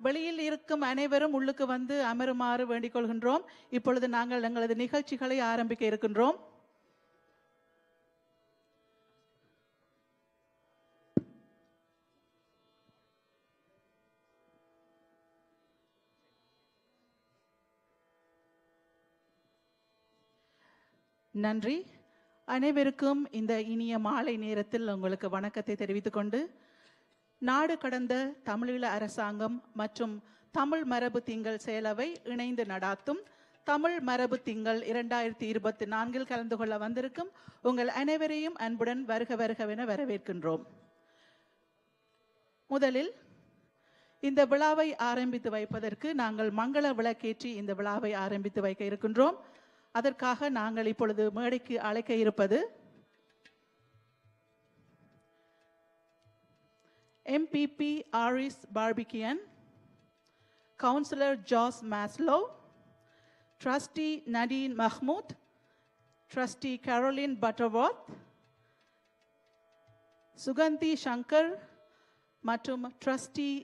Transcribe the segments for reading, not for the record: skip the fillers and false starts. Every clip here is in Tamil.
வெளியில் இருக்கும் அனைவரும் உள்ளுக்கு வந்து அமருமாறு வேண்டிக் கொள்கின்றோம். இப்பொழுது நாங்கள் எங்களது நிகழ்ச்சிகளை ஆரம்பிக்க இருக்கின்றோம். நன்றி. அனைவருக்கும் இந்த இனிய மாலை நேரத்தில் உங்களுக்கு வணக்கத்தை தெரிவித்துக் கொண்டு, நாடு கடந்த தமிழீழ அரசாங்கம் மற்றும் தமிழ் மரபு திங்கள் செயலவை இணைந்து நடாத்தும் தமிழ் மரபு திங்கள் 2024 கலந்து கொள்ள வந்திருக்கும் உங்கள் அனைவரையும் அன்புடன் வருக வருகவென வரவேற்கின்றோம். முதலில் இந்த விழாவை ஆரம்பித்து வைப்பதற்கு நாங்கள் மங்கள விளக்கேற்றி இந்த விழாவை ஆரம்பித்து வைக்க இருக்கின்றோம். அதற்காக நாங்கள் இப்பொழுது மேடைக்கு அழைக்க இருப்பது MPP Aris Barbikian, Councillor Joss Maslow, Trustee Nadine Mahmood, Trustee Caroline Butterworth, Suganthi Shankar மற்றும் Trustee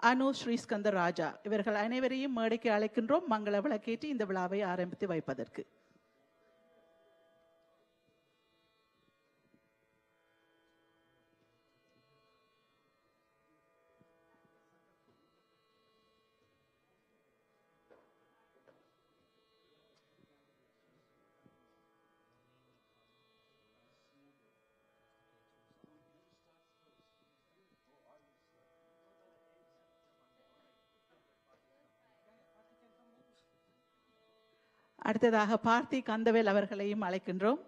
அனு ஸ்ரீஸ்கந்த ராஜா இவர்கள் அனைவரையும் மேடைக்கு அழைக்கின்றோம் மங்கள விளக்கேற்றி இந்த விழாவை ஆரம்பித்து வைப்பதற்கு. அடுத்ததாக பார்த்தி கந்தவேல் அவர்களையும் அழைக்கின்றோம்.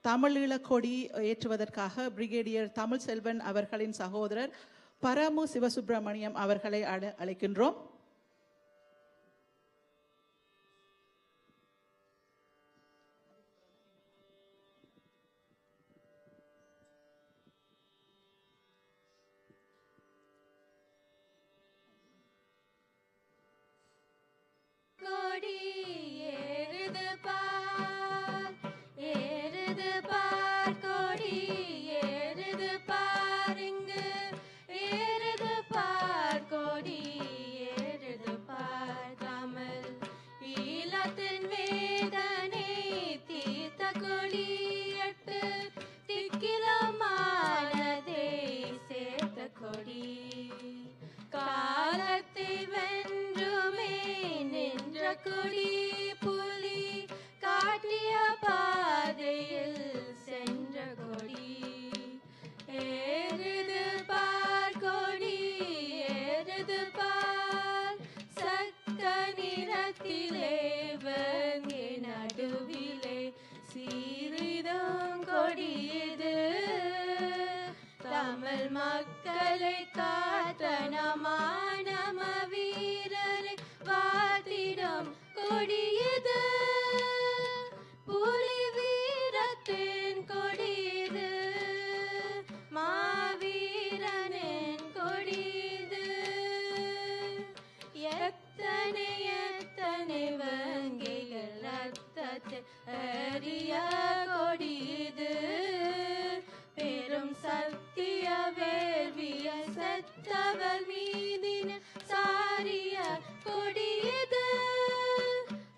தமிழீழ கொடி ஏற்றுவதற்காக பிரிகேடியர் தமிழ் செல்வன் அவர்களின் சகோதரர் பரமு சிவசுப்பிரமணியம் அவர்களை அழைக்கின்றோம். மக்களை காத்தனமான வீரரை வாத்திடம் கொடியது புலி வீரத்தின் கொடியது மாவீரனின் கொடியது எத்தனை எத்தனை வங்கிகள் ரத்தத்தை அறிய கொடியது பெரும் சத்திய வேள்விய செத்தவர் மீதின சாரிய கொடியது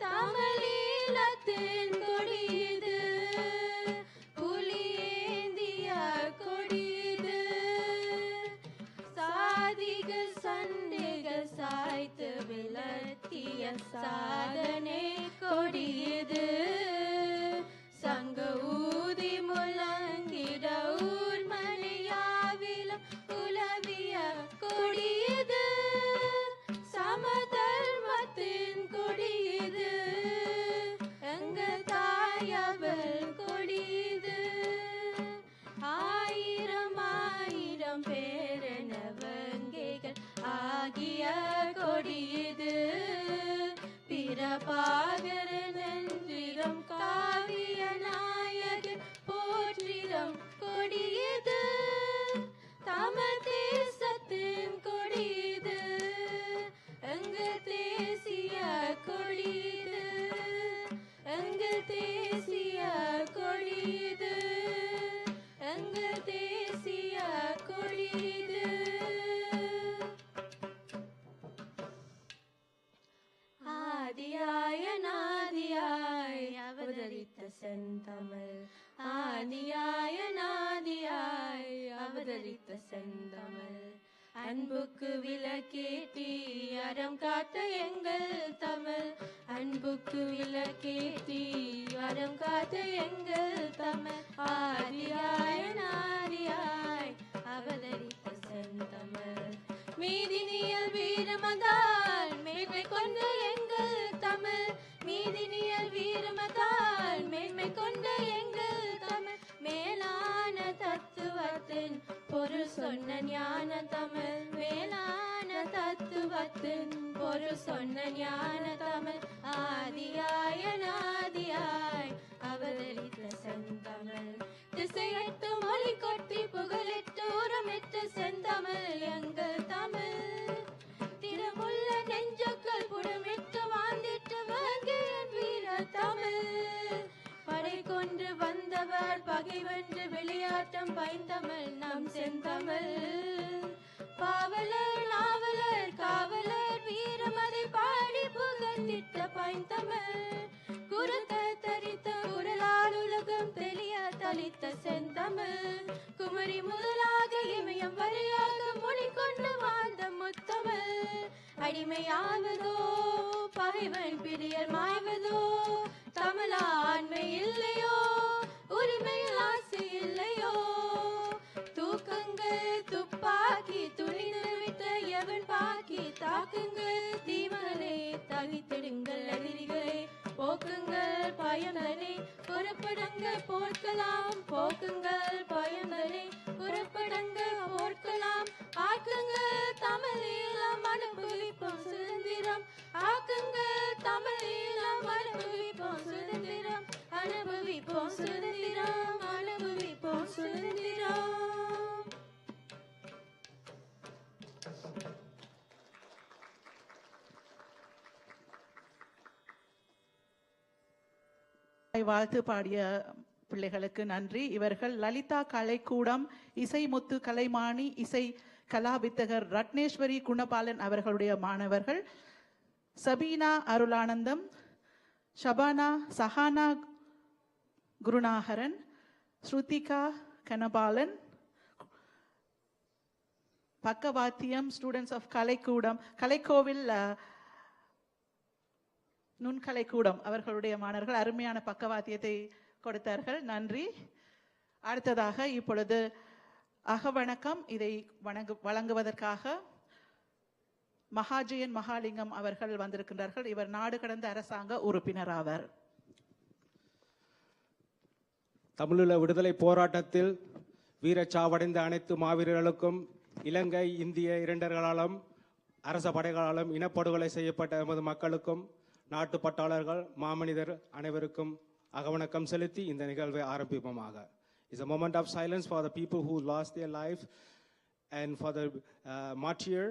தமிழீழத்தின் கொடியது புலியேந்திய கொடியது சாதிகள் சண்டைகள் சாய்த்து விளத்திய சாதனை கொடியது சங்க ஊதி முழங்கிட ஊர் மலையாவிலும் உலவிய கொடியது சமதர்மத்தின் கொடியது எங்கள் தாயவள் கொடியது ஆயிரம் ஆயிரம் பேரென வங்கைகள் ஆகிய கொடியது பிரபாகரன் என்றிடம் காவிய நாயகன் போற்றிடம் கொடியது தமிழ் தேசத்தின் கொடியது எங்கள் தேசிய கொடியது எங்கள் தேசிய கொடியது எங்கள் தேசிய கொடியது ஆதியாய நாதியாய் அவதரித்த செந்தமிழ் ஆதியாய நாதியாய் அவதரித்த செந்தமிழ் அன்புக்கு விளக்கேற்றி அறம் காத்த எங்கள் தமிழ் அன்புக்கு விளக்கேற்றி அறம் காத்த எங்கள் தமிழ் ஆதியாய நாதியாய் அவதரித்த செந்தமிழ் மீதினியல் வீரமதால் மேன்மை கொண்ட எங்கள் தமிழ் மீதினியல் வீரமதால் மேன்மை கொண்ட எங்கள் தமிழ் மேலான தத்துவத்தின் பொருள் சொன்ன ஞான தமிழ் மேலான தத்துவத்தின் பொருள் சொன்ன ஞான தமிழ் ஆதியாய நாதியாய் அவதரித்த செந்தமிழ் திசையட்டு மொழி கொட்டி புகழிட்டு உரமிட்டு செந்தமிழ் எங்கள் தமிழ் திறமுள்ள நெஞ்சக்கள் புடமிட்டு வாழ்ந்திட்டு வங்கையன் வீர தமிழ் படை கொண்டு வந்தவர் பகை வென்று விளையாட்டம் பைந்தமிழ் நம் செந்தமிழ் பாவலர் நாவலர் காவலர் வீரமதை பாடி புகழ்ந்திட்ட பைந்தமிழ் குருத்த தரித்த குரலால் உலகம் தெளிய தளித்த செந்தமிழ் குமரி முதலாக இமயம் வரையாக மொழி கொண்டு வாழ்ந்த முத்தமிழ் அடிமையாவதோ பகைவன் பிரியர் மாய்வதோ தமிழாண்மை இல்லையோ உரிமையில் ஆசை இல்லையோ தூக்கங்கள் துப்பாக்கி துணிந்து விட்ட எவன் பாக்கி தாக்குங்கள் தீமகளை தவித்திடுங்கள் எதிரிகளை போக்குங்கள் பயனனை புறப்படுங்கள் போக்குங்கள் பயந்தனை புறப்படங்க போர்க்கலாம் ஆக்குங்கள் தமிழீழம் அனுபவிப்போம் சுதந்திரம் ஆக்குங்கள் தமிழீழம் அனுபவிப்போம் சுதந்திரம் அனுபவிப்போம் சுதந்திரம் அனுபவிப்போம் சுதந்திரம். வாழ்த்து பாடிய பிள்ளைகளுக்கு நன்றி. இவர்கள் லலிதா கலைக்கூடம் இசைமுத்து கலைமானி இசை கலாவித்தகர் ரத்னேஸ்வரி குணபாலன் அவர்களுடைய மாணவர்கள். சபீனா அருளானந்தம், ஷபானா சஹானா குருநாகரன், ஸ்ருதிகா கனபாலன். பக்கவாத்தியம் ஸ்டூடெண்ட்ஸ் ஆஃப் கலைக்கூடம் கலைக்கோவில் நுண்கலை கூடம் அவர்களுடைய மாணவர்கள் அருமையான பக்கவாத்தியத்தை கொடுத்தார்கள். நன்றி. அடுத்ததாக இப்பொழுது அகவணக்கம் இதை வழங்குவதற்காக மகாஜயன் மகாலிங்கம் அவர்கள் வந்திருக்கின்றார்கள். இவர் நாடு கடந்த அரசாங்க உறுப்பினர் ஆவார். தமிழீழ விடுதலை போராட்டத்தில் வீரச்சாவடைந்த அனைத்து மாவீரர்களுக்கும் இலங்கை இந்திய இரண்டர்களாலும் அரச படைகளாலும் இனப்படுகொலை செய்யப்பட்ட எமது மக்களுக்கும் நாட்டு பட்டாளர்கள் மாமனிதர் அனைவருக்கும் அகவணக்கம் செலுத்தி இந்த நிகழ்வை ஆரம்பிப்போமாக. It's a moment of silence for the people who lost their life and for the martyr,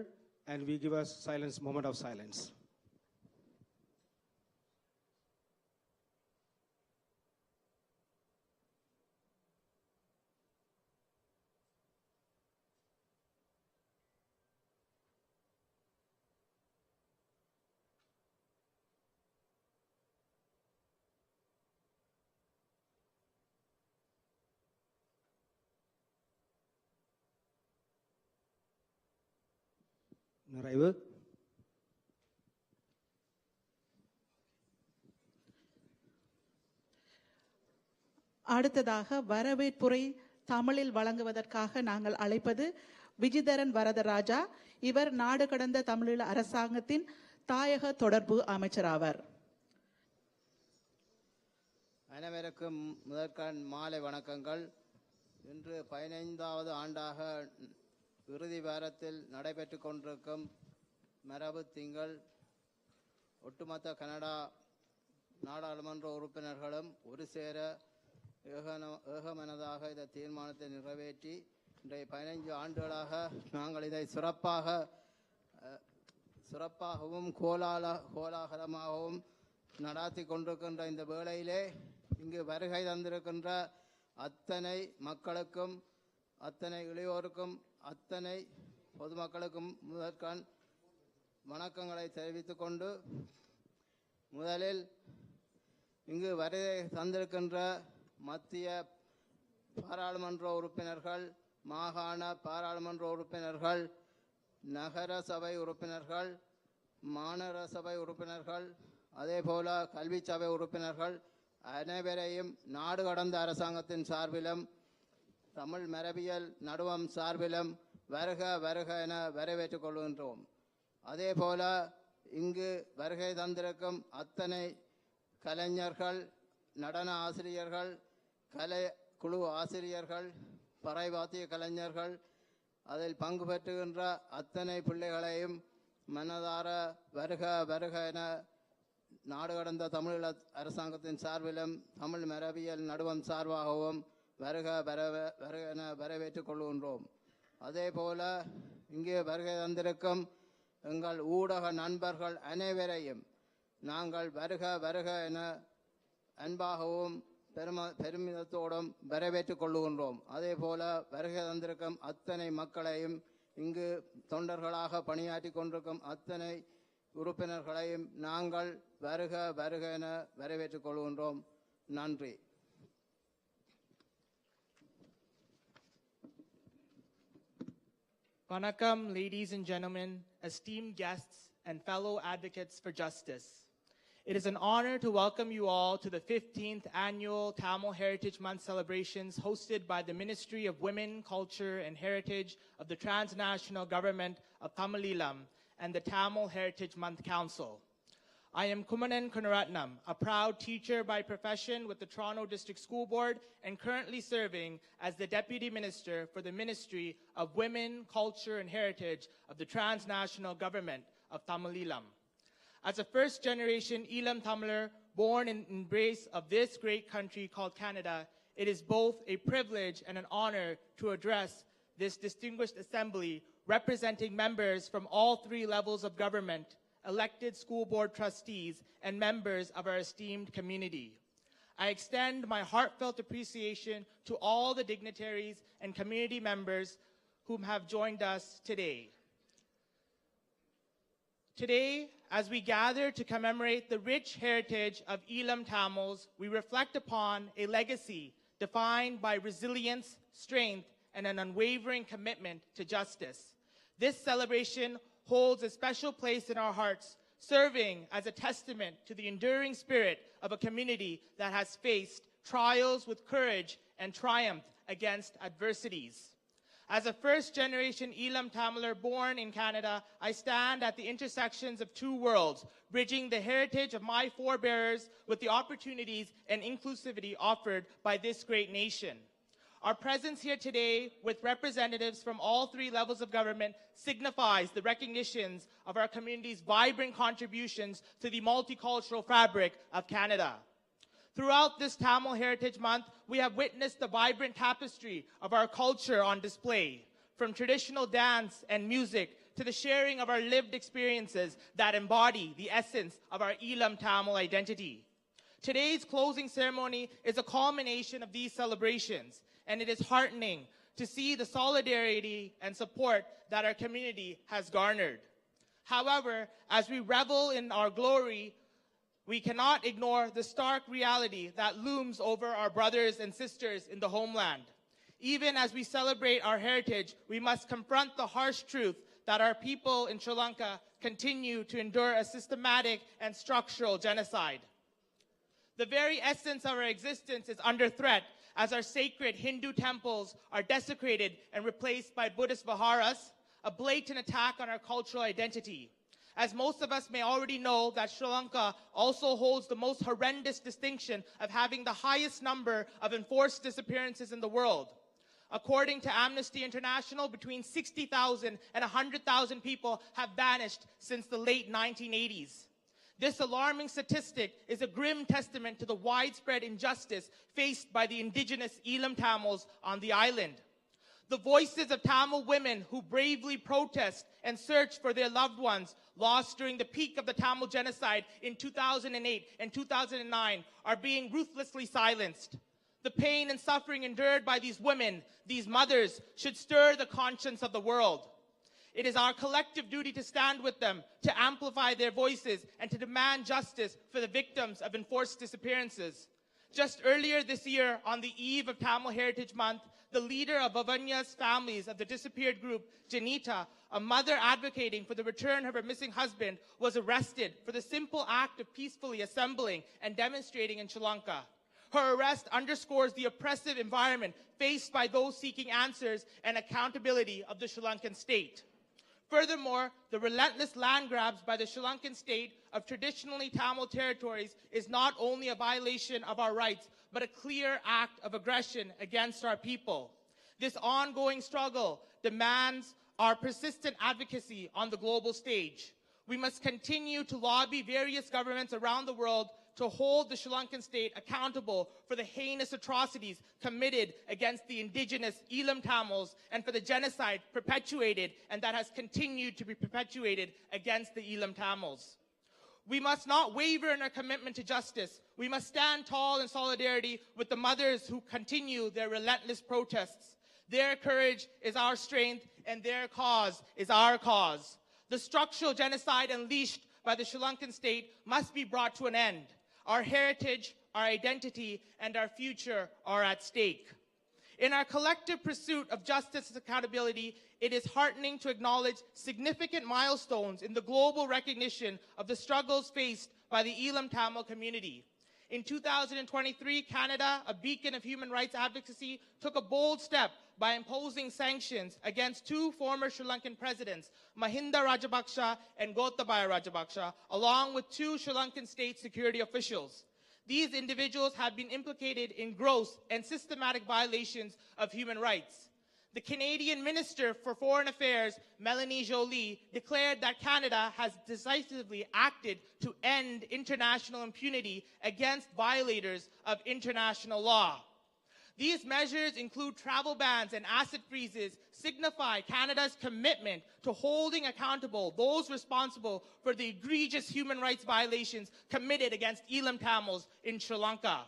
and we give a silence moment of silence. நிறைவு. அடுத்ததாக வரவேற்புரை தமிழில் வழங்குவதற்காக நாங்கள் அழைப்பது விஜிதரன் வரதராஜா. இவர் நாடு கடந்த தமிழீழ அரசாங்கத்தின் தாயக தொடர்பு அமைச்சராவார். அனைவருக்கும் முதற்கண் மாலை வணக்கங்கள். இன்று 15வது ஆண்டாக இறுதி வாரத்தில் நடைபெற்று கொண்டிருக்கும் மரபு திங்கள் ஒட்டுமொத்த கனடா நாடாளுமன்ற உறுப்பினர்களும் ஒரு சேர ஏகமனதாக இந்த தீர்மானத்தை நிறைவேற்றி இன்றைய 15 ஆண்டுகளாக நாங்கள் இதை சிறப்பாகவும் கோலாகலமாகவும் நடாத்தி கொண்டிருக்கின்ற இந்த வேளையிலே இங்கு வருகை தந்திருக்கின்ற அத்தனை மக்களுக்கும் அத்தனை இளையோருக்கும் அத்தனை பொதுமக்களுக்கும் முதற்கண் வணக்கங்களை தெரிவித்துக் கொண்டு முதலில் இங்கு வருகை தந்திருக்கின்ற மத்திய பாராளுமன்ற உறுப்பினர்கள், மாகாண பாராளுமன்ற உறுப்பினர்கள், நகர சபை உறுப்பினர்கள், மாநகர சபை உறுப்பினர்கள், அதேபோல கல்வி சபை உறுப்பினர்கள் அனைவரையும் நாடு கடந்த அரசாங்கத்தின் சார்பிலும் தமிழ் மரபியல் நடுவம் சார்பிலும் வருக வருக என வரவேற்றுக் கொள்கின்றோம். அதேபோல இங்கு வருகை தந்திருக்கும் அத்தனை கலைஞர்கள், நடன ஆசிரியர்கள், கலை குழு ஆசிரியர்கள், பறைவாத்திய கலைஞர்கள், அதில் பங்கு பெற்றுகின்ற அத்தனை பிள்ளைகளையும் மனதார வருக வருக என நாடு கடந்த தமிழ் அரசாங்கத்தின் சார்பிலும் தமிழ் மரபியல் நடுவம் சார்பாகவும் வருக வருக என வரவேற்றுக் கொள்கின்றோம். அதே போல இங்கே வருகை தந்திருக்கும் எங்கள் ஊடக நண்பர்கள் அனைவரையும் நாங்கள் வருக வருக என அன்பாகவும் பெருமிதத்தோடும் வரவேற்றுக் கொள்ளுகின்றோம். அதே போல வருகை தந்திருக்கும் அத்தனை மக்களையும் இங்கு தொண்டர்களாக பணியாற்றி கொண்டிருக்கும் அத்தனை உறுப்பினர்களையும் நாங்கள் வருக வருக என வரவேற்றுக் கொள்கின்றோம். நன்றி. Vanakkam, ladies and gentlemen, esteemed guests and fellow advocates for justice. It is an honor to welcome you all to the 15th annual Tamil Heritage Month celebrations hosted by the Ministry of Women, Culture and Heritage of the Transnational Government of Tamil Eelam and the Tamil Heritage Month Council. I am Kumanan Kunaratnam, a proud teacher by profession with the Toronto District School Board and currently serving as the Deputy Minister for the Ministry of Women, Culture and Heritage of the Transnational Government of Tamil. As a first-generation Elam Tamiler born in the embrace of this great country called Canada, it is both a privilege and an honor to address this distinguished assembly representing members from all three levels of government, elected school board trustees, and members of our esteemed community. I extend my heartfelt appreciation to all the dignitaries and community members whom have joined us today. Today, as we gather to commemorate the rich heritage of Elam Tamils, we reflect upon a legacy defined by resilience, strength, and an unwavering commitment to justice. This celebration holds a special place in our hearts, serving as a testament to the enduring spirit of a community that has faced trials with courage and triumphed against adversities. As a first-generation Elam Tamiler born in Canada, I stand at the intersections of two worlds, bridging the heritage of my forebears with the opportunities and inclusivity offered by this great nation. Our presence here today with representatives from all three levels of government signifies the recognitions of our community's vibrant contributions to the multicultural fabric of Canada. Throughout this Tamil Heritage Month, we have witnessed the vibrant tapestry of our culture on display, from traditional dance and music to the sharing of our lived experiences that embody the essence of our Elam Tamil identity. Today's closing ceremony is a culmination of these celebrations, and it is heartening to see the solidarity and support that our community has garnered. However, as we revel in our glory, we cannot ignore the stark reality that looms over our brothers and sisters in the homeland. Even as we celebrate our heritage, we must confront the harsh truth that our people in Sri Lanka continue to endure a systematic and structural genocide. The very essence of our existence is under threat as our sacred Hindu temples are desecrated and replaced by Buddhist viharas, a blatant attack on our cultural identity. As most of us may already know, that Sri Lanka also holds the most horrendous distinction of having the highest number of enforced disappearances in the world. According to Amnesty International, between 60,000 and 100,000 people have vanished since the late 1980s. This alarming statistic is a grim testament to the widespread injustice faced by the indigenous Elam Tamils on the island. The voices of Tamil women who bravely protest and search for their loved ones lost during the peak of the Tamil genocide in 2008 and 2009 are being ruthlessly silenced. The pain and suffering endured by these women, these mothers, should stir the conscience of the world. It is our collective duty to stand with them, to amplify their voices, and to demand justice for the victims of enforced disappearances. Just earlier this year, on the eve of Tamil Heritage Month, the leader of Vavanya's families of the disappeared group, Janita, a mother advocating for the return of her missing husband, was arrested for the simple act of peacefully assembling and demonstrating in Sri Lanka. Her arrest underscores the oppressive environment faced by those seeking answers and accountability of the Sri Lankan state. Furthermore, the relentless land grabs by the Sri Lankan state of traditionally Tamil territories is not only a violation of our rights, but a clear act of aggression against our people. This ongoing struggle demands our persistent advocacy on the global stage. We must continue to lobby various governments around the world to hold the Sri Lankan state accountable for the heinous atrocities committed against the indigenous Elam Tamils and for the genocide perpetuated and that has continued to be perpetuated against the Elam Tamils. We must not waver in our commitment to justice. We must stand tall in solidarity with the mothers who continue their relentless protests. Their courage is our strength, and their cause is our cause. The structural genocide unleashed by the Sri Lankan state must be brought to an end. Our heritage, our identity, and our future are at stake. In our collective pursuit of justice and accountability, it is heartening to acknowledge significant milestones in the global recognition of the struggles faced by the Elam Tamil community. In 2023, Canada, a beacon of human rights advocacy, took a bold step by imposing sanctions against two former Sri Lankan presidents, Mahinda Rajapaksa and Gotabaya Rajapaksa, along with two Sri Lankan state security officials. These individuals have been implicated in gross and systematic violations of human rights. The Canadian Minister for Foreign Affairs, Melanie Joly, declared that Canada has decisively acted to end international impunity against violators of international law. These measures include travel bans and asset freezes, signify Canada's commitment to holding accountable those responsible for the egregious human rights violations committed against Elam Tamils in Sri Lanka.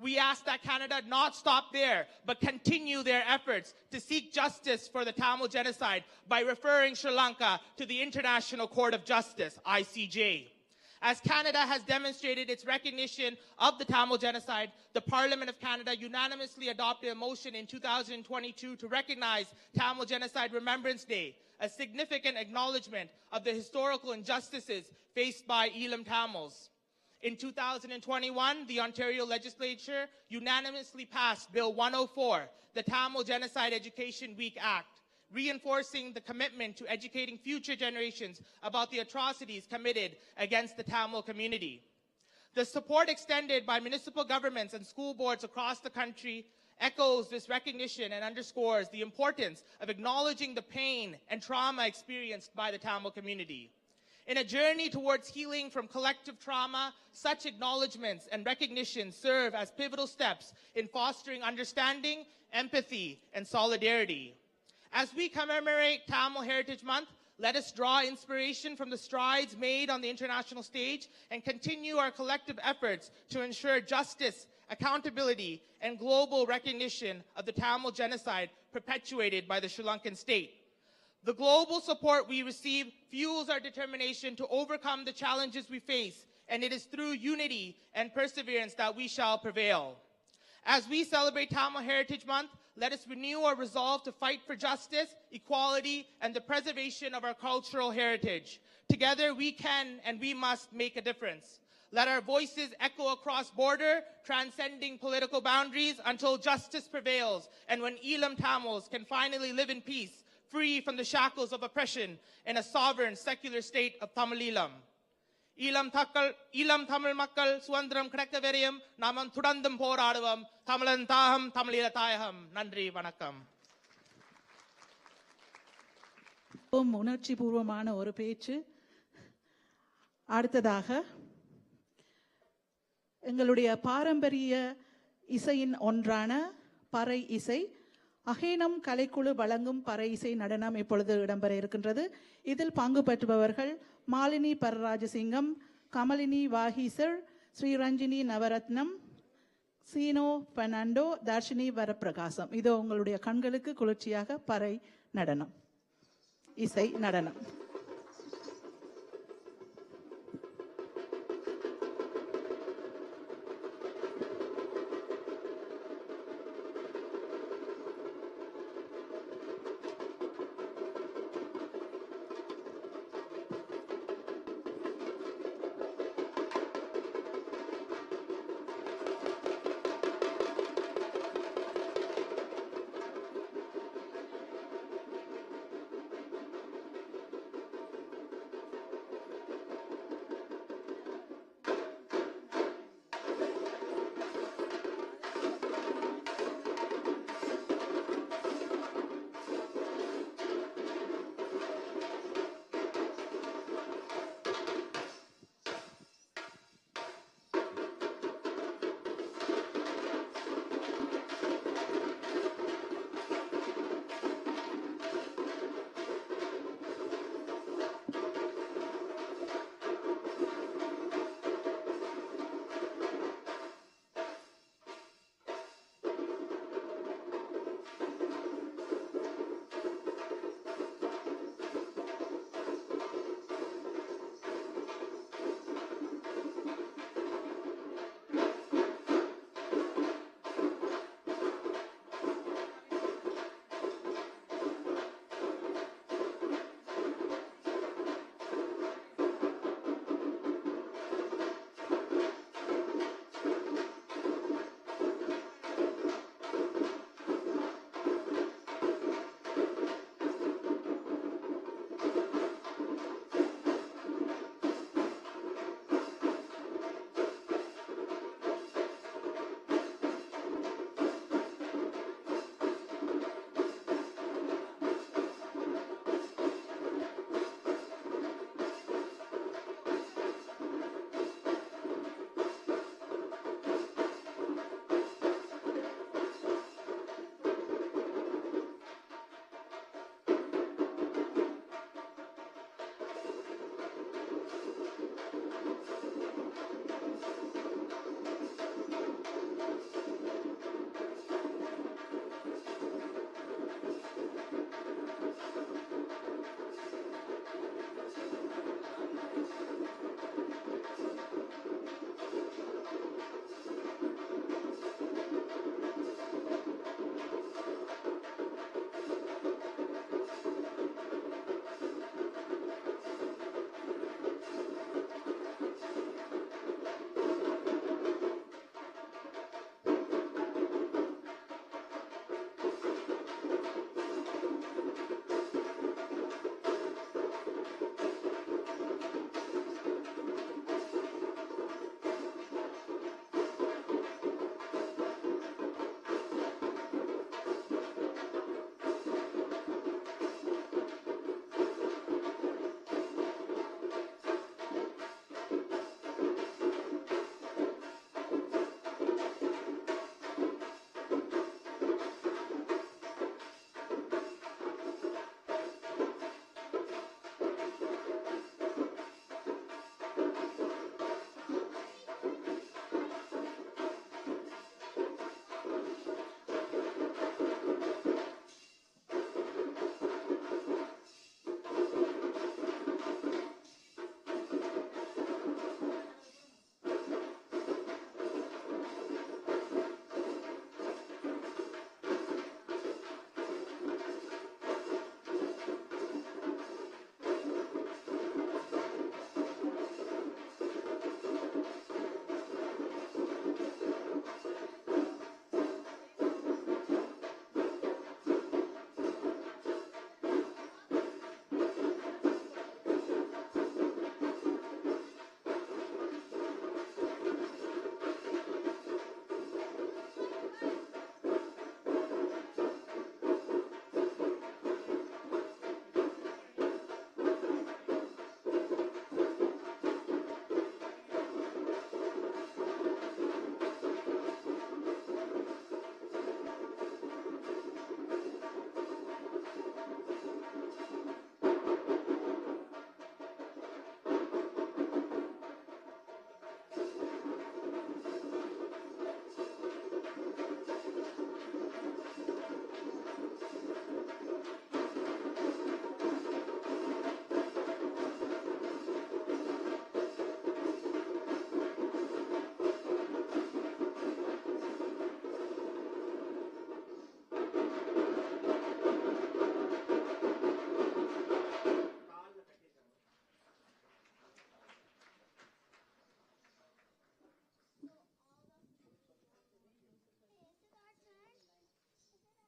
We ask that Canada not stop there, but continue their efforts to seek justice for the Tamil genocide by referring Sri Lanka to the International Court of Justice, ICJ. As Canada has demonstrated its recognition of the Tamil genocide, the Parliament of Canada unanimously adopted a motion in 2022 to recognize Tamil Genocide Remembrance Day, a significant acknowledgement of the historical injustices faced by Elam Tamils. In 2021, the Ontario Legislature unanimously passed Bill 104, the Tamil Genocide Education Week Act, reinforcing the commitment to educating future generations about the atrocities committed against the Tamil community. The support extended by municipal governments and school boards across the country echoes this recognition and underscores the importance of acknowledging the pain and trauma experienced by the Tamil community. In a journey towards healing from collective trauma, such acknowledgements and recognition serve as pivotal steps in fostering understanding, empathy, and solidarity. As we commemorate Tamil Heritage Month, let us draw inspiration from the strides made on the international stage and continue our collective efforts to ensure justice, accountability, and global recognition of the Tamil genocide perpetuated by the Sri Lankan state. The global support we receive fuels our determination to overcome the challenges we face, and it is through unity and perseverance that we shall prevail. As we celebrate Tamil Heritage Month, let us renew our resolve to fight for justice, equality, and the preservation of our cultural heritage. Together, we can and we must make a difference. Let our voices echo across border, transcending political boundaries until justice prevails, and when Elam Tamils can finally live in peace, free from the shackles of oppression in a sovereign, secular state of Tamileelam. Elam Tamil Makkal Suandram Krekkaveriyam Naman Thudandam Poraduvam Tamilan Taham Tamilila Tayaham Nandri Vanakkam. உணர்ச்சி பூர்வமான ஒரு பேச்சு. அடுத்ததாக எங்களுடைய பாரம்பரிய இசையின் ஒன்றான பறை இசை, அகேனம் கலைக்குழு வழங்கும் பறை இசை நடனம் இப்பொழுது இடம்பெற இருக்கின்றது. இதில் பங்கு பெற்றுபவர்கள் மாலினி பரராஜசிங்கம், கமலினி வாஹீசர், ஸ்ரீரஞ்சினி நவரத்னம், சீனோ பெர்னாண்டோ, தர்ஷினி வரப்பிரகாசம். இதோ உங்களுடைய கண்களுக்கு குளிர்ச்சியாக பறை நடனம், இசை நடனம்.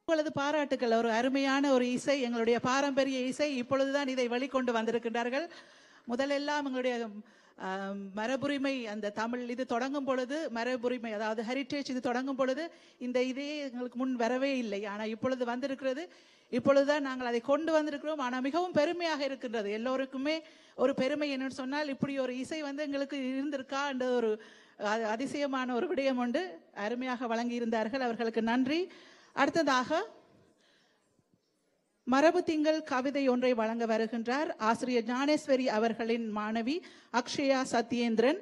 உங்களது பாராட்டுக்கள். ஒரு அருமையான ஒரு இசை, எங்களுடைய பாரம்பரிய இசை. இப்பொழுதுதான் இதை வெளிக்கொண்டு வந்திருக்கின்றார்கள். முதலெல்லாம் எங்களுடைய மரபுரிமை அந்த தமிழ் இது தொடங்கும் பொழுது, மரபுரிமை அதாவது ஹெரிட்டேஜ் இது தொடங்கும் பொழுது இந்த இதே எங்களுக்கு முன் வரவே இல்லை. ஆனால் இப்பொழுது வந்திருக்கிறது. இப்பொழுதுதான் நாங்கள் அதை கொண்டு வந்திருக்கிறோம். ஆனால் மிகவும் பெருமையாக இருக்கின்றது. எல்லோருக்குமே ஒரு பெருமை என்னன்னு சொன்னால், இப்படி ஒரு இசை வந்து எங்களுக்கு இருந்திருக்கா என்ற ஒரு அதிசயமான ஒரு விடயம் உண்டு. அருமையாக வழங்கி இருந்தார்கள், அவர்களுக்கு நன்றி. அடுத்ததாக மரபு திங்கள் கவிதை ஒன்றை வழங்க வருகின்றார் ஆசிரியர் ஞானேஸ்வரி அவர்களின் மாணவி அக்ஷயா சத்யேந்திரன்.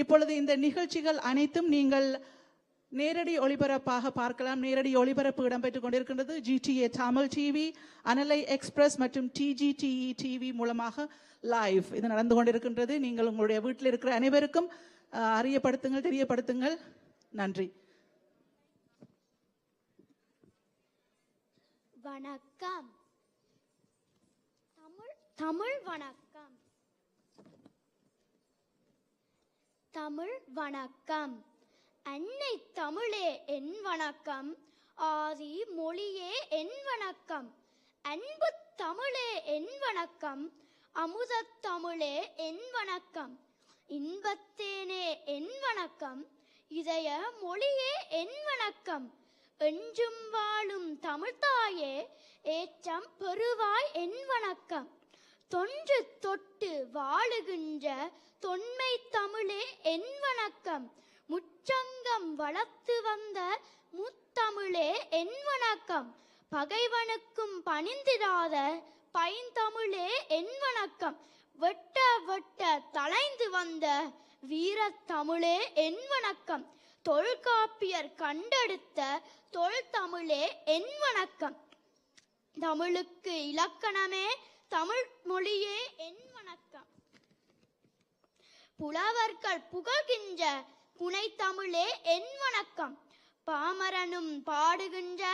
இப்பொழுது இந்த நிகழ்ச்சிகள் அனைத்தும் நீங்கள் நேரடி ஒளிபரப்பாக பார்க்கலாம். நேரடி ஒளிபரப்பு இடம்பெற்றுக் கொண்டிருக்கின்றது. GTA தமிழ் டிவி, அனலை எக்ஸ்பிரஸ் மற்றும் TGTE டிவி மூலமாக லைவ் இது நடந்து கொண்டிருக்கின்றது. நீங்கள் உங்களுடைய வீட்டில் இருக்கிற அனைவருக்கும் அறியப்படுத்துங்கள், தெரியப்படுத்துங்கள். நன்றி. வணக்கம். தமிழ் வணக்கம். தமிழ் வணக்கம். அன்னை தமிழே என் வணக்கம். ஆதி மொழியே என் வணக்கம். அன்பு தமிழே என் வணக்கம். அமுத தமிழே என் வணக்கம். இன்பத்தேனே என் வணக்கம். இதய மொழியே என் வணக்கம். என்றும் வாழும் தமிழ்தாயே ஏற்றம் பெறுவாய் என் வணக்கம். தொன்று தொட்டு வாழுகின்ற தொன்மை தமிழே என் வணக்கம். முச்சங்கம் வளர்த்து வந்த முத்தமிழே என் வணக்கம். பகைவனுக்கும் பணிந்திராத பைந்தமிழே என் வணக்கம். வெட்ட வெட்ட தலைந்து வந்த வீரத்தமிழே என் வணக்கம். தொல்காப்பியர் கண்டெடுத்த தொல்தமிழே என் வணக்கம். தமிழுக்கு இலக்கணமே தமிழ் மொழியே என் வணக்கம். புலவர்கள் புகழ்கின்ற புனைத்தமிழே என் வணக்கம். பாமரனும் பாடுகின்ற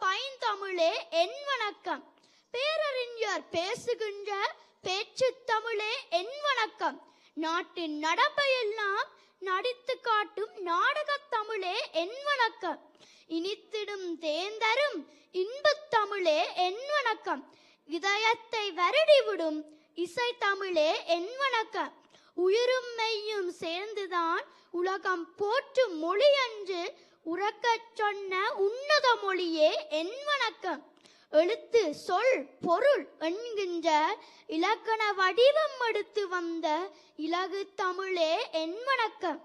பைந்தமிழே என் வணக்கம். பேரறிஞர் பேசுகின்ற பேச்சு தமிழே என் வணக்கம். நாட்டின் நடப்பையெல்லாம் நடித்து காட்டும் நாடகத் தமிழே என் வணக்கம். இனித்திடும் தேந்தரும் இன்பத் தமிழே என் வணக்கம். இதயத்தை வருடிவிடும் இசை தமிழே என் வணக்கம். உயிரும் மெய்யும் சேர்ந்துதான் உலகம் போற்றும் மொழி என்று உறக்கச் சொன்ன உன்னத மொழியே என் வணக்கம். எழுத்து சொல் பொருள் என்கின்ற இலக்கண வடிவம் எடுத்து வந்த இலகு தமிழே என் வணக்கம்.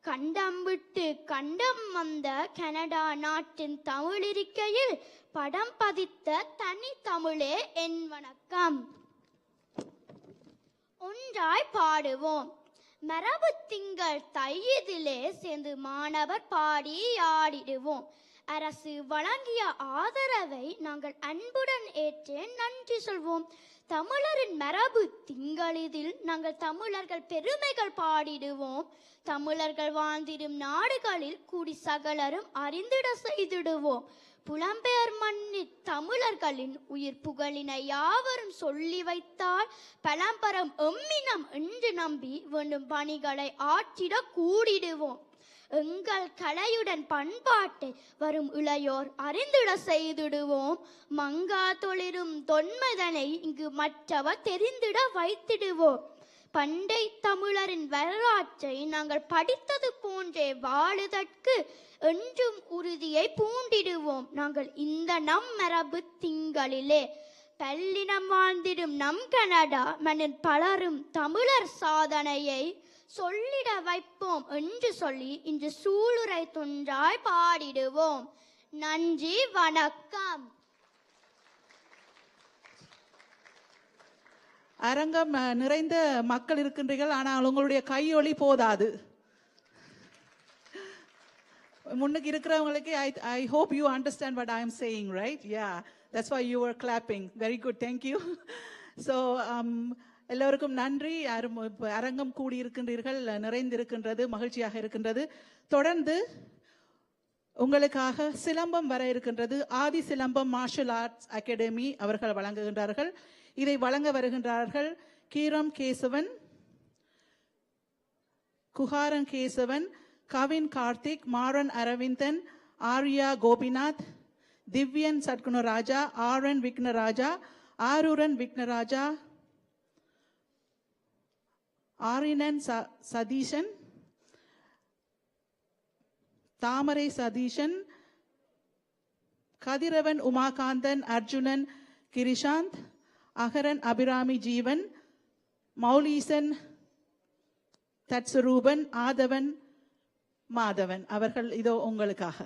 கண்டம் விட்டு கண்டம் வந்த கனடா நாட்டின் தமிழ் இருக்கையில் படம் பதித்த தனி தமிழே என் வணக்கம். ஒன்றாய் பாடுவோம். மரபு திங்கள் தையிதிலே சேர்ந்து மாணவர் பாடி ஆடிடுவோம். அரசு வழங்கிய ஆதரவை நாங்கள் அன்புடன் ஏற்று நன்றி சொல்வோம். தமிழரின் மரபு திங்களிதில் நாங்கள் தமிழர்கள் பெருமைகள் பாடிடுவோம். தமிழர்கள் வாழ்ந்திடும் நாடுகளில் கூடி சகலரும் அறிந்திட செய்திடுவோம். புலம்பெயர் மண்ணில் தமிழர்களின் உயிர் புகழினை யாவரும் சொல்லி வைத்தால் பலம்பரம் எம்மினம் என்று நம்பி வேண்டும் பணிகளை ஆற்றிட கூடிடுவோம். எங்கள் கலையுடன் பண்பாட்டை வரும் இளையோர் அறிந்திட செய்திடுவோம். மங்கா தொழிலும் தொன்மைதனை இங்கு மற்றவர் தெரிந்திட வைத்திடுவோம். பண்டை தமிழரின் வரலாற்றை நாங்கள் படித்தது போன்றே வாழுதற்கு என்றும் உறுதியை பூண்டிடுவோம். நாங்கள் இந்த நம் மரபு திங்களிலே பல்லினம் வாழ்ந்திடும் நம் கனடா மண்ணில் பலரும் தமிழர் சாதனையை சொல்லிட வைப்போம் என்று சொல்லி இன்று சூளுரை தொன்றாய் பாடிடுவோம். நன்றி, வணக்கம். அரங்கம் நிறைந்த மக்கள் இருக்கின்றீர்கள், ஆனால் உங்களுடைய கையொலி போதாது. முன்னுக்கு இருக்கிறவங்களுக்கு I hope you understand what I am saying, right? Yeah, that's why you were clapping. Very good, thank you. So எல்லோருக்கும் நன்றி. அரங்கம் கூடி இருக்கின்றீர்கள், நிறைந்திருக்கின்றது, மகிழ்ச்சியாக இருக்கின்றது. தொடர்ந்து உங்களுக்காக சிலம்பம் வர இருக்கின்றது. ஆதி சிலம்பம் மார்ஷல் ஆர்ட்ஸ் அகாடமி அவர்கள் வழங்குகின்றார்கள். இதை வழங்க வருகின்றார்கள் கீரம் கேசவன், குஹாரன் கேசவன், கவின் கார்த்திக், மாறன் அரவிந்தன், ஆர்யா கோபிநாத், திவ்யன் சட்குணராஜா, ஆர்என் விக்னராஜா, ஆரூரன் விக்னராஜா, ஆரினன் சதீஷன், தாமரை சதீஷன், கதிரவன் உமாகாந்தன், அர்ஜுனன் கிரிஷாந்த், அகரன் அபிராமி ஜீவன், மௌலீசன் தட்சுரூபன், ஆதவன் மாதவன் அவர்கள் இதோ உங்களுக்காக.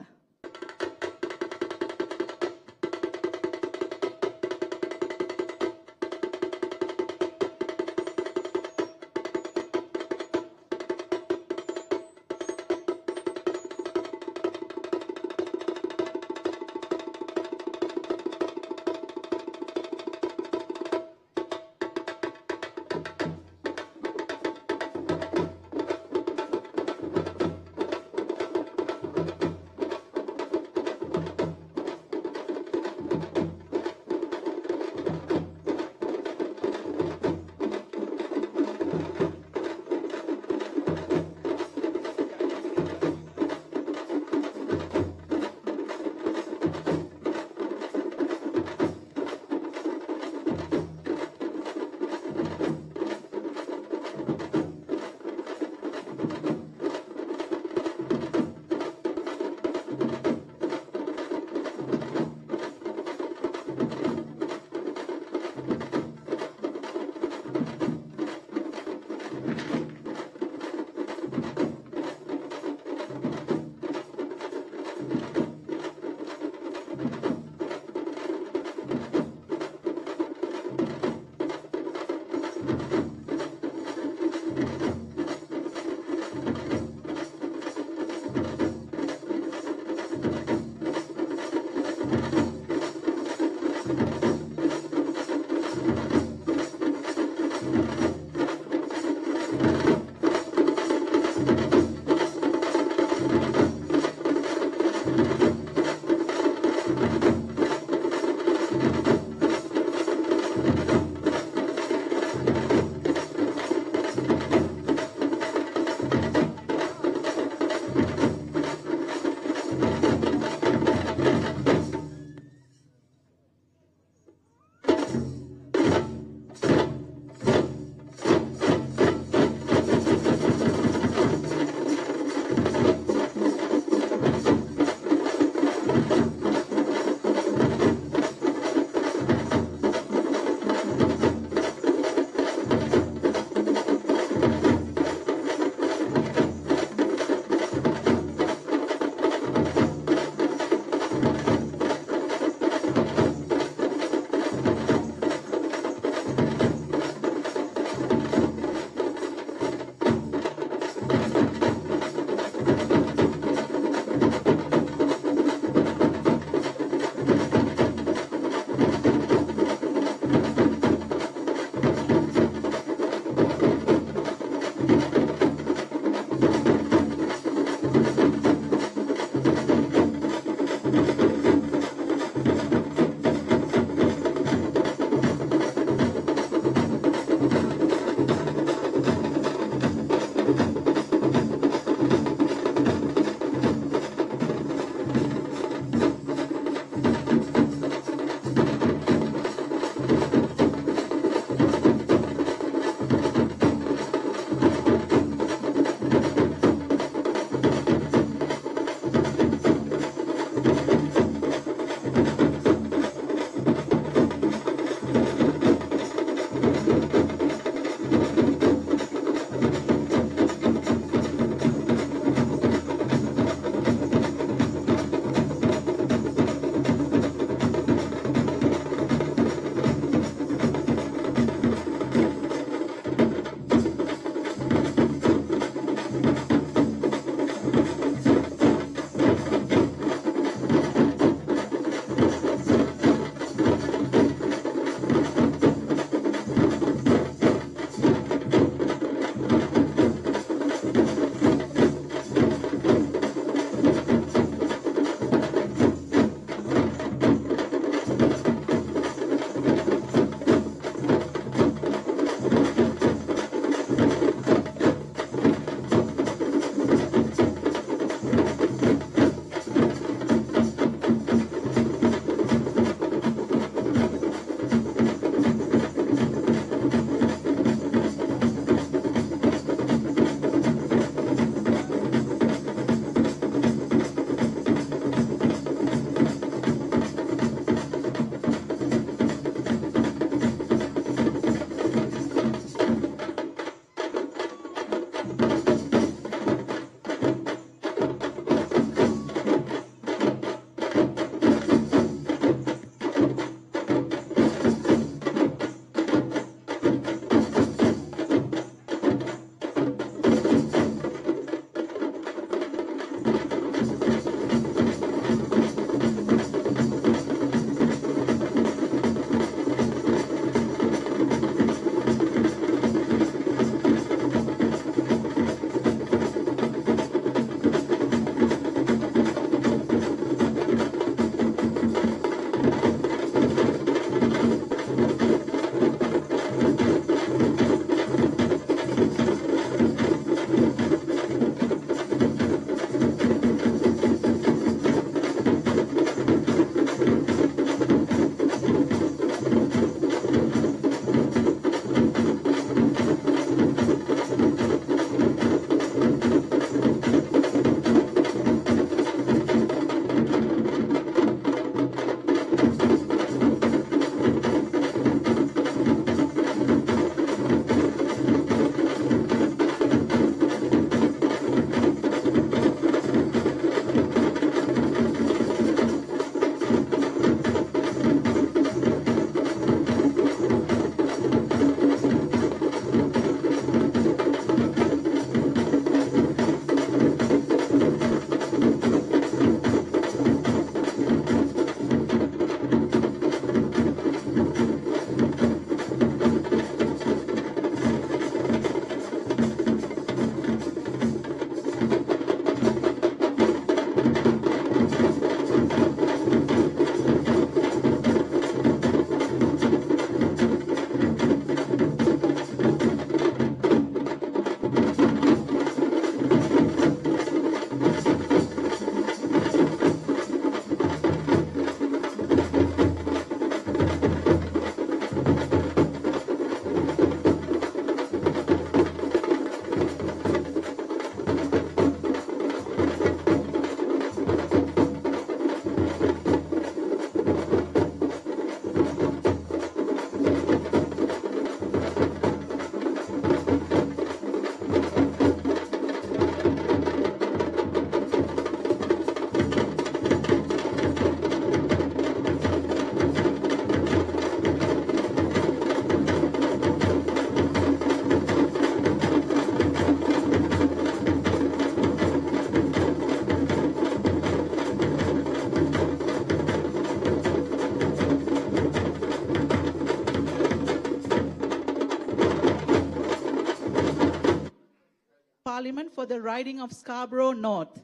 Parliament for the riding of Scarborough North.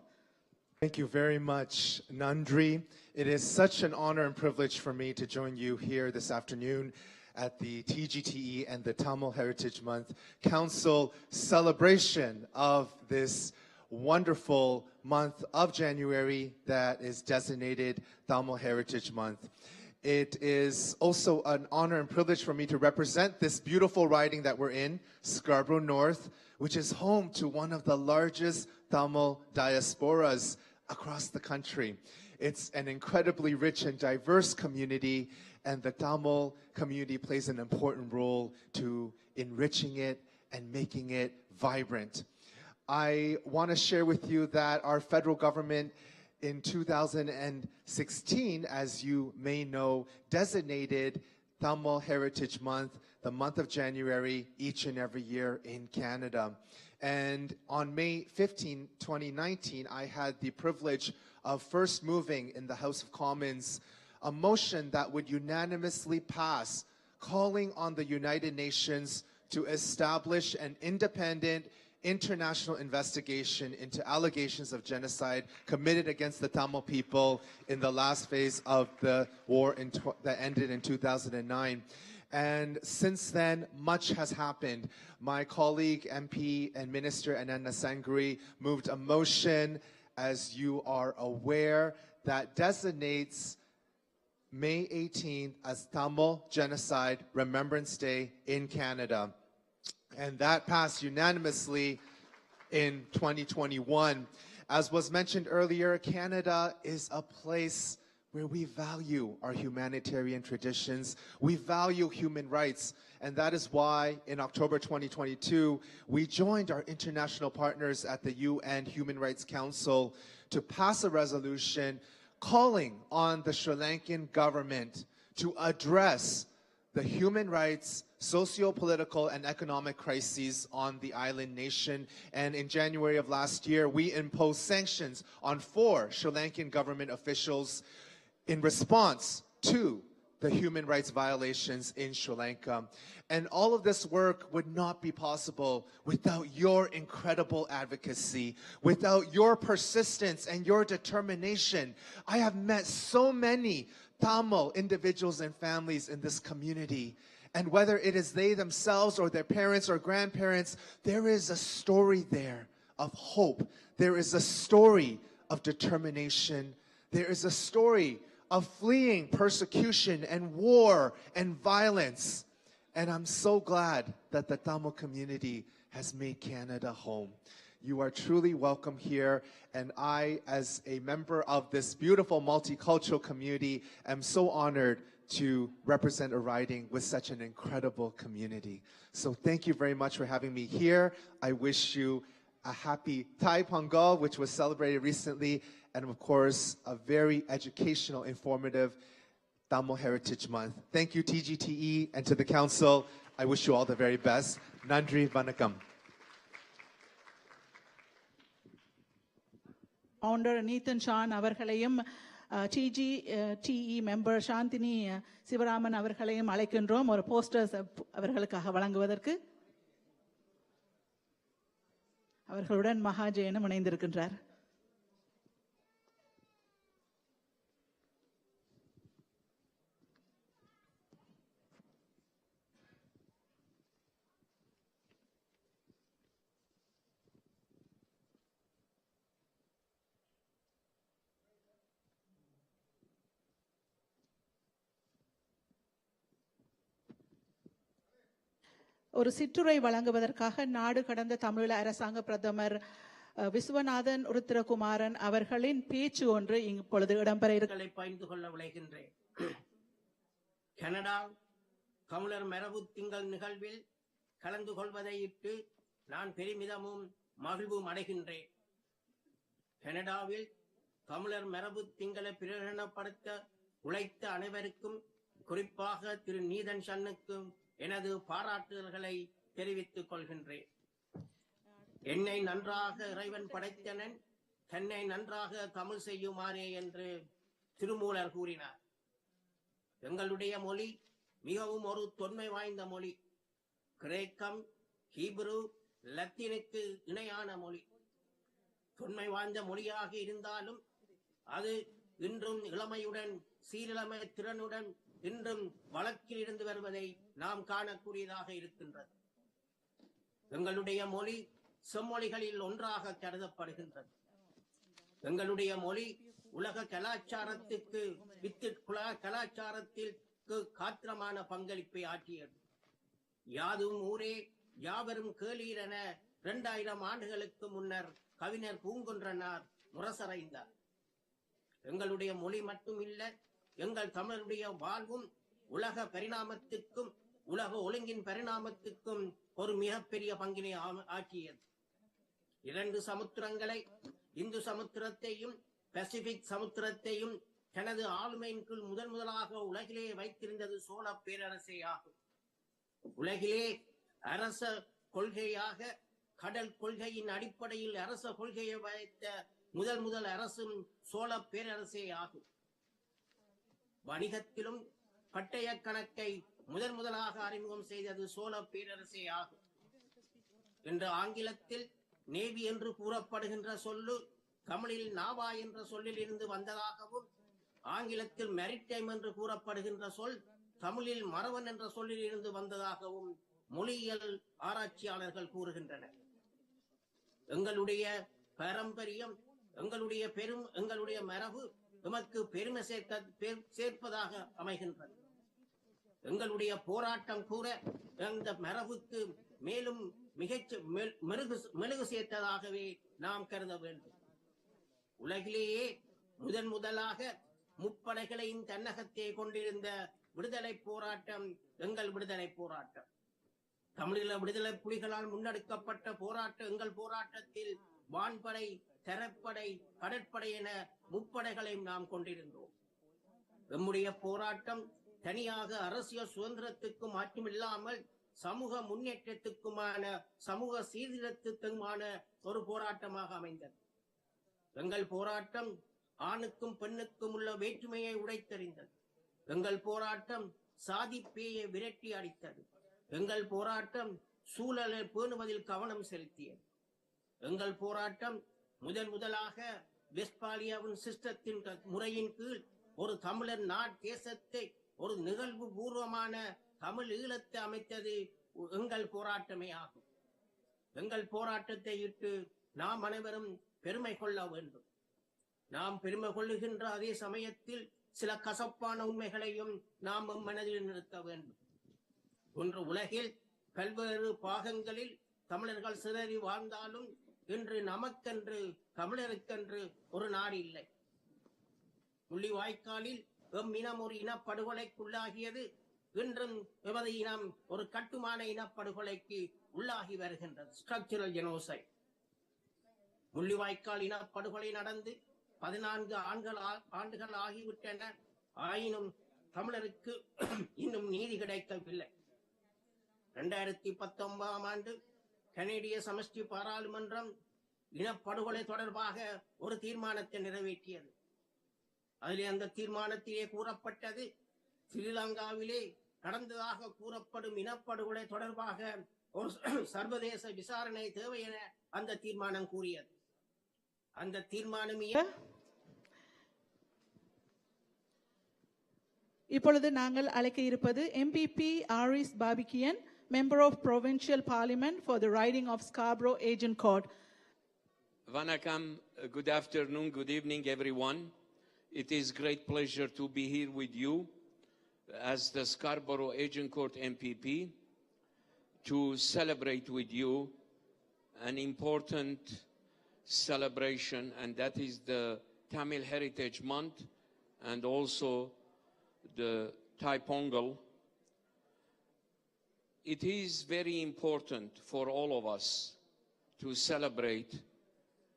Thank you very much, Nandri. It is such an honor and privilege for me to join you here this afternoon at the TGTE and the Tamil Heritage Month Council celebration of this wonderful month of January that is designated Tamil Heritage Month. It is also an honor and privilege for me to represent this beautiful riding that we're in, Scarborough North, which is home to one of the largest Tamil diasporas across the country. It's an incredibly rich and diverse community, and the Tamil community plays an important role to enriching it and making it vibrant. I want to share with you that our federal government in 2016, as you may know, designated Tamil Heritage Month, the month of January, each and every year in Canada. And on May 15, 2019, I had the privilege of first moving in the House of Commons a motion that would unanimously pass, calling on the United Nations to establish an independent international investigation into allegations of genocide committed against the Tamil people in the last phase of the war that ended in 2009. And since then, much has happened. My colleague, MP and Minister Ananda Sangri moved a motion, as you are aware, that designates May 18th as Tamil Genocide Remembrance Day in Canada. And that passed unanimously in 2021. As was mentioned earlier, Canada is a place where we value our humanitarian traditions. We value human rights. And that is why in October 2022, we joined our international partners at the UN Human Rights Council to pass a resolution calling on the Sri Lankan government to address the human rights, socio-political, and economic crises on the island nation. And in January of last year, we imposed sanctions on 4 Sri Lankan government officials in response to the human rights violations in Sri Lanka. And all of this work would not be possible without your incredible advocacy, without your persistence and your determination. I have met so many Tamil individuals and families in this community. And whether it is they themselves or their parents or grandparents, there is a story there of hope. There is a story of determination. There is a story of fleeing persecution and war and violence. And I'm so glad that the Tamil community has made Canada home. You are truly welcome here, and I, as a member of this beautiful multicultural community, am so honored to represent a riding with such an incredible community. So thank you very much for having me here. I wish you a happy Thai Pongal, which was celebrated recently, and of course, a very educational, informative Tamil Heritage Month. Thank you, TGTE, and to the Council. I wish you all the very best. Nandri Vanakkam. Founder Nathan Sean அவர்களையும் TGTE member சாந்தினி சிவராமன் அவர்களையும் அழைக்கின்றோம் ஒரு போஸ்டர்ஸ் அவர்களுக்காக வழங்குவதற்கு. அவர்களுடன் மகாஜயனும் இணைந்திருக்கின்றார். ஒரு சிற்றுரை வழங்குவதற்காக நாடு கடந்த தமிழீழ அரசாங்க பிரதமர் விஸ்வநாதன் உருத்திரகுமாரன் அவர்களின் பேச்சு ஒன்று இப்பொழுது இடம்பெற பகிர்ந்து கொள்ள விளைகின்றேன். கனடா தமிழர் மரபு திங்கள் நிகழ்வில் கலந்து கொள்வதை இட்டு நான் பெருமிதமும் மகிழ்வும் அடைகின்றேன். கனடாவில் தமிழர் மரபு திங்களை பிரகடனப்படுத்த உழைத்த அனைவருக்கும், குறிப்பாக திரு நீதன் சன்னுக்கும் எனது பாராட்டுதல்களை தெரிவித்துக் கொள்கின்றேன். என்னை நன்றாக இறைவன் படைத்தனன், தன்னை நன்றாக தமிழ் செய்யுமாறே என்று திருமூலர் கூறினார். எங்களுடைய மொழி மிகவும் ஒரு தொன்மை வாய்ந்த மொழி. கிரேக்கம், ஹீப்ரு, லத்தீனுக்கு இணையான மொழி. தொன்மை வாய்ந்த மொழியாக இருந்தாலும் அது இன்றும் இளமையுடன் சீரிழமை திறனுடன் இன்றும் வழக்கில் இருந்து வருவதை நாம் காணக்கூடியதாக இருக்கின்றது. எங்களுடைய மொழி செம்மொழிகளில் ஒன்றாக கருதப்படுகின்றது. எங்களுடைய மொழி உலக கலாச்சாரத்துக்கு கலாச்சாரத்திற்கு காத்திரமான பங்களிப்பை ஆற்றியது. யாதும் ஊரே யாவரும் கேளீர் என 2000 ஆண்டுகளுக்கு முன்னர் கவிஞர் பூங்குன்றனார் முரசறைந்தார். எங்களுடைய மொழி மட்டுமில்ல, எங்கள் தமிழருடைய வாழ்வும் உலக பரிணாமத்திற்கும் உலக ஒழுங்கின் பரிணாமத்திற்கும் ஒரு மிகப்பெரிய பங்கினை ஆற்றியது. 2 சமுத்திரங்களை, இந்து சமுத்திரத்தையும் பசிபிக் சமுத்திரத்தையும் தனது ஆளுமையின் கீழ் முதலாக உலகிலே வைத்திருந்தது சோழ பேரரசே ஆகும். உலகிலே அரச கொள்கையாக கடல் கொள்கையின் அடிப்படையில் அரச கொள்கையை வைத்த முதல் அரசும் சோழ பேரரசே ஆகும். வணிகத்திலும் பட்டய கணக்கை முதலாக அறிமுகம் செய்தது சோழ பேரரசே ஆகும். இன்று ஆங்கிலத்தில் நேவி என்று கூறப்படுகின்ற சொல்லு தமிழில் நாவா என்ற சொல்லில் இருந்து வந்ததாகவும், ஆங்கிலத்தில் மெரிடைம் என்று கூறப்படுகின்ற சொல் தமிழில் மறவன் என்ற சொல்லில் இருந்து வந்ததாகவும் மொழியியல் ஆராய்ச்சியாளர்கள் கூறுகின்றனர். எங்களுடைய பாரம்பரியம், எங்களுடைய மரபு எமக்கு பெருமை சேர்ப்பதாக அமைகின்றது. எங்களுடைய போராட்டம் கூட அந்த மரபுக்கு மேலும் மெழுகு சேர்த்ததாகவே நாம் கருத வேண்டும். உலகிலேயே முதலாக முப்படைகளையும் தன்னகத்தே கொண்டிருந்த விடுதலை போராட்டம் எங்கள் விடுதலை போராட்டம். தமிழீழ விடுதலை புலிகளால் முன்னெடுக்கப்பட்ட போராட்டம் எங்கள் போராட்டத்தில் வான்படை, தரைப்படை, கடற்படை என முப்படைகளையும் நாம் கொண்டிருந்தோம். நம்முடைய போராட்டம் தனியாக அரசியல் சுதந்திரத்துக்கும் மட்டுமில்லாமல் சமூக முன்னேற்றத்துக்குமான, சமூக சீர்திருத்தத்துக்குமான ஒரு போராட்டமாக அமைந்தது. எங்கள் போராட்டம் ஆணுக்கும் பெண்ணுக்கும் உள்ள வேற்றுமையை உடைத்தெறிந்தது. எங்கள் போராட்டம் சாதி பேயை விரட்டி அடித்தது. எங்கள் போராட்டம் சூழலை பேணுவதில் கவனம் செலுத்தியது. எங்கள் போராட்டம் முதலாக வெஸ்பாலியாவின் சிஸ்டத்தின் முறையின் கீழ் ஒரு தமிழர் தேசத்தை, ஒரு நிகழ்வு பூர்வமான தமிழ் ஈழத்தை அமைத்தது எங்கள் போராட்டமே ஆகும். எங்கள் போராட்டத்தை இட்டு நாம் அனைவரும் பெருமை கொள்ள வேண்டும். நாம் பெருமை கொள்ளுகின்ற அதே சமயத்தில் சில கசப்பான உண்மைகளையும் நாம் மனதில் நிறுத்த வேண்டும். ஒன்று, உலகில் பல்வேறு பாகங்களில் தமிழர்கள் சிதறி வாழ்ந்தாலும் இன்று நமக்கென்று, தமிழருக்கென்று ஒரு நாடு இல்லை. முள்ளிவாய்க்காலில் எம் இனம் ஒரு இனப்படுகொலைக்குள்ளாகியது. இன்றும் எமது இனம் ஒரு கட்டுமான இனப்படுகொலைக்கு உள்ளாகி வருகின்றது. Structural genocide. முள்ளிவாய்க்கால் இனப்படுகொலை நடந்து 14 ஆண்டுகள் ஆகிவிட்டன. ஆயினும் தமிழருக்கு இன்னும் நீதி கிடைக்கவில்லை. 2019 ஆண்டு கனேடிய சமஷ்டி பாராளுமன்றம் இனப்படுகொலை தொடர்பாக ஒரு தீர்மானத்தை நிறைவேற்றியது. அதிலே அந்த தீர்மானத்திலே கூறப்பட்டது, ஸ்ரீலங்காவிலே நடந்ததாக கூறப்படும் இனப்படுகொலை தொடர்பாக ஒரு சர்வதேச விசாரணை தேவை என அந்த தீர்மானம் கூறியது. அந்த தீர்மானம் இப்பொழுது நாங்கள் அழைக்க இருப்பது MPP Aris Babikian, Member of Provincial Parliament for the riding of Scarborough Agincourt. Vanakkam, good afternoon, good evening everyone. It is great pleasure to be here with you as the Scarborough Agincourt MPP to celebrate with you an important celebration, and that is the Tamil Heritage Month and also the Thai Pongal. It is very important for all of us to celebrate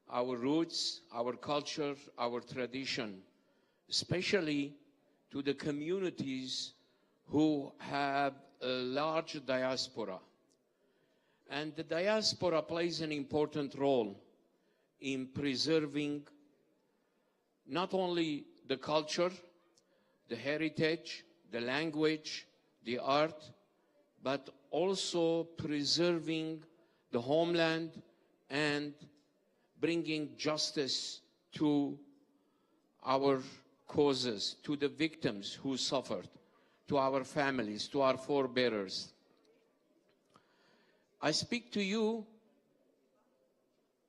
our roots, our culture, our tradition, especially to the communities who have a large diaspora. And the diaspora plays an important role in preserving not only the culture, the heritage, the language, the art, but also preserving the homeland, and bringing justice to our causes, to the victims who suffered, to our families, to our forebearers. I speak to you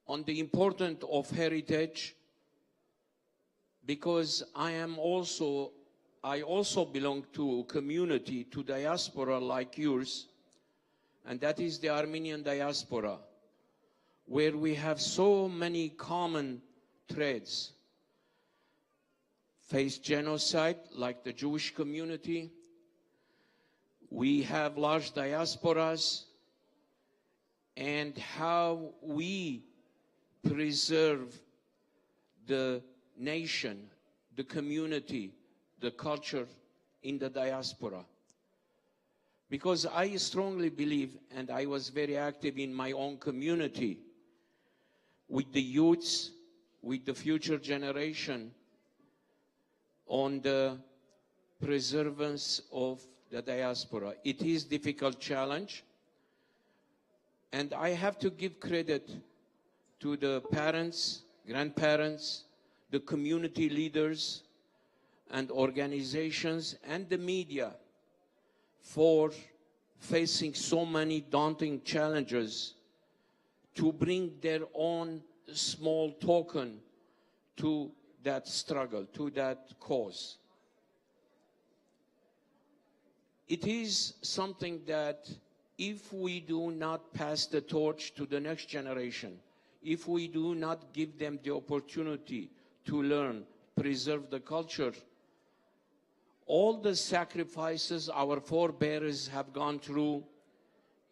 on the importance of heritage because I also belong to a community, to diaspora like yours, and that is the Armenian diaspora, where we have so many common threads. Face genocide, like the Jewish community. We have large diasporas, and how we preserve the nation, the community, the culture in the diaspora. Because I strongly believe, and I was very active in my own community, with the youths, with the future generation, on the preservance of the diaspora. It is a difficult challenge, and I have to give credit to the parents, grandparents, the community leaders and organizations and the media for facing so many daunting challenges to bring their own small token to that struggle, to that cause. It is something that if we do not pass the torch to the next generation, if we do not give them the opportunity to learn, preserve the culture, all the sacrifices our forebears have gone through,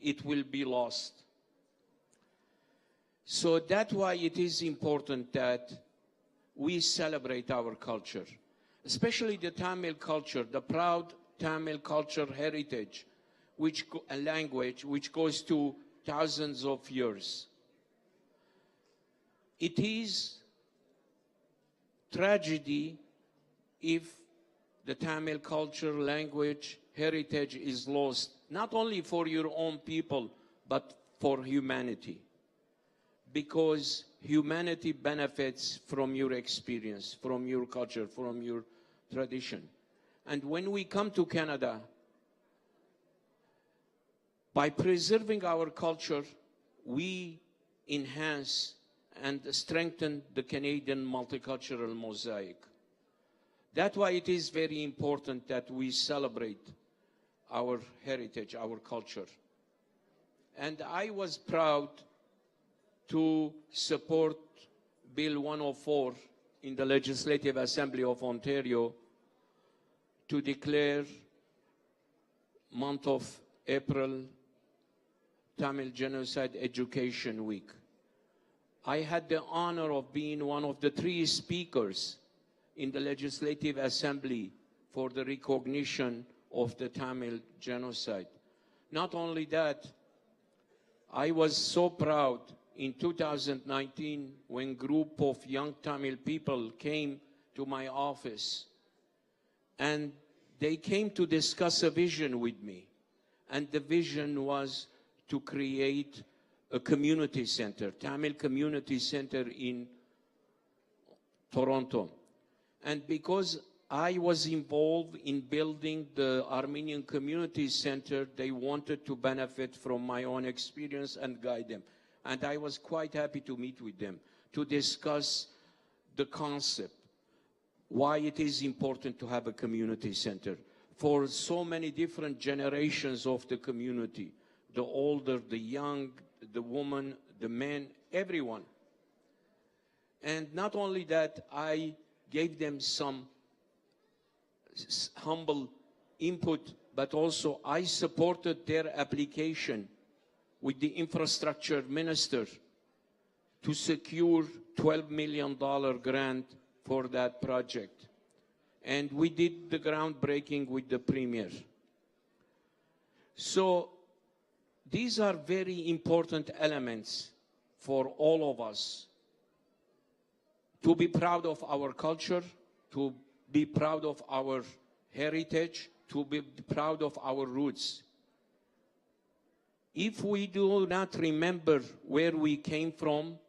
it will be lost. So that's why it is important that we celebrate our culture, especially the Tamil culture, the proud Tamil culture heritage, a language which goes to thousands of years. It is tragedy if the Tamil culture, language, heritage is lost, not only for your own people, but for humanity. Because humanity benefits from your experience, from your culture, from your tradition. And when we come to Canada, by preserving our culture, we enhance and strengthen the Canadian multicultural mosaic. That's why it is very important that we celebrate our heritage, our culture. And I was proud to support Bill 104 in the Legislative Assembly of Ontario to declare month of April Tamil Genocide Education Week. I had the honor of being one of the 3 speakers in the Legislative Assembly for the recognition of the Tamil genocide. Not only that, I was so proud in 2019 when a group of young Tamil people came to my office and they came to discuss a vision with me. And the vision was to create a community center, Tamil Community Center in Toronto. And because I was involved in building the Armenian Community Center, they wanted to benefit from my own experience and guide them. And I was quite happy to meet with them, to discuss the concept, why it is important to have a community center for so many different generations of the community, the older, the young, the woman, the men, everyone. And not only that, I gave them some humble input, but also I supported their application with the infrastructure minister to secure $12 million grant for that project. And we did the groundbreaking with the premier. So these are very important elements for all of us to be proud of our culture, to be proud of our heritage, to be proud of our roots. If we do not remember where we came from,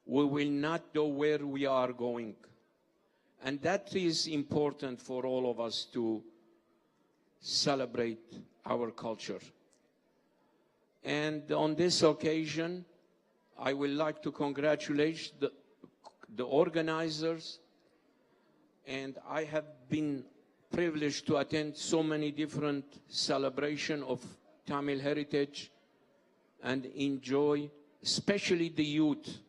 we will not know where we are going. And that is important for all of us to celebrate our culture. And on this occasion, I would like to congratulate the organizers. And I have been privileged to attend so many different celebrations of Tamil heritage and enjoy, especially the youth.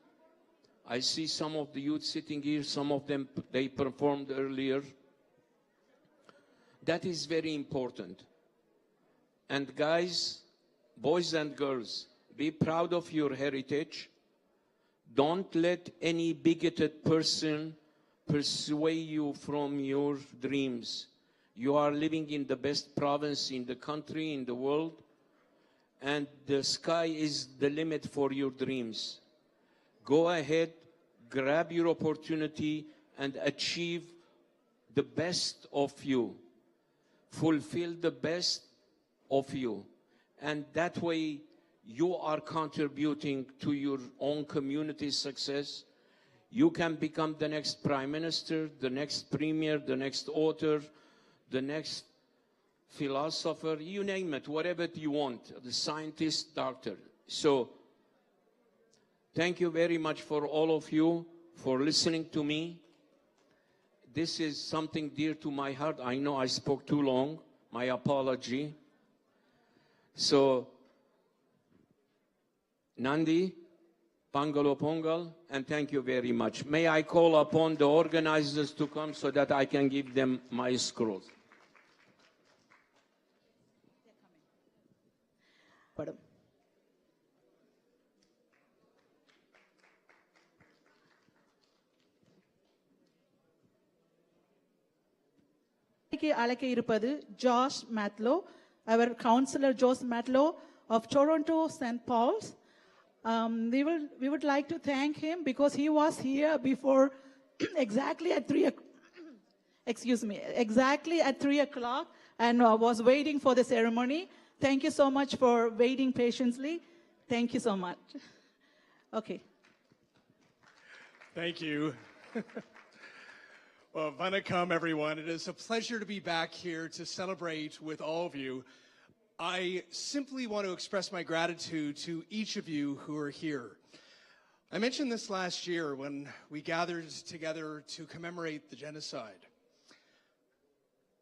I see some of the youth sitting here, some of them, they performed earlier. That is very important. And guys, boys and girls, be proud of your heritage. Don't let any bigoted person persuade you from your dreams. You are living in the best province in the country, in the world, and the sky is the limit for your dreams. Go ahead, grab your opportunity, and achieve the best of you. Fulfill the best of you. And that way, you are contributing to your own community's success. You can become the next prime minister, the next premier, the next author, the next philosopher, you name it, whatever you want, the scientist, doctor. So, thank you very much for all of you for listening to me. This is something dear to my heart. I know I spoke too long. My apology. So, Nandi, Pangalo Pongal, and thank you very much. May I call upon the organizers to come so that I can give them my scrolls. படும். அழைக்க இருப்பது ஜார்ஜ் மேத்லோ, அவர் councillor Josh Matlow of Toronto St. Paul's. We would like to thank him because he was here before exactly at 3 o'clock and was waiting for the ceremony. Thank you so much for waiting patiently. Thank you so much. Okay. Thank you. Well, vanakkam, everyone. It is a pleasure to be back here to celebrate with all of you. I simply want to express my gratitude to each of you who are here. I mentioned this last year when we gathered together to commemorate the genocide.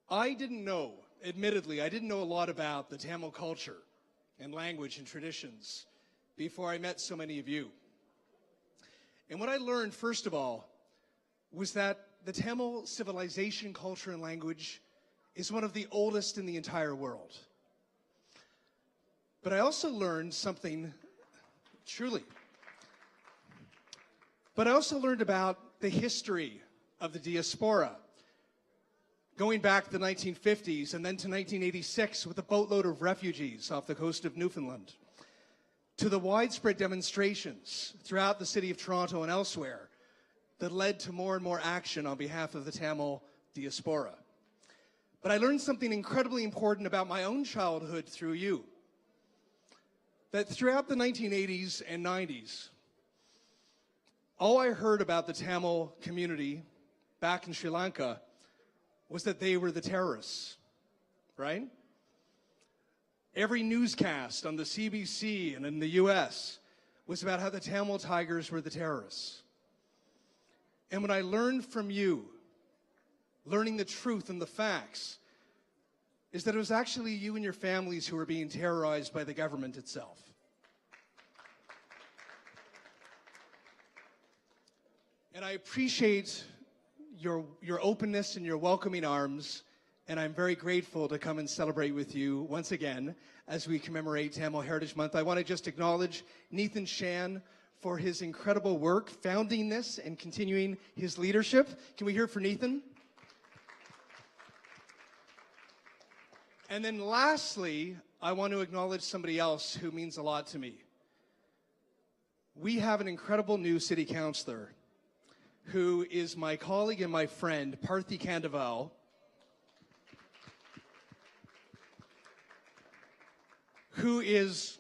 I didn't know, admittedly, I didn't know a lot about the Tamil culture and language and traditions before I met so many of you. And what I learned, first of all, was that the Tamil civilization, culture, and language is one of the oldest in the entire world. But I also learned something, truly. But I also learned about the history of the diaspora, going back to the 1950s and then to 1986 with a boatload of refugees off the coast of Newfoundland, to the widespread demonstrations throughout the city of Toronto and elsewhere that led to more and more action on behalf of the Tamil diaspora. But I learned something incredibly important about my own childhood through you. That throughout the 1980s and 90s, all I heard about the Tamil community back in Sri Lanka was that they were the terrorists, right? Every newscast on the CBC and in the US was about how the Tamil Tigers were the terrorists. And when I learned from you, learning the truth and the facts, is that it was actually you and your families who were being terrorized by the government itself. And I appreciate your openness and your welcoming arms, and I'm very grateful to come and celebrate with you once again as we commemorate Tamil Heritage Month. I want to just acknowledge Nathan Shan for his incredible work founding this and continuing his leadership. Can we hear it for Nathan? And then lastly, I want to acknowledge somebody else who means a lot to me. We have an incredible new city councilor who is my colleague and my friend, Parthi Kandaval, who is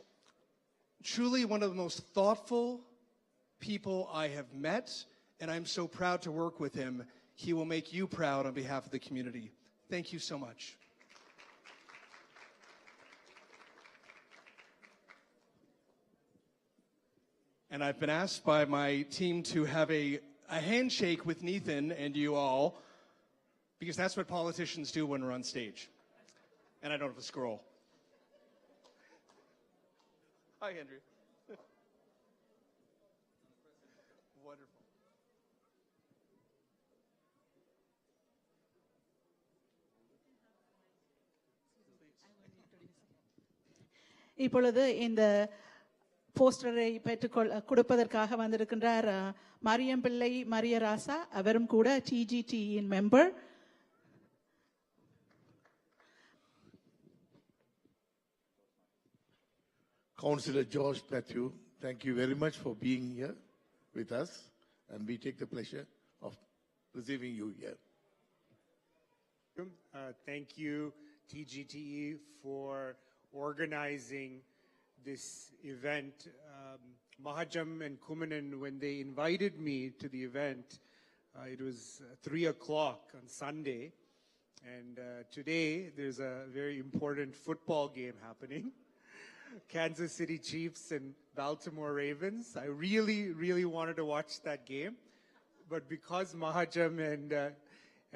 truly one of the most thoughtful people I have met, and I'm so proud to work with him. He will make you proud on behalf of the community. Thank you so much. And I've been asked by my team to have a handshake with Nathan and you all, because that's what politicians do when we're on stage. And I don't have a scroll. Hi, Andrew. Wonderful. இப்பொழுது இந்த போஸ்டரை கொடுப்பதற்காக வந்திருக்கின்றார் மரியம் பிள்ளை மரியராசா. அவரும் கூட TGTEயின் member. Councillor George Matthew, thank you very much for being here with us, and we take the pleasure of receiving you here. Thank you, TGTE, for organizing this event. Mahajam and Kumanan, when they invited me to the event, it was 3 o'clock on Sunday, and today there's a very important football game happening. Kansas City Chiefs and Baltimore Ravens. I really, really wanted to watch that game, but because Mahajam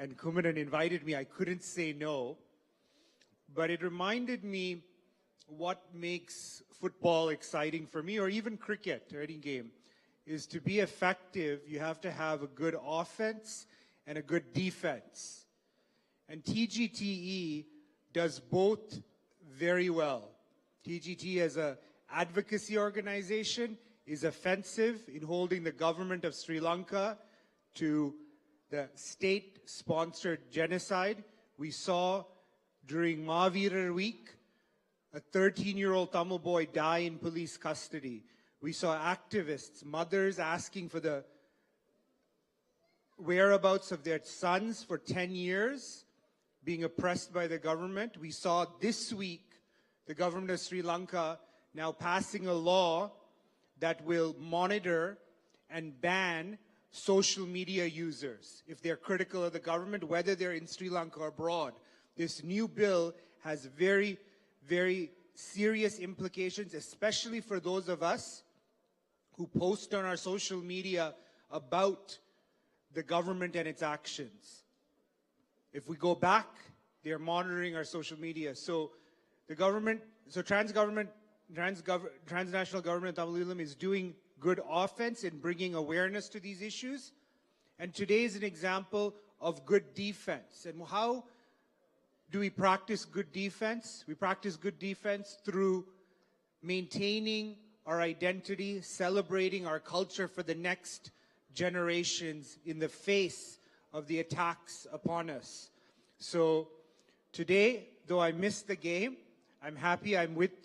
and Kumanan invited me, I couldn't say no. But it reminded me what makes football exciting for me, or even cricket or any game, is to be effective, you have to have a good offense and a good defense. And TGTE does both very well. TGTE as an advocacy organization is offensive in holding the government of Sri Lanka to the state-sponsored genocide. We saw during Mavirar Week, a 13-year-old Tamil boy die in police custody. We saw activists, mothers asking for the whereabouts of their sons for 10 years, being oppressed by the government. We saw this week the government of Sri Lanka now passing a law that will monitor and ban social media users if they're critical of the government, whether they're in Sri Lanka or abroad. This new bill has very, very serious implications, especially for those of us who post on our social media about the government and its actions. If we go back, they're monitoring our social media. So the government, so transnational government Tamil Eelam is doing good offense in bringing awareness to these issues. And today is an example of good defense. And how do we practice good defense? We practice good defense through maintaining our identity, celebrating our culture for the next generations in the face of the attacks upon us. So today, though I missed the game, I'm happy I'm with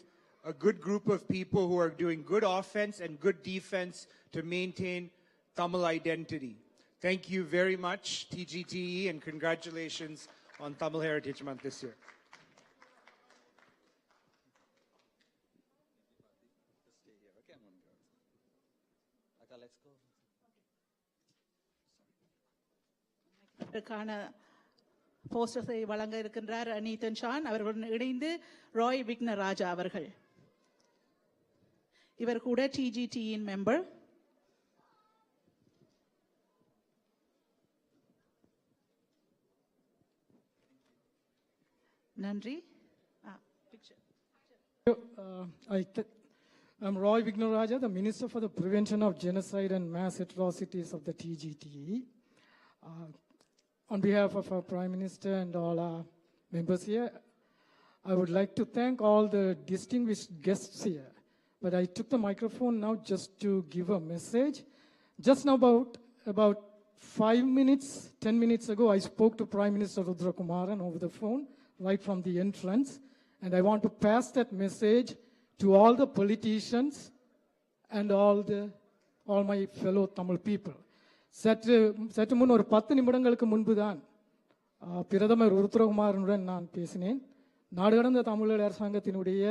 a good group of people who are doing good offense and good defense to maintain Tamil identity. Thank you very much, TGTE, and congratulations on Tamil Heritage Month this year. போஸ்டர்ஸை வழங்க இருக்கின்றார் நீதன் ஷான். அவர்களுடன் இணைந்து ராய் விக்னராஜா அவர்கள். இவர் கூட TGTEயின் மெம்பர். நன்றி. I'm Roy Vignaraja, the Minister for the Prevention of Genocide and Mass Atrocities of the TGTE. On behalf of our Prime Minister and all our members here, I would like to thank all the distinguished guests here. But I took the microphone now just to give a message. Just now about 5 minutes, 10 minutes ago, I spoke to Prime Minister Rudra Kumaran over the phone, right from the entrance. And I want to pass that message to all the politicians and all my fellow Tamil people. சற்று முன் ஒரு 10 நிமிடங்களுக்கு முன்பு தான் பிரதமர் ருத்ரகுமாரனுடன் நான் பேசினேன். நாடு கடந்த தமிழர் அரசாங்கத்தினுடைய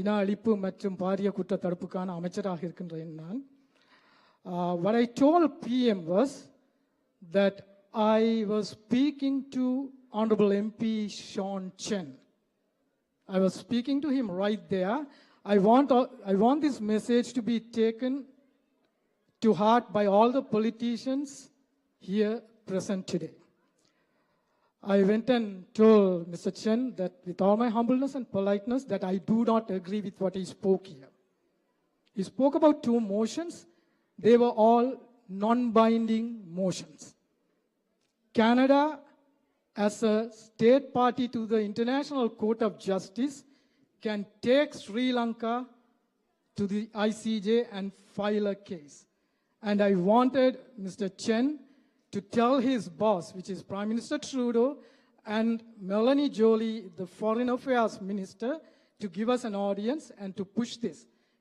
இன அழிப்பு மற்றும் பாரிய குற்ற தடுப்புக்கான அமைச்சராக இருக்கின்றேன் நான். What I told PM was that I was speaking to Honorable MP Sean Chen. I was speaking to him right there. I want this message to be taken to heart by all the politicians here present today. I went and told Mr. Chen that with all my humbleness and politeness that I do not agree with what he spoke here. He spoke about 2 motions. They were all non-binding motions. Canada, as a state party to the International Court of Justice, can take Sri Lanka to the ICJ and file a case. And I wanted Mr. Chen to tell his boss, which is Prime Minister Trudeau, and Melanie Joly, the Foreign Affairs Minister, to give us an audience and to push this.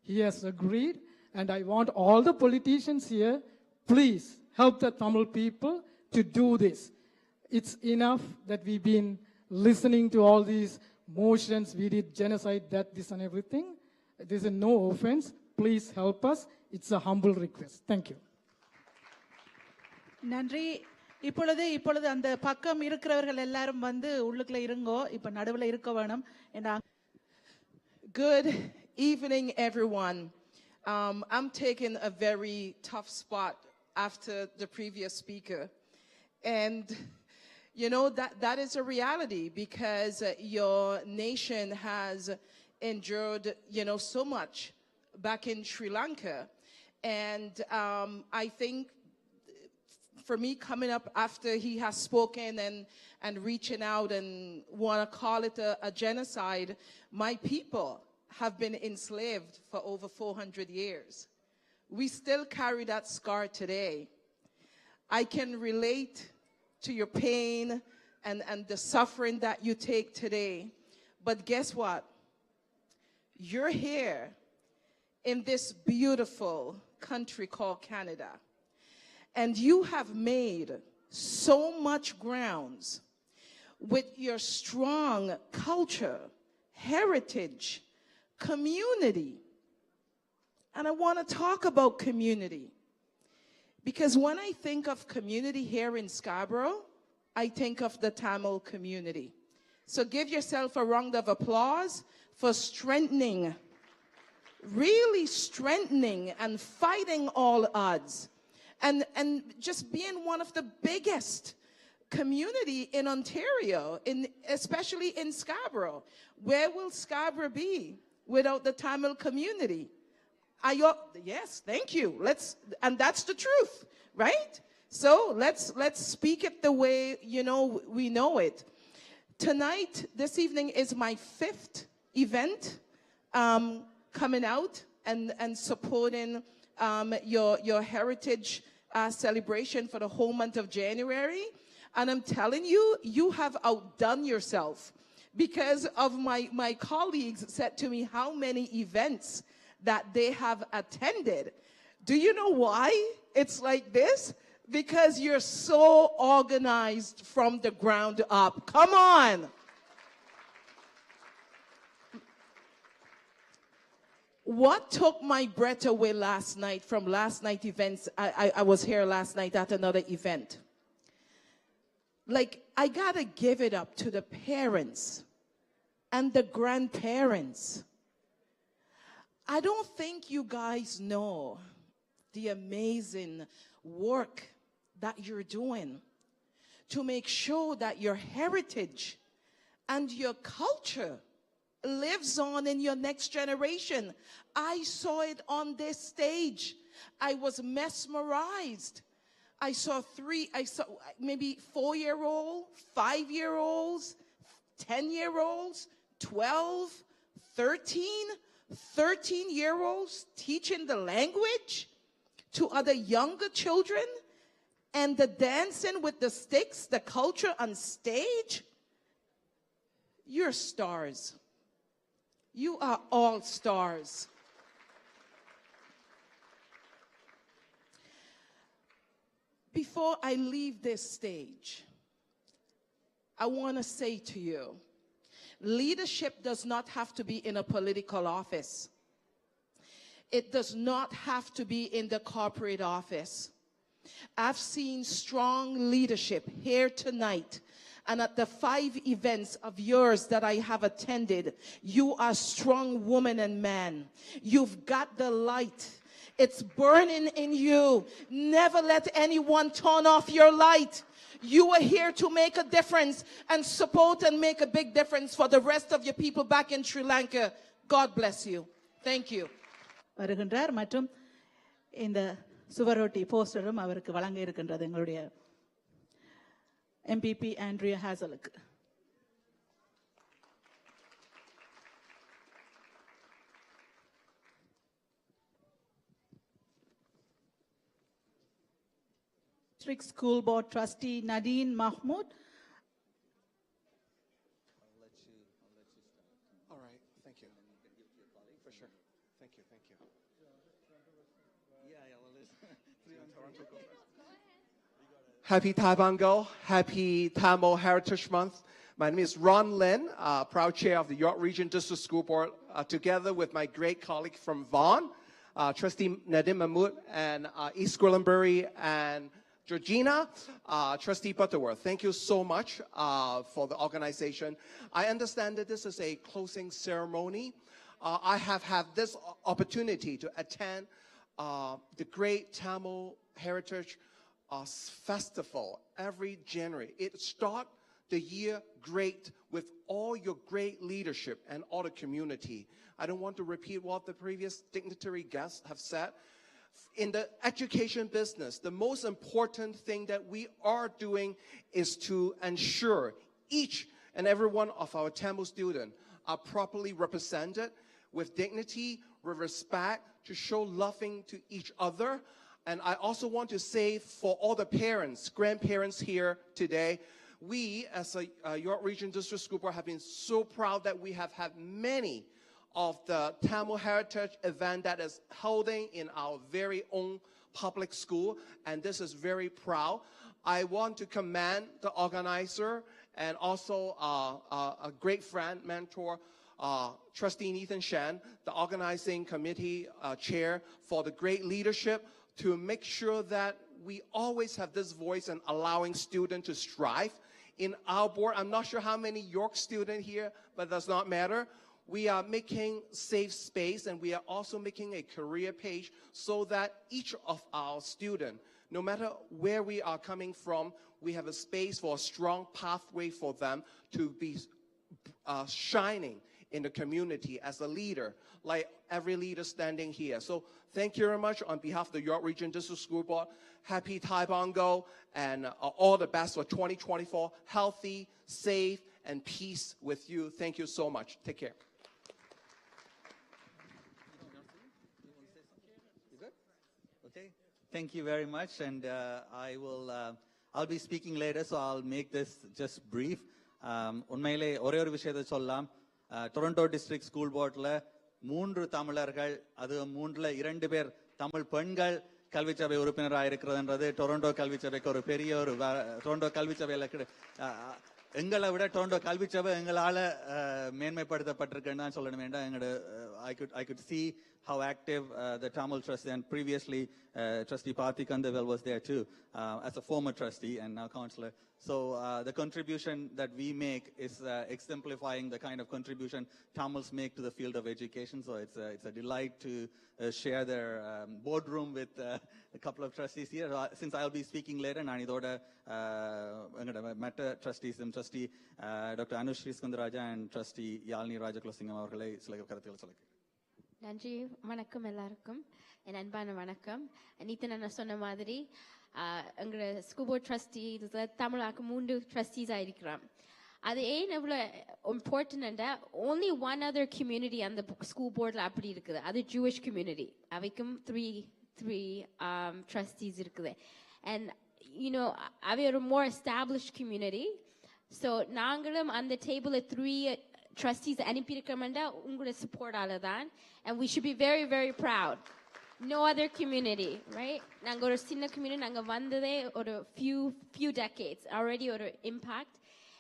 He has agreed, and I want all the politicians here, please help the Tamil people to do this. It's enough that we've been listening to all these motions, we did genocide, that, this and everything. This is no offense. Please help us. It's a humble request. Thank you. நன்றி. இப்பொழுது அந்த பக்கம் இருக்கிறவர்கள் எல்லாரும் வந்து உள்ளுக்குள்ள இருங்கோ. இப்ப நடுவுல இருக்க வேணும். Good evening, everyone. I'm taking a very tough spot after the previous speaker. And you know, that is a reality because your nation has endured, you know, so much back in Sri Lanka. And I think for me coming up after he has spoken and reaching out and want to call it a genocide, my people have been enslaved for over 400 years. We still carry that scar today. I can relate to your pain and the suffering that you take today. But guess what? You're here in this beautiful country called Canada. And you have made so much grounds with your strong culture, heritage, community. And I want to talk about community. Because when I think of community here in Scarborough, I think of the Tamil community. So give yourself a round of applause for strengthening, really strengthening and fighting all odds. And just being one of the biggest community in Ontario, especially in Scarborough. Where will Scarborough be without the Tamil community? Yes, thank you. And that's the truth, right? So let's speak it the way, you know, we know it. Tonight, this evening is my 5th event coming out and supporting your heritage celebration for the whole month of January. And I'm telling you, you have outdone yourself because of my colleagues said to me how many events that they have attended. Do you know why it's like this? Because you're so organized from the ground up. Come on. What took my breath away last night from last night events, I was here last night at another event. Like, I gotta give it up to the parents and the grandparents. I don't think you guys know the amazing work that you're doing to make sure that your heritage and your culture lives on in your next generation. I saw it on this stage. I was mesmerized. I saw maybe 4-year-old, 5-year-olds, 10-year-olds, 12, 13-year-olds teaching the language to other younger children, and the dancing with the sticks, the culture on stage. You're stars. You are all stars. Before I leave this stage, I want to say to you Leadership does not have to be in a political office. It does not have to be in the corporate office. I've seen strong leadership here tonight. And at the 5 events of yours that I have attended, you are strong women and men. You've got the light. It's burning in you. Never let anyone turn off your light. You are here to make a difference and support and make a big difference for the rest of your people back in Sri Lanka. God bless you. Thank you. வருகின்றார் மற்றும் இந்த சுவரொட்டி போஸ்டரும் அவருக்கு வழங்க இருக்கின்றது எங்களுடைய எம்பிபி ஆண்ட்ரியா ஹாசலுக்கு. District School Board Trustee Nadine Mahmood. All right, thank you. For sure. Thank you, thank you. Happy Taibango, happy Tamil Heritage Month. My name is Ron Lin, proud chair of the York Region District School Board, together with my great colleague from Vaughan, Trustee Nadim Mahmood, and East Gwillimbury, and Georgina, Trustee Butterworth. Thank you so much for the organization. I understand that this is a closing ceremony. I have had this opportunity to attend the Great Tamil Heritage Festival every January. It starts the year great with all your great leadership and all the community. I don't want to repeat what the previous dignitary guests have said. In the education business, the most important thing that we are doing is to ensure each and every one of our Tamil students are properly represented with dignity, with respect, to show loving to each other. And I also want to say for all the parents, grandparents here today, we as a York Region District School Board have been so proud that we have had many of the Tamil Heritage event that is holding in our very own public school, and this is very proud. I want to commend the organizer and also a great friend, mentor, Trustee Nathan Shan, the organizing committee chair, for the great leadership to make sure that we always have this voice and allowing students to strive. In our board, I'm not sure how many York students here, but it does not matter. We are making safe space, and we are also making a career page so that each of our students, no matter where we are coming from, we have a space for a strong pathway for them to be shining in the community as a leader, like every leader standing here. So thank you very much on behalf of the York Region District School Board. Happy Taibango, and all the best for 2024. Healthy, safe, and peace with you. Thank you so much. Take care. Okay, thank you very much, and I'll be speaking later, so I'll make this just brief. உண்மையிலே ஒரே ஒரு விஷயத்தை சொல்லலாம். டொரண்டோ டிஸ்ட்ரிக்ட் ஸ்கூல் போர்டில் 3 தமிழர்கள், அது 3ல் 2 பேர் தமிழ் பெண்கள் கல்விச்சபை உறுப்பினராக இருக்கிறதுன்றது டொரண்டோ கல்விச்சபைக்கு ஒரு பெரிய ஒரு டொரண்டோ கல்விச்சபையில் எங்களை விட டொரண்டோ கல்விச்சபை எங்களால் மேன்மைப்படுத்தப்பட்டிருக்குன்னு தான் சொல்லணும் வேண்டாம். எங்களோட I could see how active the Tamil trustee, and previously Trustee Parthi Kandavel was there too, as a former trustee and now councillor. So the contribution that we make is exemplifying the kind of contribution Tamils make to the field of education. So it's a delight to share their boardroom with a couple of trustees here. Since I'll be speaking later, நான் இதோட மற்ற trustees, Trustee Dr. Anushri Skundaraja and Trustee Yalini Rajakulasingam அவர்களை சில கருத்துக்களை சொல்லுங்க. நன்றி, வணக்கம் எல்லாருக்கும். என் அன்பான வணக்கம். நீத்தன் அண்ணா சொன்ன மாதிரி எங்களோட ஸ்கூல் போர்ட் ட்ரஸ்டி தமிழாக்கு 3 ட்ரஸ்டீஸ் ஆயிருக்கிறோம். அது ஏன் எவ்வளோ இம்பார்ட்டன்டா, only one other community அந்த ஸ்கூல் போர்டில் அப்படி இருக்குது, அது ஜூவிஷ் கம்யூனிட்டி. அவைக்கும் 3 trustees இருக்குது. And you know, அவை ஒரு more established community. So நாங்களும் அந்த டேபிளில் 3 trustees அனுப்பியிருக்கிறோம்னா உங்களோட சப்போர்ட்டால தான். And we should be very, very proud. No other community, right? நாங்க ஒரு சின்ன community, நாங்க வந்ததே ஒரு few decades, already ஒரு impact.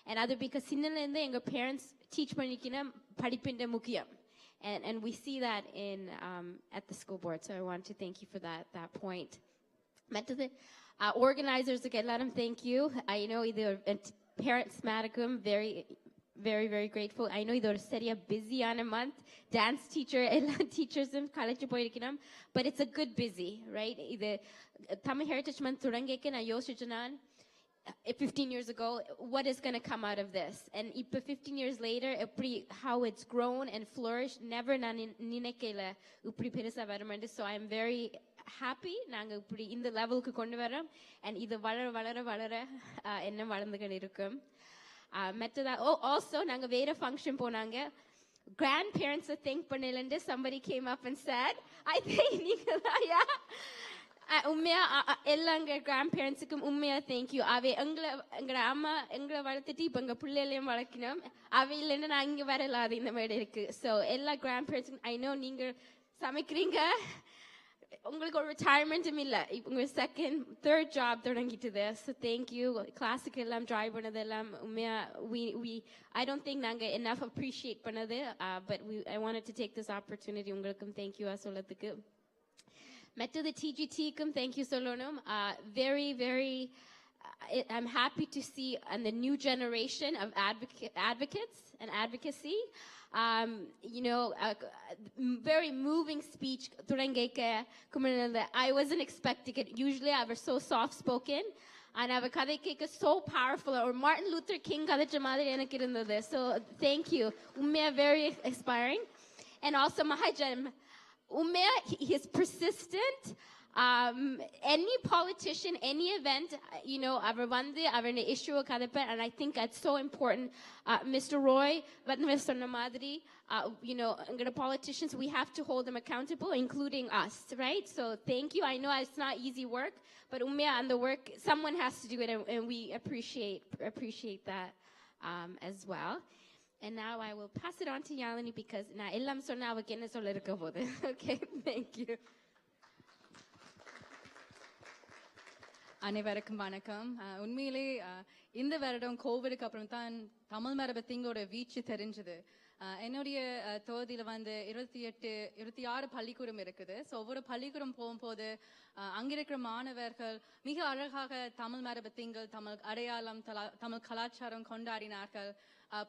And அது because சின்னல இருந்து எங்க parents teach பண்ணிக்கணும் படிப்பின் முக்கியம். And we see that in at the school board. So I want to thank you for that point. மற்றது organizers-க்கு எல்லாரும் thank you. I know either parents madam very grateful. I know இது ஒரு சரியா busyயான month. Dance teacher எல்லா teachers-ம் காலேஜ் போயிருக்கணும். But it's a good busy, right? இது Tamil Heritage Month தொடங்கிக்க நான் யோசிச்சேன் 15 years ago, what is going to come out of this? And 15 years later, how it's grown and flourished, never ninekela upri perisa varamandi. So I'm very happy naanga upri in the level ku kondu varam, and idu valara enna valandukan irukum. Metta also naanga vera function ponanga. Grandparents thank pannilende somebody came up and said, I think ningala yeah. உண்மையா எல்லா எங்க கிராண்ட் பேரண்ட்ஸுக்கும் உண்மையா தேங்க்யூ. அவை எங்களை அம்மா எங்களை வளர்த்துட்டு இப்ப எங்க பிள்ளைகளையும் வளர்க்கணும். அவை இல்லைன்னா நான் இங்க வரலாது இந்த மாதிரி இருக்கு. ஸோ எல்லா கிராண்ட் பேரண்ட்ஸுக்கும் ஐ நோ நீங்க சமைக்கிறீங்க, உங்களுக்கு ஒரு ரிட்டையர்மெண்ட்டும் இல்லை, உங்க தேர்ட் ஜாப் தொடங்கிட்டுது. So thank you. கிளாஸுக்கு எல்லாம் ட்ரை பண்ணதெல்லாம் உண்மையா ஐ டோன்ட் திங்க் நாங்க enough appreciate பண்ணது. But I wanted to take this opportunity உங்களுக்கும் தேங்க்யூ சொல்லத்துக்கு. Met to the TGTE, thank you Solonum. Very, I'm happy to see and the new generation of advocates and advocacy. You know, very moving speech. I wasn't expecting it. Usually I was so soft spoken. And I was so powerful. Or Martin Luther King, so thank you. Very inspiring. And also Mahajan. He is persistent. Any politician, any event, you know, our issue, and I think that's so important. Mr. Roy, you know, politicians, we have to hold them accountable, including us, right? So thank you. I know it's not easy work, but and the work, someone has to do it, and we appreciate that as well. And now I will pass it on to Yalini because na ellam sonna avukku enna solla irukka podu. Okay, thank you. அனைவருக்கும் வணக்கம். உண்மையிலே இந்த வருடம் கோவிடுக்கு அப்புறம் தான் தமிழ் மரபத்திங்கோட வீச்சு தெரிஞ்சது. என்னுடைய தொகுதியில் 26 பள்ளிக்கூடம் இருக்குது. ஸோ ஒவ்வொரு பள்ளிக்கூடம் போகும்போது அங்கிருக்கிற மாணவர்கள் மிக அழகாக தமிழ் மரபத்திங்கள், தமிழ் அடையாளம், தமிழ் கலாச்சாரம் கொண்டாடினார்கள்.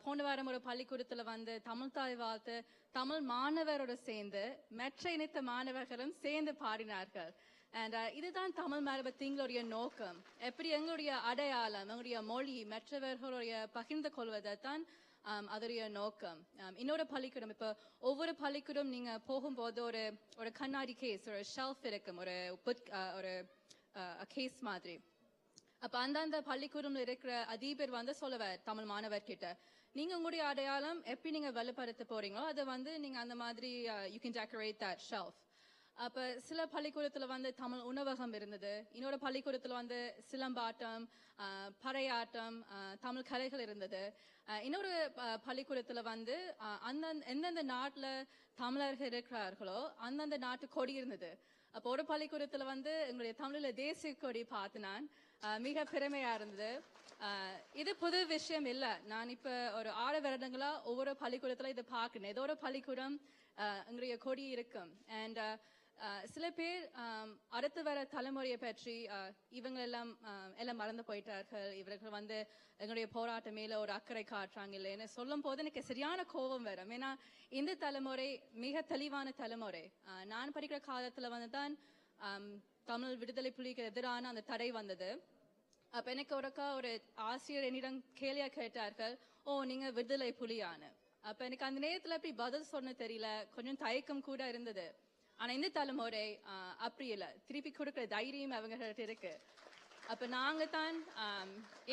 போன வாரம் ஒரு பள்ளிக்கூடத்தில் தமிழ் தாய் வாழ்த்து தமிழ் மாணவரோடு சேர்ந்து மற்ற இணைத்த மாணவர்களும் சேர்ந்து பாடினார்கள். அண்ட் இதுதான் தமிழ் மரபத்திங்களுடைய நோக்கம். எப்படி எங்களுடைய அடையாளம், எங்களுடைய மொழி மற்றவர்களுடைய பகிர்ந்து கொள்வதை தான் அதோடைய நோக்கம். இன்னொரு பள்ளிக்கூடம், இப்போ ஒவ்வொரு பள்ளிக்கூடம் நீங்க போகும்போது ஒரு கண்ணாடி கேஸ், ஒரு ஷெல்ஃப் இருக்கும், ஒரு கேஸ் மாதிரி. அப்ப அந்த பள்ளிக்கூடம்ல இருக்கிற அதிபர் சொல்லுவார் தமிழ் மாணவர்கிட்ட, நீங்க உங்களுடைய அடையாளம் எப்படி நீங்க வெளிப்படுத்த போறீங்களோ அதை நீங்க அந்த மாதிரி you can decorate that shelf. அப்ப சில பள்ளிக்கூடத்துல தமிழ் உணவகம் இருந்தது. இன்னொரு பள்ளிக்கூடத்துல சிலம்பாட்டம், பறையாட்டம், தமிழ் கலைகள் இருந்தது. இன்னொரு பள்ளிக்கூடத்துல எந்தெந்த நாட்டுல தமிழர்கள் இருக்கிறார்களோ அந்தந்த நாட்டு கொடி இருந்தது. அப்போ ஒரு பள்ளிக்கூடத்துல எங்களுடைய தமிழ்ல தேசிய கொடி பார்த்து நான் மிக பெருமையா இருந்தது. இது புது விஷயம் இல்ல. நான் இப்ப ஒரு 6 வருடங்களா ஒவ்வொரு பள்ளிக்கூடத்துல இதை பார்க்கணும். ஏதோ ஒரு பள்ளிக்கூடம் எங்களுடைய கொடி இருக்கும். அண்ட் சில பேர் அடுத்து வர தலைமுறையை பற்றி இவங்க எல்லாம் மறந்து போயிட்டார்கள், இவர்கள் எங்களுடைய போராட்டம் மேல ஒரு அக்கறை காட்டுறாங்க இல்லைன்னு சொல்லும் போது எனக்கு சரியான கோபம் வரும். ஏன்னா இந்த தலைமுறை மிக தெளிவான தலைமுறை. நான் படிக்கிற காலத்துல தான் தமிழ் விடுதலை புலிக்கு எதிரான அந்த தடை வந்தது. அப்ப எனக்கு ஒரு ஆசிரியர் என்னிடம் கேள்வியா கேட்டார்கள், ஓ நீங்க விடுதலை புலியானு. அப்ப எனக்கு அந்த நேரத்துல அப்படி பதில் சொன்ன தெரியல, கொஞ்சம் தயக்கம் கூட இருந்தது. ஆனா இந்த தலைமுறை அப்படி இல்ல, திருப்பி கொடுக்கிற தைரியம் அவங்ககிட்ட இருக்கு. அப்ப நாங்க தான்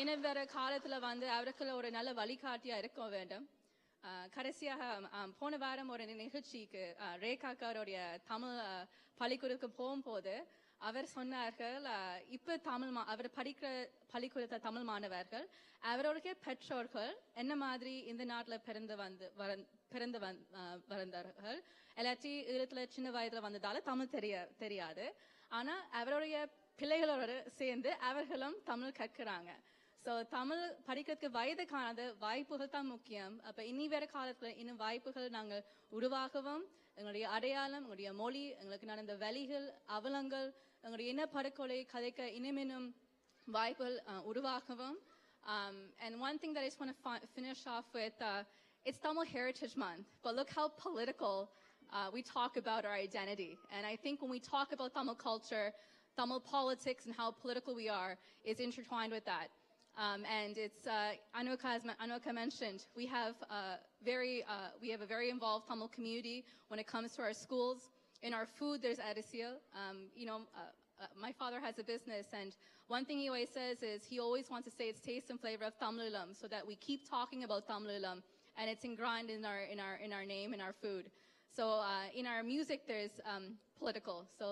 இன வர காலத்துல அவருக்கு ஒரு நல்ல வழிகாட்டியா இருக்க வேண்டும். கடைசியாக போன வாரம் ஒரு நிகழ்ச்சிக்கு ரேகாக்காரோடைய தமிழ் பள்ளிக்கூடத்துக்கு போகும்போது அவர் சொன்னார்கள், இப்ப அவர் படிக்கிற பள்ளிக்கூடத்த தமிழ் மாணவர்கள் அவருடைய பெற்றோர்கள் என்ன மாதிரி இந்த நாட்டுல பிறந்து வந்தார்கள், எல்லாத்தையும் ஈழத்துல சின்ன வயதுல வந்ததால தமிழ் தெரியாது. ஆனா அவருடைய பிள்ளைகளோட சேர்ந்து அவர்களும் தமிழ் கற்கிறாங்க. ஸோ தமிழ் படிக்கிறதுக்கு வயது காணாத வாய்ப்புகள் தான் முக்கியம். அப்போ இனி வேற காலத்தில் இன்னும் வாய்ப்புகள் நாங்கள் உருவாகவும் எங்களுடைய அடையாளம், எங்களுடைய மொழி, எங்களுக்கு நடந்த வலிகள், அவலங்கள், எங்களுடைய இனப்படுகொலை கதைக்க இனிமேனும் வாய்ப்புகள் உருவாகவும். And one thing that I just want to finish off with, it's Tamil Heritage Month, but look how political we talk about our identity. And I think when we talk about Tamil culture, Tamil politics and how political we are is intertwined with that. And it's, Anuka mentioned, we have a very involved Tamil community when it comes to our schools. In our food, there's Adisya. My father has a business, and one thing he always says is he always wants to say it's taste and flavor of Tamilulam, so that we keep talking about Tamilulam, and it's ingrained in our name, in our food. So in our music, there's political. So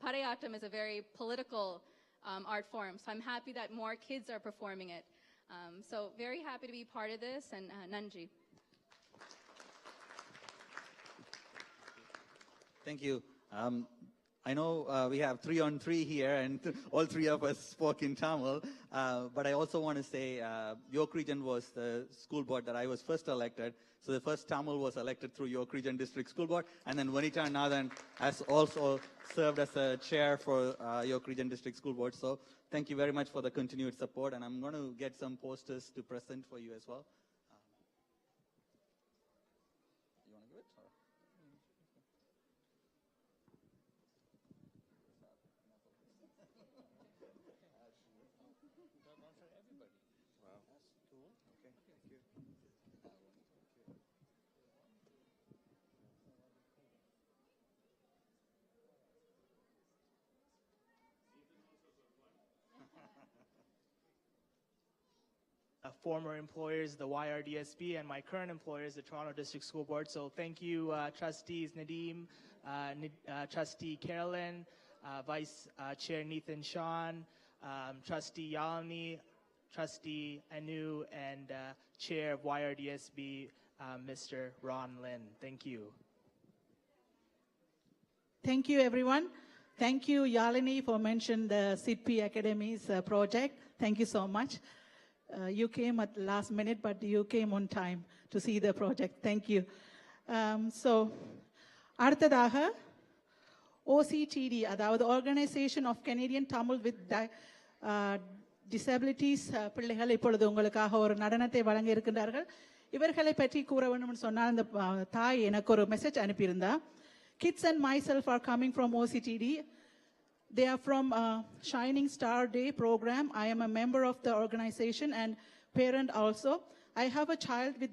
Parayatam is a very political art form. So I'm happy that more kids are performing it. So very happy to be part of this, and Nanji. Thank you. I know we have 3-on-3 here, and all three of us spoke in Tamil. But I also want to say York Region was the school board that I was first elected. So the first Tamil was elected through York Region District School Board. And then Vanita Nathan has also served as a chair for York Region District School Board. So thank you very much for the continued support. And I'm going to get some posters to present for you as well. You want to give it? Or? Former employers, the YRDSB, and my current employers, the Toronto District School Board. So thank you, trustees Nadeem, trustee Carolyn, vice chair Nathan Sean, trustee Yalni, trustee Anu, and chair of YRDSB, Mr. Ron Lin. Thank you. Thank you, everyone. Thank you, Yalini, for mentioning the SIDP Academy's project. Thank you so much. You came at the last minute, but you came on time to see the project. Thank you. So, அடுத்ததாக OCTD, அதாவது Organization of Canadian Tamil with Disabilities பிள்ளைகள் இப்பொழுது உங்களுக்காக ஒரு நடனத்தை வழங்க இருக்கின்றார்கள். இவர்களை பற்றி கூற வேண்டும் சொன்னால் அந்த தாய் எனக்கு ஒரு message அனுப்பியிருந்தா. Kids and myself are coming from OCTD. They are from Shining Star Day program. I am a member of the organization and parent also. I have a child with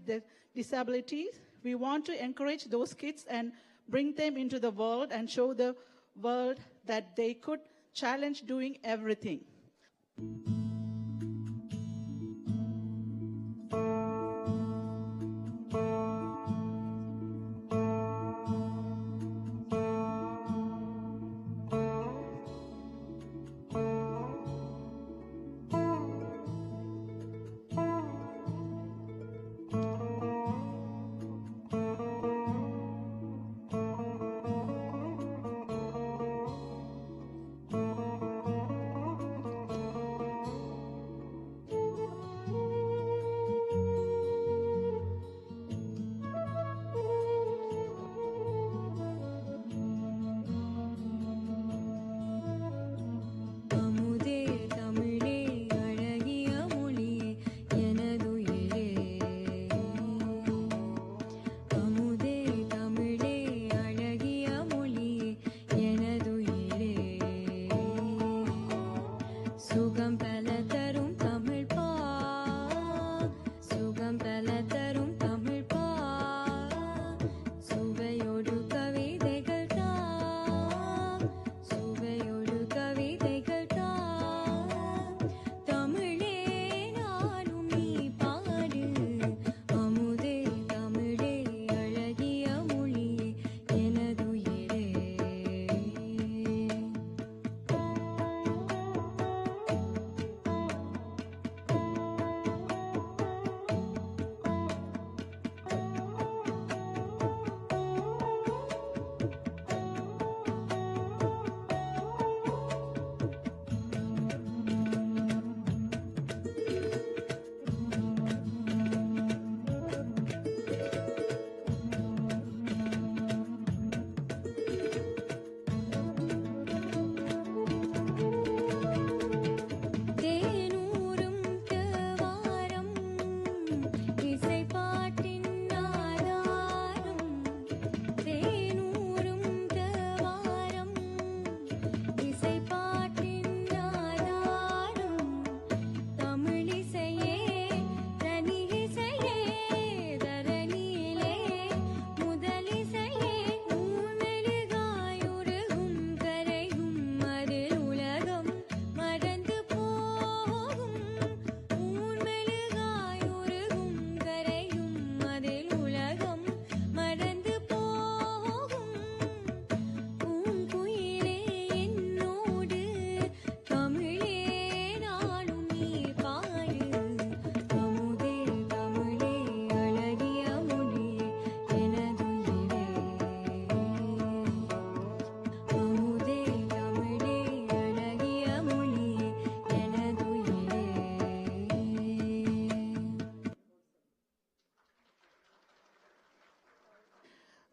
disabilities. We want to encourage those kids and bring them into the world and show the world that they could challenge doing everything.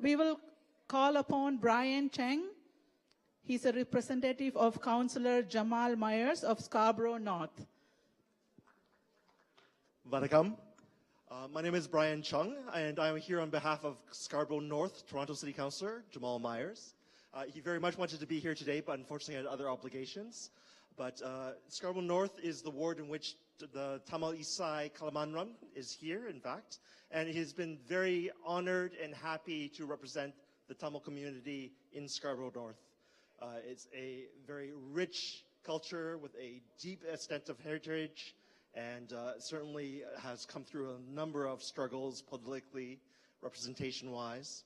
We will call upon Brian Cheng. He's a representative of Councillor Jamal Myers of Scarborough North. Vanakkam. My name is Brian Chung, and I'm here on behalf of Scarborough North, Toronto City Councillor Jamal Myers. He very much wanted to be here today, but unfortunately had other obligations. But Scarborough North is the ward in which the Tamal Isai Kalamanram is here, in fact, and he has been very honored and happy to represent the Tamil community in Scarborough North. It's a very rich culture with a deep extent of heritage, and certainly has come through a number of struggles politically, representation-wise.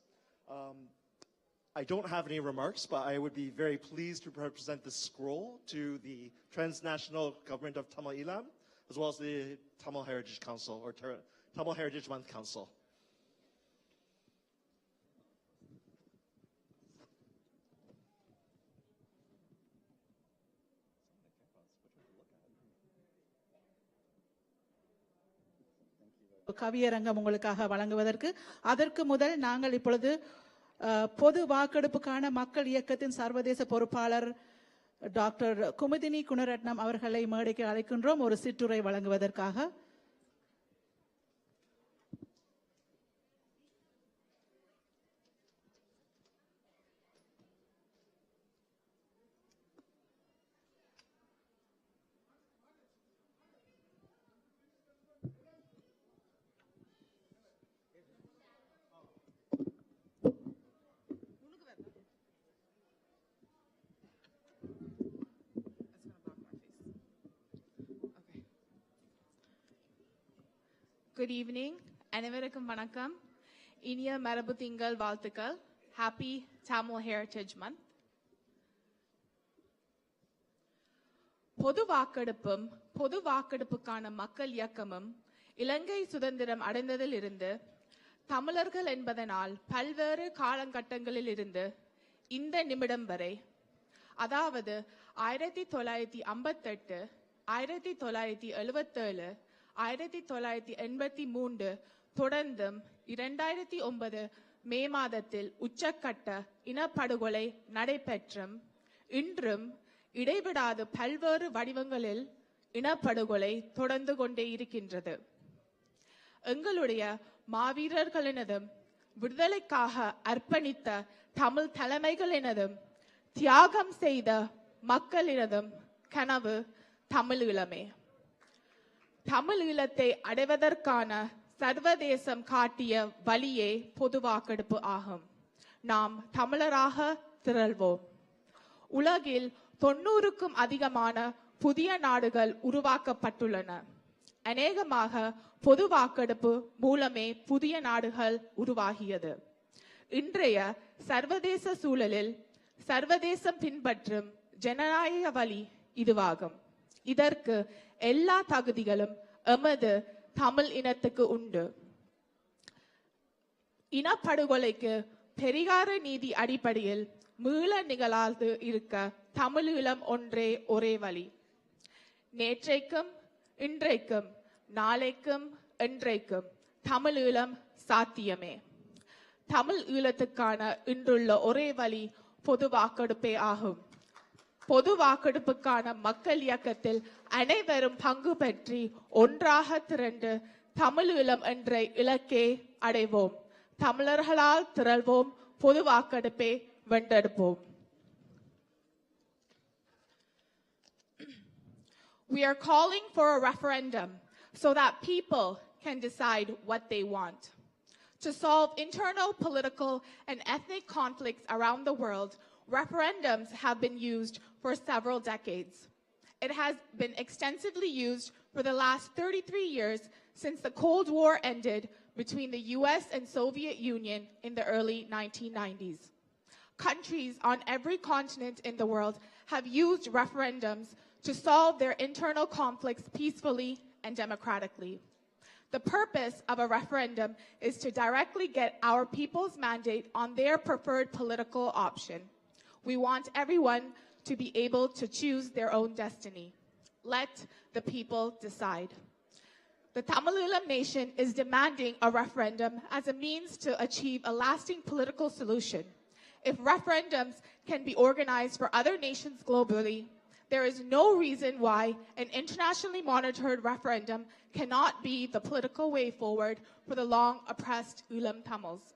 I don't have any remarks, but I would be very pleased to present this scroll to the Transnational Government of Tamil Eelam, as well as the Tamil Heritage Council, or Tamil Heritage Month Council. கவியரங்கம் உங்களுக்காக வழங்குவதற்கு அதற்கு முதல் நாங்கள் இப்பொழுது பொது வாக்கெடுப்புக்கான மக்கள் இயக்கத்தின் சர்வதேச பொறுப்பாளர் டாக்டர் குமுதினி குணரட்னம் அவர்களை மேடைக்கு அழைக்கின்றோம் ஒரு சிற்றுரை வழங்குவதற்காக. Good evening. அனைவருக்கும் வணக்கம். இனிய மரபு திங்கள் வாழ்த்துக்கள். Happy Tamil Heritage Month. பொது வாக்கெடுப்பும் பொது வாக்கெடுப்புக்கான மக்கள் இயக்கமும் இலங்கை சுதந்திரம் அடைந்ததில் இருந்து தமிழர்கள் என்பதனால் பல்வேறு காலகட்டங்களில் இருந்து இந்த நிமிடம் வரை, அதாவது 1958, 1977, 1983 தொடர்ந்தும் 2009 மே மாதத்தில் உச்சக்கட்ட இனப்படுகொலை நடைபெற்றும் இன்றும் இடைவிடாது பல்வேறு வடிவங்களில் இனப்படுகொலை தொடர்ந்து கொண்டே இருக்கின்றது. எங்களுடைய மாவீரர்களினதும் விடுதலைக்காக அர்ப்பணித்த தமிழ் தலைமைகளினதும் தியாகம் செய்த மக்களினதும் கனவு தமிழ் ஈழமே. தமிழ் ஈழத்தை அடைவதற்கான சர்வதேசம் காட்டிய வழியே பொது வாக்கெடுப்பு ஆகும். நாம் தமிழராக திரள்வோம். உலகில் 90க்கும் அதிகமான புதிய நாடுகள் உருவாக்கப்பட்டுள்ளன. அநேகமாக பொது வாக்கெடுப்பு மூலமே புதிய நாடுகள் உருவாகியது. இன்றைய சர்வதேச சூழலில் சர்வதேசம் பின்பற்றும் ஜனநாயக வழி இதுவாகும். இதற்கு எல்லா தகுதிகளும் எமது தமிழ் இனத்துக்கு உண்டு. இனப்படுகொலைக்கு பெரியார நீதி அடிப்படையில் மீள நிகழாது இருக்க தமிழீழம் ஒன்றே ஒரே வழி. நேற்றைக்கும் இன்றைக்கும் நாளைக்கும் என்றைக்கும் தமிழீழம் சாத்தியமே. தமிழ் ஈழத்துக்கான இன்றுள்ள ஒரே வழி பொது வாக்கெடுப்பே ஆகும். பொது வாக்கெடுப்புக்கான மக்கள் இயக்கத்தில் அனைவரும் பங்கு பெற்றி ஒன்றாக திரண்டு தமிழீழம் என்ற இலக்கை அடைவோம். தமிழர்களால் திரள்வோம். பொது வாக்கெடுப்பை வென்றெடுப்போம். We are calling for a referendum so that people can decide what they want. To solve internal political and ethnic conflicts around the world, referendums have been used for several decades. It has been extensively used for the last 33 years since the Cold War ended between the US and Soviet Union in the early 1990s. Countries on every continent in the world have used referendums to solve their internal conflicts peacefully and democratically. The purpose of a referendum is to directly get our people's mandate on their preferred political option. We want everyone to be able to choose their own destiny. Let the people decide. The Tamilulam nation is demanding a referendum as a means to achieve a lasting political solution. If referendums can be organized for other nations globally, there is no reason why an internationally monitored referendum cannot be the political way forward for the long oppressed Ulam Tamils.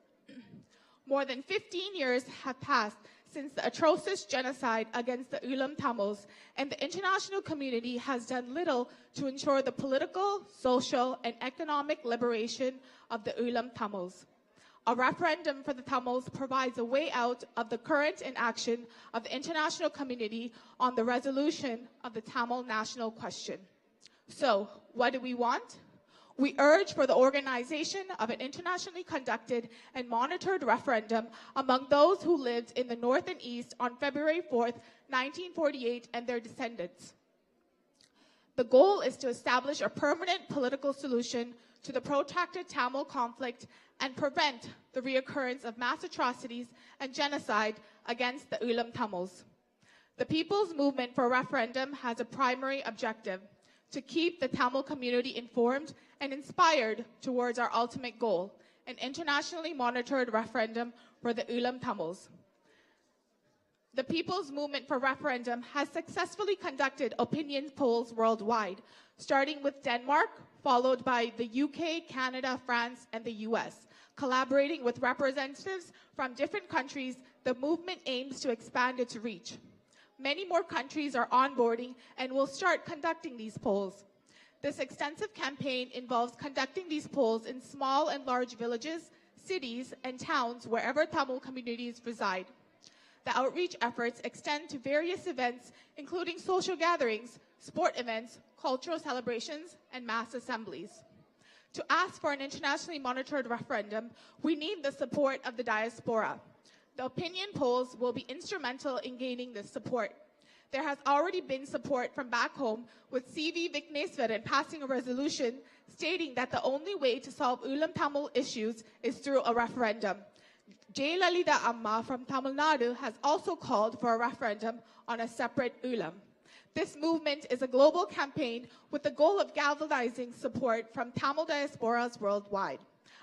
More than 15 years have passed since the atrocious genocide against the Ulam Tamils, and the international community has done little to ensure the political, social, and economic liberation of the Ulam Tamils. A referendum for the Tamils provides a way out of the current inaction of the international community on the resolution of the Tamil national question. So, what do we want? We urge for the organization of an internationally conducted and monitored referendum among those who lived in the North and East on February 4th, 1948, and their descendants. The goal is to establish a permanent political solution to the protracted Tamil conflict and prevent the reoccurrence of mass atrocities and genocide against the Ulam Tamils. The People's Movement for Referendum has a primary objective: to keep the Tamil community informed and inspired towards our ultimate goal, an internationally monitored referendum for the Ulam Tamils. The People's Movement for Referendum has successfully conducted opinion polls worldwide, starting with Denmark, followed by the UK, Canada, France, and the US. Collaborating with representatives from different countries, the movement aims to expand its reach. Many more countries are onboarding and will start conducting these polls. This extensive campaign involves conducting these polls in small and large villages, cities, and towns wherever Tamil communities reside. The outreach efforts extend to various events, including social gatherings, sport events, cultural celebrations, and mass assemblies. To ask for an internationally monitored referendum, we need the support of the diaspora. The opinion polls will be instrumental in gaining this support. There has already been support from back home, with C.V. Vigneswaran passing a resolution stating that the only way to solve Ulam Tamil issues is through a referendum. Jayalalitha Amma from Tamil Nadu has also called for a referendum on a separate Ulam. This movement is a global campaign with the goal of galvanizing support from Tamil diasporas worldwide.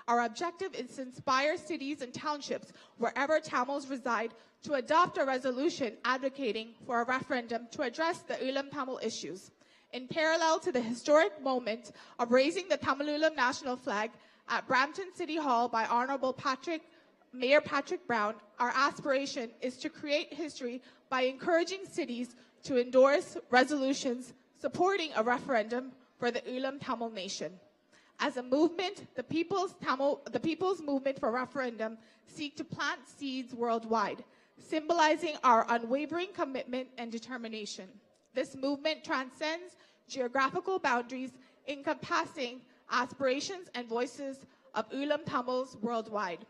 Our objective is to inspire cities and townships wherever Tamils reside to adopt a resolution advocating for a referendum to address the Ulam Tamil issues. In parallel to the historic moment of raising the Tamilulam national flag at Brampton City Hall by Honorable Mayor Patrick Brown, our aspiration is to create history by encouraging cities to endorse resolutions supporting a referendum for the Ulam Tamil nation. As a movement, the People's Movement for Referendum seek to plant seeds worldwide, symbolizing our unwavering commitment and determination. This movement transcends geographical boundaries, encompassing aspirations and voices of Ulam Tamils worldwide.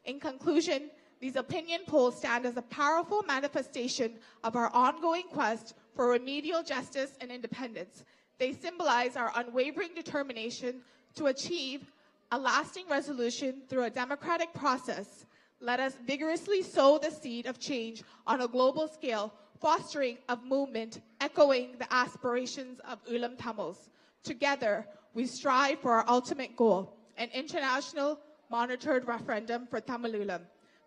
In conclusion, these opinion polls stand as a powerful manifestation of our ongoing quest for remedial justice and independence. They symbolize our unwavering determination to achieve a lasting resolution through a democratic process. Let us vigorously sow the seed of change on a global scale, fostering a movement echoing the aspirations of Ulam Tamils. Together, we strive for our ultimate goal, an international monitored referendum for Tamilulam.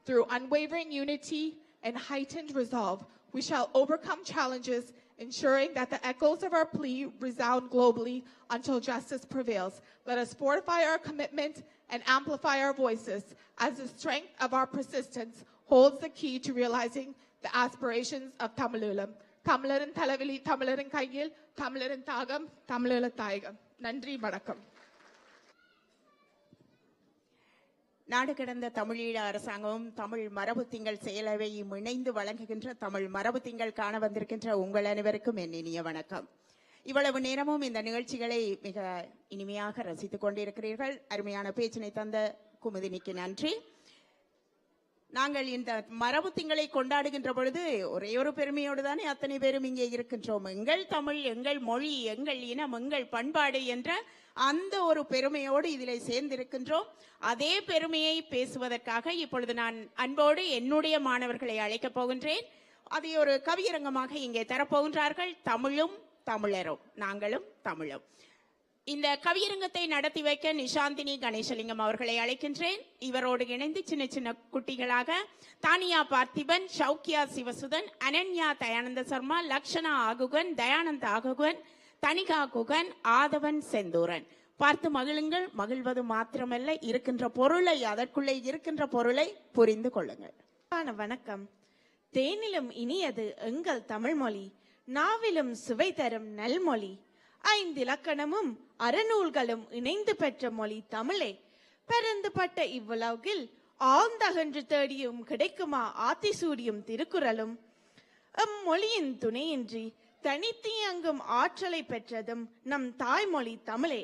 Through unwavering unity and heightened resolve, we shall overcome challenges, ensuring that the echoes of our plea resound globally until justice prevails. Let us fortify our commitment and amplify our voices, as the strength of our persistence holds the key to realizing the aspirations of Tamilulam. Tamilaran Talavili, Tamilaran Kaigil, Tamilaran Tagam, Tamilula Taigam. Nandri Vanakkam. நாடு கடந்த தமிழீழ அரசாங்கமும் தமிழ் மரபு திங்கள் செயலவையும் இணைந்து வழங்குகின்ற தமிழ் மரபு திங்கள் காண வந்திருக்கின்ற உங்கள் அனைவருக்கும் என் இனிய வணக்கம். இவ்வளவு நேரமும் இந்த நிகழ்ச்சிகளை மிக இனிமையாக ரசித்துக் கொண்டிருக்கிறீர்கள். அருமையான பேச்சினை தந்த குமுதினிக்கு நன்றி. நாங்கள் இந்த மரபு திங்களை கொண்டாடுகின்ற பொழுது ஒரே ஒரு பெருமையோடு தானே அத்தனை பேரும் இங்கே இருக்கின்றோம். எங்கள் தமிழ், எங்கள் மொழி, எங்கள் இனம், எங்கள் பண்பாடு என்ற அந்த ஒரு பெருமையோடு இதிலே சேர்ந்திருக்கின்றோம். அதே பெருமையை பேசுவதற்காக இப்பொழுது நான் அன்போடு என்னுடைய மாணவர்களை அழைக்கப் போகின்றேன். அதை ஒரு கவியரங்கமாக இங்கே தரப்போகின்றார்கள். தமிழும் தமிழரும், நாங்களும் தமிழும். இந்த கவியரங்கத்தை நடத்தி வைக்க நிஷாந்தினி கணேசலிங்கம் அவர்களை அழைக்கின்றேன். இவரோடு இணைந்து சின்ன சின்ன குட்டிகளாக தானியா பார்த்திபன், ஷௌக்கியா சிவசுதன், அனன்யா தயானந்த சர்மா, லக்ஷனா ஆகுகன், தயானந்த ஆகுகன், தனிகா குகன், ஆதவன் செந்தூரன். பார்த்து மகிழுங்கள். மகிழ்வது மாத்திரமல்ல, இருக்கின்ற பொருளை, அதற்குள்ளே இருக்கின்ற பொருளை புரிந்து கொள்ளுங்கள். வணக்கம். தேனிலும் இனியது எங்கள் தமிழ்மொழி, நாவிலும் சுவை தரும் நல்மொழி, 5 இலக்கணமும் அறநூல்களும் இணைந்து பெற்ற மொழி தமிழே. பரந்துபட்ட இவ்வுலகில் ஆழ்ந்தகன்று தேடியும் கிடைக்குமா ஆத்திசூடியும் திருக்குறளும், மொழியின் துணையின்றி தனித்து இயங்கும் ஆற்றலை பெற்றதும் நம் தாய்மொழி தமிழே.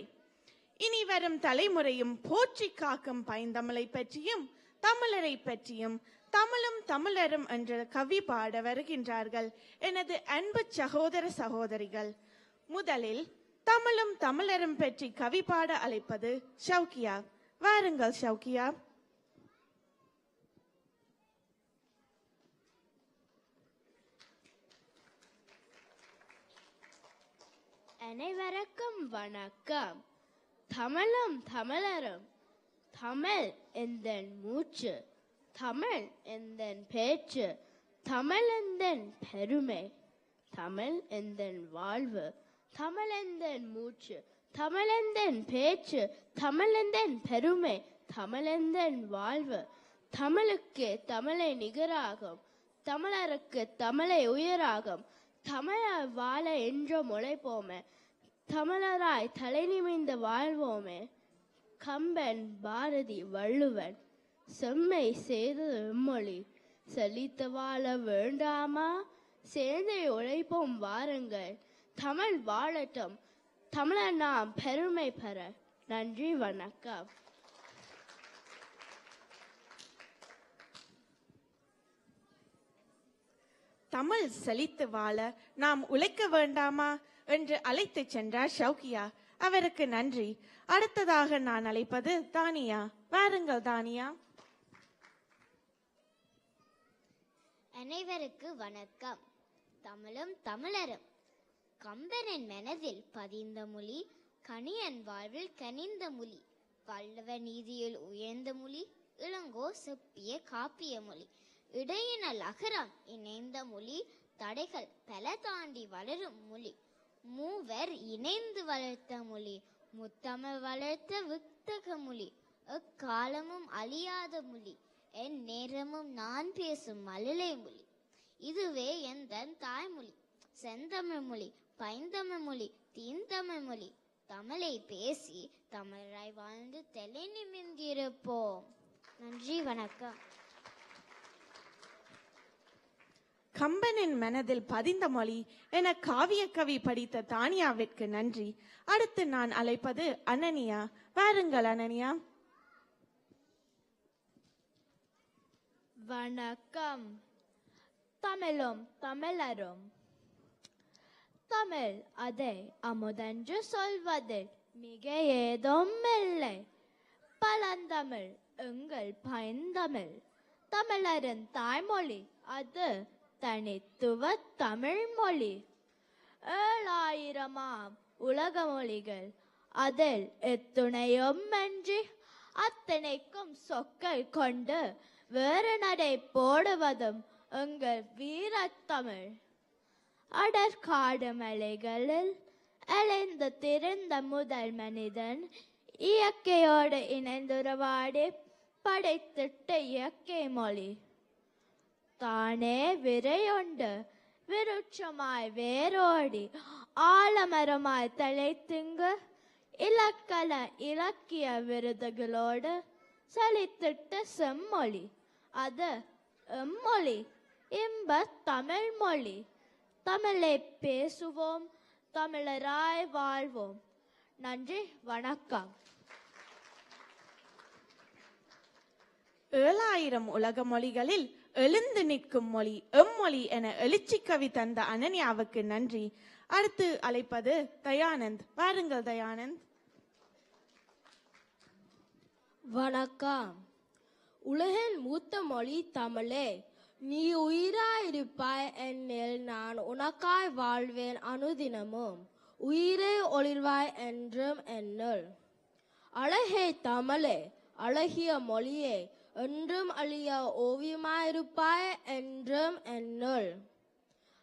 இனி வரும் தலைமுறையும் போற்றி காக்கும் பைந்தமிழை பற்றியும் தமிழரை பற்றியும் தமிழும் தமிழரும் என்ற கவி பாட வருகின்றார்கள் எனது அன்பு சகோதர சகோதரிகள். முதலில் தமிழும் தமிழரும் பற்றி கவி பாட அழைப்பது ஷௌக்கியா. வாருங்கள் ஷௌக்கியா. அனைவருக்கும் வணக்கம். தமிழும் தமிழரும், தமிழ் எந்தன் மூச்சு, தமிழ் எந்தன் பேச்சு, தமிழ் எந்தன் பெருமை, தமிழ் எந்தன் வாழ்வு, தமிழ் எந்தன் மூச்சு, தமிழ் எந்தன் பேச்சு, தமிழ் எந்தன் பெருமை, தமிழ் எந்தன் வாழ்வு. தமிழுக்கு தமிழை நிகராகும், தமிழருக்கு தமிழை உயிராகும், தமிழர் வாழ என்றும் உழைப்போமே, தமிழராய் தலை நிமிர்ந்து வாழ்வோமே. கம்பன், பாரதி, வள்ளுவன் செம்மை செய்தது எம்மொழி, செழித்து வாழ வேண்டாமா, சேர்ந்தே உழைப்போம் வாருங்கள். தமிழ் வாழட்டும், தமிழர் நாம் பெருமை பெற. நன்றி, வணக்கம். தமிழ் செழித்து வாழ நாம் உழைக்க வேண்டாமா என்று அழைத்து சென்றார் ஷௌக்கியா. அவருக்கு நன்றி. அடுத்ததாக நான் அழைப்பது தானியா. வாருங்கள் தானியா. அனைவருக்கு வணக்கம். தமிழும் தமிழரும் கம்பனின் மனதில் பதிந்த மொழி, கணியன் வாழ்வில் கனிந்த மொழி, வள்ளுவ நீதியில் உயர்ந்த மொழி, இளங்கோ செப்பிய காப்பிய மொழி, இடையினல் அகரம் இணைந்த மொழி, தடைகள் பல தாண்டி வளரும் மொழி, மூவர் இணைந்து வளர்த்த மொழி, முத்தமிழ் வளர்த்த வித்தக மொழி, எக்காலமும் அழியாத மொழி, என் நேரமும் நான் பேசும் மழலை மொழி. இதுவே எந்தன் தாய்மொழி, செந்தமிழ் மொழி, பைந்தமிழ் மொழி, தீந்தமிழ் மொழி. தமிழை பேசி தமிழராய் வாழ்ந்து தலை நிமிர்ந்திருப்போம். நன்றி, வணக்கம். கம்பனின் மனதில் பதிந்த மொழி என காவிய கவி படித்த தானியாவிற்கு நன்றி. அடுத்து நான் அழைப்பது அனன்யா. வாருங்கள் அனன்யா. வணக்கம். தமிழும் தமிழரும், தமிழ் அதை அமுதென்று சொல்வதில் மிக ஏதும் இல்லை. பழந்தமிழ் எங்கள் பைந்தமிழ், தமிழரின் தாய்மொழி, அது தனித்துவ தமிழ் மொழி. 7000 உலக மொழிகள், அதில் எத்துணையும் அன்றி அத்தனைக்கும் சொற்கள் கொண்டு வேறு நடை போடுவதும் எங்கள் வீரத்தமிழ். அடற்காடு மலைகளில் அலைந்து திரிந்த முதல் மனிதன் இயற்கையோடு இணைந்துறவாடி படைத்திட்ட இயற்கை மொழி. தானே விரையொண்டு விருட்சமாய் வேரோடி ஆலமரமாய் தலைத்திங்கு இலக்கண இலக்கிய விருதுகளோடு செழித்திட்ட செம்மொழி, அது எம்மொழி, இன்ப தமிழ் மொழி. தமிழை பேசுவோம், தமிழராய் வாழ்வோம். நன்றி, வணக்கம். 7000 உலக மொழிகளில் எழுந்து நிற்கும் மொழி எம்மொழி என எழுச்சி கவி தந்த அனன்யாவுக்கு நன்றி. அடுத்து அழைப்பது தயானந்த். வாருங்கள் தயானந்த். வணக்கம். உலகின் மூத்த மொழி தமிழே, நீ உயிராயிருப்பாய் என்னில் நான் உனக்காய் வாழ்வேன் அனுதினமும். உயிரே ஒளிர்வாய் என்றும் என்னுள். அழகே தமிழே, அழகிய மொழியே, என்றும் அழியா ஓவியமாயிருப்பாய் என்றும் என்னுள்.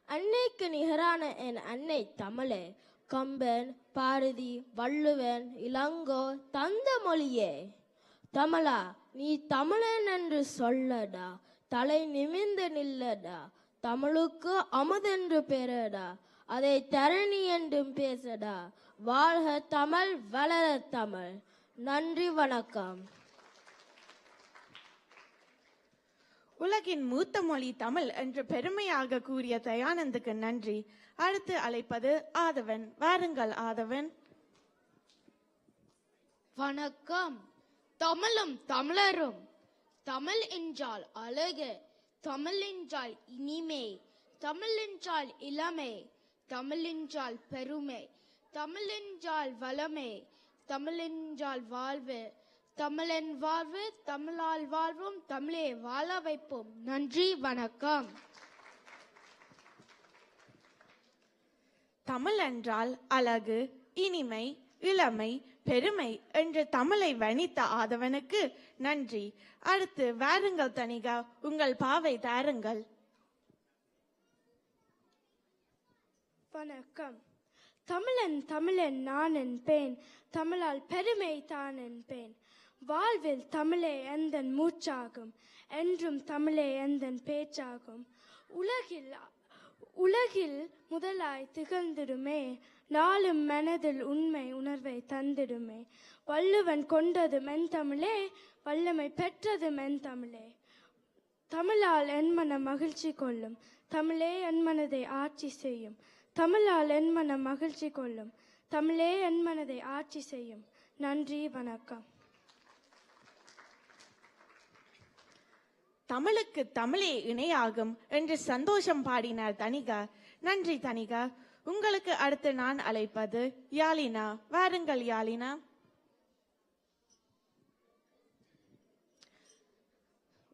அன்னைக்கு நிகரான என் அன்னை தமிழே, கம்பன், பாரதி, வள்ளுவன், இளங்கோ தந்த மொழியே. தமிழா, நீ தமிழன் என்று சொல்லடா, தலை நிமிர்ந்து நில்லடா, தமிழுக்கு அமுதென்று பெறடா, அதை தரணி என்றும் பேசடா. வாழ்க தமிழ், வளர தமிழ். நன்றி, வணக்கம். உலகின் மூத்த மொழி தமிழ் என்று பெருமையாக கூறிய தயானந்துக்கு நன்றி. அடுத்து அழைப்பது ஆதவன். வாருங்கள் ஆதவன். வணக்கம். தமிழும் தமிழரும். தமிழ் என்றால் அழகு, தமிழ் என்றால் இனிமை, தமிழ் என்றால் இளமை, தமிழ் என்றால் பெருமை, தமிழ் என்றால் வளமை, தமிழ் என்றால் வாழ்வு. தமிழன் வாழ்வு, தமிழால் வாழ்வோம், தமிழே வாழ வைப்போம். நன்றி, வணக்கம். தமிழ் என்றால் அழகு, இனிமை, இளமை, பெருமை என்று தமிழை வணித்த ஆதவனுக்கு நன்றி. அடுத்து வாருங்கள் தனிகா, உங்கள் பாவை தாருங்கள். வணக்கம். தமிழன் தமிழன் நான் என்பேன், தமிழால் பெருமை தான் என்பேன். வாழ்வில் தமிழே எந்தன் மூச்சாகும், என்றும் தமிழே எந்தன் பேச்சாகும். உலகில் முதலாய் திகழ்ந்திடுமே, நாளும் மனதில் உண்மை உணர்வை தந்திடுமே. வள்ளுவன் கொண்டது மென்தமிழே, வல்லமை பெற்றது மென்தமிழே. தமிழால் என் மனம் மகிழ்ச்சி கொள்ளும், தமிழே என் மனதை ஆட்சி செய்யும். தமிழால் என் மனம் மகிழ்ச்சி கொள்ளும், தமிழே என் மனதை ஆட்சி செய்யும். நன்றி, வணக்கம். தமிழுக்கு தமிழே இணையாகும் என்று சந்தோஷம் பாடினார் தனிகா. நன்றி தனிகா. உங்களுக்கு அடுத்து நான் அழைப்பது யாழினா. வாருங்கள் யாழினா.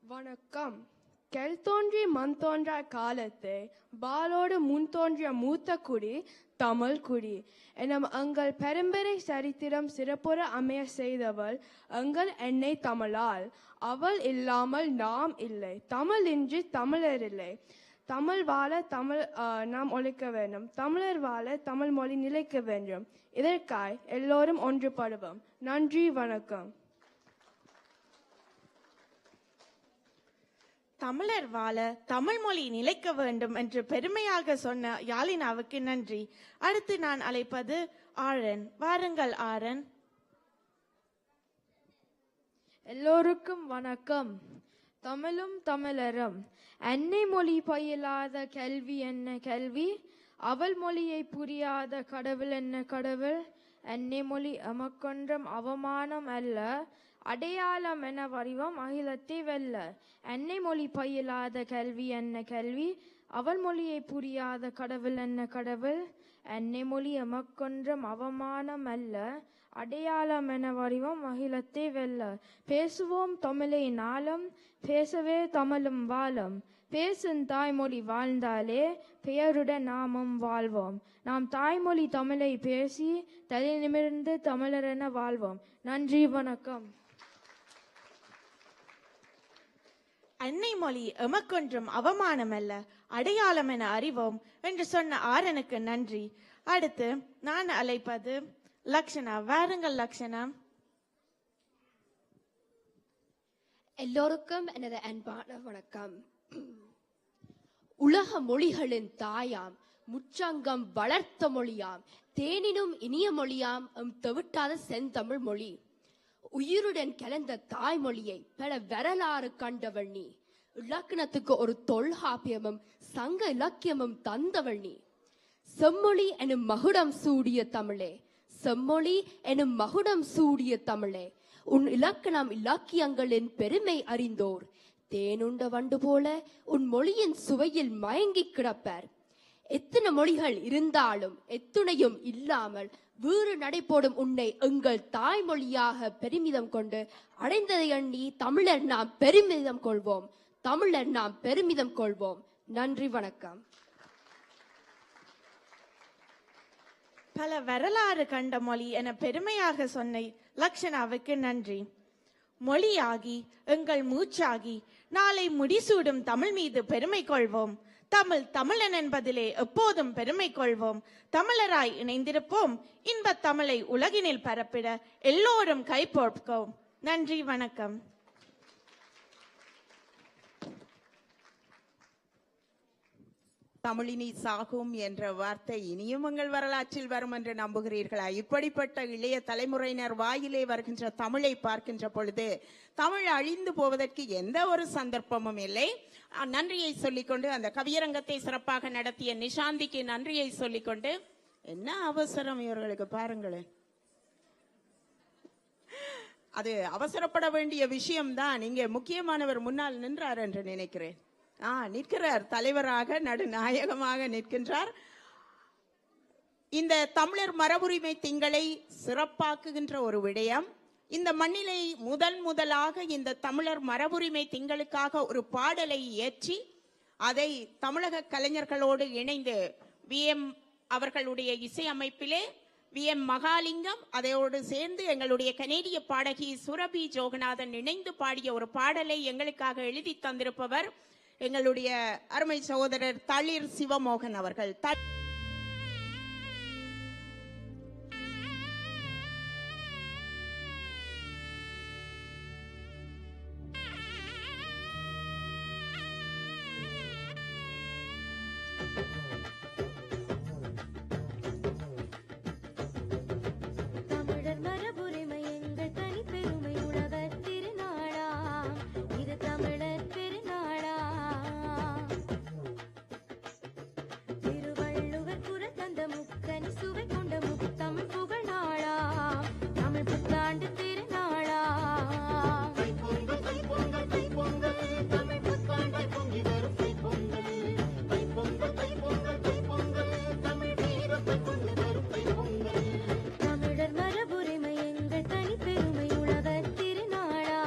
வணக்கம். கெல் தோன்றி மண் தோன்றா காலத்தை பாலோடு முன் தோன்றிய மூத்த குடி தமிழ் குடி எனும் எங்கள் பெரும்பெரை சரித்திரம் சிறப்புற அமைய செய்தவள் எங்கள் எண்ணெய் தமிழால். அவள் இல்லாமல் நாம் இல்லை, தமிழ் இன்றி தமிழர் இல்லை. தமிழ் வாழ தமிழ் நாம் ஒழிக்க வேண்டும், தமிழர் வாழ தமிழ் மொழி நிலைக்க வேண்டும். இதற்காய் எல்லோரும் ஒன்றுபடுவோம். நன்றி, வணக்கம். தமிழர் வாழ தமிழ் மொழி நிலைக்க வேண்டும் என்று பெருமையாக சொன்ன யாழினாவுக்கு நன்றி. அடுத்து நான் அழைப்பது ஆரன். வாருங்கள் ஆரன். எல்லோருக்கும் வணக்கம். தமிழும் தமிழரும். அன்னை மொழி பயிலாத கல்வி என்ன கல்வி, அவள் மொழியை புரியாத கடவுள் என்ன கடவுள். அன்னை மொழி எமக்கொன்றும் அவமானம் அல்ல, அடையாளம் என வடிவம் அகிலத்தை வெல்ல. அன்னை மொழி பயிலாத கல்வி என்ன கல்வி, அவள் மொழியை புரியாத கடவுள் என்ன கடவுள். அன்னை மொழி எமக்கொன்றும் அவமானம் அல்ல, அடையாளம் என வடிவம் அகிலத்தை வெல்ல. பேசுவோம் தமிழை நாளும், பேசவே தமிழும் வாழும். பேசும் தாய்மொழி வாழ்ந்தாலே பெயருடன் நாமும் வாழ்வோம். நாம் தாய்மொழி தமிழை பேசி தலை நிமிர்ந்து தமிழர் என வாழ்வோம். நன்றி, வணக்கம். அன்னை மொழி எமக்கொன்றும் அவமானம் அல்ல, அடையாளம் என அறிவோம் என்று சொன்ன ஆரனுக்கு நன்றி. அடுத்து நான் அழைப்பது லக்ஷனா. வாருங்கள் லக்ஷனா. எல்லோருக்கும் எனது அன்பான வணக்கம். உலக மொழிகளின் தாயாம், முச்சங்கம் வளர்த்த மொழியாம், தேனினும் இனிய மொழியாம் எம் தவிட்டாத செந்தமிழ் மொழி. உயிருடன் கலந்த தாய்மொழியை பல வரலாறு கண்டவள் நீ. இலக்கணத்துக்கு ஒரு தொல்காப்பியமும் சங்க இலக்கியமும் தந்தவள் நீ. செம்மொழி எனும் மகுடம் சூடிய தமிழே, செம்மொழி எனும் மகுடம் சூடிய தமிழே. உன் இலக்கணம் இலக்கியங்களின் பெருமை அறிந்தோர் தேனுண்ட வண்டு போல உன் மொழியின் சுவையில் மயங்கி கிடப்பர். எத்தனை மொழிகள் இருந்தாலும் எத்துணையும் இல்லாமல் வீறு நடைபோடும் உன்னை எங்கள் தாய்மொழியாக பெருமிதம் கொண்டு அடைந்ததை எண்ணி தமிழர் நாம் பெருமிதம் கொள்வோம், தமிழர் நாம் பெருமிதம் கொள்வோம். நன்றி, வணக்கம். பல வரலாறு கண்ட மொழி என பெருமையாக சொன்ன லக்ஷனாவுக்கு நன்றி. மொழியாகி எங்கள் மூச்சாகி நாளை முடிசூடும் தமிழ் மீது பெருமை கொள்வோம். தமிழன் என்பதிலே எப்போதும் பெருமை கொள்வோம். தமிழராய் இணைந்திருப்போம். இன்பத் தமிழை உலகினில் பரப்பிட எல்லோரும் கைகோர்ப்போம். நன்றி, வணக்கம். தமிழினி சாகும் என்ற வார்த்தை இனியும் உங்கள் வரலாற்றில் வரும் என்று நம்புகிறீர்களா? இப்படிப்பட்ட இளைய தலைமுறையினர் வாயிலே வருகின்ற தமிழை பார்க்கின்ற பொழுது தமிழ் அழிந்து போவதற்கு எந்த ஒரு சந்தர்ப்பமும் இல்லை. நன்றியை சொல்லிக்கொண்டு அந்த கவியரங்கத்தை சிறப்பாக நடத்திய நிஷாந்திக்கு நன்றியை சொல்லிக்கொண்டு, என்ன அவசரம் இவர்களுக்கு பாருங்களேன். அது அவசரப்பட வேண்டிய விஷயம்தான். இங்கே முக்கியமானவர் முன்னால் நின்றார் என்று நினைக்கிறேன். நிற்கிறார், தலைவராக நடுநாயகமாக நிற்கின்றார். இந்த தமிழர் மரபுரிமை திங்களை சிறப்பாக்குகின்ற ஒரு விடயம். இந்த மண்ணிலை முதலாக இந்த தமிழர் மரபுரிமை திங்களுக்காக ஒரு பாடலை இயற்றி அதை தமிழக கலைஞர்களோடு இணைந்து VM அவர்களுடைய இசையமைப்பிலே VM மகாலிங்கம் அதையோடு சேர்ந்து எங்களுடைய கனேடிய பாடகி சுரபி ஜோகநாதன் இணைந்து பாடிய ஒரு பாடலை எங்களுக்காக எழுதி தந்திருப்பவர் எங்களுடைய அருமை சகோதரர் தளிர் சிவமோகன் அவர்கள். தமிழர் மரபுரிமை எங்கள் தனி பெருமை உலகத் திருநாடா, இது தமிழர் பெருநாடா. திருவள்ளுவர் குரல் தந்த முக்கனி சுவை கொண்ட முத்தமிழ் புகழ் நாளா, தமிழ் புத்தாண்டு திருநாளா. தைப்பொங்கல் தைப்பொங்கல் தைப்பொங்கல் தமிழ் புத்தாண்டாய் பொங்கி வரும் தைப்பொங்கல். தைப்பொங்கல் தைப்பொங்கல் தைப்பொங்கல் தமிழ் வீரத்தை கொண்டு வரும் தைப்பொங்கல். தமிழர் மரபுரிமை எங்கள் தனி பெருமை உலகத் திருநாளா,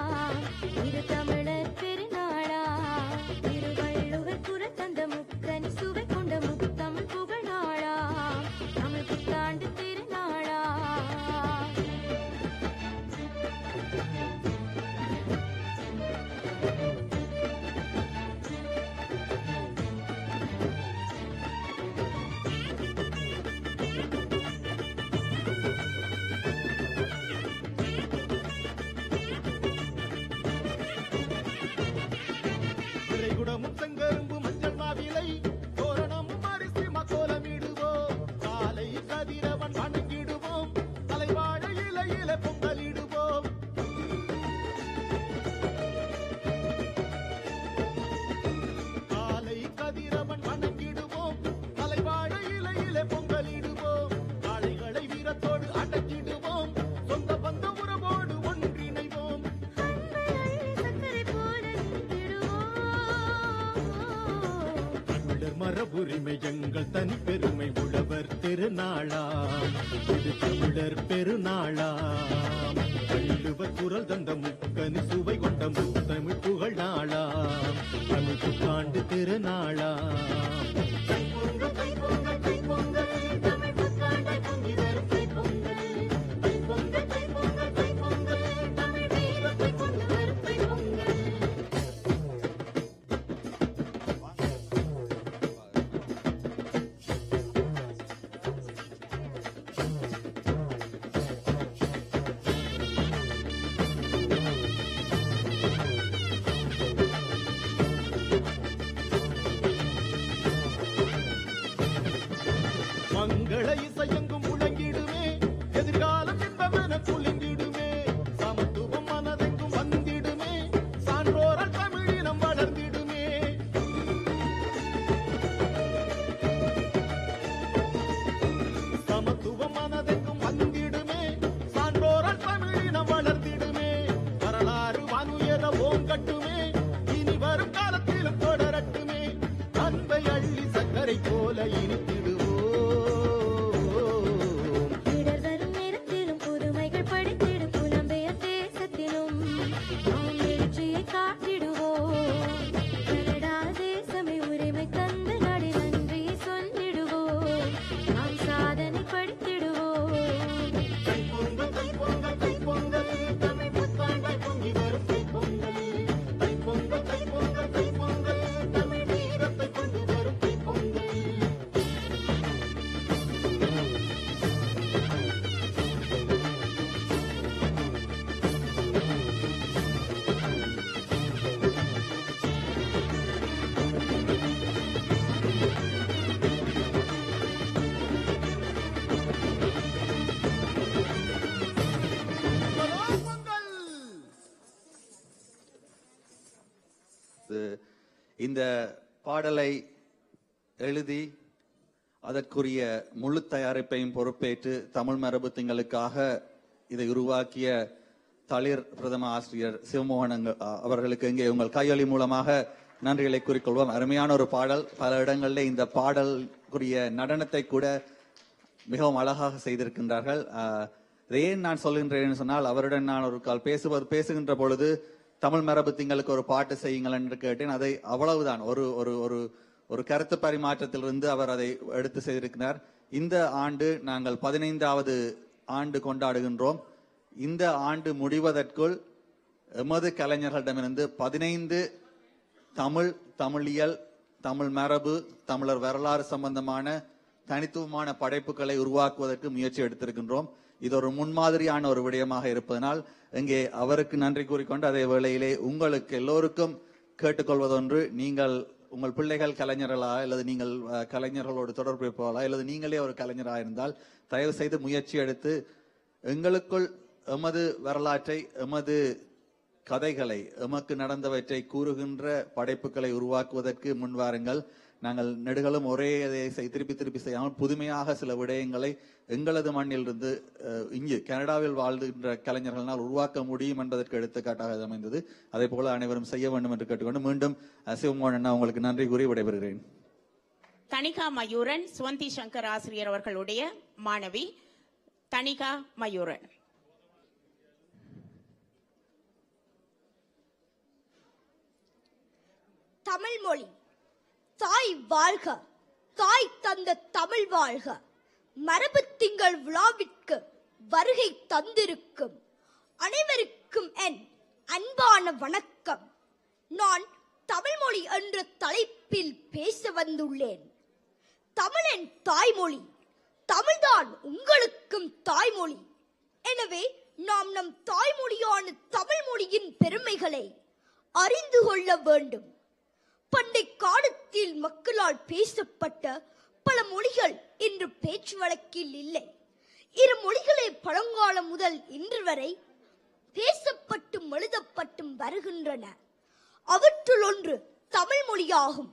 இது தமிழர் பெருநாளா. திருவள்ளுவர் குரல் தந்த முக்கனி சுவை கொண்ட முத்தமிழ் புகழ் நாளா, தமிழ் புத்தாண்டு திருநாளா. குடமும் செங்கரும்பு மஞ்சள் மாவிலை தோரணமும் அரிசி மக்கோலமிடுவோம். காலை கதிரவன் வணங்கிடுவோம். தலைவாழ இலையில பொங்கலிடுவோம். காலை கதிரவன் வணங்கிடுவோம். தலைவாழ இலையில பொங்கலிடுவோம். காளைகளை வீரத்தோடு அடக்கிடுவோம். சொந்த பந்த உறவோடு ஒன்றிணைவோம். தமிழர் மரபுரிமை எங்கள் தனி பெருமை உழவர் திருநாளா, இது தமிழர் பெருநாளா. வள்ளுவர் குரல் தந்த முக்கனி சுவை கொண்ட முத்தமிழ் புகழ் நாளா, தமிழ் புத்தாண்டு திருநாளா. தைப்பொங்கல் தைப்பொங்கல் தைப்பொங்கல் தமிழ் புத்தாண்டாய் பொங்கி வரும் தைப்பொங்கல். தைப்பொங்கல் தைப்பொங்கல் தைப்பொங்கல் தமிழ் வீரத்தை கொண்டு வரும் தைப்பொங்கல். இந்த பாடலை எழுதி அதற்குரிய முழு தயாரிப்பையும் பொறுப்பேற்று தமிழ் மரபு திங்களுக்காக இதை உருவாக்கிய தளிர் பிரதம ஆசிரியர் சிவமோகன் அவர்களுக்கு இங்கே உங்கள் கையொலி மூலமாக நன்றிகளை கூறிக்கொள்வோம். அருமையான ஒரு பாடல். பல இடங்களில் இந்த பாடலுக்குரிய நடனத்தை கூட மிகவும் அழகாக செய்திருக்கின்றார்கள். ஏன் நான் சொல்கின்றேன் சொன்னால், அவருடன் நான் ஒரு கால் பேசுகின்ற பொழுது தமிழ் மரபு திங்களுக்கு ஒரு பாட்டு செய்யுங்கள் என்று கேட்டேன். அதை அவ்வளவுதான் ஒரு ஒரு ஒரு ஒரு கருத்து பரிமாற்றத்திலிருந்து அவர் அதை எடுத்து செய்திருக்கிறார். இந்த ஆண்டு நாங்கள் 15வது ஆண்டு கொண்டாடுகின்றோம். இந்த ஆண்டு முடிவதற்குள் எமது கலைஞர்களிடமிருந்து 15 தமிழியல், தமிழ் மரபு, தமிழர் வரலாறு சம்பந்தமான தனித்துவமான படைப்புகளை உருவாக்குவதற்கு முயற்சி எடுத்திருக்கின்றோம். இது ஒரு முன்மாதிரியான ஒரு விடயமாக இருப்பதனால் இங்கே அவருக்கு நன்றி கூறிக்கொண்டு, அதே வேளையிலே உங்களுக்கு எல்லோருக்கும் கேட்டுக்கொள்வதொன்று, நீங்கள் உங்கள் பிள்ளைகள் கலைஞர்களா அல்லது நீங்கள் கலைஞர்களோடு தொடர்பு இருப்பவர்களா அல்லது நீங்களே ஒரு கலைஞராக இருந்தால் தயவு செய்து முயற்சி எடுத்து எங்களுக்குள் எமது வரலாற்றை, எமது கதைகளை, எமக்கு நடந்தவற்றை கூறுகின்ற படைப்புகளை உருவாக்குவதற்கு முன்வாருங்கள். நாங்கள் நெடுகளும் ஒரே திருப்பி திருப்பி செய்யாமல் புதுமையாக சில விடயங்களை எங்களது மண்ணிலிருந்து இங்கு கனடாவில் வாழ்கின்ற கலைஞர்களால் உருவாக்க முடியும் என்பதற்கு எடுத்துக்காட்டாக அமைந்தது. அதே போல அனைவரும் செய்ய வேண்டும் என்று கேட்டுக்கொண்டு மீண்டும் சிவமோகன் உங்களுக்கு நன்றி கூறி விடைபெறுகிறேன். தணிகா மயூரன், சுவந்தி சங்கர் ஆசிரியர் அவர்களுடைய மாணவி தணிகா மயூரன். தமிழ் மொழி தாய் வாழ்க, தாய் தந்த தமிழ் வாழ்க. மரபு திங்கள் விழாவிற்கு வருகை தந்திருக்கும் அனைவருக்கும் என் அன்பான வணக்கம். நான் தமிழ்மொழி என்ற தலைப்பில் பேச வந்துள்ளேன். தமிழின் தாய்மொழி, தமிழ்தான் உங்களுக்கும் தாய்மொழி. எனவே நாம் நம் தாய்மொழியான தமிழ் மொழியின் பெருமைகளை அறிந்து கொள்ள வேண்டும். பண்டை காலத்தில் மக்களால் பேசப்பட்ட பல மொழிகள் இன்று பேச்சு வழக்கில் இல்லை. இரு மொழிகளே பழங்காலம் முதல் இன்று வரை பேசப்பட்டும் எழுதப்பட்டும் வருகின்றன. அவற்றுள் ஒன்று தமிழ் மொழியாகும்.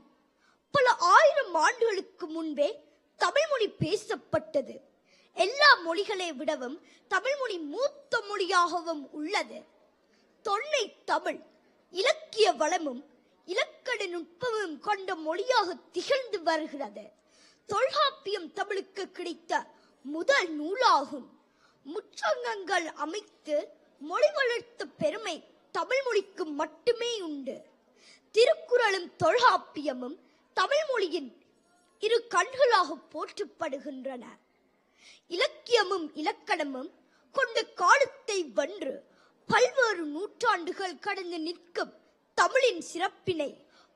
பல ஆயிரம் ஆண்டுகளுக்கு முன்பே தமிழ் மொழி பேசப்பட்டது. எல்லா மொழிகளை விடவும் தமிழ் மொழி மூத்த மொழியாகவும் உள்ளது. தொன்மை தமிழ் இலக்கிய வளமும் இலக்கண நுட்பமும் கொண்ட மொழியாக திகழ்ந்து வருகிறது. தொல்காப்பியம் தமிழுக்கு கிடைத்த முதல் நூலாகும். முச்சங்கங்கள் அமைத்து மொழி வளர்த்த பெருமை தமிழ் மொழிக்கு மட்டுமே உண்டு. திருக்குறளும் தொல்காப்பியமும் தமிழ் மொழியின் இரு கண்களாக போற்றப்படுகின்றன. இலக்கியமும் இலக்கணமும் கொண்ட காலத்தை வென்று பல்வேறு நூற்றாண்டுகள் கடந்து நிற்கும் தமிழின் சிறப்பினை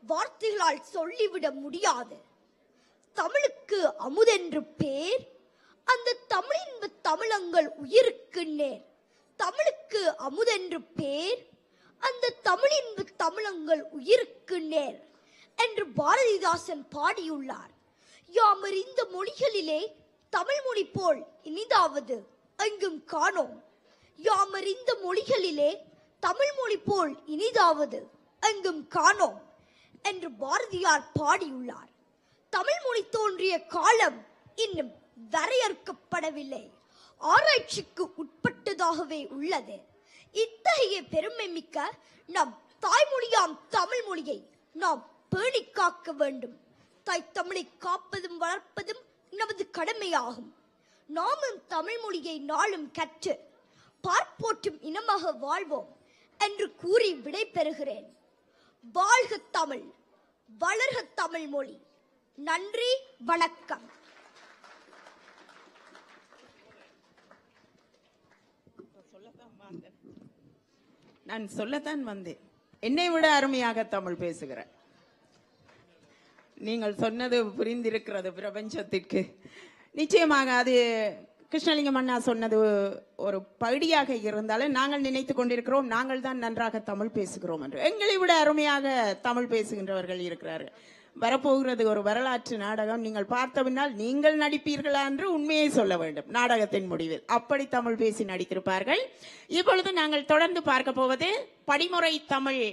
வார்த்தைகளால் சொல்லிவிட முடியாது. தமிழுக்கு அமுதென்று பேர், அந்த தமிழின் தமிழங்கள் உயிருக்கு நேர். தமிழுக்கு அமுதென்று பேர், அந்த தமிழின் தமிழங்கள் உயிருக்கு நேர் என்று பாரதிதாசன் பாடியுள்ளார். யாமறிந்த மொழிகளிலே தமிழ் மொழி போல் இனிதாவது எங்கும் காணோம். யாமறிந்த மொழிகளிலே தமிழ் மொழி போல் இனிதாவது எங்கும் காணோம் என்று பாரதியார் பாடியுள்ளார். தமிழ் மொழி தோன்றிய காலம் இன்னும் வரையறுக்கப்படவில்லை. ஆராய்ச்சிக்கு உட்பட்டதாகவே உள்ளது. இத்தகைய பெருமை மிக்க நம் தாய்மொழியாம் தமிழ் மொழியை நாம் பேணி காக்க வேண்டும். தாய் தமிழை காப்பதும் வளர்ப்பதும் நமது கடமையாகும். நாமும் தமிழ் மொழியை நாளும் கற்று பார்ப்போற்றும் இனமாக வாழ்வோம் என்று கூறி விடை பெறுகிறேன். வாழ்க தமிழ், வளர்க தமிழ் மொழி. நன்றி, வணக்கம். நான் சொல்லத்தான் வந்தேன். என்னை விட அருமையாக தமிழ் பேசுகிறேன். நீங்கள் சொன்னது புரிந்திருக்கிறது பிரபஞ்சத்திற்கு. நிச்சயமாக அது கிருஷ்ணலிங்கம் அண்ணா சொன்னது ஒரு பகுதியாக இருந்தாலும் நாங்கள் நினைத்து கொண்டிருக்கிறோம் நாங்கள் தான் நன்றாக தமிழ் பேசுகிறோம் என்று. எங்களை விட அருமையாக தமிழ் பேசுகின்றவர்கள் இருக்கிறார்கள். வரப்போகிறது ஒரு வரலாற்று நாடகம். நீங்கள் பார்த்த பின்னால் நீங்கள் நடிப்பீர்களா என்று உண்மையை சொல்ல வேண்டும். நாடகத்தின் முடிவில் அப்படி தமிழ் பேசி நடித்திருப்பார்கள். இப்பொழுது நாங்கள் தொடர்ந்து பார்க்க போவது படிமுறை தமிழ்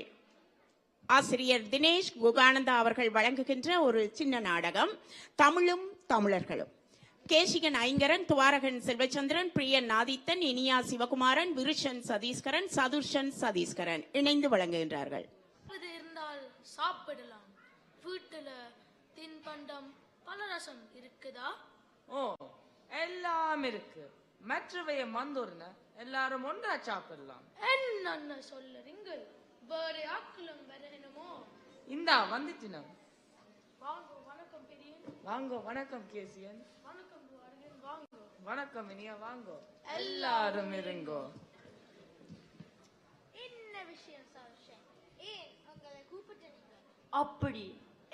ஆசிரியர் தினேஷ் குகானந்தா அவர்கள் வழங்குகின்ற ஒரு சின்ன நாடகம் தமிழும் தமிழர்களும். கேசிகன் ஐங்கரன், துவாரகன் செல்வச்சந்திரன், பிரியன் ஆதித்தன், இனியா சிவகுமாரன், விருஷன் சதீஸ்கரன், சதுர்ஷன் சதீஸ்கரன் இணைந்து வழங்குகின்றார்கள். இருந்தால் சாப்பிடலாம். வீட்டுல தின்பண்டம் பலரசம் இருக்குதா? ஓ, எல்லாம் இருக்கு. மற்றவைய மந்தூர்ன எல்லாரும் ஒன்றா சாப்பிடலாம். என்ன சொல்லுறீங்க? வேற ஆக்களும் வரணுமோ? இந்தா வந்துட்டினம். வாங்க. வணக்கம் பெரியன். வாங்க. வணக்கம் கேசியன். வணக்கம் துவாரகன். வாங்க. வணக்கம் இனியா. வாங்க. எல்லாரும் இருங்கோ. என்ன விஷயம் சார்ஷன்? ஏன் உங்களை கூப்பிட்டீங்க? அப்படி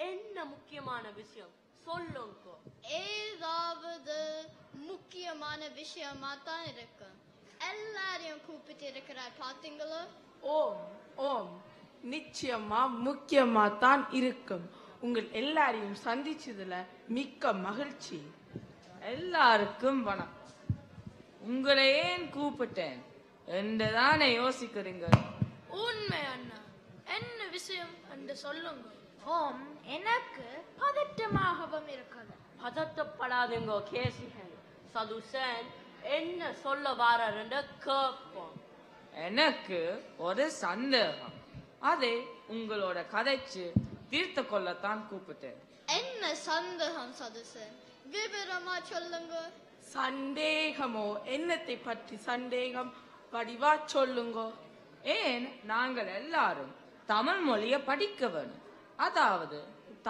என்ன முக்கியமான விஷயம் சொல்லுங்க. ஏதாவது முக்கியமான விஷயமா தான் இருக்கு. எல்லாரையும் கூப்பிட்டு இருக்கிறார் பாத்தீங்களா? ஓம் ஓம், நிச்சயமா முக்கியமா தான் இருக்கும். உங்கள் எல்லாரையும் சந்திச்சதுல மிக்க மகிழ்ச்சி. எல்லாருக்கும் வணக்கம். உங்களை ஏன் கூப்பிட்டேன் என்றுதானே யோசிக்கிறீங்க? உண்மை அண்ணா, என்ன விஷயம் என்று சொல்லுங்க. ஓம், எனக்கு பதட்டமாகவும் இருக்குது. பதட்டப்படாதுங்க கேசிகன். சதுசன் என்ன சொல்ல வாரன்னு கேட்போம். எனக்கு ஒரு சந்தேகம். அதை உங்களோட கதைச்சு தீர்த்து கொள்ளத்தான் கூப்பிட்டேன். என்ன சந்தேகம் சதுசன்? விவரமா சொல்லுங்க. சந்தேகமோ? என்னத்தை பற்றி சந்தேகம்? வடிவா சொல்லுங்க. ஏன் நாங்கள் எல்லாரும் தமிழ் மொழியை படிக்க வேணும். அதாவது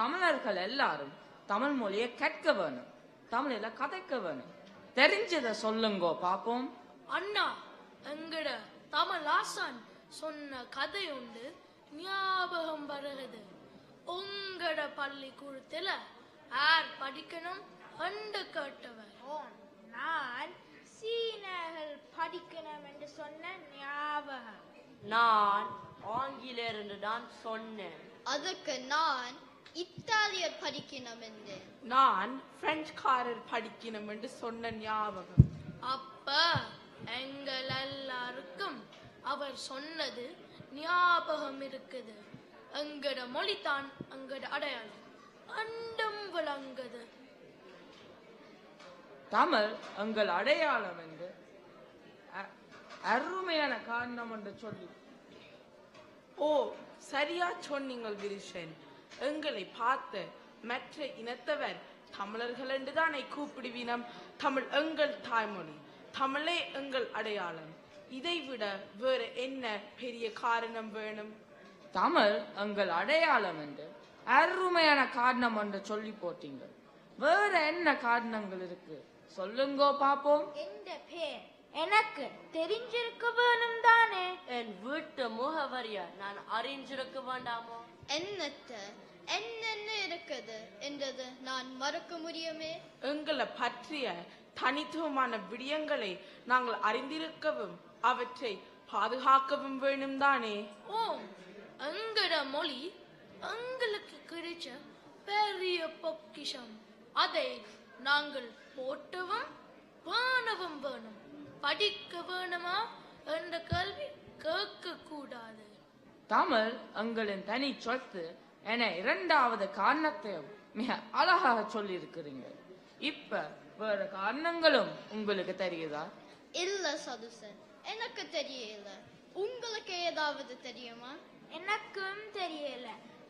தமிழர்கள் எல்லாரும் தமிழ் மொழியை கற்க வேணும். தமிழில கதைக்க வேணும். தெரிஞ்சதை சொல்லுங்கோ பாப்போம். அண்ணா, எங்கட தமிழ் ஆசான் சொன்ன கதை உண்டு ஞாபகம் வருகிறது. உங்கட பள்ளிக்கூடத்துல யார் படிக்கணும் என்று கேட்டவர். நான் சீனர்கள் படிக்கணும் என்று சொன்ன ஞாபகம். நான் ஆங்கிலேயர் என்று தான் சொன்னேன். அதுக்கு நான் இத்தாலியர் படிக்கணும் என்று. நான் பிரெஞ்சுக்காரர் படிக்கணும் என்று சொன்ன ஞாபகம். அப்ப எங்கள் எல்லாருக்கும் அவர் சொன்னது ஞாபகம் இருக்குது. எங்கட மொழிதான் எங்கட அடையாளம். அண்டம் விளங்குது. தமிழ் எங்கள் அடையாளம் என்று அருமையான காரணம் என்று சொல்லி. ஓ, சரியா சொன்னீங்கள் விருஷன். எங்களை பார்த்து மற்ற இனத்தவர் தமிழர்கள் என்றுதானே கூப்பிடுவினம். தமிழ் எங்கள் தாய்மொழி, தமிழே எங்கள் அடையாளம். இதை விட வேற என்ன பெரிய காரணம் வேணும்? தமிழ் எங்கள் அடையாளம் என்று அருமையான காரணம் என்று சொல்லி போட்டீங்க. வேற என்ன காரணங்கள் இருக்கு சொல்லுங்கோ பாப்போம். என்ற பேர் எனக்கு தெரிஞ்சிருக்க வேணும் தானே? என் வீட்டு முகவரிய நான் அறிஞ்சிருக்க வேண்டாமோ? என்னென்ன இருக்குது என்றது நான் மறக்க முடியுமே. எங்களை பற்றிய தனித்துவமான விடயங்களை நாங்கள் அறிந்திருக்கவும் அவற்றை பாதுகாக்கவும் வேணும் தானே? ஓம், எங்கட மொழி எங்களுக்கு கிடைச்ச பெரிய பொக்கிஷம். அதை நாங்கள் போட்டவும் வானவும் வேணும். படிக்க வேணுமா என்ற கேள்வி கேட்க கூடாது. தமிழ் எங்களின் தனி சொத்து என இரண்டாவது காரணத்தையும் மிக அழகாக சொல்லி இருக்கிறீங்க. இப்ப வேற காரணங்களும் உங்களுக்கு தெரியுதா? இல்ல சதுசன், எனக்கு தெரியல. உங்களுக்கு ஏதாவது தெரியுமா? எனக்கும் தெரியல.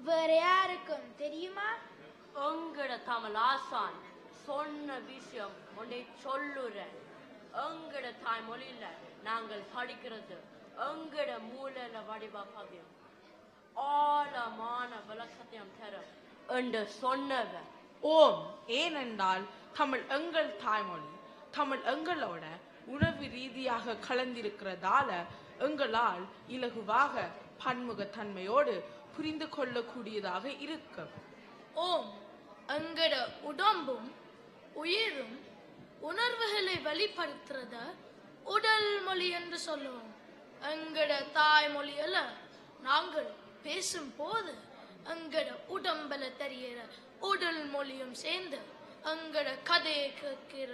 வேற யாருக்கும் தெரியுமா? உங்கட தமிழ் ஆசான் சொன்ன விஷயம் ஒன்றை சொல்லுறேன். எங்கட தாய்மொழியில நாங்கள் படிக்கிறது எங்கட மூலையில வடிவா பதியம் ஆழமான விளக்கத்தையும் தரும் என்று சொன்னவர். ஓம், ஏனென்றால் தமிழ் எங்கள் தாய்மொழி. தமிழ் எங்களோட உணவு ரீதியாக கலந்திருக்கிறதால எங்களால் இலகுவாக பன்முகத்தன்மையோடு புரிந்து கொள்ளக்கூடியதாக இருக்கும். ஓம், எங்கட உடம்பும் உயிரும் உணர்வுகளை வெளிப்படுத்துறத உடல் மொழி என்று சொல்லுவோம். எங்கட தாய்மொழியில நாங்கள் பேசும் போது எங்கட உடம்புல தெரியற உடல் மொழியும் சேர்ந்து எங்கட கதையை கேட்கிற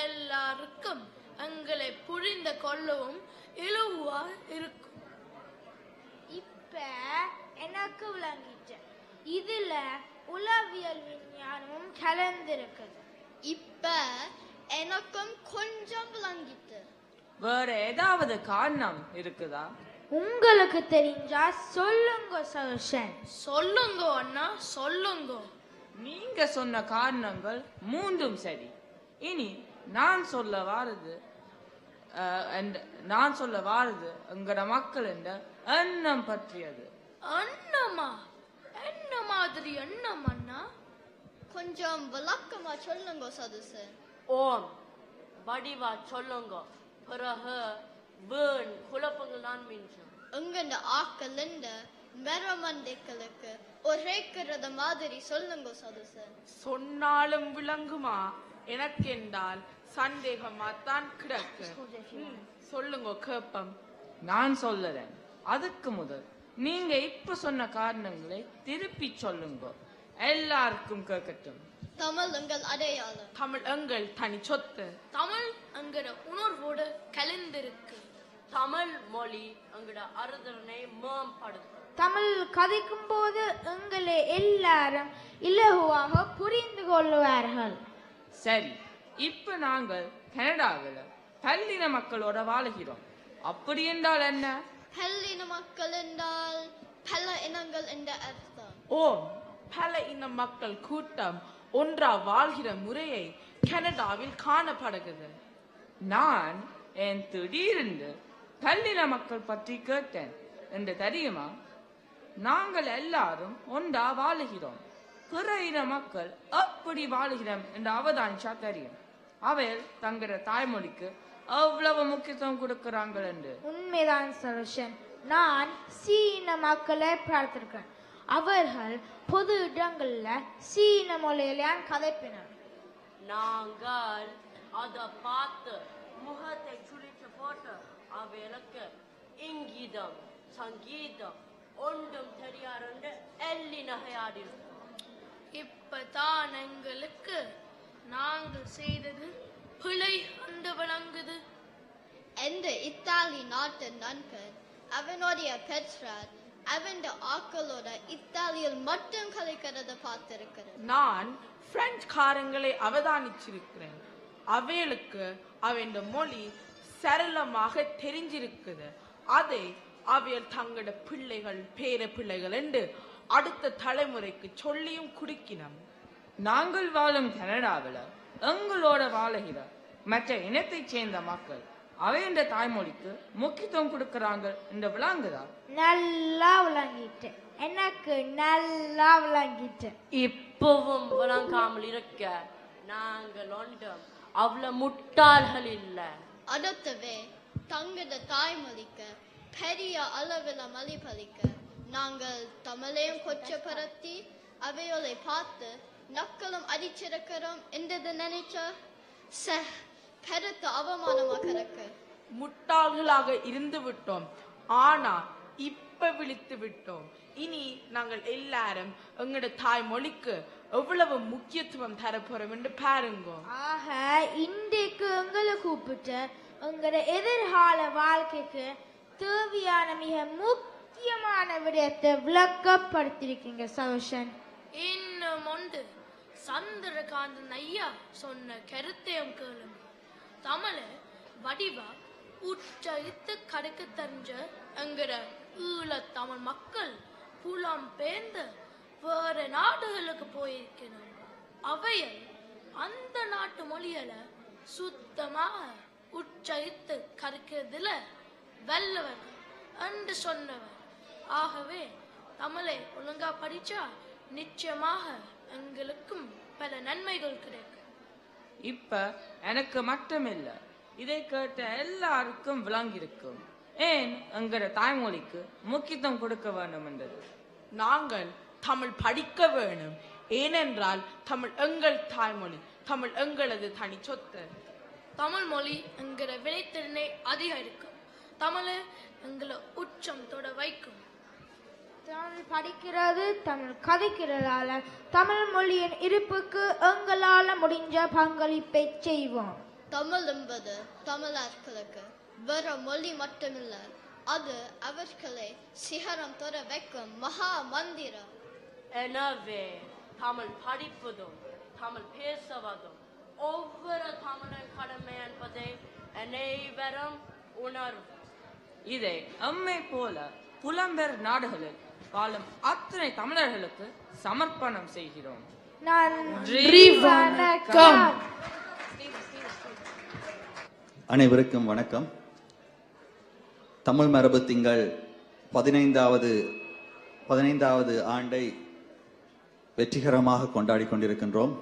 எல்லாருக்கும் எங்களை புரிந்து கொள்ளவும் இலகுவா இருக்கும். இப்ப எனக்கு விளங்கிட்டு. இதுல உளவியல் விஞ்ஞானமும் கலந்திருக்குது. இப்ப எனக்கும் கொஞ்சம் விளங்கிட்டு. வேற ஏதாவது காரணம் இருக்குதா? உங்களுக்கு தெரிஞ்சா சொல்லுங்க சரோஷன். சொல்லுங்க அண்ணா, சொல்லுங்க. நீங்க சொன்ன காரணங்கள் மூன்றும் சரி. இனி நான் சொல்ல வாரது எங்கட மக்கள் என்ற எண்ணம் பற்றியது. அண்ணமா? என்ன மாதிரி எண்ணம் அண்ணா? கொஞ்சம் விளக்கமா சொல்லுங்க சதுசு. ஓம் வடிவா சொல்லுங்க. பிறகு வீண் குழப்பங்கள் நான் மிஞ்சும். எங்கண்ட ஆக்கள் மெரமண்டைகளுக்கு ஒரேக்கிறது மாதிரி சொல்லுங்க சதுசு. சொன்னாலும் விளங்குமா? எனக்கு என்றால் சந்தேகமா தான் கிடக்கு. சொல்லுங்க கேப்பம். நான் சொல்லுறேன். அதுக்கு முதல் நீங்க இப்ப சொன்ன காரணங்களை திருப்பி சொல்லுங்க, எல்லாருக்கும் கேட்கட்டும். தமிழ் எங்கள் அடையாளம். தமிழ் எங்கள் தனி சொத்து. தமிழ் என்கிற உணர்வோடு கலந்திருக்கு. தமிழ் மொழி எங்கட அறுதனை மேம்படுத்தும். தமிழ் கதைக்கும் போது எங்களை எல்லாரும் இலகுவாக புரிந்து கொள்வார்கள். சரி, இப்ப நாங்கள் கனடாவில் பல்லின மக்களோட வாழுகிறோம். அப்படி என்றால் என்ன? பல்லின மக்கள் என்றால் பல இனங்கள் என்ற அர்த்தம். ஓம் பல இன மக்கள் கூட்டம் ஒன்றா வாழ்கிற முறையை கனடாவில் காணப்படுகிறது. நான் என் திடீரென்று பல்லின மக்கள் பற்றி கேட்டேன் என்று தெரியுமா? நாங்கள் எல்லாரும் ஒன்றா வாழுகிறோம். பிற இன மக்கள் அப்படி வாழுகிறோம் என்று அவதானிச்சா தெரியும். அவையில் தங்கிற தாய்மொழிக்கு அவ்வளவு முக்கியத்துவம் கொடுக்கிறாங்க என்று. உண்மைதான் சரோஷன். நான் சீன மக்களை பார்த்திருக்கேன். அவர்கள் பொது இடங்கள்ல சீன மொழியிலான் கதைப்பினர். நாங்கள் அதை பார்த்து முகத்தை சுழித்து போட்டு அவைகளுக்கு இங்கீதம் சங்கீதம் ஒன்றும் தெரியாத எள்ளி நகையாடி. இப்பதான் எங்களுக்கு நாங்கள் செய்தது பிழை என்று விளங்குது. எந்த இத்தாலி நாட்டு நண்பன் அவனுடைய பெற்றார் அவன் ஆக்களோட இத்தாலியில் மட்டும் கலைக்கிறத பார்த்திருக்கிறேன். நான் பிரெஞ்சுக்காரங்களை அவதானிச்சிருக்கிறேன். அவைகளுக்கு அவன் மொழி சரளமாக தெரிஞ்சிருக்குது. அதை அவையில் தங்களோட பிள்ளைகள் பேர பிள்ளைகள் என்று அடுத்த தலைமுறைக்கு சொல்லியும் குடிக்கினோம். நாங்கள் வாழும் கனடாவில் எங்களோட வாழுகிற மற்ற இனத்தை சேர்ந்த மக்கள் அவையண்ட தாய்மொழிக்கு முக்கியத்துவம் கொடுக்கிறாங்க என்று விளங்குதா? நல்லா விளங்கிட்டு. எனக்கு நல்லா விளங்கிட்டு. இப்பவும் விளங்காமல் இருக்க நாங்கள் ஒன்றும் அவ்வளவு முட்டாள்கள் இல்ல. அடுத்தவே தங்கட தாய்மொழிக்கு பெரிய அளவில் மதிப்பளிக்க நாங்கள் தமிழையும் கொச்சப்படுத்தி அவையோலை பார்த்து நக்கலும் அடிச்சிருக்கிறோம் என்றது நினைச்சா பெருத்த அவமானமாக இருக்கு. முட்டாள்களாக இருந்து விட்டோம், ஆனா இப்ப விழித்து விட்டோம். இனி நாங்கள் எல்லாரும் எங்களோட தாய்மொழிக்கு எவ்வளவு முக்கியத்துவம் தரப்போறோம் என்று பாருங்க. ஆக இன்றைக்கு எங்களை கூப்பிட்டு உங்களோட எதிர்கால வாழ்க்கைக்கு தேவையான மிக முக்கியமான விடயத்தை விளக்கப்படுத்திருக்கீங்க சரோஷன். இன்னும் ஒன்று சந்திரகாந்தன் ஐயா சொன்ன கருத்தையும் கேளுங்க. தமிழ வடிவா உச்சரித்து கடுக்க தெரிஞ்ச என்கிற ஈழத்தமிழ் மக்கள் புலம் பேர்ந்து வேற நாடுகளுக்கு போயிருக்கணும். அவையில் அந்த நாட்டு மொழிகளை சுத்தமாக உச்சரித்து கற்கிறதுல வல்லவர் என்று சொன்னவர். ஆகவே தமிழை ஒழுங்கா படிச்சா நிச்சயமாக எங்களுக்கும் பல நன்மைகள் கிடைக்கும். இப்ப எனக்கு மட்டுமில்ல, இதை கேட்ட எல்லாருக்கும் விளங்கியிருக்கும் ஏன் எங்கட தாய்மொழிக்கு முக்கியத்துவம் கொடுக்க வேண்டும் என்றது. நாங்கள் தமிழ் படிக்க வேணும். ஏனென்றால் தமிழ் எங்கள் தாய்மொழி, தமிழ் எங்களது தனி சொத்து. தமிழ் மொழி என்கிற வினைத்திறனை அதிகரிக்கும். தமிழை எங்களை உச்சம் தொட வைக்கும். தமிழ் படிக்கிறது, தமிழ் கதைக்கிறதால தமிழ் மொழியின் இருப்புக்கு எங்களால முடிஞ்ச பங்களிப்பை செய்வோம். தமிழ் என்பது தமிழர்களுக்கு வேற மொழி மட்டுமில்ல, அது அவர்களை சிகரம் தொட வைக்கும் மகா மந்திரம். எனவே தமிழ் படிப்பதும் தமிழ் பேசுவதும் ஒவ்வொரு தமிழன் கடமை என்பதை அனைவரும் உணர்வு. இதை எம்மை போல புலம்பெயர் நாடுகளில் வாழும் அத்தனை தமிழர்களுக்கு சமர்ப்பணம் செய்கிறோம். நன்றி, வணக்கம். அனைவருக்கும் வணக்கம். தமிழ் மரபு திங்கள் 15வது ஆண்டை வெற்றிகரமாக கொண்டாடி கொண்டிருக்கின்றோம்.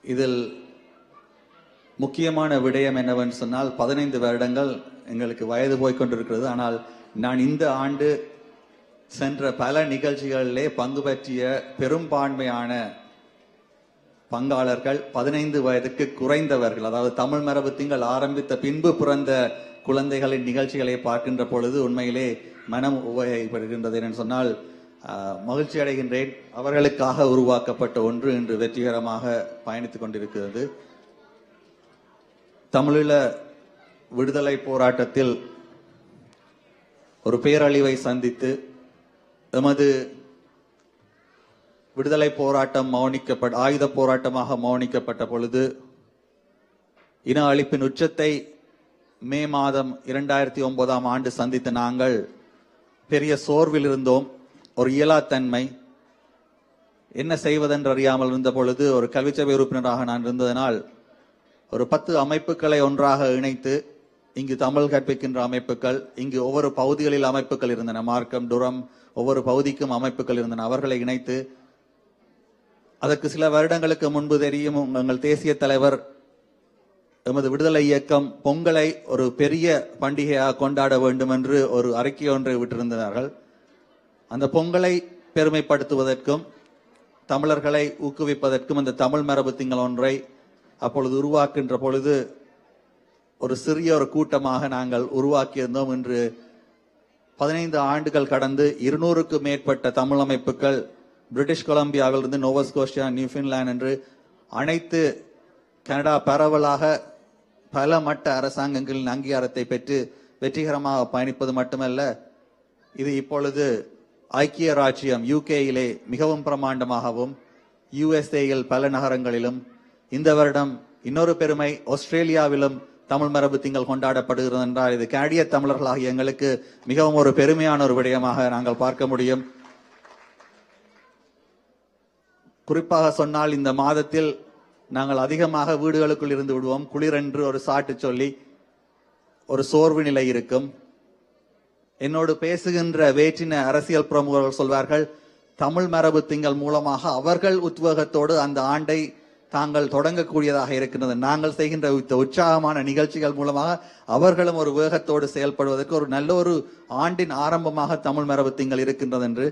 இதில் முக்கியமான விடயம் என்னவென்று சொன்னால் 15 வருடங்கள் எங்களுக்கு வயது போய்கொண்டிருக்கிறது. ஆனால் நான் இந்த ஆண்டு சென்ற பல நிகழ்ச்சிகளிலே பங்கு பற்றிய பெரும்பான்மையான பங்காளர்கள் 15 வயதுக்கு குறைந்தவர்கள். அதாவது தமிழ் மரபு திங்கள் ஆரம்பித்த பின்பு பிறந்த குழந்தைகளின் நிகழ்ச்சிகளை பார்க்கின்ற பொழுது உண்மையிலே மனம் உபயோகப்படுகின்றது என்று சொன்னால் மகிழ்ச்சி அடைகின்றேன். அவர்களுக்காக உருவாக்கப்பட்ட ஒன்று இன்று வெற்றிகரமாக பயணித்துக் கொண்டிருக்கிறது. தமிழீழ விடுதலை போராட்டத்தில் ஒரு பேரழிவை சந்தித்து எமது விடுதலை போராட்டம் ஆயுத போராட்டமாக மௌனிக்கப்பட்ட பொழுது இன அழிப்பின் உச்சத்தை மே மாதம் 2009ஆம் ஆண்டு சந்தித்த நாங்கள் பெரிய சோர்வில் இருந்தோம். ஒரு இயலாத்தன்மை, என்ன செய்வதென்று அறியாமல் இருந்த பொழுது ஒரு கல்விச்சபை உறுப்பினராக நான் இருந்ததனால் ஒரு 10 அமைப்புகளை ஒன்றாக இணைத்து, இங்கு தமிழ் கற்பிக்கின்ற அமைப்புகள், இங்கு ஒவ்வொரு பகுதிகளில் அமைப்புகள் இருந்தன, மார்க்கம், டுரம், ஒவ்வொரு பகுதிக்கும் அமைப்புகள் இருந்தன. அவர்களை இணைத்து அதற்கு சில வருடங்களுக்கு முன்பு தெரியும் எங்கள் தேசிய தலைவர் எமது விடுதலை இயக்கம் பொங்கலை ஒரு பெரிய பண்டிகையாக கொண்டாட வேண்டும் என்று ஒரு அறிக்கை ஒன்றை விட்டிருந்தார்கள். அந்த பொங்கலை பெருமைப்படுத்துவதற்கும் தமிழர்களை ஊக்குவிப்பதற்கும் அந்த தமிழ் மரபு திங்கள் ஒன்றை அப்பொழுது உருவாக்கின்ற பொழுது ஒரு சிறிய ஒரு கூட்டமாக நாங்கள் உருவாக்கியிருந்தோம். இன்று 15 ஆண்டுகள் கடந்து 200க்கும் மேற்பட்ட தமிழ் அமைப்புகள் பிரிட்டிஷ் கொலம்பியாவிலிருந்து நோவஸ்கோஷியா, நியூஃபவுண்ட்லாந்து என்று அனைத்து கனடா பரவலாக பல மட்ட அரசாங்கங்களின் அங்கீகாரத்தை பெற்று வெற்றிகரமாக பயணிப்பது மட்டுமல்ல, இது இப்பொழுது ஐக்கிய ராஜ்யம் யூகேயிலே மிகவும் பிரமாண்டமாகவும், யுஎஸ்ஏயில் பல நகரங்களிலும், இந்த வருடம் இன்னொரு பெருமை ஆஸ்திரேலியாவிலும் தமிழ் மரபு திங்கள் கொண்டாடப்படுகிறது என்றால் இது கனடிய தமிழர்களாகிய எங்களுக்கு மிகவும் ஒரு பெருமையான ஒரு விடயமாக நாங்கள் பார்க்க முடியும். குறிப்பாக சொன்னால் இந்த மாதத்தில் நாங்கள் அதிகமாக வீடுகளுக்குள் இருந்து விடுவோம். குளிரென்று ஒரு சாட்டு சொல்லி ஒரு சோர்வு நிலை இருக்கும். என்னோடு பேசுகின்ற வேற்றின அரசியல் பிரமுகர்கள் சொல்வார்கள், தமிழ் மரபு திங்கள் மூலமாக அவர்கள் உத்வேகத்தோடு அந்த ஆண்டை தாங்கள் தொடங்கக்கூடியதாக இருக்கின்றது. நாங்கள் செய்கின்ற உற்சாகமான நிகழ்ச்சிகள் மூலமாக அவர்களும் ஒரு வேகத்தோடு செயல்படுவதற்கு ஒரு நல்ல ஒரு ஆண்டின் ஆரம்பமாக தமிழ் மரபு திங்கள் இருக்கின்றது என்று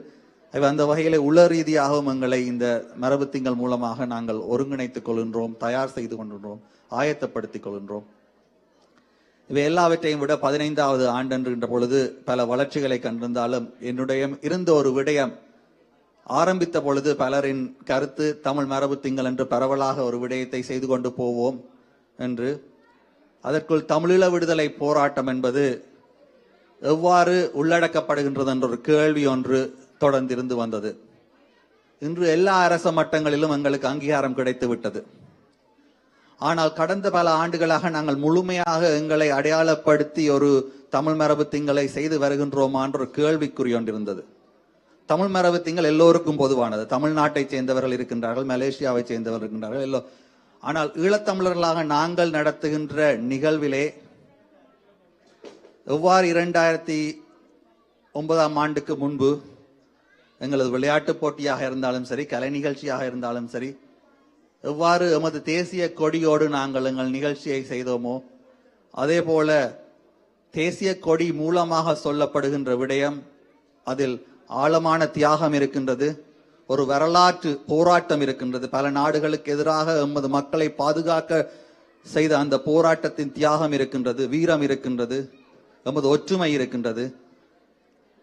அந்த வகையிலே உள ரீதியாகவும் எங்களை இந்த மரபு திங்கள் மூலமாக நாங்கள் ஒருங்கிணைத்துக் கொள்கின்றோம், தயார் செய்து கொள்கின்றோம், ஆயத்தப்படுத்திக் கொள்கின்றோம். இவை எல்லாவற்றையும் விட 15வது ஆண்டென்ற பொழுது பல வளர்ச்சிகளை கண்டிருந்தாலும் என்னுடைய இருந்த ஒரு விடயம், ஆரம்பித்த பொழுது பலரின் கருத்து தமிழ் மரபு திங்கள் என்று பரவலாக ஒரு விடயத்தை செய்து கொண்டு போவோம் என்று. அதற்குள் தமிழீழ விடுதலை போராட்டம் என்பது எவ்வாறு உள்ளடக்கப்படுகின்றது என்ற ஒரு கேள்வி ஒன்று தொடர்ந்திருந்து வந்தது. இன்று எல்லா அரச மட்டங்களிலும் எங்களுக்கு அங்கீகாரம் கிடைத்து விட்டது. ஆனால் கடந்த பல ஆண்டுகளாக நாங்கள் முழுமையாக எங்களை அடையாளப்படுத்தி ஒரு தமிழ் மரபு திங்களை செய்து வருகின்றோமா என்ற ஒரு கேள்விக்குறி ஒன்றிருந்தது. தமிழ் மரபு திங்கள் எல்லோருக்கும் பொதுவானது. தமிழ்நாட்டை சேர்ந்தவர்கள் இருக்கின்றார்கள், மலேசியாவை சேர்ந்தவர்கள் இருக்கின்றார்கள், ஆனால் ஈழத்தமிழர்களாக நாங்கள் நடத்துகின்ற நிகழ்விலே எவ்வாறு 2009ஆம் ஆண்டுக்கு முன்பு எங்களது விளையாட்டு போட்டியாக இருந்தாலும் சரி, கலை நிகழ்ச்சியாக இருந்தாலும் சரி, எவ்வாறு எமது தேசிய கொடியோடு நாங்கள் எங்கள் நிகழ்ச்சியை செய்தோமோ அதே போல தேசிய கொடி மூலமாக சொல்லப்படுகின்ற விடயம், அதில் ஆழமான தியாகம் இருக்கின்றது, ஒரு வரலாற்று போராட்டம் இருக்கின்றது. பல நாடுகளுக்கு எதிராக எமது மக்களை பாதுகாக்க செய்த அந்த போராட்டத்தின் தியாகம் இருக்கின்றது, வீரம் இருக்கின்றது, எமது ஒற்றுமை இருக்கின்றது.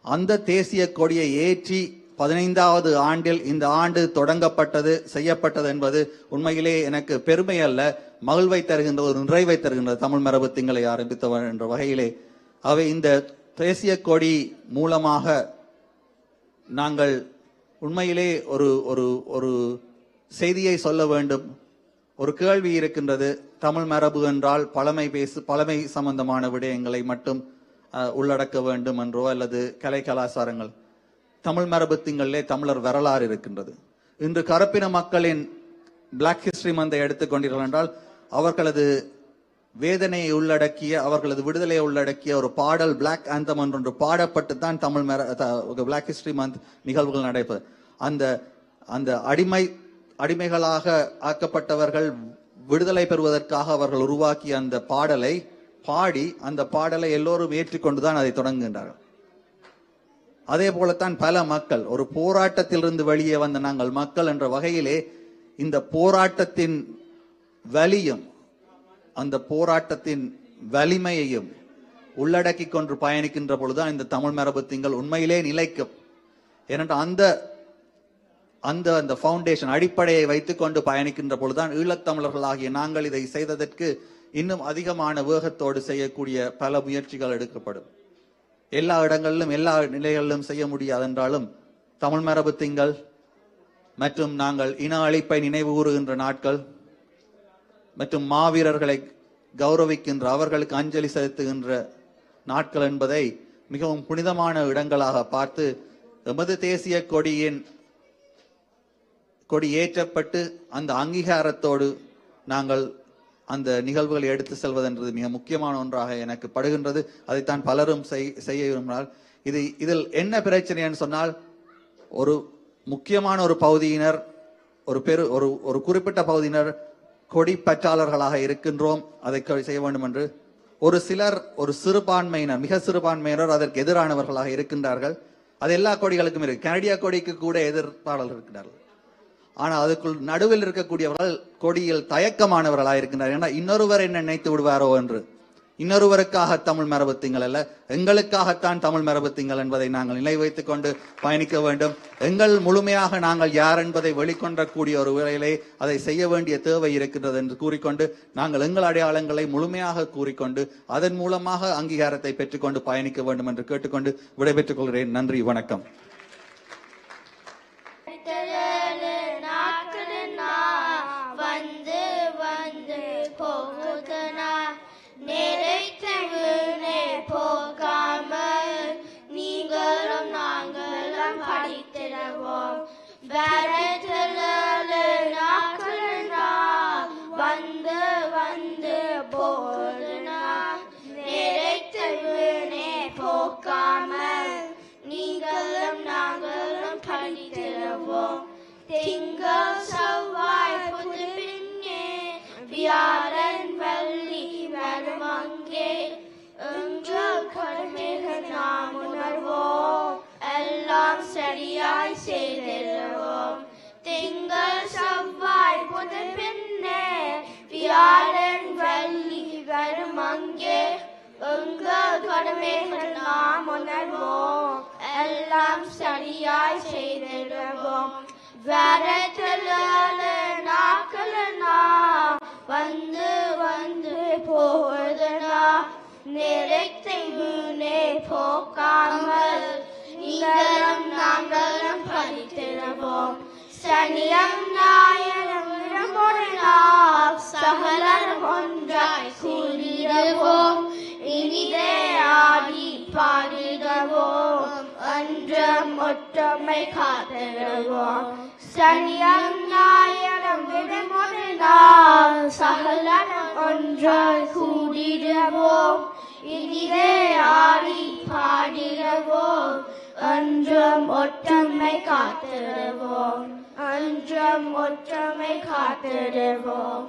அந்த தேசிய கொடியை ஏற்றி 15வது ஆண்டில் இந்த ஆண்டு தொடங்கப்பட்டது, செய்யப்பட்டது என்பது உண்மையிலே எனக்கு பெருமை அல்ல, மகிழ்வை தருகின்ற ஒரு நிறைவை தருகின்றது. தமிழ் மரபு திங்களை ஆரம்பித்தவர் என்ற வகையிலே அவை இந்த தேசிய கொடி மூலமாக நாங்கள் உண்மையிலே ஒரு ஒரு ஒரு செய்தியை சொல்ல வேண்டும். ஒரு கேள்வி இருக்கின்றது. தமிழ் மரபு என்றால் பழமை சம்பந்தமான விடயங்களை மட்டும் உள்ளடக்க வேண்டும் என்றோ அல்லது கலை கலாச்சாரங்கள். தமிழ் மரபு திங்களிலே தமிழர் வரலாறு இருக்கின்றது. இன்று கருப்பின மக்களின் பிளாக் ஹிஸ்டரி மந்தை எடுத்துக்கொண்டீர்கள் என்றால் அவர்களது வேதனையை உள்ளடக்கிய, அவர்களது விடுதலையை உள்ளடக்கிய ஒரு பாடல் பிளாக் ஆந்தம் ஒன்று பாடப்பட்டு தான் தமிழ் பிளாக் ஹிஸ்டரி மந்த் நிகழ்வுகள் நடைபெறும். அந்த அடிமைகளாக ஆக்கப்பட்டவர்கள் விடுதலை பெறுவதற்காக அவர்கள் உருவாக்கிய அந்த பாடலை பாடி அந்த பாடலை எல்லோரும் ஏற்றுக்கொண்டுதான் அதை தொடங்குகின்றார்கள். அதே போலத்தான் பல மக்கள் ஒரு போராட்டத்திலிருந்து வெளியே வந்த நாங்கள் மக்கள் என்ற வகையிலே இந்த போராட்டத்தின் வலியும் அந்த போராட்டத்தின் வலிமையையும் உள்ளடக்கி கொண்டு பயணிக்கின்ற பொழுதுதான் இந்த தமிழ் மரபு திங்கள் உண்மையிலே நிலைக்கும். ஏனென்றால் அந்த ஃபவுண்டேஷன் அடிப்படையை வைத்துக் கொண்டு பயணிக்கின்ற பொழுதுதான் ஈழத்தமிழர்களாகிய நாங்கள் இதை செய்ததற்கு இன்னும் அதிகமான வேகத்தோடு செய்யக்கூடிய பல முயற்சிகள் எடுக்கப்படும். எல்லா இடங்களிலும் எல்லா நிலைகளிலும் செய்ய முடியாது என்றாலும் தமிழ் மரபு திங்கள் மற்றும் நாங்கள் இன அழிப்பை நினைவு கூறுகின்ற நாட்கள் மற்றும் மாவீரர்களை கௌரவிக்கின்ற, அவர்களுக்கு அஞ்சலி செலுத்துகின்ற நாட்கள் என்பதை மிகவும் புனிதமான இடங்களாக பார்த்து எமது தேசிய கொடி ஏற்றப்பட்டு அந்த அங்கீகாரத்தோடு நாங்கள் அந்த நிகழ்வுகளை எடுத்து செல்வதென்றது மிக முக்கியமான ஒன்றாக எனக்கு படுகின்றது. அதைத்தான் பலரும் செய்ய விரும்பினால் இதில் என்ன பிரச்சனைன்னு சொன்னால், ஒரு முக்கியமான ஒரு பகுதியினர் ஒரு குறிப்பிட்ட பகுதியினர் கொடி பற்றாளர்களாக இருக்கின்றோம், அதை செய்ய வேண்டும் என்று ஒரு சிலர், ஒரு சிறுபான்மையினர், மிக சிறுபான்மையினர் அதற்கு எதிரானவர்களாக இருக்கின்றார்கள். அது எல்லா கொடிகளுக்கும் இருக்கு. கனடிய கொடிக்கு கூட எதிர்ப்பாளர்கள் இருக்கிறார்கள். ஆனால் அதுக்குள் நடுவில் இருக்கக்கூடியவர்கள் கொடியில் தயக்கமானவர்களாக இருக்கின்றனர். ஏன்னா இன்னொருவர் என்ன நினைத்து விடுவாரோ என்று. இன்னொருவருக்காக தமிழ் மரபு திங்கள் அல்ல, எங்களுக்காகத்தான் தமிழ் மரபு திங்கள் என்பதை நாங்கள் நிலை வைத்துக் கொண்டு பயணிக்க வேண்டும். எங்கள் முழுமையாக நாங்கள் யார் என்பதை வெளிக்கொண்டக்கூடிய ஒரு வேளையிலே அதை செய்ய வேண்டிய தேவை இருக்கின்றது என்று கூறிக்கொண்டு நாங்கள் எங்கள் அடையாளங்களை முழுமையாக கூறிக்கொண்டு அதன் மூலமாக அங்கீகாரத்தை பெற்றுக்கொண்டு பயணிக்க வேண்டும் என்று கேட்டுக்கொண்டு விடைபெற்றுக் கொள்கிறேன். நன்றி, வணக்கம். திங்கள் செவ்வாய் புது பின்னே வியாழன் வெள்ளி வரும் அங்கே எங்கள் கடமைகள் நாம் உணர்வோம், எல்லாம் சரியாய் செய்திடுவோம். திங்கள் செவ்வாய் புது பின்னே வியாழன் வெள்ளி வரும் அங்கே எங்கள் கடமைகள் நாம் உணர்வோம், எல்லாம் சரியாய் செய்திடுவோம். வரத்தலால நாட்களனா வந்து வந்து போவதனா நிறைத்தை வீணே போக்காமல் நீங்களும் நாங்களும் படித்திடுவோம். சனியம் ஞாயிறும் விடுமுறைனால் சகலரும் ஒன்றாய் கூடிடுவோம், இனிதே ஆடி பாடிடுவோம், அன்றும் ஒற்றுமை காத்திடுவோம். சனியம் ஞாயிறும் விடுமுறைனால் சகலரும் ஒன்றாய் கூடிடுவோம், இனிதே ஆடி பாடிடுவோம், அன்றும் ஒற்றுமை காத்திடுவோம், அன்றும் ஒற்றுமை காத்திடுவோம்,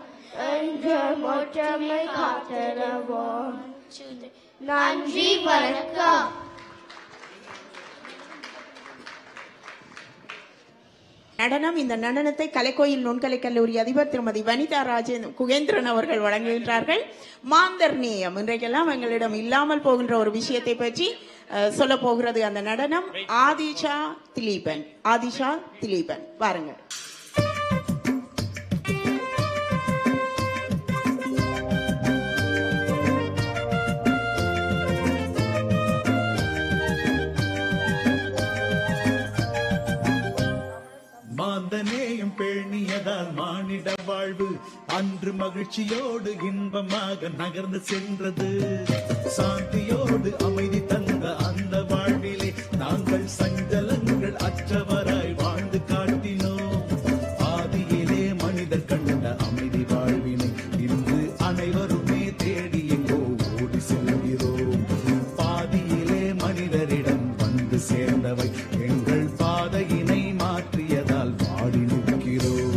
அன்றும் ஒற்றுமை காத்திடுவோம். நன்றி, வணக்கம். நடனம். இந்த நடனத்தை கலைக்கோயில் நுண்கலை கல்லூரி அதிபர் திருமதி வனிதா குகேந்திரன் அவர்கள் வழங்குகின்றார்கள். மாந்தர் நேயம் இன்றைக்கெல்லாம் எங்களிடம் இல்லாமல் போகின்ற ஒரு விஷயத்தை பற்றி சொல்ல போகிறது அந்த நடனம். ஆதிஷா திலீபன் பாருங்கள். மாந்தநேயம் பேணியதால் மானிட வாழ்வு அன்று மகிழ்ச்சியோடு இன்பமாக நகர்ந்து சென்றது. சாந்தியோடு அமைதி தந்த அந்த வாழ்விலே நாங்கள் சஞ்சலங்கள் அற்றவராய் வாழ்ந்து காட்டினோம். ஆதியிலே மனிதர் கண்ட அமைதி வாழ்வினை இன்று அனைவருமே தேடி எங்கோ ஓடி செல்கிறோம். பாதியிலே மனிதரிடம் வந்து சேர்ந்தவை எங்கள் பாதையினை மாற்றியதால் பாடி நிற்கிறோம்.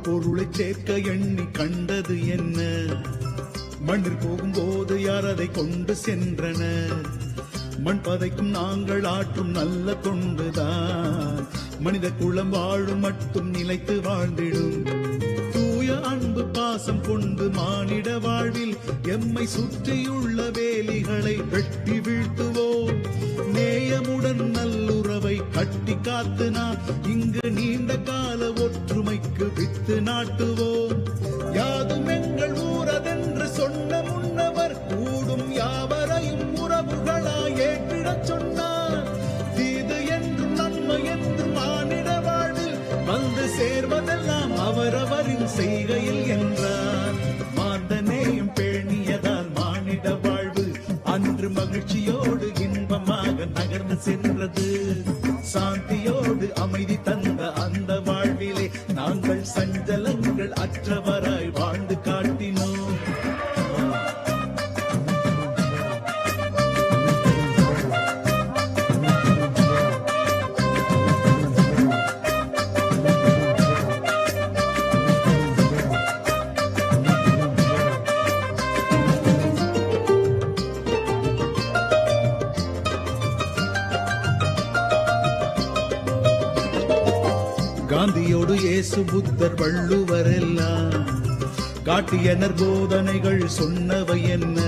பொருளை சேர்க்க எண்ணி கண்டது என்ன? மண்ணில் போகும்போது யார் அதை கொண்டு சென்றனர்? மண் பதைக்கும் நாங்கள் ஆற்றும் நல்ல தொண்டுதான் மனித குலம் வாழும் மட்டும் நிலைத்து வாழ்ந்திடும். தூய அன்பு பாசம் கொண்டு மானிட வாழ்வில் எம்மை சுற்றியுள்ள வேலிகளை வெட்டி வீழ்த்துவோம். நேயமுடன் நல்லுறவை கட்டி காத்து நாம் இங்கு நீண்ட கால ஒற்றுமைக்கு வித்து நாட்டுவோம். யாதும் எங்கள் ஊரதென்று சொன்ன முன்னவர் கூடும் யாவரையும் உறவுகளாய் ஏற்றிடச் சொன்னார். தீது என்றும் நன்மை என்றும் மானிட வாழ்வில் வந்து சேர்வதெல்லாம் அவரவரின் செய்கையில் என்றார். மாந்தநேயம் பேணியதால் மானிட வாழ்வு அன்று மகிழ்ச்சியோடு இன்பமாக நகர்ந்து சென்றது. சாந்தியோடு அமைதி தந்த அந்த வாழ்விலே நாங்கள் சஞ்சலங்கள் அற்றவராய் வாழ்ந்து காட்டினோம். காந்தியோடு இயேசு புத்தர் வள்ளுவர் எல்லாம் காட்டியனர் போதனைகள் சொன்னவை என்ன?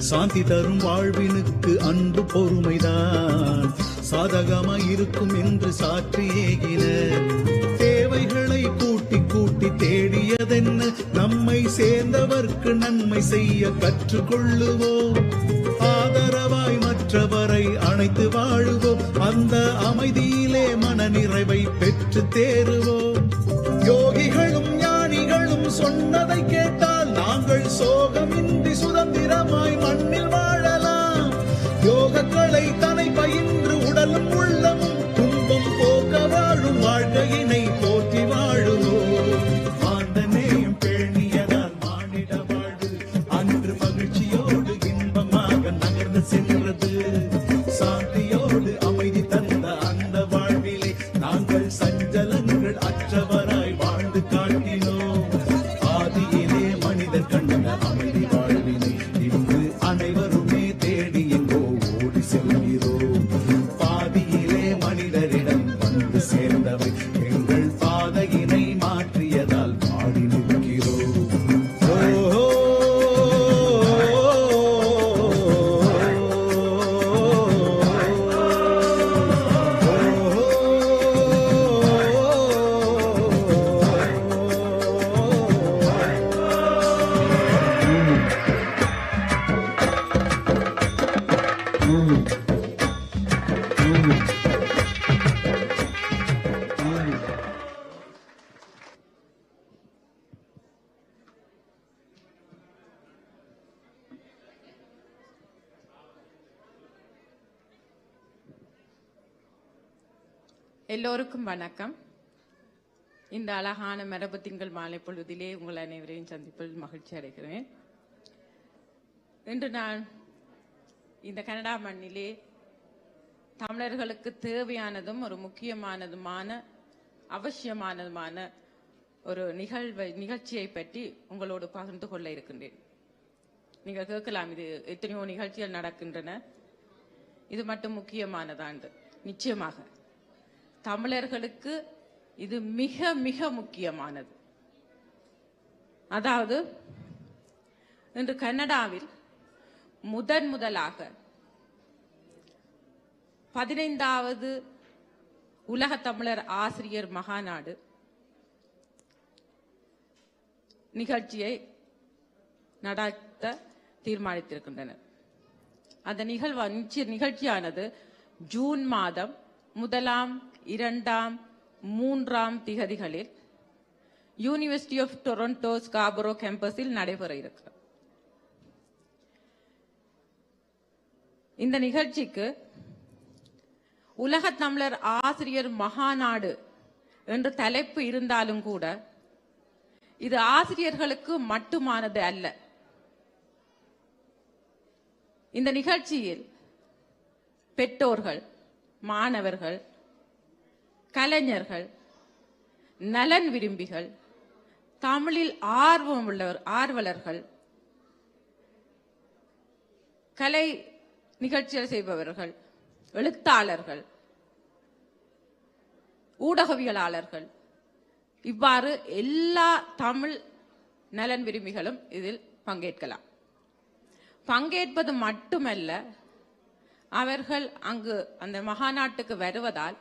சாந்தி தரும் வாழ்வினுக்கு அன்பு பொறுமைதான் சாதகமாய் இருக்கும் என்று சாற்றி ஏகினர். தேவைகளை கூட்டி கூட்டி தேடியதென்ன? நம்மை சேர்ந்தவர்க்கு நன்மை செய்ய கற்றுக்கொள்ளுவோம். ஆதரவாய் மற்றவரை அணைத்து வாழுவோம். அந்த அமைதியிலே மன நிறைவை பெற்று தேறுவோம். யோகிகளும் ஞானிகளும் சொன்னதை கேட்டால் நாங்கள் சோகமின்றி சுதந்திரமாய் மண்ணில் வாழலாம். யோகக்கலை தனை பயின்று உடலும் உள்ளமும் துன்பம் போக்க வாழும் வாழ்க்கையினை போற்றி வாழுவோம். மாந்தநேயம் பேணியதால் மானிட வாழ்வு அன்று மகிழ்ச்சியோடு இன்பமாக நகர்ந்து சென்றது. சாந்தியோடு அமைதி தந்த அந்த வாழ்விலே நாங்கள் சஞ்சலங்கள் அற்றவராய் வாழ்ந்து காட்டினோம். ஆதியிலே மனிதர் கண்ட அமைதி வாழ்வினை இன்று அனைவருமே தேடி எங்கோ ஓடி செல்கிறோம். பாதியிலே மனிதரிடம் வந்து சேர்ந்தவை எங்கள் பாதையினை மாற்றியதால் பாடி நிற்கிறோம். எல்லோருக்கும் வணக்கம். இந்த அழகான மரபு திங்கள் மாலை பொழுதிலே உங்கள் அனைவரையும் சந்திப்பில் மகிழ்ச்சி அடைகிறேன். இன்று நான் இந்த கனடா மண்ணிலே தமிழர்களுக்கு தேவையானதும் ஒரு முக்கியமானதுமான அவசியமானதுமான ஒரு நிகழ்ச்சியை பற்றி உங்களோடு பகிர்ந்து கொள்ள இருக்கின்றேன். நீங்கள் கேட்கலாம், இது எத்தனையோ நிகழ்ச்சிகள் நடக்கின்றன, இது மட்டும் முக்கியமானதாண்டு. நிச்சயமாக தமிழர்களுக்கு இது மிக மிக முக்கியமானது. அதாவது இன்று கனடாவில் முதலாக 15வது உலக தமிழர் ஆசிரியர் மகாநாடு நிகழ்ச்சியை நடத்த தீர்மானித்திருக்கின்றனர். அந்த நிகழ்ச்சியானது ஜூன் மாதம் 1, 2, 3 திகதிகளில் யூனிவர்சிட்டி ஆஃப் டொரண்டோ ஸ்காபரோ கேம்பஸில் நடைபெற இருக்கிறது. இந்த நிகழ்ச்சிக்கு உலக தமிழர் ஆசிரியர் மகாநாடு என்ற தலைப்பு இருந்தாலும் கூட இது ஆசிரியர்களுக்கு மட்டுமானது அல்ல. இந்த நிகழ்ச்சியில் பெற்றோர்கள், மாணவர்கள், கலைஞர்கள், நலன் விரும்பிகள், தமிழில் ஆர்வலர்கள், கலை நிகழ்ச்சிகள் செய்பவர்கள், எழுத்தாளர்கள், ஊடகவியலாளர்கள், இவ்வாறு எல்லா தமிழ் நலன் விரும்பிகளும் இதில் பங்கேற்கலாம். பங்கேற்பது மட்டுமல்ல, அவர்கள் அங்கு அந்த மகாநாட்டுக்கு வருவதால்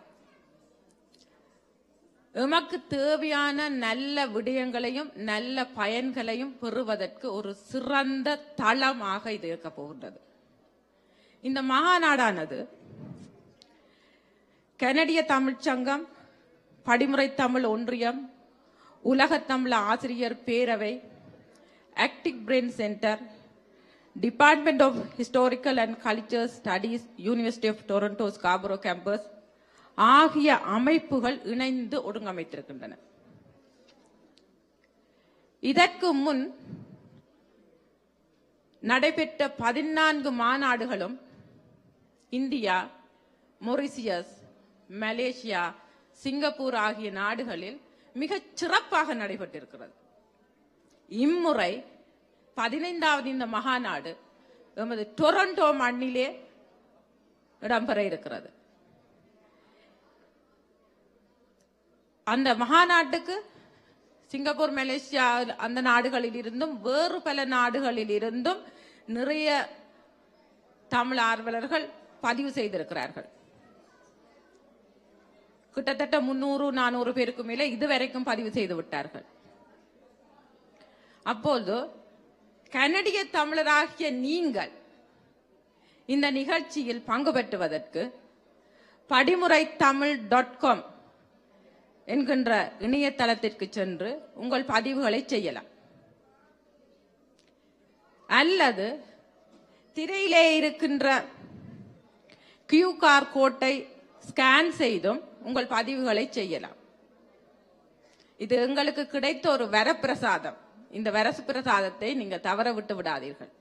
எமக்கு தேவையான நல்ல விடயங்களையும் நல்ல பயன்களையும் பெறுவதற்கு ஒரு சிறந்த தளமாக இது இருக்க போகின்றது. இந்த மகாநாடானது கனடிய தமிழ்ச்சங்கம், படிமுறை தமிழ் ஒன்றியம், உலக தமிழ் ஆசிரியர் பேரவை, active brain centre, department of historical and culture studies, university of Toronto Scarborough campus ஆகிய அமைப்புகள் இணைந்து ஒருங்கமைத்திருக்கின்றன. இதற்கு முன் நடைபெற்ற 14 மாநாடுகளும் இந்தியா, மொரிசியஸ், மலேசியா, சிங்கப்பூர் ஆகிய நாடுகளில் மிகச் சிறப்பாக நடைபெற்றிருக்கிறது. இம்முறை 15வது இந்த மகாநாடு எமது டொரண்டோ மண்ணிலே இடம்பெற இருக்கிறது. அந்த மகாநாட்டுக்கு சிங்கப்பூர், மலேசியா அந்த நாடுகளில் இருந்தும் வேறு பல நாடுகளில் இருந்தும் நிறைய தமிழ் ஆர்வலர்கள் பதிவு செய்திருக்கிறார்கள். கிட்டத்தட்ட 300-400 பேருக்கு மேலே இதுவரைக்கும் பதிவு செய்து விட்டார்கள். அப்போது கனடிய தமிழராகிய நீங்கள் இந்த நிகழ்ச்சியில் பங்கு பெற்றுவதற்கு படிமுறைத்தமிழ்.com என்கின்ற இணையதளத்திற்கு சென்று உங்கள் பதிவுகளை செய்யலாம். அல்லது திரையிலே இருக்கின்ற QR கோட்டை ஸ்கேன் செய்தும் உங்கள் பதிவுகளை செய்யலாம். இது எங்களுக்கு கிடைத்த ஒரு வரப்பிரசாதம். இந்த வரப்பிரசாதத்தை நீங்க தவற விட்டு விடாதீர்கள்.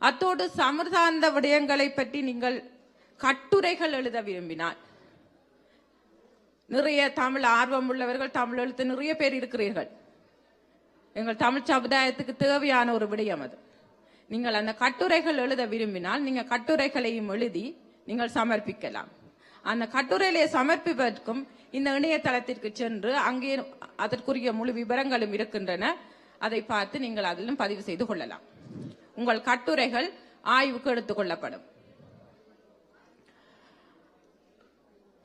அத்தோடு சமர்சார்ந்த விடயங்களை பற்றி நீங்கள் கட்டுரைகள் எழுத விரும்பினால், நிறைய தமிழ் ஆர்வம் உள்ளவர்கள், தமிழ் எழுத்து நிறைய பேர் இருக்கிறீர்கள். எங்கள் தமிழ் சமுதாயத்துக்கு தேவையான ஒரு விடயம் அது. நீங்கள் அந்த கட்டுரைகள் எழுத விரும்பினால் நீங்க கட்டுரைகளையும் எழுதி நீங்கள் சமர்ப்பிக்கலாம். அந்த கட்டுரையிலே சமர்ப்பிப்பதற்கும் இந்த இணையதளத்திற்கு சென்று அங்கே அதற்குரிய முழு விவரங்களும் இருக்கின்றன. அதை பார்த்து நீங்கள் அதிலும் பதிவு செய்து கொள்ளலாம். உங்கள் கட்டுரைகள் ஆய்வுக்கு எடுத்துக் கொள்ளப்படும்.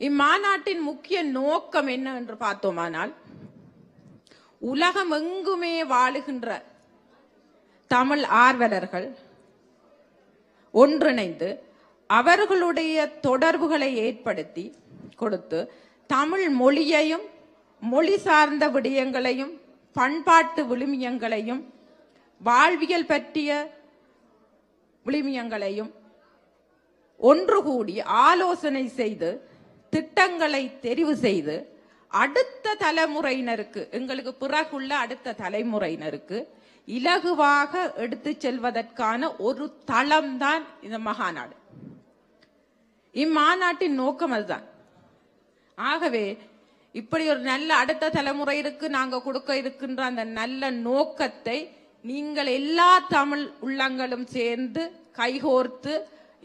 இம்மாநாட்டின் முக்கிய நோக்கம் என்ன என்று பார்த்தோமானால், உலகம் எங்குமே வாழுகின்ற தமிழ் ஆர்வலர்கள் ஒன்றிணைந்து அவர்களுடைய தொடர்புகளை ஏற்படுத்தி கொடுத்து தமிழ் மொழியையும் மொழி சார்ந்த விடயங்களையும் பண்பாட்டு விழுமியங்களையும் வாழ்வியல் பற்றிய விழுமியங்களையும் ஒன்று கூடி ஆலோசனை செய்து திட்டங்களை தெரிவு செய்து அடுத்த தலைமுறையினருக்கு, எங்களுக்கு பிறகுள்ள அடுத்த தலைமுறையினருக்கு இலகுவாக எடுத்து செல்வதற்கான ஒரு தளம்தான் இந்த மகாநாடு. இம்மாநாட்டின் நோக்கம் அதுதான். ஆகவே இப்படி ஒரு நல்ல அடுத்த தலைமுறைக்கு நாங்க கொடுக்க இருக்கின்ற அந்த நல்ல நோக்கத்தை நீங்கள் எல்லா தமிழ் உள்ளங்களும் சேர்ந்து கைகோர்த்து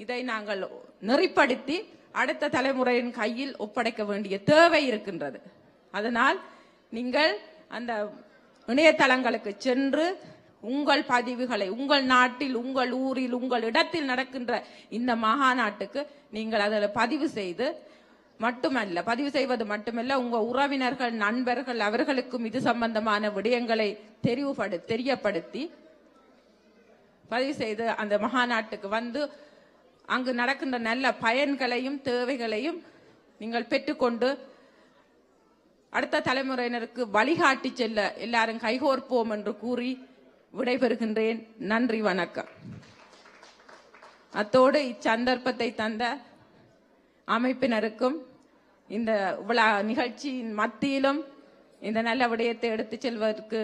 இதை நாங்கள் நெறிப்படுத்தி அடுத்த தலைமுறையின் கையில் ஒப்படைக்க வேண்டிய தேவை இருக்கின்றது. அதனால் நீங்கள் அந்த இணையதளங்களுக்கு சென்று உங்கள் பதிவுகளை உங்கள் நாட்டில், உங்கள் ஊரில், உங்கள் இடத்தில் நடக்கின்ற இந்த மகாநாட்டுக்கு நீங்கள் அதில் பதிவு செய்து பதிவு செய்வது மட்டுமல்ல, உங்க உறவினர்கள், நண்பர்கள் அவர்களுக்கும் இது சம்பந்தமான விடயங்களை தெரியப்படுத்தி பதிவு செய்து அந்த மகாநாட்டுக்கு வந்து அங்கு நடக்கின்ற நல்ல பயன்களையும் தேவைகளையும் நீங்கள் பெற்றுக்கொண்டு அடுத்த தலைமுறையினருக்கு வழிகாட்டி செல்ல எல்லாரும் கைகோர்ப்போம் என்று கூறி விடைபெறுகின்றேன். நன்றி, வணக்கம். அத்தோடு இச்சந்தர்ப்பத்தை தந்த அமைப்பினருக்கும் இந்த விழா நிகழ்ச்சியின் மத்தியிலும் இந்த நல்ல விடயத்தை எடுத்துச் செல்வதற்கு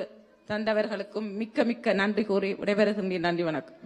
தந்தவர்களுக்கும் மிக்க மிக்க நன்றி கூறி விடைபெறுகின்றேன். நன்றி, வணக்கம்.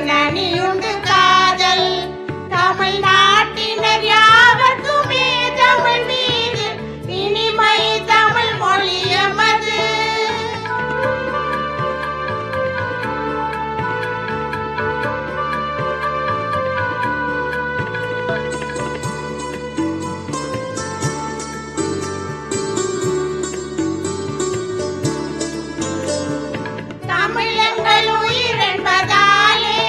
நனியுண்டு காதல் தமிழ்நாட்டினர் யாவர்க்குமே தமிழ் மீது இனிமை தமிழ் மொழியமது. தமிழங்கள் உயிர் என்பதாலே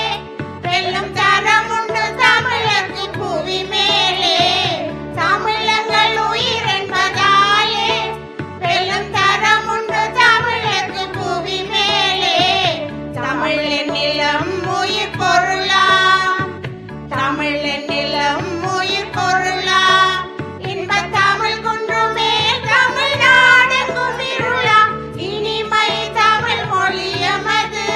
வெல்லும் தரம் உண்டு தமிழருக்கு புவி மேலே. தமிழங்கள் உயிர் என்பதாலே வெல்லும் தரம் உண்டு தமிழருக்கு புவி மேலே. தமிழின் நிலம் உயிர் பொருளாம், தமிழின் நிலம் உயிர் பொருளாம். இன்ப தமிழ் குன்றுமே தமிழ்நாடெங்கும் இருளாம், இனிமை தமிழ் மொழியமது.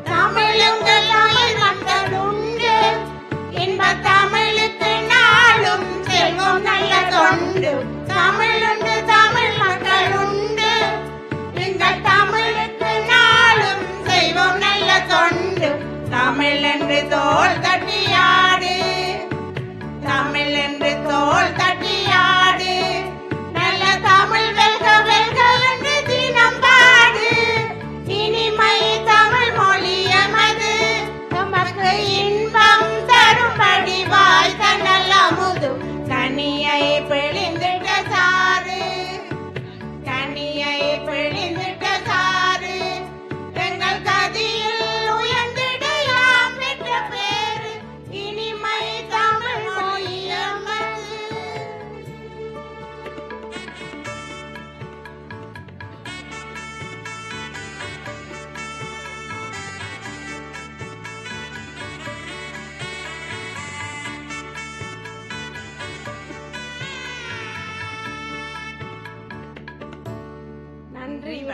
தமிழ்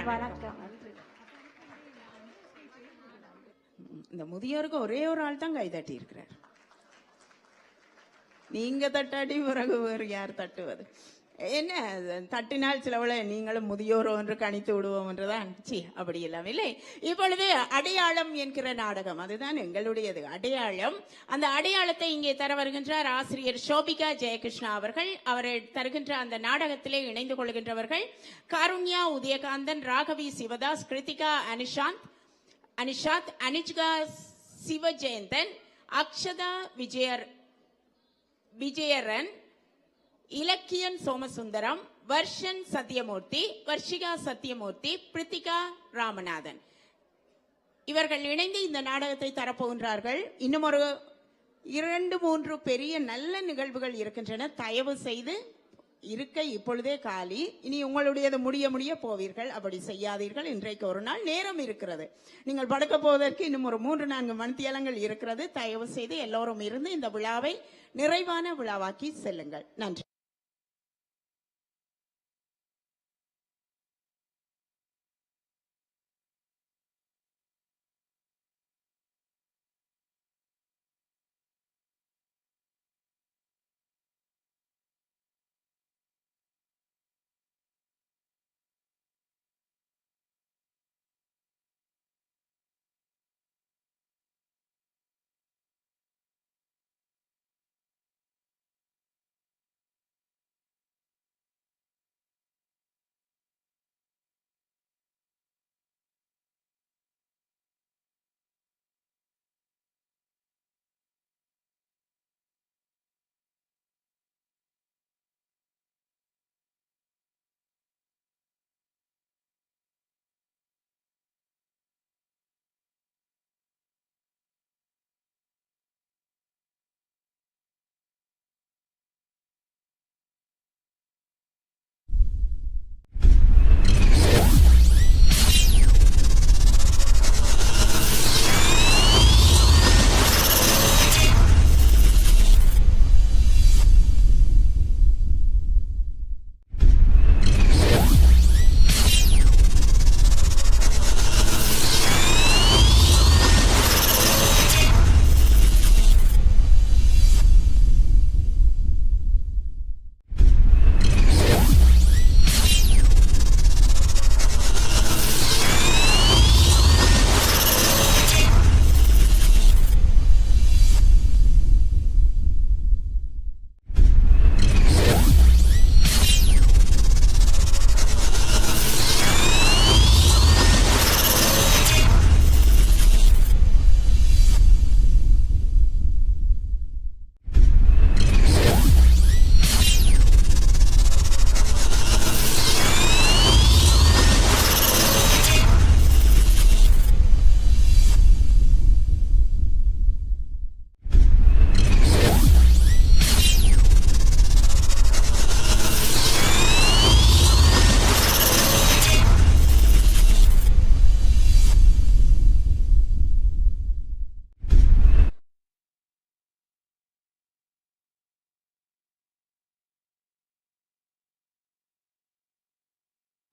வணக்கம். இந்த முதியோருக்கு ஒரே ஒரு ஆள் தான் கை தட்டி இருக்கிறார். நீங்க தட்டாடி பிறகு வேறு யார் தட்டுவது? என்ன தட்டினால் சிலவளை நீங்களும் முதியோர் ஒன்று கணித்து விடுவோம் என்றுதான். அப்படி எல்லாம் இல்லை. இப்பொழுது அடையாளம் என்கிற நாடகம், அதுதான் எங்களுடையது. அடையாளம். அந்த அடையாளத்தை இங்கே தர வருகின்றார் ஆசிரியர் ஷோபிகா ஜெயகிருஷ்ணா அவர்கள். அவரை தருகின்ற அந்த நாடகத்திலே இணைந்து கொள்கின்றவர்கள் காருண்யா உதயகாந்தன், ராகவி சிவதாஸ், கிருத்திகா அனிஷாத், அனிஜ்கா சிவஜெயந்தன், அக்ஷதா விஜயரன், இலக்கியன் சோமசுந்தரம், வர்ஷன் சத்யமூர்த்தி, வர்ஷிகா சத்யமூர்த்தி, பிரித்திகா ராமநாதன். இவர்கள் இணைந்து இந்த நாடகத்தை தரப்போகின்றார்கள். இன்னும் ஒரு 2-3 பெரிய நல்ல நிகழ்வுகள் இருக்கின்றன. தயவு செய்து இருக்கை இப்பொழுதே காலி. இனி உங்களுடையது முடிய போவீர்கள். அப்படி செய்யாதீர்கள். இன்றைக்கு ஒரு நாள் நேரம் இருக்கிறது. நீங்கள் படுக்க போவதற்கு இன்னும் ஒரு 3-4 மணித்தியாலங்கள் இருக்கிறது. தயவு செய்து எல்லோரும் இருந்து இந்த விழாவை நிறைவான விழாவாக்கி செல்லுங்கள். நன்றி.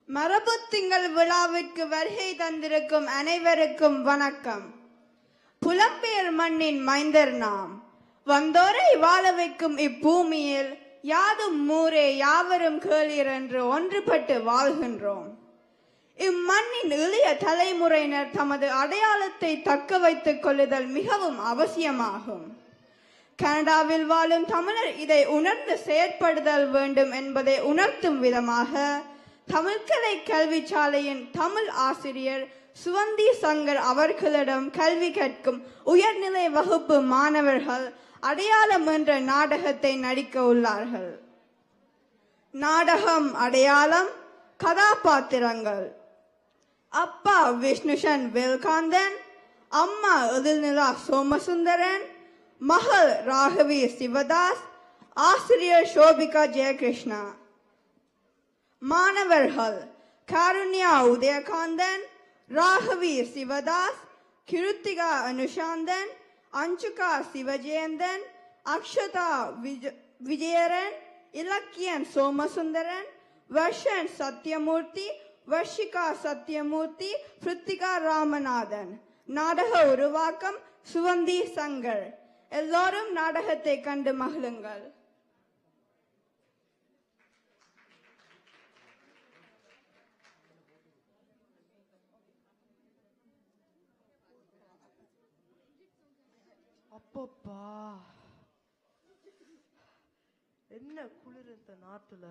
மரபு திங்கள் விழாவிற்கு வருகை தந்திருக்கும் அனைவருக்கும் வணக்கம். புலம்பெயர் மண்ணின் மைந்தர் நாம், வந்தோரை வாழ வைக்கும் இப்பூமியில் யாதும் ஊரே யாவரும் கேளீர் என்று ஒன்றுபட்டு வாழ்கின்றோம். இம்மண்ணின் இளைய தலைமுறையினர் தமது அடையாளத்தை தக்க வைத்துக் கொள்ளுதல் மிகவும் அவசியமாகும். கனடாவில் வாழும் தமிழர் இதை உணர்ந்து செயற்படுதல் வேண்டும் என்பதை உணர்த்தும் விதமாக தமிழ்கலை கல்வி சாலையின் தமிழ் ஆசிரியர் சுவந்தி சங்கர் அவர்களிடம் கல்வி கற்கும் உயர்நிலை வகுப்பு மாணவர்கள் அடையாளம் என்ற நாடகத்தை நடிக்க உள்ளார்கள். நாடகம் அடையாளம். கதாபாத்திரங்கள்: அப்பா விஷ்ணுஷன் வேல்காந்தன், அம்மா எதில்நிலா சோமசுந்தரன், மகள் ராகவி சிவதாஸ், ஆசிரியர் ஷோபிகா ஜெயகிருஷ்ணா. மாணவர்கள்: காருண்யா உதயகாந்தன், ராகவி சிவதாஸ், கிருத்திகா அனுஷாந்தன், அஞ்சுகா சிவஜெயந்தன், அக்ஷதா விஜயரன், இலக்கியன் சோமசுந்தரன், வர்ஷன் சத்யமூர்த்தி, வர்ஷிகா சத்யமூர்த்தி, பிருத்திகா ராமநாதன். நாடக உருவாக்கம் சுவந்தி சங்கர். எல்லோரும் நாடகத்தை கண்டு மகிழுங்கள். அப்பப்பா என்ன குளிர் இந்த நாட்டுல.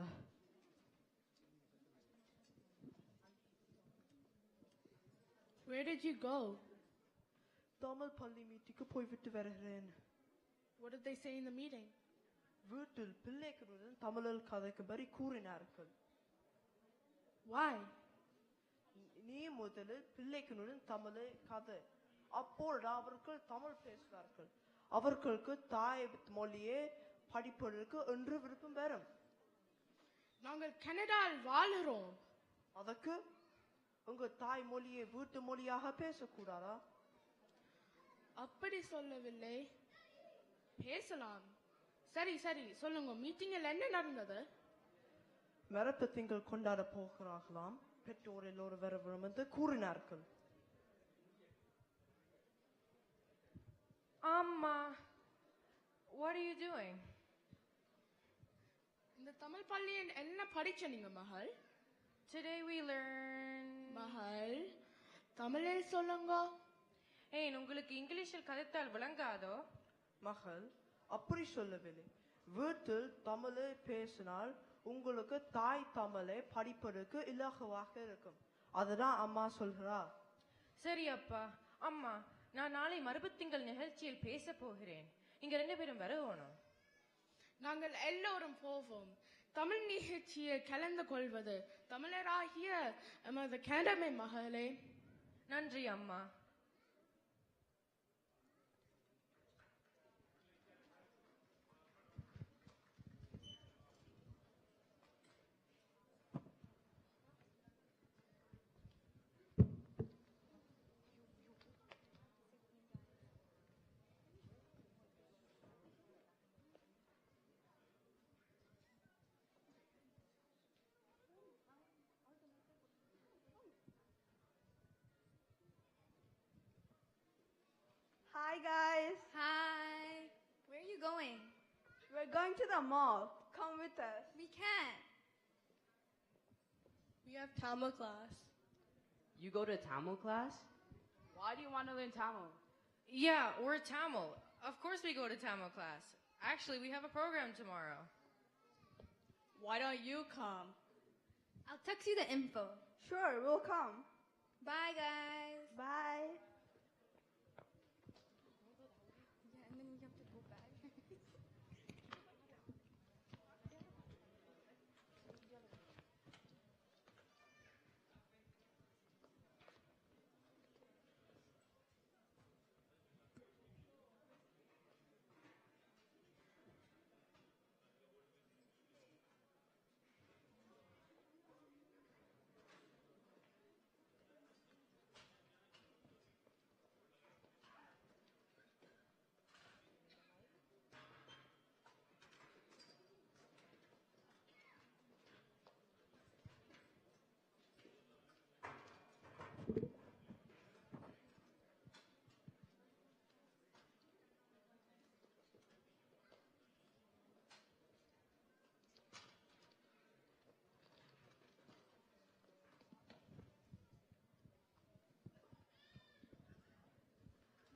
Where did you go? Tamil பள்ளி மீட்டிங்கு போய்விட்டு வருகிறேன். What did they say in the meeting? வீட்டில் பிள்ளைகளுடன் தமிழில் கதைக்கும்படி கூறினார்கள். Why? நீ முதலில் பிள்ளைகளுடன் தமிழை கதை, அப்போது அவர்கள் தமிழ் பேசுவார்கள். அவர்களுக்கு தாய் மொழியே படிப்பதற்கு என்று விருப்பம் வரும். நாங்கள் கனடாவில் வாழ்கிறோம். அதற்கு உங்க தாய் மொழியை வீட்டு மொழியாக பேசக்கூடாதா? அப்படி சொல்லவில்லை, பேசலாம். சரி சரி சொல்லுங்க, மீட்டிங்கில் என்ன நடந்தது? மரப்பு திங்கள் கொண்டாட போகிறார்களாம். பெற்றோர் எல்லோரும் வர வேண்டும் என்று கூறினார்கள். Amma, what are you doing? இந்த தமிழ் பள்ளியில் என்ன படிச்ச நீங்க மகள்? Today we learn. மகள் தமிழில் சொல்லுங்க. ஏன் உங்களுக்கு இங்கிலீஷில் கதைத்தால் விளங்காதோ? மகள் அப்படி சொல்லவில்லை. வீட்டில் தமிழை பேசினால் உங்களுக்கு தாய் தமிழை படிப்பதற்கு இலகுவாக இருக்கும். அதுதான் அம்மா சொல்கிறா. சரி அப்பா. அம்மா, நான் நாளை மரபுத்திங்கள் நிகழ்ச்சியில் பேச போகிறேன். இங்க 2 பேரும் வரணும். நாங்கள் எல்லோரும் போவோம். தமிழ் நிகழ்ச்சியில் கலந்து கொள்வது தமிழராகிய எமது கடமை மகளே. நன்றி அம்மா. Hi guys. Hi. Where are you going? We're going to the mall. Come with us. We can't. We have Tamil class. You go to Tamil class? Why do you want to learn Tamil? Yeah, we're Tamil. Of course we go to Tamil class. Actually, we have a program tomorrow. Why don't you come? I'll text you the info. Sure, we'll come. Bye, guys. Bye. Yeah, and then we have to go back.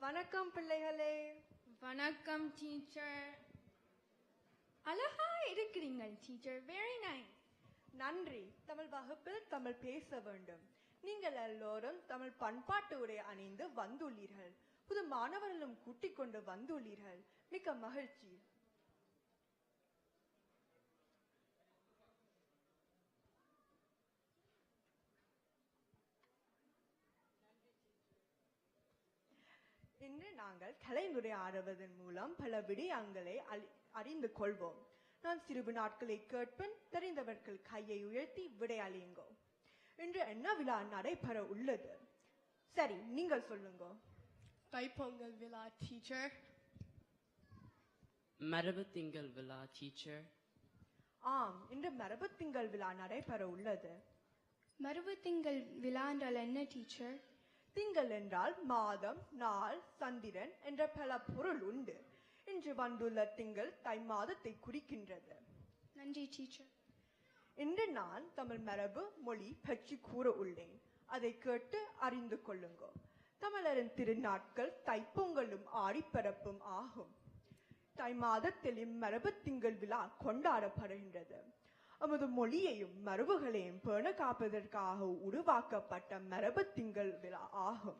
வணக்கம் பிள்ளைகளே. வணக்கம் டீச்சர். அழகா இருக்கிறீங்க டீச்சர். Very nice. நன்றி. தமிழ் வகுப்பில் தமிழ் பேச வேண்டும். நீங்கள் எல்லோரும் தமிழ் பண்பாட்டு உடை அணிந்து வந்துள்ளீர்கள். புது மாணவர்களும் கூட்டிக் கொண்டு வந்துள்ளீர்கள். மிக்க மகிழ்ச்சி. இன்று நாங்கள் கலைந்துரையாடுவதன் மூலம் பல விடயங்களை அறிந்து கொள்வோம். நான் சிறிது நாட்களை கேட்பேன். தெரிந்தவர்கள் கையை உயர்த்தி விடையளியுங்கோ. இன்று என்ன விழா நடைபெற உள்ளது? சரி, நீங்கள் சொல்லுங்க. தைப்பொங்கல் விழா டீச்சர். மரபு திங்கள் விழா டீச்சர். ஆம், இன்று மரபு திங்கள் விழா நடைபெற உள்ளது. மறுவு திங்கள் விழா என்றால் என்ன டீச்சர்? திங்கள் என்றால் மாதம், நாள், சந்திரன் என்ற பல பொருள் உண்டு. இன்று வந்துள்ள திங்கள் தை மாதத்தை குறிக்கின்றது. நன்றி டீச்சர். இன்று நான் தமிழ் மரபு மொழி பற்றி கூற உள்ளேன். அதை கேட்டு அறிந்து கொள்ளுங்க. தமிழரின் திருநாட்கள் தைப்பொங்கலும் ஆடிப்பரப்பும் ஆகும். தை மாதத்தில் இம்மரபு திங்கள் விழா கொண்டாடப்படுகின்றது. நமது மொழியையும் மரபுகளையும் பேண காப்பதற்காக உருவாக்கப்பட்ட மரபு திங்கள் விழா ஆகும்.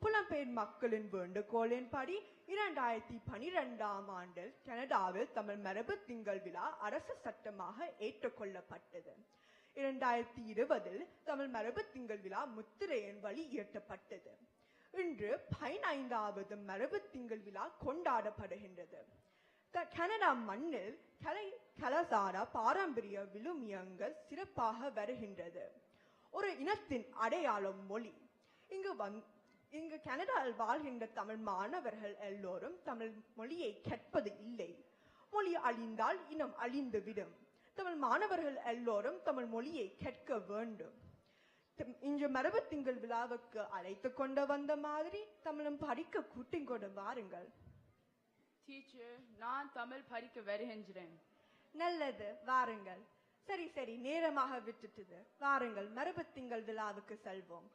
புலம்பெயர் மக்களின் வேண்டுகோளின்படி 2012ஆம் ஆண்டில் கனடாவில் தமிழ் மரபு திங்கள் விழா அரசு சட்டமாக ஏற்றுக்கொள்ளப்பட்டது. 2020இல் தமிழ் மரபு திங்கள் விழா முத்திரையின் வழி இயற்றப்பட்டது. இன்று 15வது மரபு திங்கள் விழா கொண்டாடப்படுகின்றது. கனடா மண்ணில் கலாசார பாரம்பரிய விழுமியங்கள் சிறப்பாக வருகின்றது. ஒரு இனத்தின் அடையாளம் மொழி. இங்கு கனடாவில் வாழ்கின்ற தமிழ் மாணவர்கள் எல்லோரும் தமிழ் மொழியை கற்பது இல்லை. மொழி அழிந்தால் இனம் அழிந்துவிடும். தமிழ் மாணவர்கள் எல்லோரும் தமிழ் மொழியை கற்க வேண்டும். இன்று மரபு திங்கள் விழாவுக்கு அழைத்து கொண்டு வந்த மாதிரி தமிழும் படிக்க கூட்டிக் கொண்டு வாருங்கள். டீச்சர், நான் தமிழ் படிக்க வருகின்றேன். நல்லது, வாருங்கள். சரி சரி, நேரமாக விட்டுட்டது. வாருங்கள், மரபு திங்கள் விழாவுக்கு செல்வோம்.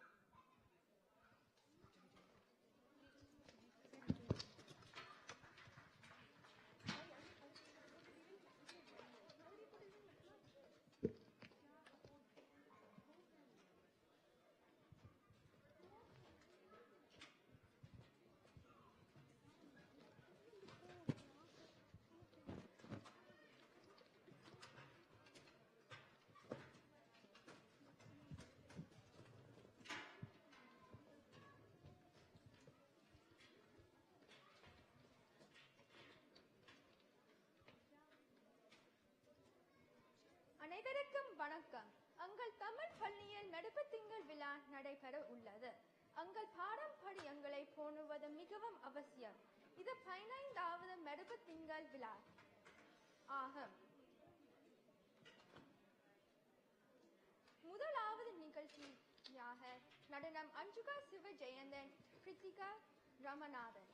அனைவருக்கும் வணக்கம். எங்கள் தமிழ் பள்ளியில் மரபு திங்கள் விழா நடைபெற உள்ளது. எங்கள் பாரம்பரிய எங்களை பேணுவது மிகவும் அவசியம். இது 15வது மரபு திங்கள் விழா ஆகும். முதலாவது நிகழ்ச்சியாக நடனம் அஞ்சுகா சிவ ஜெயந்தன், கிருத்திகா ராமநாதன்.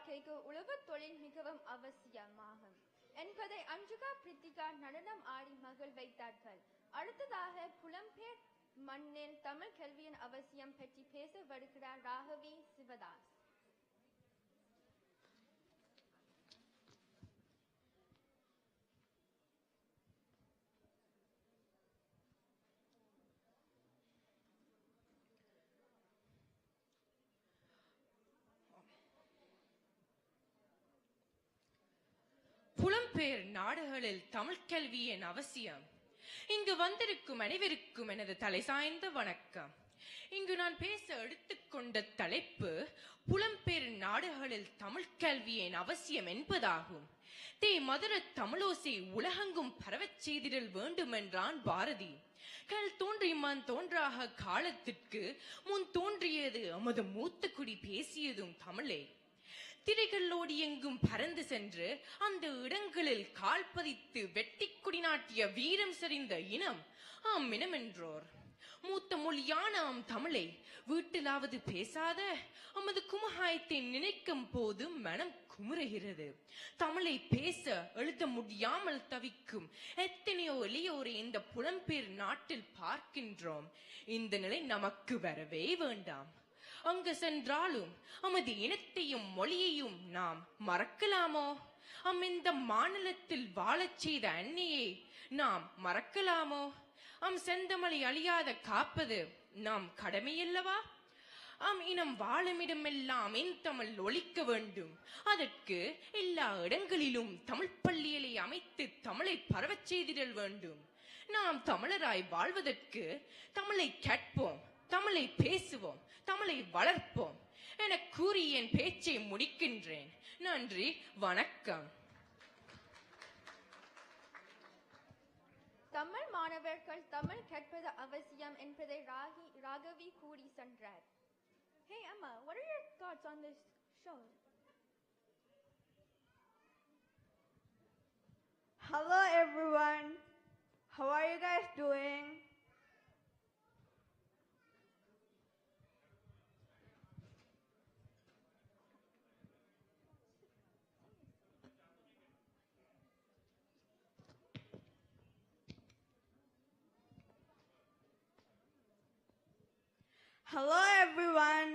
வாழ்க்கைக்கு உழவுத் தொழில் மிகவும் அவசியமாகும் என்பதை அஞ்சுகா பிரித்திகா நடனம் ஆடி மகள் வைத்தார்கள். அடுத்ததாக புலம்பெயர் மண்ணில் தமிழ் கல்வியின் அவசியம் பற்றி பேச வருகிறார் ராகவி சிவதாஸ். புலம்பெயர் நாடுகளில் தமிழ் கல்வியின் அவசியம். இங்கு வந்திருக்கும் அனைவருக்கும் எனது தலை சாய்ந்த வணக்கம். இங்கு நான் பேச எடுத்துக்கொண்ட தலைப்பு புலம்பெயர் நாடுகளில் தமிழ் கல்வியின் அவசியம் என்பதாகும். மதுர தமிழோசை உலகெங்கும் பரவச் செய்திடல் வேண்டும் என்றான் பாரதி. கல் தோன்றி மண் தோன்றாக காலத்திற்கு முன் தோன்றியது எமது மூத்த குடி பேசியதும் தமிழே. திரைகளோடு எங்கும் பறந்து சென்று அந்த இடங்களில் கால் பதித்து வெட்டி குடி நாட்டிய வீரம் சரிந்த இனம் ஆம் இனம் என்றோர். மூத்த மொழியான ஆம் தமிழை வீட்டிலாவது பேசாத அமது குமகாயத்தை நினைக்கும் போது மனம் குமுறுகிறது. தமிழை பேச எழுத முடியாமல் தவிக்கும் எத்தனையோ எளியோரை இந்த புலம்பெயர் நாட்டில் பார்க்கின்றோம். இந்த நிலை நமக்கு வரவே வேண்டாம். அங்கு சென்றாலும் அமது இனத்தையும் மொழியையும் நாம் மறக்கலாமோ? இந்த மாநிலத்தில் வாழச் செய்த அன்னையை நாம் மறக்கலாமோ? செந்தமலை அழியாத காப்பது நாம் கடமையல்லவா? இனம் வாழுமிடமெல்லாம் என் தமிழ் ஒலிக்க வேண்டும். அதற்கு எல்லா இடங்களிலும் தமிழ் பள்ளிகளை அமைத்து தமிழை பரவச் செய்திடல் வேண்டும். நாம் தமிழராய் வாழ்வதற்கு தமிழை கேட்போம், தமிழை பேசுவோம், தமிழை வளர்ப்போம் என கூறி என் பேச்சை முடிக்கின்றேன். நன்றி, வணக்கம். தமிழ் மாணவர்கள் தமிழ் கற்பது அவசியம் என்பதை ராகவி கூறி சென்றார். Hey Emma, what are your thoughts on this show? Hello everyone. How are you guys doing? Hello everyone.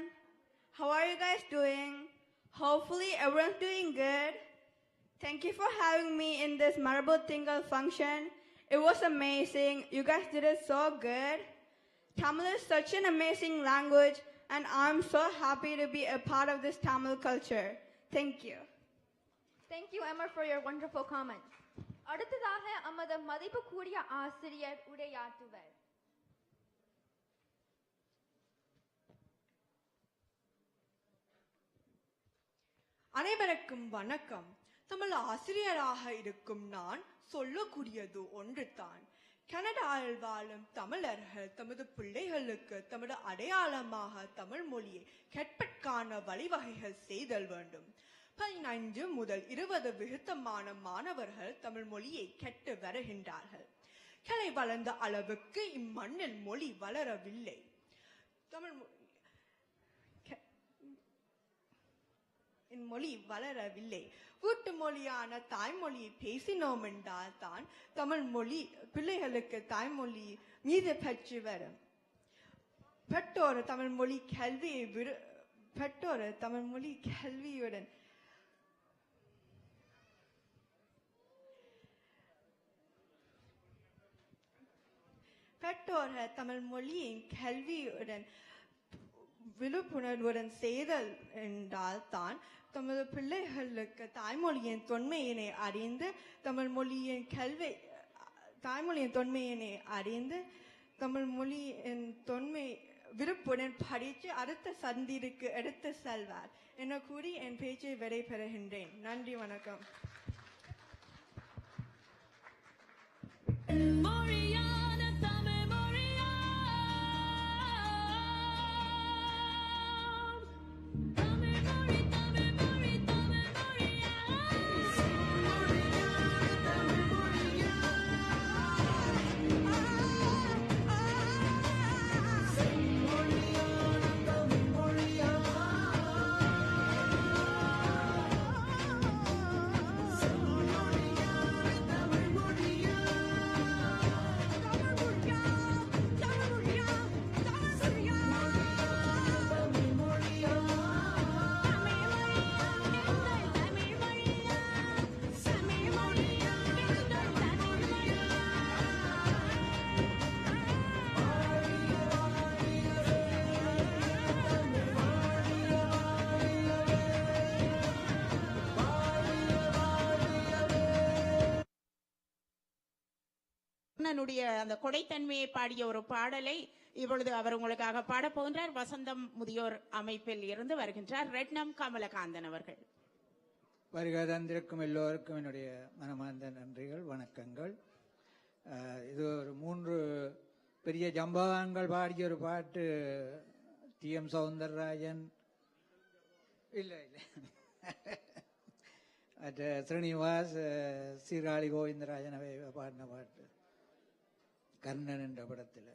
How are you guys doing? Hopefully everyone's doing good. Thank you for having me in this Marble Tingle function. It was amazing. You guys did it so good. Tamil is such an amazing language and I'm so happy to be a part of this Tamil culture. Thank you. Thank you Emma for your wonderful comments. அடுத்ததாக அமது மதிப்புக்குரிய ஆசிரியர் உரையாற்றுவர். அனைவருக்கும் வணக்கம். தமிழ் ஆசிரியராக இருக்கும் நான் சொல்லக்கூடியது ஒன்றுதான். கனடாவில் வாழும் தமிழர்கள் தமது பிள்ளைகளுக்கு தமது அடையாளமாக தமிழ் மொழியை கற்பதற்கான வழிவகைகள் செய்தல் வேண்டும். 15 முதல் 20% மாணவர்கள் தமிழ் மொழியை கற்று வருகின்றார்கள். கலை வளர்ந்த அளவுக்கு இம்மண்ணில் மொழி வளரவில்லை. தமிழ் மொழி வளரவில்லை. வீட்டு மொழியான தாய்மொழியை பேசினோம் என்றால் தான் தமிழ் மொழி பிள்ளைகளுக்கு தாய்மொழி மீது பற்றி வரும். பெற்றோர் தமிழ் மொழி கல்வியுடன் பெற்றோர்கள் தமிழ் மொழியின் கல்வியுடன் விழிப்புணர்வுடன் செய்தல் என்றால் தான் தமது பிள்ளைகளுக்கு தாய்மொழியின் தொன்மையினை அறிந்து தமிழ் மொழியின் தொன்மை விருப்புடன் படித்து அடுத்த சந்திற்கு எடுத்து செல்வார் என கூறி என் பேச்சை விடைபெறுகின்றேன். நன்றி, வணக்கம். தமிழனுடைய அந்த கொடைத்தன்மையை பாடிய ஒரு பாடலை இப்பொழுது அவர் உங்களுக்காக பாடப் போகின்றார். வசந்தம் முதியோர் அமைப்பில் இருந்து வருகின்றார் ரெட்னம் கமலகாந்தன் அவர்கள். வருகை தந்திருக்கும் எல்லோருக்கும் என்னுடைய மனமார்ந்த நன்றிகள், வணக்கங்கள். இது ஒரு 3 பெரிய ஜம்பவான்கள் பாடிய ஒரு பாட்டு. TM சௌந்தரராஜன் இல்லை ஸ்ரீனிவாஸ், சீராளி கோவிந்தராஜன் அவை பாடின பாட்டு கர்ணன் என்ற படத்தில்.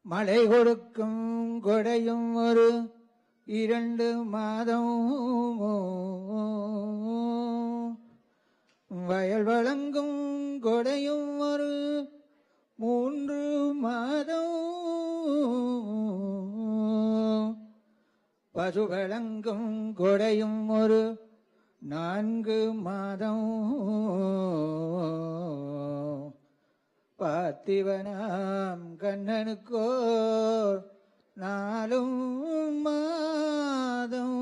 மழை கொடுக்கும் கொடையும் ஒரு 2 மாதம், வயல் வழங்கும் கொடையும் ஒரு 3 மாதம், பசு வழங்கும் கொடையும் ஒரு 4 மாதம், பார்த்திவனாம் கண்ணனுக்கோர் 4 மாதம்,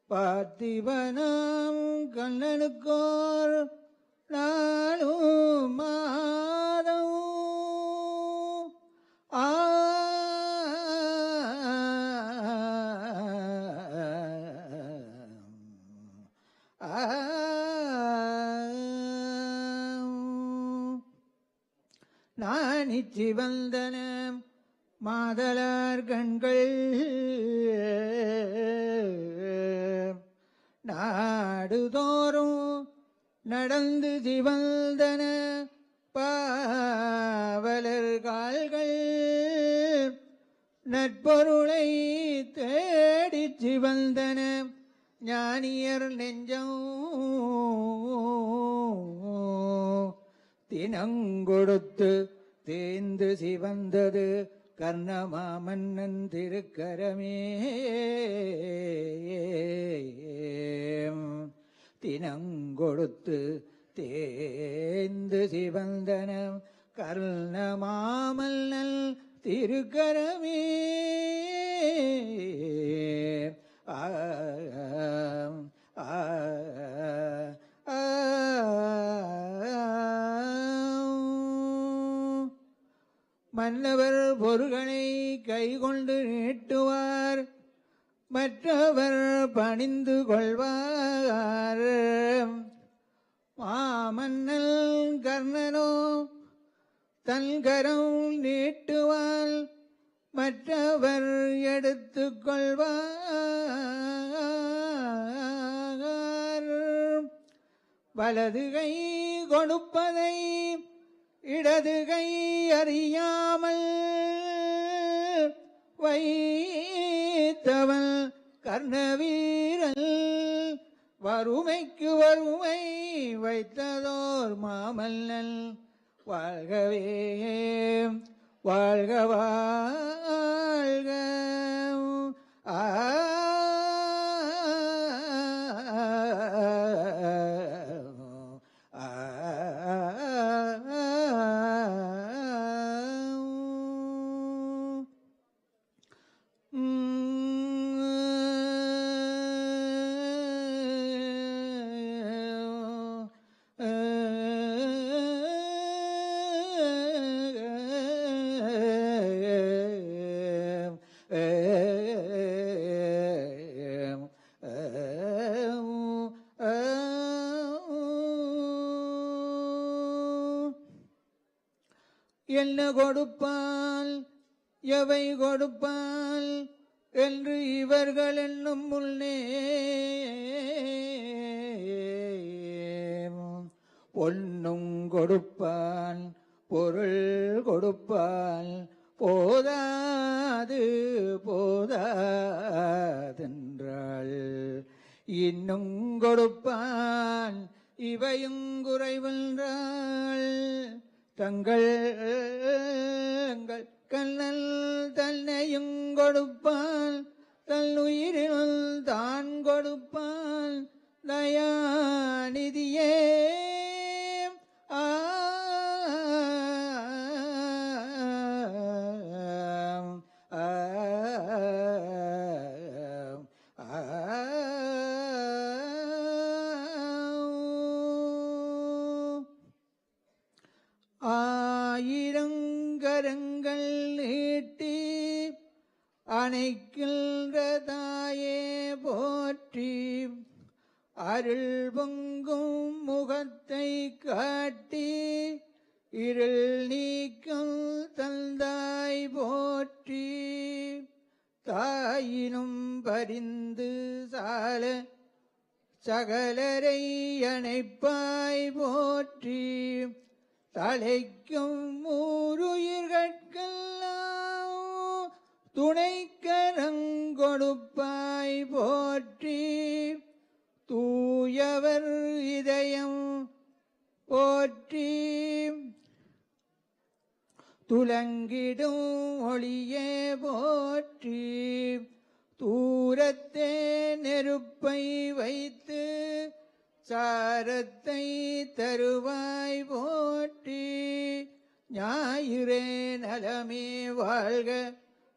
பார்த்திவனாம் கண்ணனுக்கோர் 4 மாதம். நானிச்சி வந்தன மாதலார் கண்கள், நாடுதோறும் நடந்து சிவந்தன பாவலர் கால்கள், நட்பொருளை தேடிச் சிவந்தன ஞானியர் நெஞ்சம், தினங்கொடுத்து தேர்ந்து சிவந்தது கர்ணமாமன்னன் திருக்கரமே, தினங்கொடுத்து தேர்ந்து சிவந்தன கர்ணமாமன்னன் திருக்கரமே. மன்னவர் பொருள்களை கைகொண்டு நீட்டுவார், மற்றவர் பணிந்து கொள்வார். மாமன்னல் கர்ணனோ தன் கரம் நீட்டுவார், மற்றவர் எடுத்துக் கொள்வார். வலது கை கொடுப்பதை இடது கை அறியாமல் வைத்தவன் கர்ணவீரன், வறுமைக்கு வறுமை வைத்ததோர் மாமல்லன். வாழ்கவே வாழ்க வாழ்க. என்ன கொடுப்பால் எவை கொடுப்பால் என்று இவர்கள் என்னும் முன்னே பொன்னும் கொடுப்பான் பொருள் கொடுப்பான் போதாது போதாதென்றாள் இன்னும் கொடுப்பான் இவையும் குறைவென்றாள் தங்கள் கண்ணல் தன்னையும் கொடுப்பான் தன் உயிரில் தான் கொடுப்பான் தயாநிதியே ஆயிரங்கரங்கள் நீட்டி அணைக்கின்ற தாயே போற்றி அருள் பொங்கும் முகத்தை காட்டி இருள் நீக்கும் தந்தாய் போற்றி தாயினும் பரிந்து சால சகலரை அணைப்பாய் போற்றி தலைக்கும் ஊருயிர்கட்கெல்லாம் துணைக்கரங்கொடுப்பாய் போற்றி தூயவர் இதயம் போற்றி துலங்கிடும் ஒளியே போற்றி தூரத்தே நெருப்பை வைத்து சாரத்தை தருவாய் போற்றி ஞாயிறே நலமே வாழ்க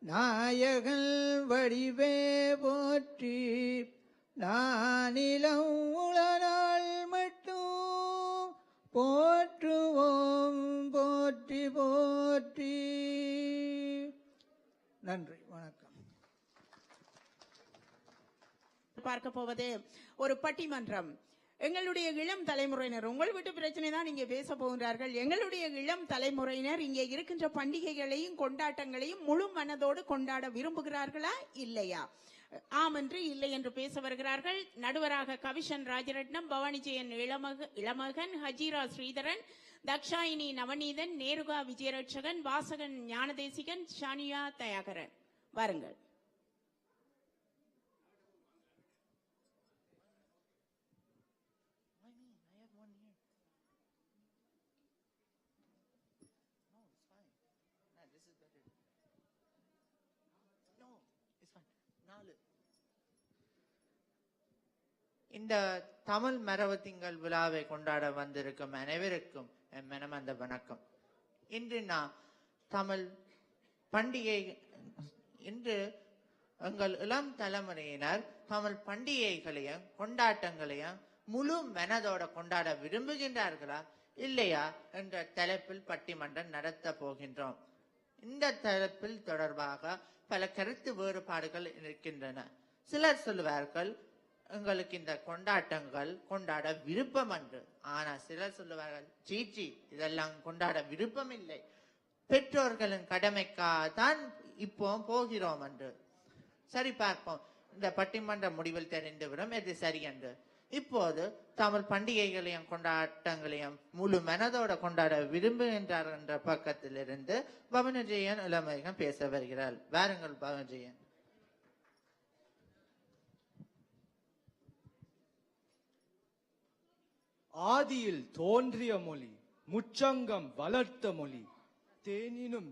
நாயகன் வடிவே போற்றி நானிலம் உளநாள் மட்டும் போற்றுவோம் போற்றி போற்றி. நன்றி, வணக்கம். பார்க்க போவது ஒரு பட்டிமன்றம். எங்களுடைய இளம் தலைமுறையினர், உங்கள் வீட்டு பிரச்சனை தான் இங்கே பேச போகிறார்கள். எங்களுடைய இளம் தலைமுறையினர் இங்கே இருக்கின்ற பண்டிகைகளையும் கொண்டாட்டங்களையும் முழு மனதோடு கொண்டாட விரும்புகிறார்களா இல்லையா? ஆம் என்று இல்லை என்று பேச வருகிறார்கள். நடுவராக கவிஷன் ராஜரட்னம், பவானிஜெயன் இளமகன், ஹஜீரா ஸ்ரீதரன், தக்ஷாயினி நவநீதன், நேருகா விஜயரட்சகன், வாசகன் ஞானதேசிகன், ஷானியா தயாகரன். வாருங்கள். இந்த தமிழ் மரபு திங்கள் விழாவை கொண்டாட வந்திருக்கும் அனைவருக்கும் என் மனமார்ந்த வணக்கம். இன்று நான் தமிழ் பண்டிகை, இன்று எங்கள் இளம் தலைமுறையினர் தமிழ் பண்டிகைகளையும் கொண்டாட்டங்களையும் முழு மனதோட கொண்டாட விரும்புகின்றார்களா இல்லையா என்ற தலைப்பில் பட்டிமன்றம் நடத்த போகின்றோம். இந்த தலைப்பில் தொடர்பாக பல கருத்து வேறுபாடுகள் இருக்கின்றன. சிலர் சொல்லுவார்கள் எங்களுக்கு இந்த கொண்டாட்டங்கள் கொண்டாட விருப்பம் என்று. ஆனா சிலர் சொல்லுவார்கள் சீச்சி இதெல்லாம் கொண்டாட விருப்பம் இல்லை, பெற்றோர்களின் கடமைக்காக தான் இப்போ போகிறோம் என்று. சரி, பார்ப்போம். இந்த பட்டிமன்ற முடிவில் தெரிந்துவிடும் எது சரி என்று. இப்போது தமிழ் பண்டிகைகளையும் கொண்டாட்டங்களையும் முழு மனதோட கொண்டாட விரும்புகின்றார் என்ற பக்கத்திலிருந்து பவனஜெயன் இளமகன் பேச வருகிறார். வாருங்கள் பவனஜெயன். ஆதியில் தோன்றிய மொழி, முச்சங்கம் வளர்த்த மொழி, தேனினும்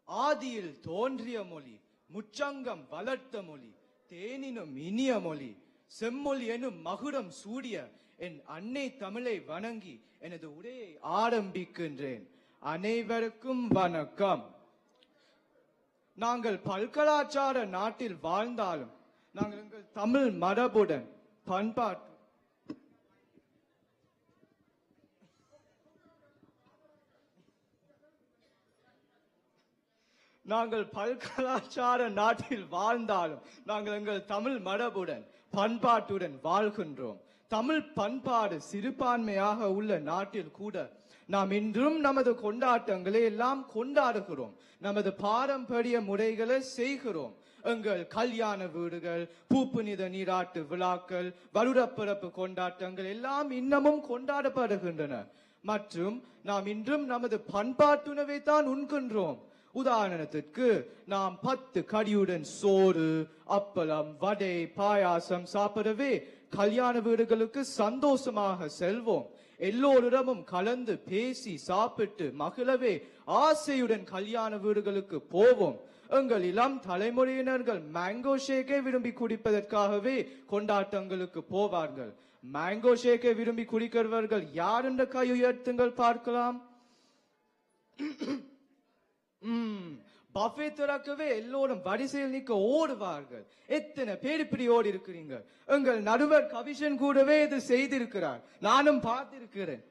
ஆதியில் தோன்றிய மொழி, முச்சங்கம் வளர்த்த மொழி, தேனினும் இனிய மொழி, செம்மொழி எனும் மகுடம் சூடிய என் அன்னை தமிழை வணங்கி எனது உரையை ஆரம்பிக்கின்றேன். அனைவருக்கும் வணக்கம். நாங்கள் பல்கலாச்சார நாட்டில் வாழ்ந்தாலும் நாங்கள் எங்கள் தமிழ் மரபுடன் பண்பாட்டு நாங்கள் பல்கலாச்சார நாட்டில் வாழ்ந்தாலும் நாங்கள் எங்கள் தமிழ் மரபுடன் பண்பாட்டுடன் வாழ்கின்றோம். தமிழ் பண்பாடு சிறுபான்மையாக உள்ள நாட்டில் கூட நாம் இன்றும் நமது கொண்டாட்டங்களை எல்லாம் கொண்டாடுகிறோம், நமது பாரம்பரிய முறைகளை செய்கிறோம். எங்கள் கல்யாண வீடுகள், பூப்புனித நீராட்டு விழாக்கள், வருடப்பிறப்பு கொண்டாட்டங்கள் எல்லாம் இன்னமும் கொண்டாடப்படுகின்றன. மற்றும் நாம் இன்றும் நமது பண்பாட்டுணவை தான் உண்கின்றோம். உதாரணத்திற்கு நாம் 10 கடியுடன் சோறு, அப்பளம், வடை, பாயாசம் சாப்பிடவே கல்யாண வீடுகளுக்கு சந்தோஷமாக செல்வோம். எல்லோரிடமும் கலந்து பேசி சாப்பிட்டு மகிழவே ஆசையுடன் கல்யாண வீடுகளுக்கு போவோம். எங்கள் இளம் தலைமுறையினர்கள் மேங்கோ ஷேக்கை விரும்பி குடிப்பதற்காகவே கொண்டாட்டங்களுக்கு போவார்கள். மேங்கோ ஷேக்கை விரும்பி குடிக்கிறவர்கள் யார் என்ற கை உயர்த்துங்கள் பார்க்கலாம். பஃபே திறக்கவே எல்லோரும் வரிசையில் நிற்க ஓடுவார்கள். எத்தனை பேர் இப்படி ஓடி இருக்கிறீங்க? எங்கள் நடுவர் கவிஷன் கூடவே இது செய்திருக்கிறார், நானும் பார்த்திருக்கிறேன்.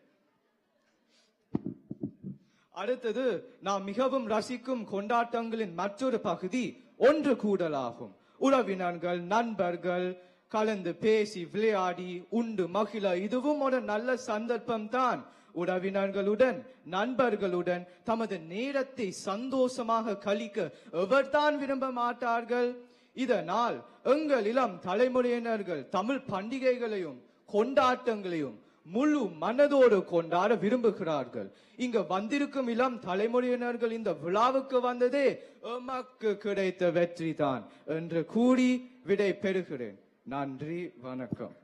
அடுத்தது நாம் மிகவும் ரசிக்கும் கொண்டாட்டங்களின் மற்றொரு பகுதி ஒன்று கூடலாகும். உறவினர்கள், நண்பர்கள் கலந்து பேசி விளையாடி உண்டு மகிழ இதுவும் ஒரு நல்ல சந்தர்ப்பம் தான். உறவினர்களுடன், நண்பர்களுடன் தமது நேரத்தை சந்தோஷமாக கழிக்க எவர்தான் விரும்ப மாட்டார்கள்? இதனால் எங்கள் இளம் தலைமுறையினர்கள் தமிழ் பண்டிகைகளையும் கொண்டாட்டங்களையும் முழு மனதோடு கொண்டாட விரும்புகிறார்கள். இங்க வந்திருக்கும் இளம் தலைமுறையினர்கள் இந்த விழாவுக்கு வந்ததே எமக்கு கிடைத்த வெற்றி தான் என்று கூறி விடை பெறுகிறேன். நன்றி, வணக்கம்.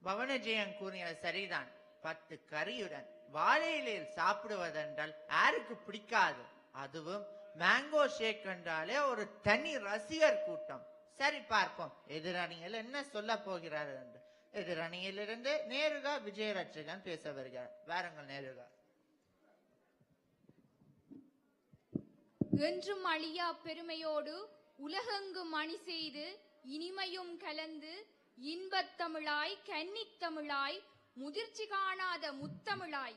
பவனஜெயன் கூறியது சரிதான். 10 கறியுடன் வாழை இலையில் சாப்பிடுவதென்றால் யாருக்கு பிடிக்காது? அதுவும் மேங்கோ ஷேக் என்றாலே ஒரு தனி ரசிகர் கூட்டம். சரி, பார்ப்போம் எதிரணியில் என்ன சொல்ல போகிறார் என்று. எதிரணியிலிருந்து நேருகா விஜயரட்சகன் பேச வருகிறார். வாருங்கள் நேருகா. என்றும் அழியா பெருமையோடு உலகெங்கும் அணி செய்து இனிமையும் கலந்து இன்பத் தமிழாய், கன்னித் தமிழாய், முதிர்ச்சி காணாத முத்தமிழாய்,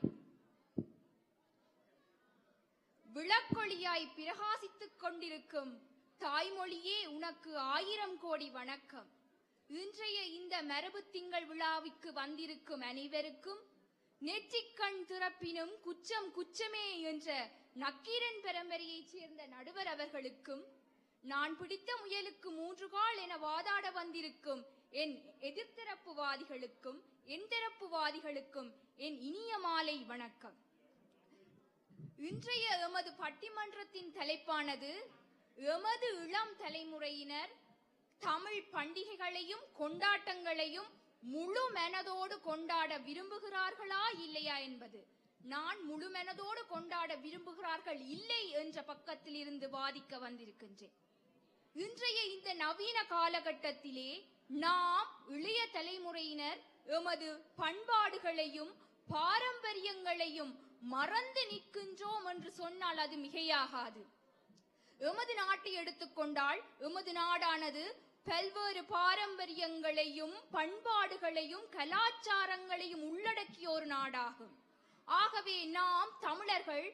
விளக்கொளியாய் பிரகாசித்துக் கொண்டிருக்கும் தாய்மொழியே உனக்கு 1000 கோடி வணக்கம். இன்றைய இந்த மரபு திங்கள் விழாவிற்கு வந்திருக்கும் அனைவருக்கும் நெற்றிக்கண் திறப்பினும் குச்சம் குச்சமே என்ற நக்கீரன் பரம்பரையைச் சேர்ந்த நடுவர் அவர்களுக்கும், நான் பிடித்த முயலுக்கு 3 கால் என வாதாட வந்திருக்கும் என் எதிர்த்தரப்புவாதிகளுக்கும் என் தரப்புவாதிகளுக்கும் என் இனிய மாலை வணக்கம். இன்றைய எமது பட்டிமன்றத்தின் தலைப்பானது எமது இளம் தலைமுறையினர் தமிழ் பண்டிகைகளையும் கொண்டாட்டங்களையும் முழு மனதோடு கொண்டாட விரும்புகிறார்களா இல்லையா என்பது. நான் முழு மனதோடு கொண்டாட விரும்புகிறார்கள் இல்லை என்ற பக்கத்தில் இருந்து வாதிக்க வந்திருக்கின்றேன். இன்றைய இந்த நவீன காலகட்டத்திலே நாம் இளைய தலைமுறையினர் எமது பண்பாடுகளையும் பாரம்பரியங்களையும் மறந்து நிற்கின்றோம் என்று சொன்னால் அது மிகையாகாது. எமது நாட்டை எடுத்துக்கொண்டால் எமது நாடானது பல்வேறு பாரம்பரியங்களையும் பண்பாடுகளையும் கலாச்சாரங்களையும் உள்ளடக்கிய ஒரு நாடாகும். ஆகவே நாம் தமிழர்கள்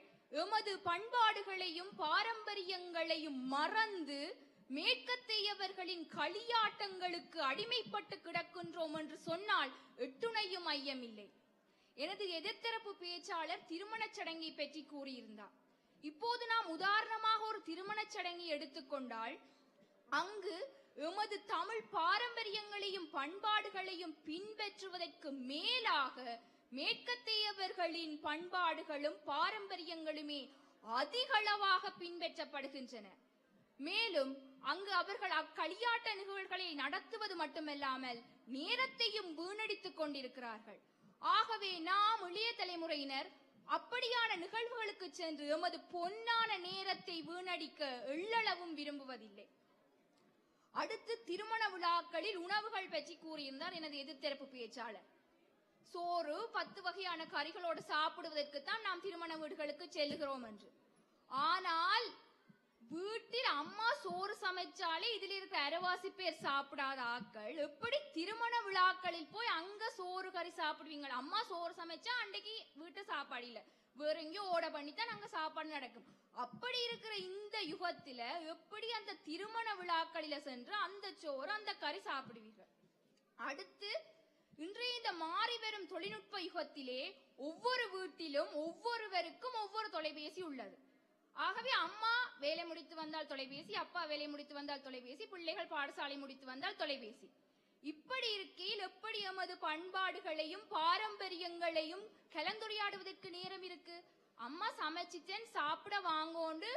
எமது பண்பாடுகளையும் பாரம்பரியங்களையும் மறந்து மேற்கத்தையவர்களின் களியாட்டங்களுக்கு அடிமைப்பட்டு கிடக்கின்றோம் என்று சொன்னால் எட்டுணையும் ஐயமில்லை. எனது எதிர்த்தரப்பு பேச்சாளர் திருமணச் சடங்கை பற்றி கூறியிருந்தார். இப்போது நாம் உதாரணமாக ஒரு திருமணச் சடங்கை எடுத்துக்கொண்டால் அங்கு எமது தமிழ் பாரம்பரியங்களையும் பண்பாடுகளையும் பின்பற்றுவதற்கு மேலாக மேற்கத்தையவர்களின் பண்பாடுகளும் பாரம்பரியங்களுமே அதிகளவாக பின்பற்றப்படுகின்றன. மேலும் அங்கு அவர்கள் அக்களியாட்ட நிகழ்வுகளை நடத்துவது மட்டுமல்லாமல் நேரத்தையும் வீணடித்துக் கொண்டிருக்கிறார்கள். ஆகவே நாம் இளைய தலைமுறையினர் அப்படியான நிகழ்வுகளுக்கு சென்று எமது பொன்னான நேரத்தை வீணடிக்க எள்ளளவும் விரும்புவதில்லை. அடுத்து திருமண விழாக்களில் உணவுகள் பற்றி கூறியிருந்தார் எனது எதிர்த்தரப்பு பேச்சாளர். சோறு 10 வகையான கறிகளோடு சாப்பிடுவதற்கு தான் நாம் திருமண வீடுகளுக்கு செல்லுகிறோம் என்று. ஆனால் வீட்டில் அம்மா சோறு சமைச்சாலே இதில் இருக்கிற அரைவாசி பேர் சாப்பிடாத ஆக்கள் எப்படி திருமண விழாக்களில் போய் அங்க சோறு கறி சாப்பிடுவீங்க? அம்மா சோறு சமைச்சா அன்றைக்கு வீட்டு சாப்பாடு இல்ல, வேற எங்கேயோ ஓட பண்ணித்தான் அங்க சாப்பாடு நடக்கும். அப்படி இருக்கிற இந்த யுகத்துல எப்படி அந்த திருமண விழாக்களில சென்று அந்த சோறு அந்த கறி சாப்பிடுவீர்கள்? அடுத்து இன்றைய இந்த மாறி வரும் தொழில்நுட்ப யுகத்திலே ஒவ்வொரு வீட்டிலும் ஒவ்வொருவருக்கும் ஒவ்வொரு தொலைபேசி உள்ளது. ஆகவே அம்மா வேலை முடித்து வந்தால் தொலைபேசி, அப்பா வேலை முடித்து வந்தால் தொலைபேசி, பிள்ளைகள் பாடசாலை முடித்து வந்தால் தொலைபேசி. இப்படி இருக்கையில் எப்படி எமது பண்பாடுகளையும் பாரம்பரியங்களையும் கலந்துரையாடுவதற்கு நேரம் இருக்கு? அம்மா சமைச்சிட்டேன் சாப்பிட வாங்கோண்டு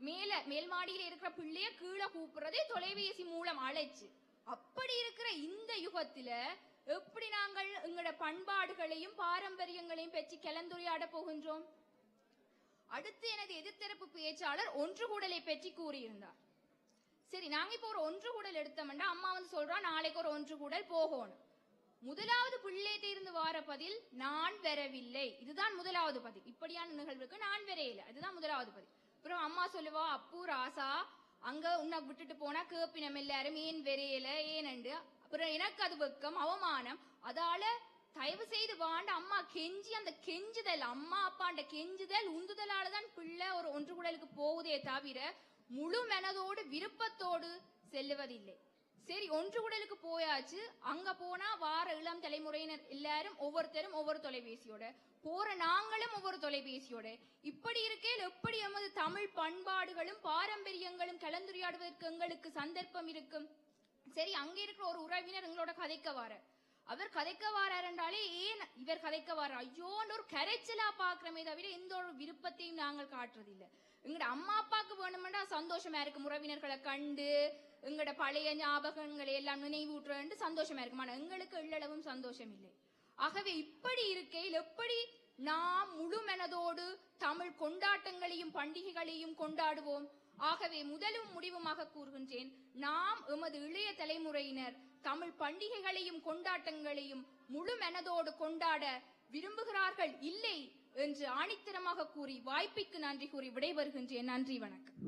மேல் மாடியில இருக்கிற பிள்ளைய கீழே கூப்பிடுறதே தொலைபேசி மூலம் அழைச்சு. அப்படி இருக்கிற இந்த யுகத்துல எப்படி நாங்கள் எங்களோட பண்பாடுகளையும் பாரம்பரியங்களையும் பற்றி கலந்துரையாட போகின்றோம்? அடுத்து எனது எதிர்த்தரப்பு பேச்சாளர் ஒன்று கூடலை பற்றி கூறியிருந்தார். சரி, நாங்க இப்ப ஒரு ஒன்று கூடல் எடுத்தோம்னா அம்மா சொல்றா நாளைக்கு ஒரு ஒன்று கூடல் போகணும். முதலாவது பிள்ளைகிட்ட இருந்து வார பதில் நான் வரவில்லை, இதுதான் முதலாவது பதில். இப்படியான நிகழ்வுக்கு நான் வரையில, இதுதான் முதலாவது பதில். அப்புறம் அம்மா சொல்லுவா, அப்பு ராசா அங்க உன்னை விட்டுட்டு போனா கேப்பினம் எல்லாரும் ஏன் வரையில ஏனண்டு. அப்புறம் எனக்கு அது வெக்கம் அவமானம். அதால தயவு செய்து வாண்ட அம்மா கெஞ்சி, அந்த கெஞ்சுதல் அம்மா அப்பாண்ட கெஞ்சுதல் உந்துதலாலதான் பிள்ளை ஒரு ஒன்று கூடலுக்கு போகுதே தவிர முழு மனதோடு விருப்பத்தோடு செல்லுவதில்லை. சரி, ஒன்று கூடலுக்கு போயாச்சு. அங்க போனா வார இளம் தலைமுறையினர் எல்லாரும் ஒவ்வொருத்தரும் ஒவ்வொரு தொலைபேசியோட போற, நாங்களும் ஒவ்வொரு தொலைபேசியோட. இப்படி இருக்கையில் எப்படி எமது தமிழ் பண்பாடுகளும் பாரம்பரியங்களும் கலந்துரையாடுவதற்கு எங்களுக்கு சந்தர்ப்பம் இருக்கும்? சரி, அங்க இருக்கிற ஒரு உறவினர் எங்களோட கதைக்க வார, அவர் கதைக்க வாராருன்றாலே ஏன் இவர் கதைக்க வார ஐயோன்னு ஒரு கரைச்சலா பாக்குறமே தவிர எந்த ஒரு விருப்பத்தையும் நாங்கள் காட்டுறதில்லை. எங்கட அம்மா அப்பாவுக்கு வேணுமெண்டா சந்தோஷமா இருக்கும், உறவினர்களை கண்டு எங்கட பழைய ஞாபகங்களை எல்லாம் நினைவூட்டுற சந்தோஷமா இருக்கும். ஆனா எங்களுக்கு எள்ளளவும் சந்தோஷம் இல்லை. ஆகவே இப்படி இருக்கையில் எப்படி நாம் முழு மனதோடு தமிழ் கொண்டாட்டங்களையும் பண்டிகைகளையும் கொண்டாடுவோம்? ஆகவே முதலும் முடிவுமாக கூறுகின்றேன், நாம் எமது இளைய தலைமுறையினர் தமிழ் பண்டிகைகளையும் கொண்டாட்டங்களையும் முழு மனதோடு கொண்டாட விரும்புகிறார்கள் இல்லை என்று ஆணித்தரமாக கூறி வாய்ப்புக்கு நன்றி கூறி விடைபெறுகின்றேன். நன்றி, வணக்கம்.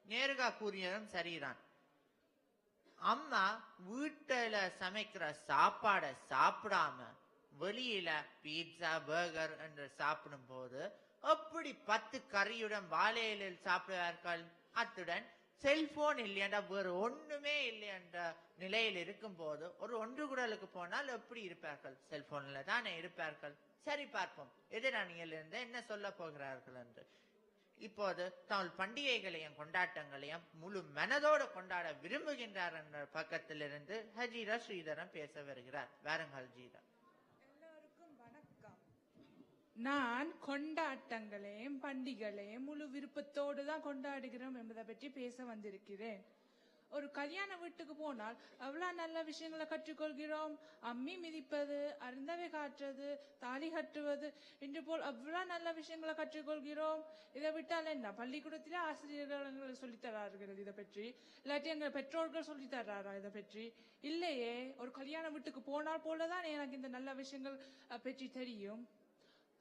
நேருகா கூறியதும் சரிதான். அம்மா வீட்டுல சமைக்கிற சாப்பாடை சாப்பிடாம வெளியில பீட்சா பர்கர் என்று சாப்பிடும் போது எப்படி 10 கறியுடன் வாழையிலில் சாப்பிடுவார்கள்? அத்துடன் செல்போன் இல்லையென்ற வேறு ஒண்ணுமே இல்லை என்ற நிலையில் இருக்கும் போது ஒரு ஒன்று குடலுக்கு போனால் எப்படி இருப்பார்கள்? செல்போன்ல தானே இருப்பார்கள். சரி, பார்ப்போம் எதிரணியிலிருந்து என்ன சொல்ல போகிறார்கள் என்று. இப்போது தமிழ் பண்டிகைகளையும் கொண்டாட்டங்களையும் முழு மனதோடு கொண்டாட விரும்புகின்றார் என்ற பக்கத்திலிருந்து ஹஜீரா ஸ்ரீதரன் பேச வருகிறார். வாருங்கள் ஹஜீரா. எல்லோருக்கும் வணக்கம். நான் கொண்டாட்டங்களையும் பண்டிகைகளையும் முழு விருப்பத்தோடு தான் கொண்டாடுகிறோம் என்பதை பற்றி பேச வந்திருக்கிறேன். ஒரு கல்யாண வீட்டுக்கு போனால் எவ்வளவு நல்ல விஷயங்களை கற்றுக்கொள்கிறோம். அம்மி மிதிப்பது, அருந்தவை காட்டுறது, தாலி கட்டுவது என்று போல் எவ்வளவு நல்ல விஷயங்களை கற்றுக்கொள்கிறோம். இதை விட்டால் என்ன, பள்ளிக்கூடத்திலே ஆசிரியர்கள் சொல்லித்தரார்கள் இதை பற்றி, இல்லாட்டி எங்கள் பெற்றோர்கள் சொல்லித்தராரா இதை பற்றி? இல்லையே. ஒரு கல்யாண வீட்டுக்கு போனால் போலதான் எனக்கு இந்த நல்ல விஷயங்கள் பற்றி தெரியும்.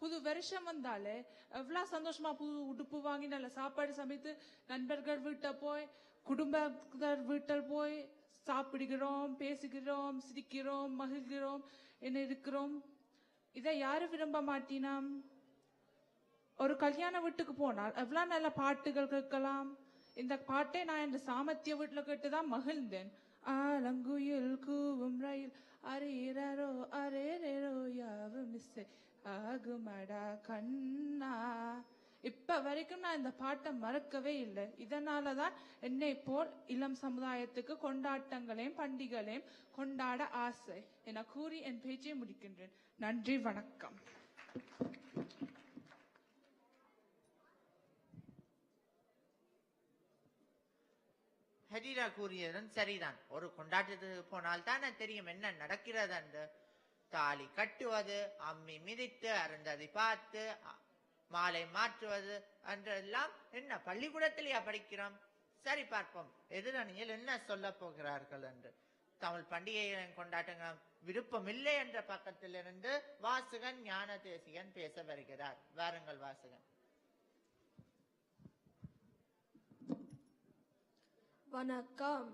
புது வருஷம் வந்தாலே எவ்வளவு சந்தோஷமா புது உடுப்பு வாங்கி நல்ல சாப்பாடு சமைத்து நண்பர்கள் வீட்டை போய் குடும்பத்தார் வீட்டில் போய் சாப்பிடுகிறோம், பேசுகிறோம், சிரிக்கிறோம், மகிழ்கிறோம், என்ன இருக்கிறோம். இதை யாரு விரும்ப மாட்டினாம்? ஒரு கல்யாண வீட்டுக்கு போனால் எவ்வளவு நல்ல பாட்டுகள் கேட்கலாம். இந்த பாட்டை நான் இந்த சாமத்திய வீட்டுல கேட்டுதான் மகிழ்ந்தேன். ஆலங்குயில் கூவும் ரயில் அரேரோ அரேரோ யாவு மிஸ் ஆகுமடா கண்ணா. இப்ப வரைக்கும் நான் இந்த பாட்டை மறக்கவே இல்லை. இதனாலதான் என்னை போல் இளம் சமுதாயத்துக்கு கொண்டாட்டங்களையும் பண்டிகைகளையும் கொண்டாட ஆசை என கூறி என் பேச்சை முடிக்கின்றேன். நன்றி, வணக்கம். ஹஜீரா கூறியதும் சரிதான். ஒரு கொண்டாட்டத்துக்கு போனால் தானே தெரியும் என்ன நடக்கிறது என்று. தாலி கட்டுவது, அம்மி மிதித்து அருந்ததி பார்த்து மாலை மாற்றுவது என்றெல்லாம் என்ன பள்ளிக்கூடத்திலேயா படிக்கிறோம்? சரி, பார்ப்போம் எதிரணியில் என்ன சொல்ல போகிறார்கள் என்று. தமிழ் பண்டிகைகளின் கொண்டாட்டங்கள் விருப்பம் இல்லை என்ற பக்கத்திலிருந்து வாசகன் ஞான தேசிகன் பேச வருகிறார். வாருங்கள் வாசகன். வணக்கம்.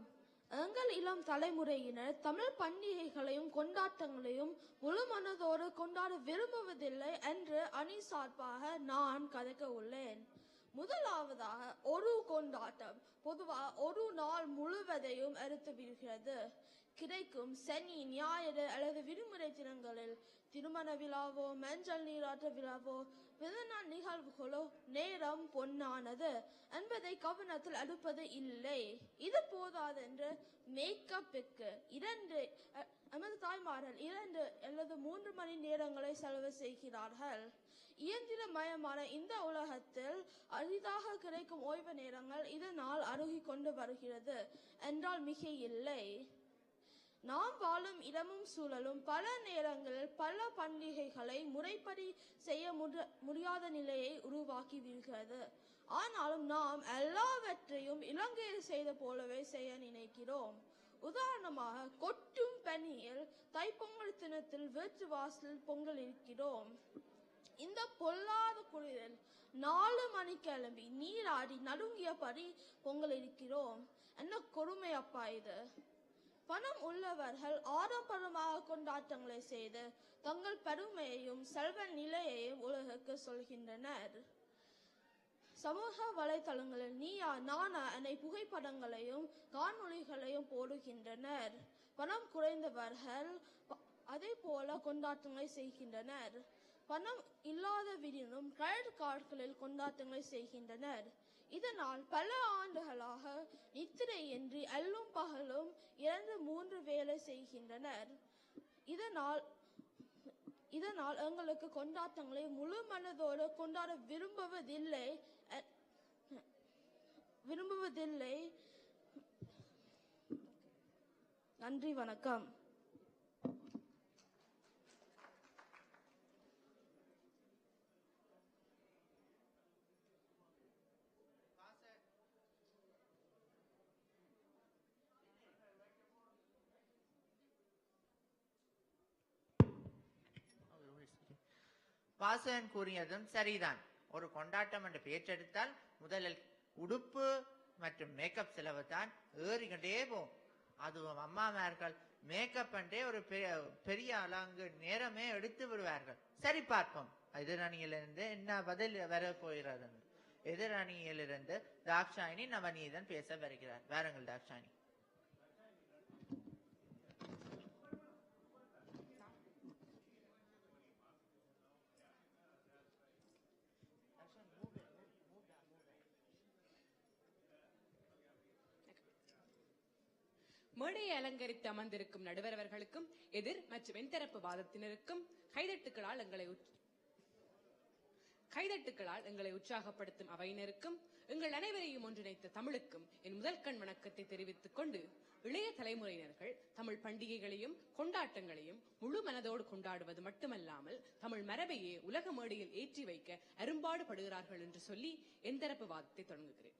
எங்கள் இளம் தலைமுறையினர் தமிழ் பண்டிகைகளையும் கொண்டாட்டங்களையும் முழு மனதோடு கொண்டாட விரும்புவதில்லை என்று அணி சார்பாக நான் கதைக்க உள்ளேன். முதலாவதாக, ஒரு கொண்டாட்டம் பொதுவாக ஒரு நாள் முழுவதையும் எடுத்து விடுகிறது. கிடைக்கும் சனி, ஞாயிறு அல்லது விடுமுறை தினங்களில் திருமண விழாவோ, மஞ்சள் நீராட்ட விழாவோ, பிறந்தநாள் நிகழ்வுகளோ நேரம் பொன்னானது என்பதை கவனத்தில் எடுப்பது இல்லை. இது போதாதென்று மேக்கப்புக்கு எமது தாய்மார்கள் 2 அல்லது 3 மணி நேரங்களை செலவு செய்கிறார்கள். இயந்திரமயமான இந்த உலகத்தில் அரிதாக கிடைக்கும் ஓய்வு நேரங்கள் இதனால் அருகி கொண்டு வருகிறது என்றால் மிக இல்லை. நாம் வாழும் இடமும் சூழலும் பல நேரங்களில் பல பண்டிகைகளை முறைப்படி செய்ய முடியாத நிலையை உருவாக்கி விடுகிறது. ஆனாலும் நாம் எல்லாவற்றையும் இலங்கையில் செய்த போலவே செய்ய நினைக்கிறோம். உதாரணமாக, கொட்டும் பனியில் தைப்பொங்கல் தினத்தில் வீட்டு வாசலில் பொங்கல் இருக்கிறோம். இந்த பொல்லாத குளிரில் 4 மணி கிளம்பி நீராடி நடுங்கியபடி பொங்கல் இருக்கிறோம். என்ன கொடுமை அப்பா இது! பணம் உள்ளவர்கள் ஆடம்பரமாக கொண்டாட்டங்களை செய்து தங்கள் பெருமையையும் செல்வ நிலையையும் உலகுக்கு சொல்கின்றனர். சமூக வலைதளங்களில் நீயா நானா என புகைப்படங்களையும் காணொளிகளையும் போடுகின்றனர். பணம் குறைந்தவர்கள் அதே போல கொண்டாட்டங்களை செய்கின்றனர். பணம் இல்லாத விடினும் கிரெடிட் கார்டுகளில் கொண்டாட்டங்களை செய்கின்றனர். இதனால் பல ஆண்டுகளாக நித்திரையின்றி அல்லும் பகலும் 2-3 வேலை செய்கின்றனர். இதனால் எங்களுக்கு கொண்டாட்டங்களை முழு மனதோடு கொண்டாட விரும்புவதில்லை. நன்றி, வணக்கம். வாசகன் கூறியதும் சரிதான். ஒரு கொண்டாட்டம் என்று பேச்செடுத்தால் முதலில் உடுப்பு மற்றும் மேக்கப் செலவு தான் ஏறிக்கிட்டே போகும். அதுவும் அம்மாமார்கள் மேக்கப் என்றே ஒரு பெரிய அலங்கு நேரமே எடுத்து விடுவார்கள். சரி, பார்ப்போம் எதிரணியிலிருந்து என்ன பதில் வர போகிறது. எதிரணியிலிருந்து தாக்ஷாயினி நவநீதன் பேச வருகிறார். வாருங்கள் தாக்ஷாயினி. மேடையை அலங்கரித்து அமர்ந்திருக்கும் நடுவர் அவர்களுக்கும் எதிர் மற்றும் வெண்தரப்பு வாதத்தினருக்கும் கைதட்டுகளால் எங்களை உற்சாகப்படுத்தும் அவையினருக்கும் எங்கள் அனைவரையும் ஒன்றிணைத்த தமிழுக்கும் என் முதல் கண் வணக்கத்தை தெரிவித்துக் கொண்டு, இளைய தலைமுறையினர்கள் தமிழ் பண்டிகைகளையும் கொண்டாட்டங்களையும் முழு மனதோடு கொண்டாடுவது மட்டுமல்லாமல் தமிழ் மரபையே உலக மேடையில் ஏற்றி வைக்க அரும்பாடுபடுகிறார்கள் என்று சொல்லி என் தரப்பு வாதத்தை தொடங்குகிறேன்.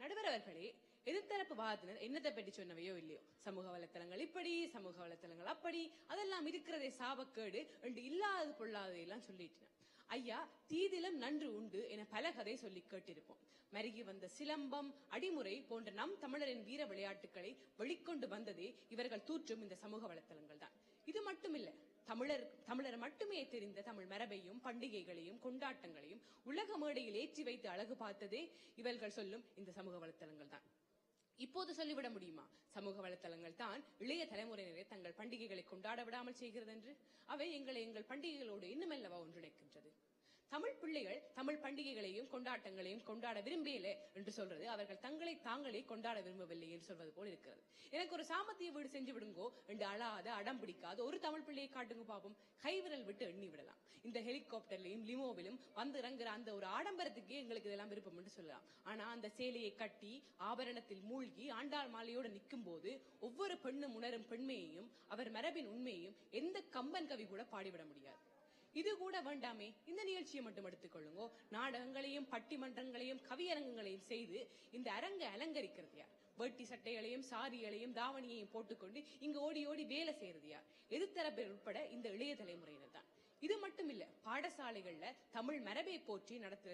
நடுவர் அவர்களே, எதிர்த்தரப்பு வாதத்தினர் என்னத்தை பற்றி சொன்னவையோ இல்லையோ, சமூக வலைத்தளங்கள் இப்படி, சமூக வலைத்தளங்கள் அப்படி, அதெல்லாம் இருக்கிறதே சாபக்கேடு என்று இல்லாதது பொல்லாததையெல்லாம் சொல்லிட்டு, ஐயா தீதிலும் நன்று உண்டு என பல கதை சொல்லி கேட்டிருப்போம். மருகி வந்த சிலம்பம், அடிமுறை போன்ற நம் தமிழரின் வீர விளையாட்டுகளை வெளிக்கொண்டு வந்ததே இவர்கள் தூற்றும் இந்த சமூக வலைத்தளங்கள் தான். இது மட்டுமில்ல, தமிழர் மட்டுமே தெரிந்த தமிழ் மரபையும் பண்டிகைகளையும் கொண்டாட்டங்களையும் உலக மேடையில் ஏற்றி வைத்து அழகு பார்த்ததே இவர்கள் சொல்லும் இந்த சமூக வலைத்தளங்கள் தான். இப்போது சொல்லிவிட முடியுமா சமூக வலைத்தளங்கள் தான் இளைய தலைமுறையினரை தங்கள் பண்டிகைகளை கொண்டாட விடாமல் செய்கிறது என்று? அவை எங்கள் பண்டிகைகளோடு இன்னுமெல்லவா ஒன்றிணைக்கின்றது. தமிழ் பிள்ளைகள் தமிழ் பண்டிகைகளையும் கொண்டாட்டங்களையும் கொண்டாட விரும்பல என்று சொல்றது அவர்கள் தங்களை தாங்களே கொண்டாட விரும்பவில்லை என்று சொல்வது போல் இருக்கிறது. எனக்கு ஒரு சாமத்திய வீடு செஞ்சு விடுங்கோ என்று அழாத அடம் பிடிக்காத ஒரு தமிழ் பிள்ளையை காட்டுங்க பாப்போம். கைவிரல் விட்டு எண்ணி விடலாம். இந்த ஹெலிகாப்டர்லையும் லிமோவிலும் வந்து இறங்குற அந்த ஒரு ஆடம்பரத்துக்கே எங்களுக்கு இதெல்லாம் விருப்பம் என்று சொல்லலாம். ஆனா அந்த சேலையை கட்டி ஆபரணத்தில் மூழ்கி ஆண்டாள் மாலையோடு நிற்கும் போது ஒவ்வொரு பெண்ணும் உணரும் பெண்மையையும் அவர் மரபின் உண்மையையும் எந்த கம்பன் கவி கூட பாடிவிட முடியாது. இது கூட வேண்டாமே, இந்த நிகழ்ச்சியை மட்டும் எடுத்துக்கொள்ளுங்கோ. நாடகங்களையும் பட்டிமன்றங்களையும் கவியரங்கங்களையும் செய்து இந்த அரங்கை அலங்கரிக்கிறது யார்? வேட்டி சட்டைகளையும் சாரிகளையும் தாவணியையும் போட்டுக்கொண்டு இங்கு ஓடி ஓடி வேலை செய்யறது யார்? எதிர்த்தரப்பில் உட்பட இந்த இளைய தலைமுறையினர் தான். இது மட்டும் இல்ல, பாடசாலைகள்ல தமிழ் மரபை போற்றி நடத்துற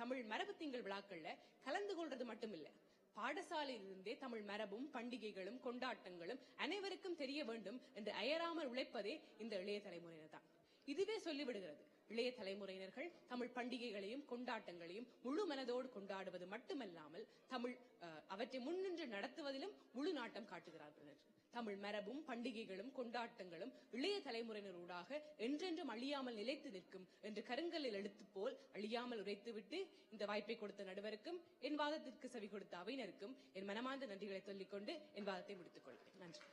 தமிழ் மரபு திங்கள் விழாக்கள்ல கலந்து கொள்றது மட்டும் இல்ல, பாடசாலையிலிருந்தே தமிழ் மரபும் பண்டிகைகளும் கொண்டாட்டங்களும் அனைவருக்கும் தெரிய வேண்டும் என்று அயராமல் உழைப்பதே இந்த இளைய தலைமுறையினர் தான். இதுவே சொல்லிவிடுகிறது, இளைய தலைமுறையினர்கள் தமிழ் பண்டிகைகளையும் கொண்டாட்டங்களையும் முழு மனதோடு கொண்டாடுவது மட்டுமல்லாமல் அவற்றை முன்னின்று நடத்துவதிலும் முழு நாட்டம் காட்டுகிறார்கள். தமிழ் மரபும் பண்டிகைகளும் கொண்டாட்டங்களும் இளைய தலைமுறையினரூடாக என்றென்றும் அழியாமல் நிலைத்து நிற்கும் என்று கருங்கல்லில் எழுத்து போல் அழியாமல் உரைத்துவிட்டு இந்த வாய்ப்பை கொடுத்த நடுவருக்கும் என் வாதத்திற்கு செவி கொடுத்த அவையினருக்கும் என் மனமார்ந்த நன்றிகளை சொல்லிக்கொண்டு என் வாதத்தை முடித்துக் கொள்கிறேன். நன்றி.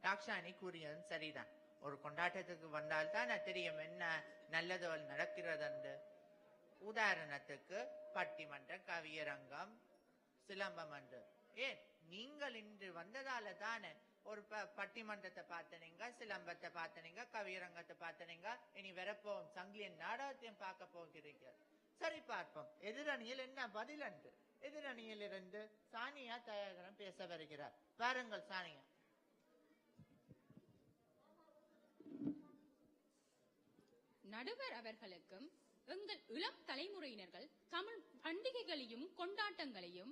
டாக்ஷானி கூறியதும் சரிதான். ஒரு கொண்டாட்டத்துக்கு வந்தால்தான் தெரியும் என்ன நல்லதோ நடக்கிறது என்று. உதாரணத்துக்கு பட்டிமன்றம், கவியரங்கம், சிலம்பம் என்று. ஏன் நீங்கள் இன்று வந்ததால தானே ஒரு பட்டிமன்றத்தை பார்த்தனீங்க, சிலம்பத்தை பார்த்தனீங்க, கவியரங்கத்தை பார்த்தனீங்க. இனி வரப்போகும் சங்கிலியன் நாடகத்தையும் பார்க்க போகிறீர்கள். சரி, பார்ப்போம் எதிரணியில் என்ன பதில் என்று. எதிரணியில் இருந்து சானியா தயாகரம் பேச வருகிறார். பாருங்கள் சானியா. நடுவர் அவர்களுக்கும் எங்கள் இளம் தலைமுறையினர்கள் தமிழ் பண்டிகைகளையும் கொண்டாட்டங்களையும்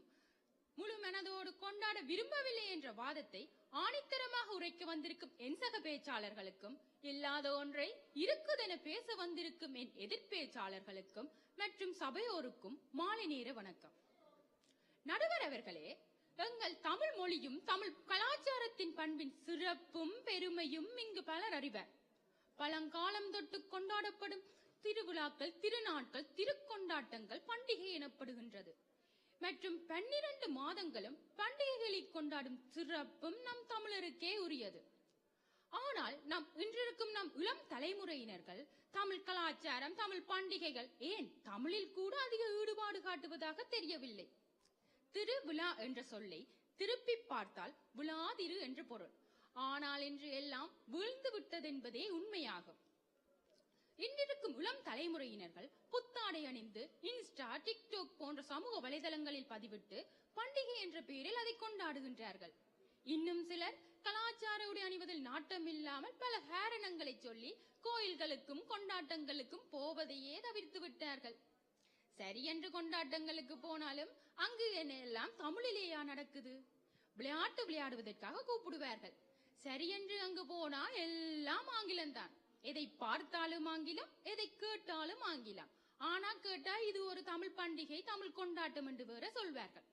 முழு மனதோடு கொண்டாட விரும்பவில்லை என்ற வாதத்தை ஆணித்தரமாக உரைக்க வந்திருக்கும் என் சக பேச்சாளர்களுக்கும், இல்லாத ஒன்றை இருக்குதென பேச வந்திருக்கும் என் எதிர்பேச்சாளர்களுக்கும் மற்றும் சபையோருக்கும் மாலை நேர வணக்கம். நடுவர் அவர்களே, எங்கள் தமிழ் மொழியும் தமிழ் கலாச்சாரத்தின் பண்பின் சிறப்பும் பெருமையும் இங்கு பலர் அறிவர். பழங்காலம் தொட்டு கொண்டாடப்படும் திருவிழாக்கள், திருநாட்கள், திருக்கொண்டாட்டங்கள் பண்டிகை எனப்படுகின்றது. மற்றும் 12 மாதங்களும் பண்டிகைகளை கொண்டாடும் சிறப்பும் நம் தமிழருக்கே உரியது. ஆனால் இன்றிருக்கும் நம் இளம் தலைமுறையினர்கள் தமிழ் கலாச்சாரம், தமிழ் பண்டிகைகள், ஏன் தமிழில் கூட அதிக ஈடுபாடு காட்டுவதாக தெரியவில்லை. திருவிழா என்ற சொல்லை திருப்பி பார்த்தால் விழாதிரு என்று பொருள். ஆனால் இன்று எல்லாம் வீழ்ந்து விட்டதென்பதே உண்மையாகும். இன்றிருக்கும் இளம் தலைமுறையினர்கள் புத்தாடை அணிந்து இன்ஸ்டா, டிக்டாக் போன்ற சமூக வலைதளங்களில் பதிவிட்டு பண்டிகை என்ற பெயரில் அதை கொண்டாடுகின்றார்கள். இன்னும் சிலர் கலாச்சார உடை அணிவதில் நாட்டம் இல்லாமல் பல காரணங்களை சொல்லி கோயில்களுக்கும் கொண்டாட்டங்களுக்கும் போவதையே தவிர்த்து விட்டார்கள். சரி என்று கொண்டாட்டங்களுக்கு போனாலும் அங்கு என்ன எல்லாம் தமிழிலேயா நடக்குது? விளையாட்டு விளையாடுவதற்காக கூப்பிடுவார்கள். சரி என்று அங்கு போனா எல்லாம் ஆங்கிலம்தான். எதை பார்த்தாலும் ஆங்கிலம், எதை கேட்டாலும் ஆங்கிலம். ஆனா கேட்டா இது ஒரு தமிழ் பண்டிகை, தமிழ் கொண்டாட்டம் என்று வேற சொல்வார்கள்.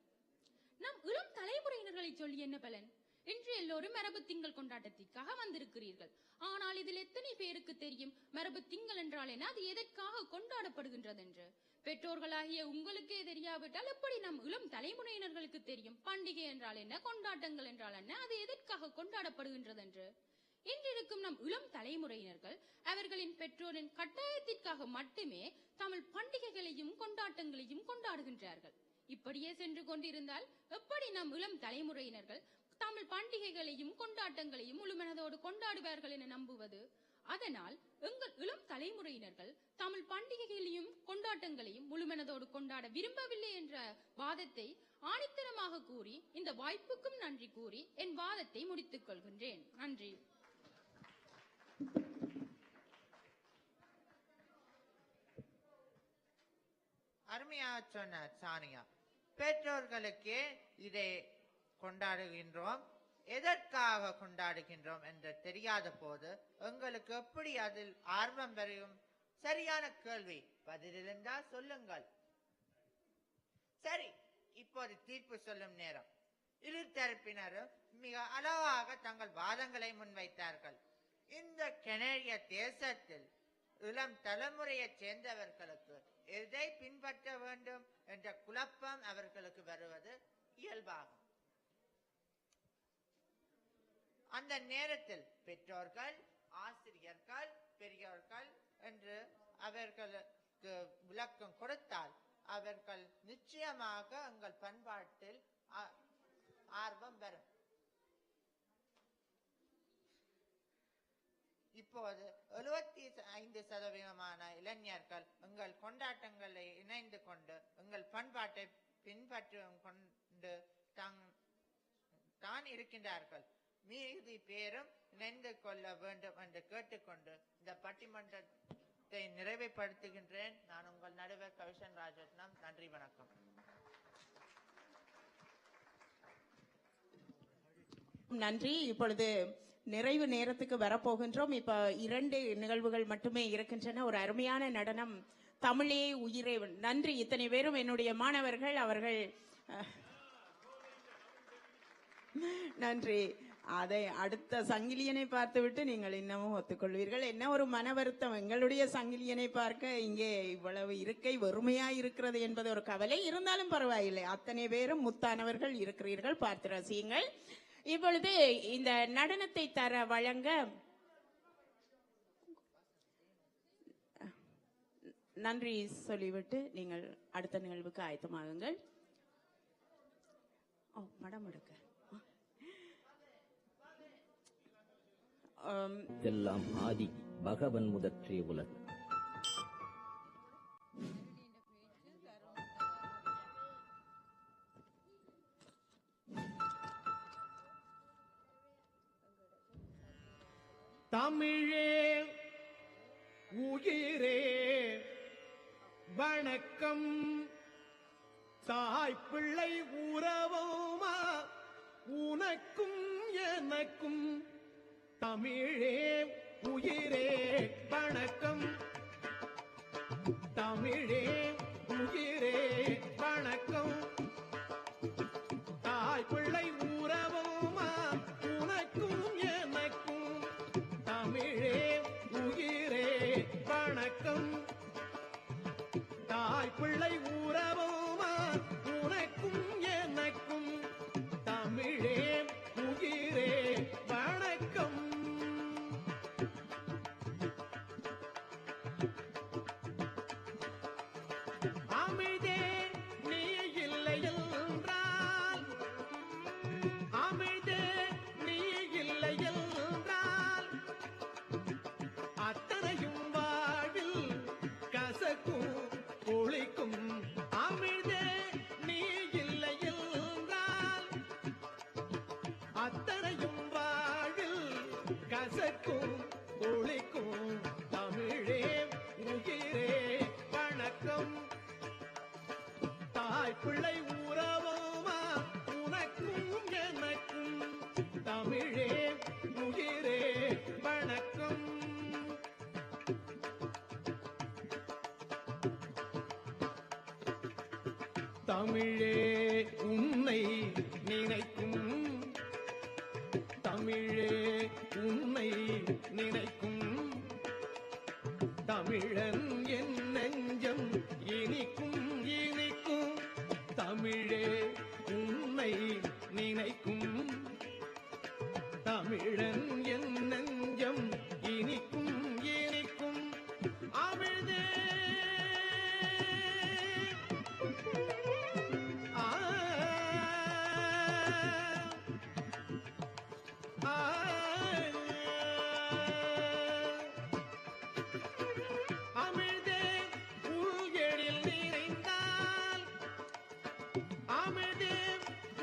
நம் இளம் தலைமுறையினர்களை சொல்லி என்ன பலன்? இன்று எல்லோரும் மரபு திங்கள் கொண்டாட்டத்திற்காக வந்திருக்கிறீர்கள். ஆனால் இதில் எத்தனை பேருக்கு தெரியும் மரபு திங்கள் என்றால் என்ன, அது எதற்காக கொண்டாடப்படுகின்றது என்று? பெற்றோர்களாகிய உங்களுக்கே தெரியாவிட்டால் எப்படி நம் இளம் தலைமுறையினர்களுக்கு தெரியும் பண்டிகை என்றால் என்ன, கொண்டாட்டங்கள் என்றால் என்ன, அது எதற்காக கொண்டாடப்படுகின்றது என்று? இன்றிருக்கும் நம் இளம் தலைமுறையினர்கள் அவர்களின் பெற்றோரின் கட்டாயத்திற்காக மட்டுமே தமிழ் பண்டிகைகளையும் கொண்டாட்டங்களையும் கொண்டாடுகின்றார்கள். இப்படியே சென்று கொண்டிருந்தால் எப்படி நம் இளம் தலைமுறையினர்கள் தமிழ் பண்டிகைகளையும் கொண்டாட்டங்களையும் முழுமனதோடு கொண்டாடுவார்கள் என நம்புவது? அதனால் எங்கள் இளம் தலைமுறையினர்கள் தமிழ் பண்டிகைகளையும் கொண்டாட்டங்களையும் முழுமனதோடு கொண்டாட விரும்பவில்லை என்ற வாதத்தை ஆணித்தரமாக கூறி இந்த வாய்ப்புக்கும் நன்றி கூறி என் வாதத்தை முடித்துக் கொள்கின்றேன். நன்றி. அருமையா சொன்ன சானியா. பெற்றோர்களுக்கே இதை கொண்டாடுகின்றோம், எதற்காக கொண்டாடுகின்றோம் என்று தெரியாத போது உங்களுக்கு எப்படி அதில் ஆர்வம் வரையும்? சரியான கேள்வி. பதிலிருந்தா சொல்லுங்கள். சரி, இப்போது தீர்ப்பு சொல்லும் நேரம். இரு தரப்பினரும் மிக அழகாக தங்கள் வாதங்களை முன்வைத்தார்கள். இந்த கனேடிய தேசத்தில் இளம் தலைமுறையைச் சேர்ந்தவர்களுக்கு எதை பின்பற்ற வேண்டும் என்ற குழப்பம் அவர்களுக்கு வருவது இயல்பாகும். அந்த நேரத்தில் பெற்றோர்கள், ஆசிரியர்கள், பெரியோர்கள் என்று அவர்களுக்கு விளக்கம் கொடுத்தால் அவர்கள் நிச்சயமாக எங்கள் பண்பாட்டில் ஆர்வம் வரும். இப்போது 75% இளைஞர்கள் எங்கள் கொண்டாட்டங்களை இணைந்து கொண்டு எங்கள் பண்பாட்டை பின்பற்றி கொண்டு தான் இருக்கின்றார்கள். மீதி பேரும் இணைந்து கொள்ள வேண்டும் என்று கேட்டுக்கொண்டு இந்த பட்டிமன்றத்தை நிறைவுபடுத்துகின்றேன். நான் உங்கள் நடுவர் கவிஷன் ராஜரத்னம். நன்றி, வணக்கம். நன்றி. இப்பொழுது நிறைவு நேரத்துக்கு வரப்போகின்றோம். இப்ப 2 நிகழ்வுகள் மட்டுமே இருக்கின்றன. ஒரு அருமையான நடனம் தமிழே உயிரே. நன்றி. இத்தனை பேரும் என்னுடைய மாணவர்கள். அவர்கள் நன்றி. அதை அடுத்த சங்கிலியனை பார்த்துவிட்டு நீங்கள் இன்னமும் ஒத்துக்கொள்வீர்கள். என்ன ஒரு மன வருத்தம், எங்களுடைய சங்கிலியனை பார்க்க இங்கே இவ்வளவு இருக்கை வெறுமையா இருக்கிறது என்பது ஒரு கவலை. இருந்தாலும் பரவாயில்லை, அத்தனை பேரும் முத்தானவர்கள் இருக்கிறீர்கள், பார்த்து ரசியுங்கள். இப்பொழுது இந்த நடனத்தை தர வழங்க நன்றி சொல்லிவிட்டு நீங்கள் அடுத்த நிகழ்வுக்கு ஆயத்தமாகுங்கள். மடம் எடுக்க எல்லாம் ஆதி பகவன் முதற்றே உலகு. தமிழே உயிரே வணக்கம். தாய் பிள்ளை உறவுமா உனக்கும் எனக்கும். தமிழே உயிரே வணக்கம். தமிழே உயிரே வணக்கம். தாய் பிள்ளை உறவுமா உனக்கும் எனக்கும். தமிழே உயிரே வணக்கம். தாய் பிள்ளை உறவுமா உனக்கும் எனக்கும். தமிழே உயிரே வணக்கம். அமிழ்தே நீ இல்லை என்றால், அமிழ்தே நீ இல்லை என்றால், அத்தனையும் வாழ்வில் கசக்கும் ஒளிக்கும். அமிழ்தே நீ இல்லை என்றால், அத்தனையும் வாழ்வில் கசக்கும் ஒளிக்கும். தமிழே உயிரே வணக்கம். தாய் பிள்ளை உறவுமா உனக்கும் எனக்கும். தமிழே உயிரே வணக்கம். தமிழே உன்னை நினைக்கும். தமிழே உன்னை நினைக்கும். தமிழன் என் நெஞ்சம் இனிக்கும் இனிக்கும். தமிழே உன்னை நினைக்கும். தமிழன் என் நெஞ்சம் இனிக்கும் இனிக்கும். அமிழ்தே அமிழ்தே உள்எழில் நிறைந்தால், அமிழ்தே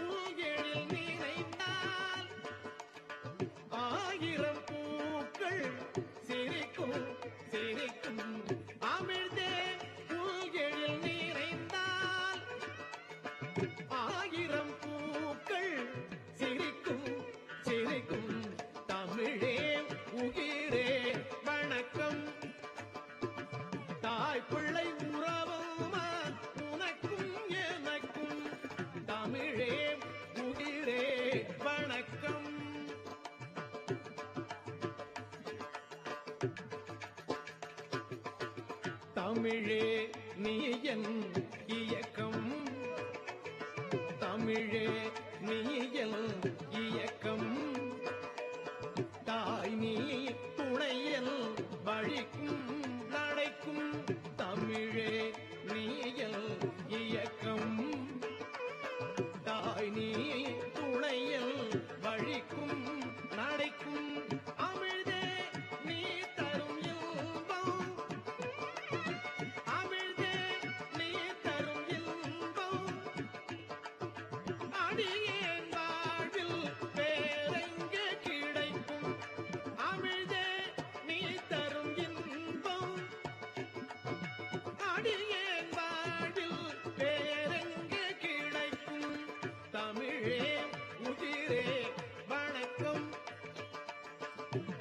உள்எழில் நிறைந்தால், ஆயிரம் பூக்கள் சிரிக்கும் சிரிக்கும். அமிழ்தே உள்எழில் நிறைந்தால், ஆயிரம் பூக்கள் சிரிக்கும் சிரிக்கும். தமிழே உயிரே வணக்கம். தாய் பிள்ளை உறவுமா உனக்கும் எனக்கும். தமிழே உயிரே வணக்கம். தமிழே நீ என் இயக்கம். தமிழே நீ என் இயக்கம். தாய் நீ துணையல் வழிக்கும் நடைக்கும். தமிழே நீ என் இயக்கம். தாய் நீ துணையல் வழிக்கும் நடைக்கும். அமிழ்தே நீ தரும் இன்பம். அமிழ்தே நீ தரும் இன்பம். அடியேன் வாழ்வில் வேறெங்கே கிடைக்கும். தமிழே உயிரே வணக்கம்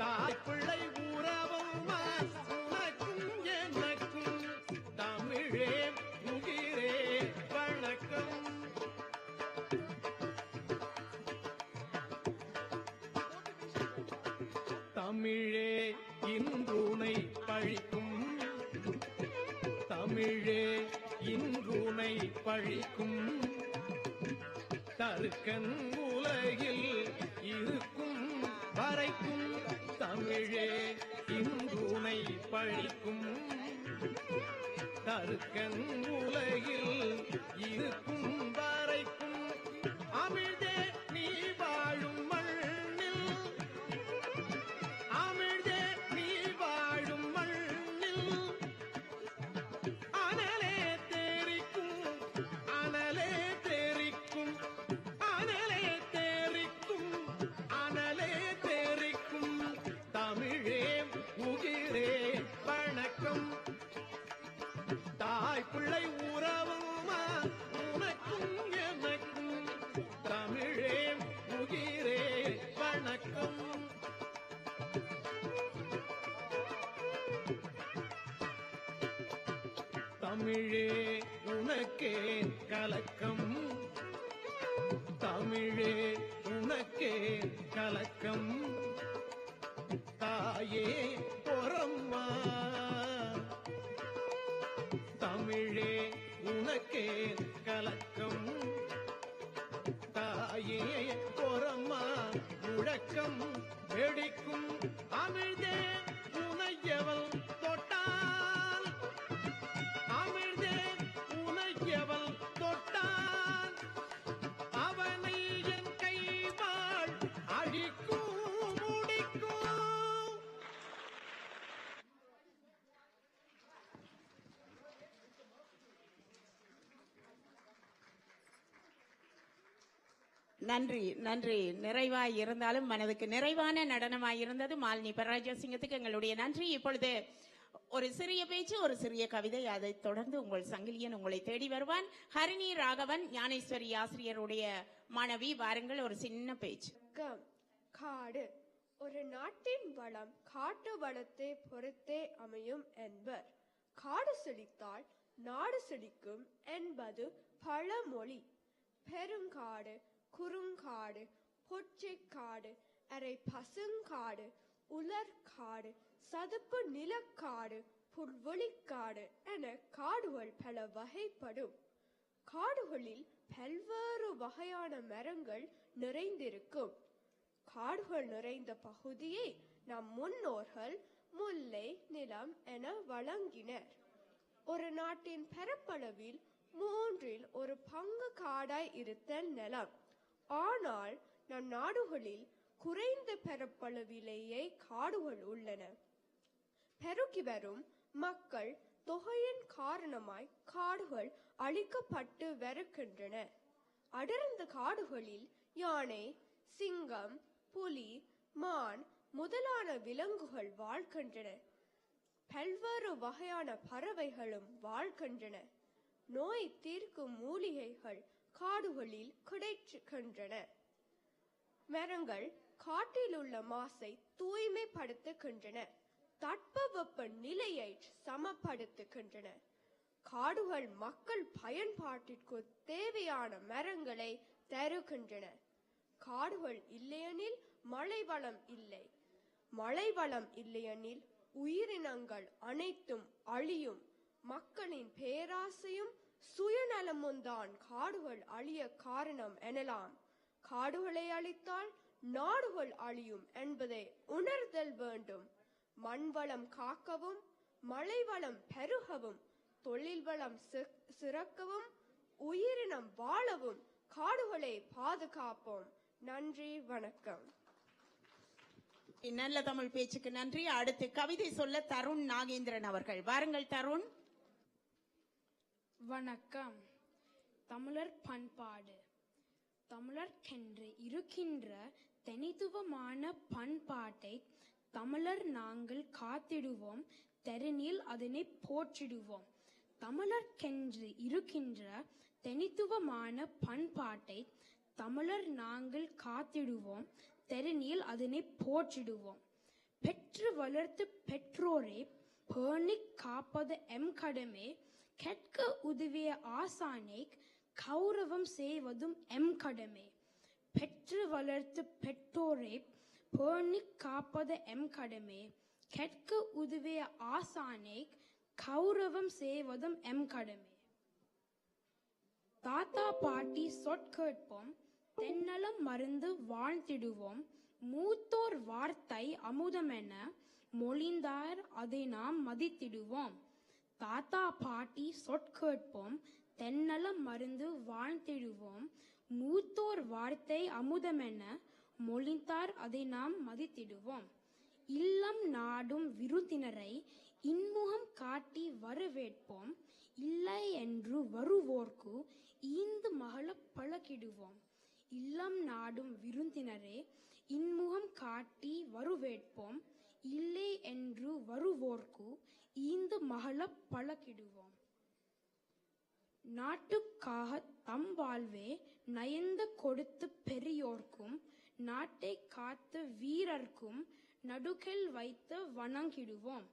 தாய் பிள்ளை உறவுமா உனக்கும் எனக்கும் தமிழே உயிரே வணக்கம் தமிழே இன்றுனை பழிக்கும் தமிழே இன்றுனை பழிக்கும் தருக்கன் உலகில் இருக்கும் வரைக்கும் தமிழே இன்றுனை பழிக்கும் தருக்கன் உலகில் இருக்கும் வரைக்கும் அமிழ்தே நீ வாழும் மண்ணில் அமிழ்தே நீ வாழும் மண்ணில் அனலே தெரிக்கும் அனலே தெரிக்கும் அனலே தெரிக்கும் அனலே தெரிக்கும் தமிழே உயிரே வணக்கம் தாய் பிள்ளை உறவுமா உனக்கும் எனக்கும் தமிழே உயிரே வணக்கம் தமிழே உனக்கே கலக்கம் தமிழே உனக்கே கலக்கம் தாயே பொறம்மா தமிழே உனக்கே கலக்கம் தாயே பொறம்மா முழக்கம் வெடிக்கும் அமிழ்தே உனையவள் தொட்டால் அமிழ்தே உனையவள் தொட்டால் அவனை என் கைவாள் அழிக்கும் முடிக்கும் நன்றி நன்றி. நிறைவாய் இருந்தாலும் மனதுக்கு நிறைவான நடனமாய் இருந்தது. மாலினி பராஜசிங்கத்துக்கு எங்களுடைய நன்றி. இப்பொழுது ஒரு சிறிய பேச்சு, ஒரு சிறிய கவிதை, அதைத் தொடர்ந்து உங்கள் சங்கிலியன் உங்களை தேடி வருவான். ஹரிணி ராகவன் ஞானேஸ்வரி ஆசிரியருடைய மாணவி, வாருங்கள் ஒரு சின்ன பேச்சு. காடு ஒரு நாட்டின் வளம் காட்டு வளத்தை பொறுத்தே அமையும் என்பர். காடு செழித்தால் நாடு செழிக்கும் என்பது பழமொழி. பெருங்காடு, குறுங்காடு, பொற்றைக்காடு, அரை பசுங்காடு, உலர்காடு, சதுப்பு நிலக்காடு, புல்வெளிக்காடு என காடுகள் பல வகைப்படும். காடுகளில் பல்வேறு வகையான மரங்கள் நிறைந்திருக்கும். காடுகள் நிறைந்த பகுதியை நம் முன்னோர்கள் முல்லை நிலம் என வழங்கினர். ஒரு நாட்டின் பரப்பளவில் 1/3 காடாய் இருத்தல் நிலம். ஆனால் நம் நாடுகளில் குறைந்த பரப்பளவிலேயே காடுகள் உள்ளன. பெருகி வரும் மக்கள் தொகையின் காரணமாய் காடுகள் அழிக்கப்பட்டு வருகின்றன. அடர்ந்த காடுகளில் யானை, சிங்கம், புலி, மான் முதலான விலங்குகள் வாழ்கின்றன. பல்வேறு வகையான பறவைகளும் வாழ்கின்றன. நோய் தீர்க்கும் மூலிகைகள் காடுகளில் கிடைக்கின்றன. மரங்கள் காட்டில் உள்ள மாசை தூய்மைப்படுத்துகின்றன. தட்பவெப்ப நிலையை சமப்படுத்துகின்றன. காடுகள் மக்கள் பயன்பாட்டிற்கு தேவையான மரங்களை தருகின்றன. காடுகள் இல்லையெனில் மழை வளம் இல்லை. மழை வளம் இல்லையெனில் உயிரினங்கள் அனைத்தும் அழியும். மக்களின் பேராசையும் சுயநலமும் தான் காடுகள் அழிய காரணம் எனலாம். காடுகளை அழித்தால் நாடுகள் அழியும் என்பதை உணர்தல் வேண்டும். மண் வளம் காக்கவும், மழை வளம் பெருகவும், தொழில் வளம் சிறக்கவும், உயிரினம் வாழவும் காடுகளை பாதுகாப்போம். நன்றி, வணக்கம். நல்ல தமிழ் பேச்சுக்கு நன்றி. அடுத்து கவிதை சொல்ல தருண் நாகேந்திரன் அவர்கள். வாருங்கள் தருண். வணக்கம். தமிழர் பண்பாடு. தமிழர்க்கென்று இருக்கின்ற தனித்துவமான பண்பாட்டை தமிழர் நாங்கள் காத்திடுவோம். தெருநில் அதனை போற்றிடுவோம். தமிழர்க்கென்று இருக்கின்ற தனித்துவமான பண்பாட்டை தமிழர் நாங்கள் காத்திடுவோம், தெருநீல் அதனை போற்றிடுவோம். பெற்று வளர்த்து பெற்றோரை பேணிக் காப்பது எம் கடமை, கற்க உதவிய ஆசானை கௌரவம் செய்வதும் எம் கடமை. பெற்று வளர்த்து பெற்றோரை பேணிக் காப்பது எம் கடமை, கற்க உதவிய ஆசானை கௌரவம் செய்வதும் எம் கடமை. தாத்தா பாட்டி சொற்கேட்போம், தென்னலம் மருந்து வாழ்த்திடுவோம், மூத்தோர் வார்த்தை அமுதமென மொழிந்தார் அதை நாம் மதித்திடுவோம். தாத்தா பாட்டி சொற்கேட்போம், தென்னலம் மருந்து வாழ்த்திடுவோம், மூத்தோர் வார்த்தை அமுதமென மொழிந்தார் அதை நாம் மதித்திடுவோம். இல்லம் நாடும் விருந்தினரை இன்முகம் காட்டி வரவேற்போம், இல்லை என்று வருவோர்க்கு ஈந்து மகள பழகிடுவோம். இல்லம் நாடும் விருந்தினரை இன்முகம் காட்டி வரவேற்போம், இல்லை என்று வருவோர்க்கு ஈந்து மகள பழகிடுவோம். நாட்டுக்காக தம் வாழ்வே நயந்து கொடுத்து பெரியோர்க்கும், நாட்டை காத்த வீரர்க்கும் நடுக்கல் வைத்து வணங்கிடுவோம்.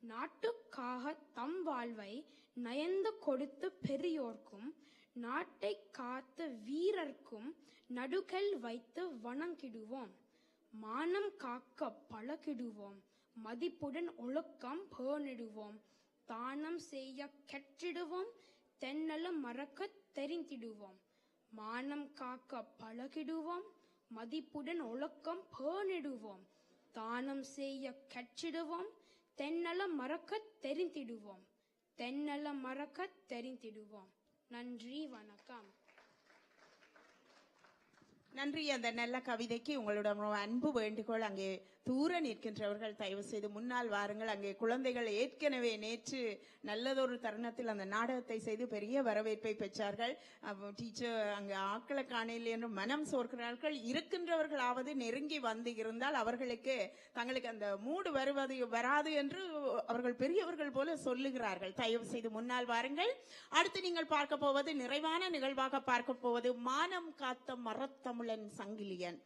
நாட்டுக்காக தம் வாழ்வை நயந்து கொடுத்து பெரியோர்க்கும், நாட்டை காத்த வீரர்க்கும் நடுக்கல் வைத்து வணங்கிடுவோம். மானம் காக்க பழகிடுவோம், மதிப்புடன் ஒழுக்கம் பேணிடுவோம். தானம் செய்ய கற்றிடுவோம், தென்னலம் மறக்க தெரிந்திடுவோம். மானம் காக்க பழகிடுவோம், மதிப்புடன் ஒழுக்கம் பேணிடுவோம். தானம் செய்ய கற்றிடுவோம், தென்னலம் மறக்க தெரிந்திடுவோம். தென்னலம் மறக்க தெரிந்திடுவோம். நன்றி, வணக்கம். நன்றி. அந்த நல்ல கவிதைக்கு உங்களோட அன்பு வேண்டுகோள். அங்கே தூர நிற்கின்றவர்கள் தயவு செய்து முன்னால் வாருங்கள். அங்கே குழந்தைகள் ஏற்கனவே நேற்று நல்லதொரு தருணத்தில் அந்த நாடகத்தை செய்து பெரிய வரவேற்பை பெற்றார்கள். டீச்சர் அங்கே ஆக்களை காணையில் என்று மனம் சோர்க்கிறார்கள். இருக்கின்றவர்களாவது நெருங்கி வந்து இருந்தால் அவர்களுக்கு தங்களுக்கு அந்த மூடு வராது என்று அவர்கள் பெரியவர்கள் போல சொல்லுகிறார்கள். தயவு செய்து முன்னால் வாருங்கள். அடுத்து நீங்கள் பார்க்க போவது, நிறைவான நிகழ்வாக பார்க்க போவது, மானம் காத்த மரத்தமிழன் சங்கிலியன்.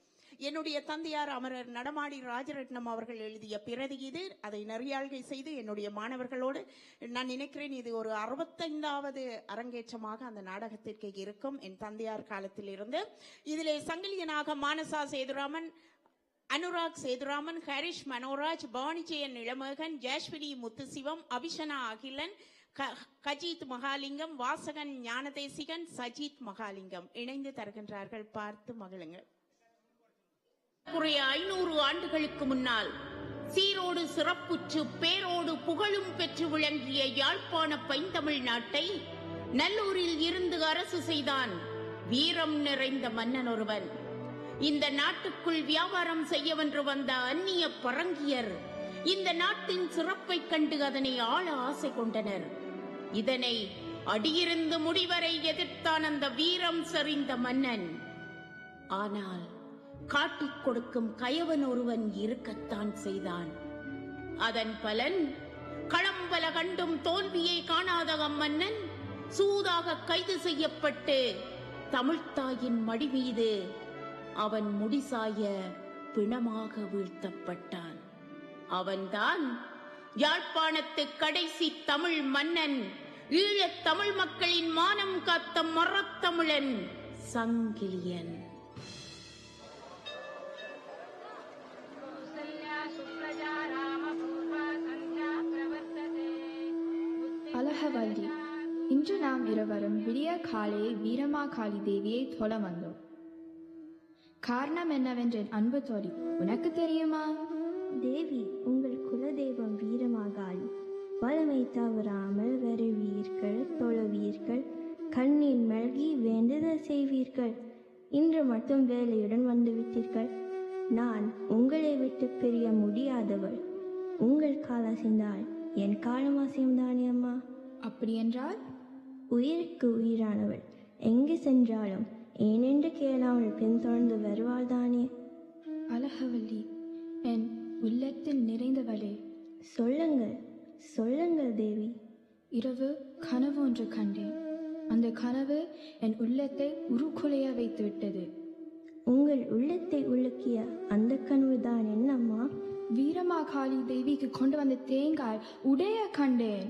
என்னுடைய தந்தையார் அமரர் நடமாடி ராஜரட்னம் அவர்கள் எழுதிய பிரதி இது. அதை நெறியாள்கை செய்து என்னுடைய மாணவர்களோடு நான் நினைக்கிறேன் இது ஒரு 65வது அரங்கேற்றமாக அந்த நாடகத்திற்கு இருக்கும் என் தந்தையார் காலத்தில் இருந்து. இதிலே சங்கிலியனாக மானசா சேதுராமன், அனுராக் சேதுராமன், ஹரிஷ் மனோராஜ், பாணிஜெயன் இளமகன், ஜாஸ்வினி முத்துசிவம், அபிஷனா அகிலன், கஜித் மகாலிங்கம், வாசகன் ஞானதேசிகன், சஜித் மகாலிங்கம் இணைந்து தருகின்றார்கள். பார்த்து மகிழுங்கள். 500 ஆண்டுகளுக்கு முன்னால் சீரோடு சிறப்புற்று பேரோடு புகழும் பெற்று விளங்கிய யாழ்ப்பாண பைந்தமிழ் நாட்டை நல்லூரில் இருந்து அரசு செய்தான் வீரம் நிறைந்த மன்னன் ஒருவன். இந்த நாட்டுக்குள் வியாபாரம் செய்யவென்று வந்த அந்நிய பரங்கியர் இந்த நாட்டின் சிறப்பை கண்டு அதனை ஆள ஆசை கொண்டனர். இதனை அடியிருந்து முடிவரை எதிர்த்தான் அந்த வீரம் செறிந்த மன்னன். ஆனால் காட்டிக் கொடுக்கும் கயவன் ஒருவன் இருக்கத்தான் செய்தான். அதன் பலன் களம்பல கண்டும் தோல்வியை காணாத அம்மன்னன் சூதாக கைது செய்யப்பட்டு தமிழ்த்தாயின் மடி மீது அவன் முடிசாய பிணமாக வீழ்த்தப்பட்டான். அவன்தான் யாழ்ப்பாணத்து கடைசி தமிழ் மன்னன், ஈழத் தமிழ் மக்களின் மானம் காத்த மரத்தமிழன் சங்கிலியன். அழகவல்லி, இன்று நாம் இருவரும் விடிய காலையை வீரமாகாளி தேவியை தொழ வந்தோம். காரணம் என்னவென்று அன்பு தோழி உனக்கு தெரியுமா? தேவி, உங்கள் குலதெய்வம் வீரமாகாளி. வளமை தவறாமல் வருவீர்கள், தொழுவீர்கள், கண்ணீர் மல்கி வேண்டுதல் செய்வீர்கள். இன்று மட்டும் வேலையுடன் வந்துவிட்டீர்கள். நான் உங்களை விட்டு பிரிய முடியாதவள். உங்கள் காலசைந்தால் என் காலம் அசைந்தானே அம்மா. அப்படி என்றால்? உயிருக்கு உயிரானவள் எங்கு சென்றாலும் ஏனென்று கேளாமல் பின்தொடர்ந்து வருவாள் தானே. அழகவல்லி, என் உள்ளத்தில் நிறைந்தவளே, சொல்லுங்கள் சொல்லுங்கள் தேவி. இரவு கனவு ஒன்று கண்டேன். அந்த கனவு என் உள்ளத்தை உருக்குலைய வைத்து விட்டது. வீரமாகாளி தேவிக்கு கொண்டு வந்த தேங்காய் உடைய கண்டேன்.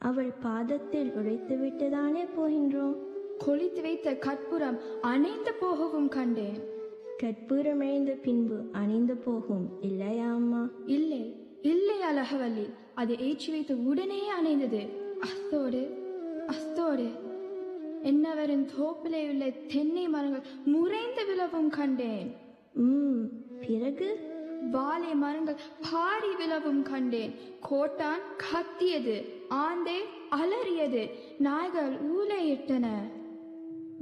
அவள் பாதத்தில் உடைத்து விட்டுதானே போகின்றோம். கொளித்து வைத்த கற்பூரம் அணைந்து போகவும் கண்டேன். கற்பூரம் அழிந்த பின்பு அணிந்து போகும் இல்லையா அம்மா? இல்லை இல்லை அழகவல்லி, அதை ஏற்றி வைத்த உடனே அணைந்தது. அஸ்தோடு என்னவரின் தோப்பிலே உள்ள தென்னை மரங்கள் முறைந்து விழவும் கண்டேன். பிறகு வாழை மரங்கள் பாரி விழவும் கண்டேன். கோட்டான் கத்தியது, ஆந்தை அலறியது, நாய்கள் ஊளையிட்டன.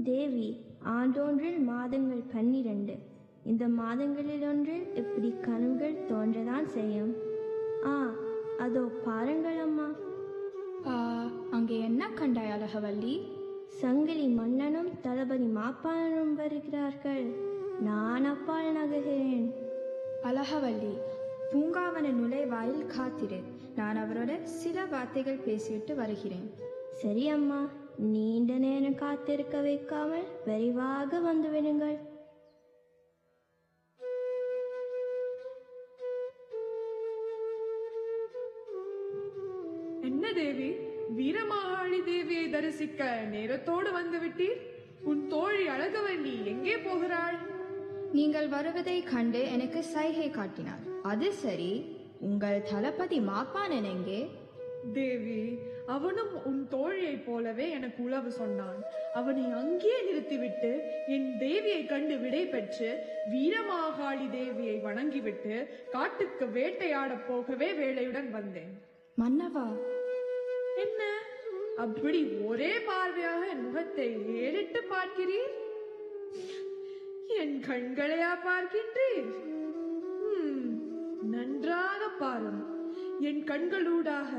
தேவி, ஆண்டொன்றில் மாதங்கள் 12. இந்த மாதங்களில் ஒன்றில் இப்படி கனவுகள் தோன்றதான் செய்யும். அதோ பாருங்கள் அம்மா. அங்கே என்ன கண்டாய் அழகவல்லி? சங்கிலி மன்னனும் தளபதி மாப்பாளனும் வருகிறார்கள். நான் அப்பால் நகர்கிறேன். அழகவல்லி, பூங்காவன நுழைவாயில் காத்திரு. நான் அவரோட சில வார்த்தைகள் பேசிவிட்டு வருகிறேன். சரி அம்மா, நீண்ட நேரம் காத்திருக்க வைக்காமல் விரைவாக வந்துவிடுங்கள். என்ன தேவி, வீரமாகாளி தேவியை தரிசிக்க நேரத்தோடு வந்து விட்டீர்? உன் தோழி அழகவல்லி எங்கே போகிறாள்? நீங்கள் வருவதை கண்டு எனக்கு சைகை காட்டினார். அது சரி, உங்கள் தளபதி மாப்பானன் எங்கே? தேவி, அவனும் உன் தோழியைப் போலவே எனக்கு உளவு சொன்னான். அவனை அங்கே நிறுத்திவிட்டு என் தேவியை கண்டு விடை பெற்று வீரமாகாளி தேவியை வணங்கிவிட்டு காட்டுக்கு வேட்டையாட போகவே வேளையுடன் வந்தேன். மன்னவா, என்ன அப்படி ஒரே பார்வையாக என் முகத்தை ஏறிட்டு பார்க்கிறீர்? என் கண்களையா பார்க்கின்றீர்? நன்றாக பாரும். என் கண்களூடாக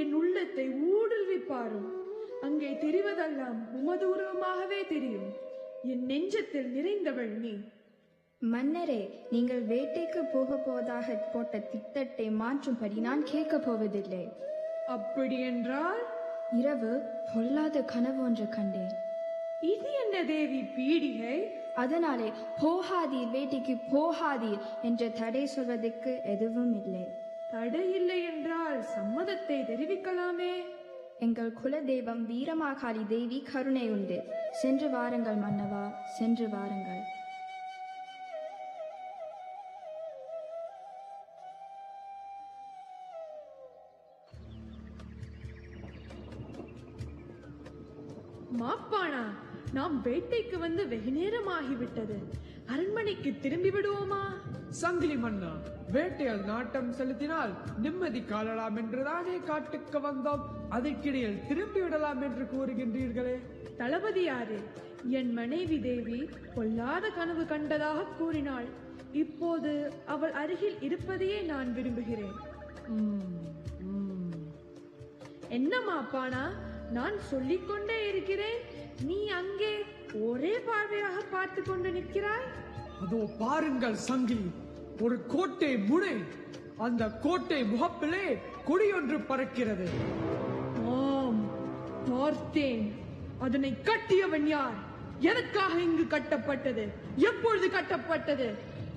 என் உள்ளத்தை ஊடுருவி பாரும். அங்கே தெரிவதெல்லாம் உமது உருவமாகவே தெரியும். என் நெஞ்சத்தில் நிறைந்தவள் நீ. மன்னரே, நீங்கள் வேட்டைக்கு போக போவதாக போட்ட திட்டத்தை மாற்றும்படி நான் கேட்கப் போவதில்லை. அப்படி என்றால்? இரவு பொல்லாத கனவு ஒன்று கண்டேன். இது என்ன தேவி பீடிகை? அதனாலே போகாதீர், வேட்டைக்கு போகாதீர் என்ற தடை சொல்வதற்கு எதுவும் இல்லை. தடை இல்லை என்றால் சம்மதத்தை தெரிவிக்கலாமே. எங்கள் குல தெய்வம் வீரமாகாளி தேவி கருணை உண்டு. சென்று வாருங்கள் மன்னவா, சென்று வாருங்கள். மாப்பானா, நாம் வேட்டைக்கு வந்து வெகு நேரம் ஆகிவிட்டது. அரண்மனைக்கு திரும்பி விடுவோமா? சங்கிலி மன்னா, வேட்டையால் நாட்டம் செலுத்தினால் நிம்மதி காணலாம் என்றுதானே காட்டுக்கு வந்தோம். அதற்கிடையில் திரும்பி விடலாம் என்று கூறுகின்றீர்களே. தளபதியாரே, என் மனைவி தேவி பொல்லாத கனவு கண்டதாக கூறினாள். இப்போது அவள் அருகில் இருப்பதையே நான் விரும்புகிறேன். என்ன மாப்பானா, நான் சொல்லிக்கொண்டே இருக்கிறேன், நீ அங்கே ஒரே பார்வையாக பார்த்து கொண்டு நிற்கிறாய். அதோ பாருங்கள் சங்கிலி, ஒரு கோட்டை முனை. அந்த கோட்டை முகப்பிலே கொடியொன்று பறக்கிறது. ஆம், பார்த்தேன். அதனை கட்டியவன் யார்? எதற்காக இங்கு கட்டப்பட்டது? எப்பொழுது கட்டப்பட்டது?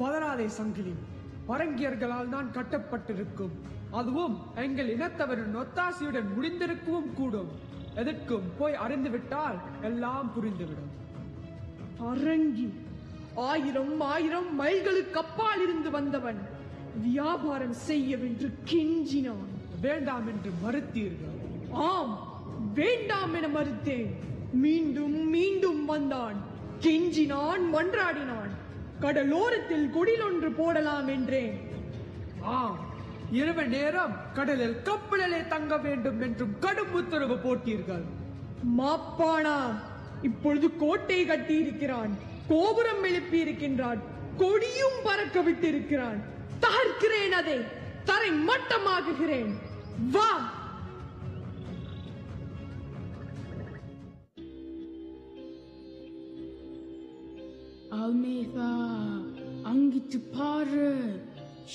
பதறாதே சங்கிலி, பரங்கியர்களால் தான் கட்டப்பட்டிருக்கும். அதுவும் எங்கள் இனத்தவரின் ஒத்தாசையுடன் முடிந்திருக்கவும் கூடும். எதற்கும் போய் அறிந்து விட்டால் எல்லாம் புரிந்துவிடும். அரங்கி 1000 மைல்களுக்கு அப்பால் இருந்து வந்தவன் வியாபாரம் செய்யவென்று கெஞ்சினான். வேண்டாம் என்று மறுத்தீர்கள். ஆம், வேண்டாம் என மறுத்தேன். மீண்டும் மீண்டும் வந்தான், கெஞ்சினான், மன்றாடினான். கடலோரத்தில் குடிலொன்று போடலாம் என்றேன். ஆம், இரவு நேரம் கடலில் கப்பலிலே தங்க வேண்டும் என்றும் கடும் உத்தரவு போட்டீர்கள். மாப்பானா, இப்பொழுது கோட்டை கட்டி இருக்கிறான், கோபுரம் எழுப்பி இருக்கின்றான், கொடியும் பறக்க விட்டு இருக்கிறான். தகர்க்கிறேன், அதை தரை மட்டமாக்குகிறேன். வா. அல்மேதா, அங்கிட்டு பாரு.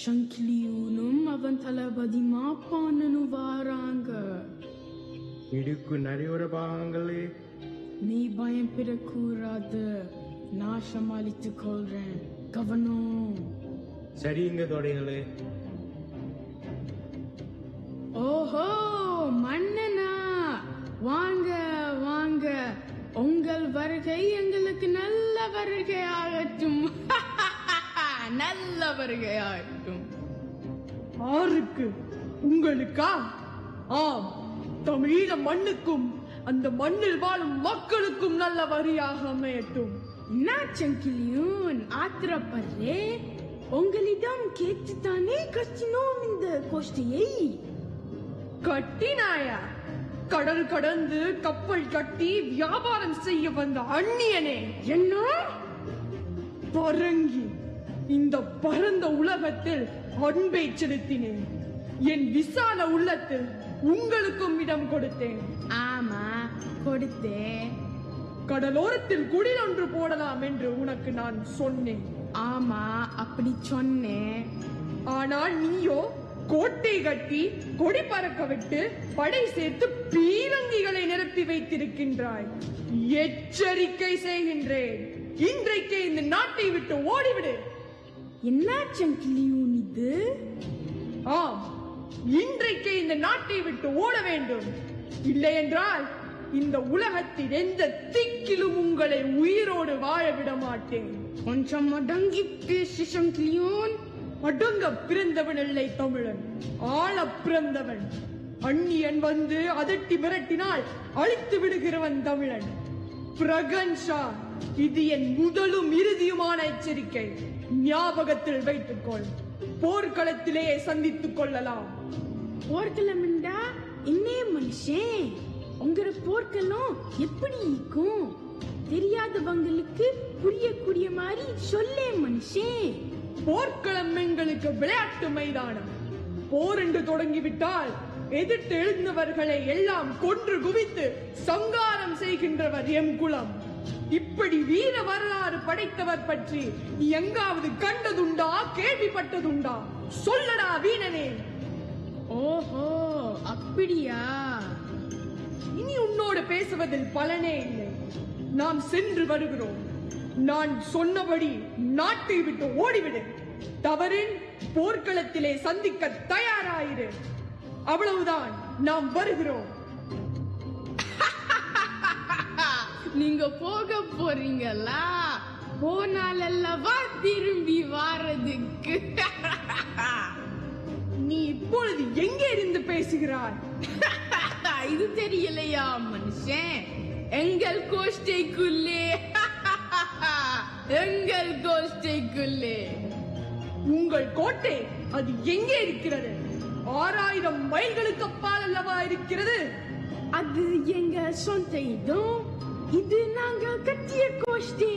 சங்கிலியூனும் அவன் தளபதி மாப்பானனும் வாராங்க. இடுக்கு நடையோட பாகங்களே. நீ பயப்படக்கூடாது, நான் சமாளித்துக் கொள்றேன். கவனம். சரிங்க தொடைகளே. ஓஹோ மன்னனா, வாங்க வாங்க, உங்கள் வருகை எங்களுக்கு நல்ல வருகை ஆகட்டும். நல்ல வருகை ஆகட்டும். ஆருக்கு? உங்களுக்கா? ஆம், தமிழீழ மண்ணுக்கும் அந்த மண்ணில் வாழும் மக்களுக்கும் நல்ல வரியாக அமையட்டும். நாச்சங்கிலியும் ஆத்திரப்படுறே, உங்களிடம் கேட்டுத்தானே கட்டினோம் இந்த கோஷ்டியை. கட்டினாயா? கடல் கடந்து கப்பல் கட்டி வியாபாரம் செய்ய வந்த அந்நியனே! என்ன பரங்கி! இந்த பரந்த உலகத்தில் அன்பை செலுத்தினேன். என் விசால உள்ளத்தில் உங்களுக்கும் இடம் கொடுத்தேன். ஆமா, கொடுத்தேன். கடலோரத்தில் குடில் ஒன்று போடலாம் என்று உனக்கு நான் சொன்னேன். ஆமா, அப்படி சொன்னேன். ஆனால் நீயோ கோட்டை கட்டி கொடி பறக்க விட்டு படை சேர்த்து பீரங்கிகளை நிரப்பி வைத்திருக்கின்றாய். எச்சரிக்கை செய்கின்றேன், இன்றைக்கே இந்த நாட்டை விட்டு ஓடிவிடு. என்ன சங்கிலியும் இது? ஆம், இன்றைக்கே இந்த நாட்டை விட்டு ஓட வேண்டும். இல்லை என்றால் இந்த உலகத்தில் எந்த திக்கிலும் உங்களை உயிரோடு வாழ விட மாட்டேன். கொஞ்சம் அடங்கி பேசு சங்கிலியோன். அடங்க பிறந்தவன் இல்லை தமிழன், ஆள பிறந்தவன். அந்நியன் வந்து அதட்டி மிரட்டினால் அழித்து விடுகிறவன் தமிழன். பிரகன்ஷா, இது என் முதலும் இறுதியுமான எச்சரிக்கை. ஞாபகத்தில் வைத்துக்கொள். போர்க்களத்திலேயே சந்தித்துக் கொள்ளலாம். போர்க்களம் என்றா என்னே மனுஷன்? உங்க போர்க்களம் எப்படி இருக்கும்? தெரியாதவங்களுக்கு புரியக்கூடிய மாதிரி சொல்லே மனுஷன். போர்க்களம் எங்களுக்கு விளையாட்டு மைதானம். போர் என்று தொடங்கிவிட்டால் எதிர்த்து எழுந்தவர்களை எல்லாம் கொன்று குவித்து சங்காரம் செய்கின்றவர் எம் குலம். இப்படி வீர வரலாறு படைத்தவர் பற்றி நீ எங்காவது கண்டதுண்டா, கேள்விப்பட்டதுண்டா? சொல்லடா வீணனே. ஓஹோ, அப்படியா? இனி உன்னோடு பேசுவதில் பலனே இல்லை. நாம் சென்று வருகிறோம். நான் சொன்னபடி நாட்டை விட்டு ஓடிவிடு. தவறின் போர்க்களத்திலே சந்திக்க தயாராயிரு. அவ்வளவுதான், நாம் வருகிறோம். நீங்க போக போறீங்களா? போனால் அல்லவா திரும்பி வாரதுக்கு. நீ இப்பொழுது எங்கே இருந்து பேசுகிறாய்? இது தெரியலையா மனுஷன்? எங்கள் கோஷ்டைக்குள்ளே. எங்கள் கோஷ்டைக்குள்ளே. உங்கள் கோட்டை அது எங்கே இருக்கிறது? 6000 மைல்களுக்கு அப்பால் அல்லவா இருக்கிறது? அது எங்க சொந்த இடம். இது நாங்கள் கட்டிய கோஷ்டி.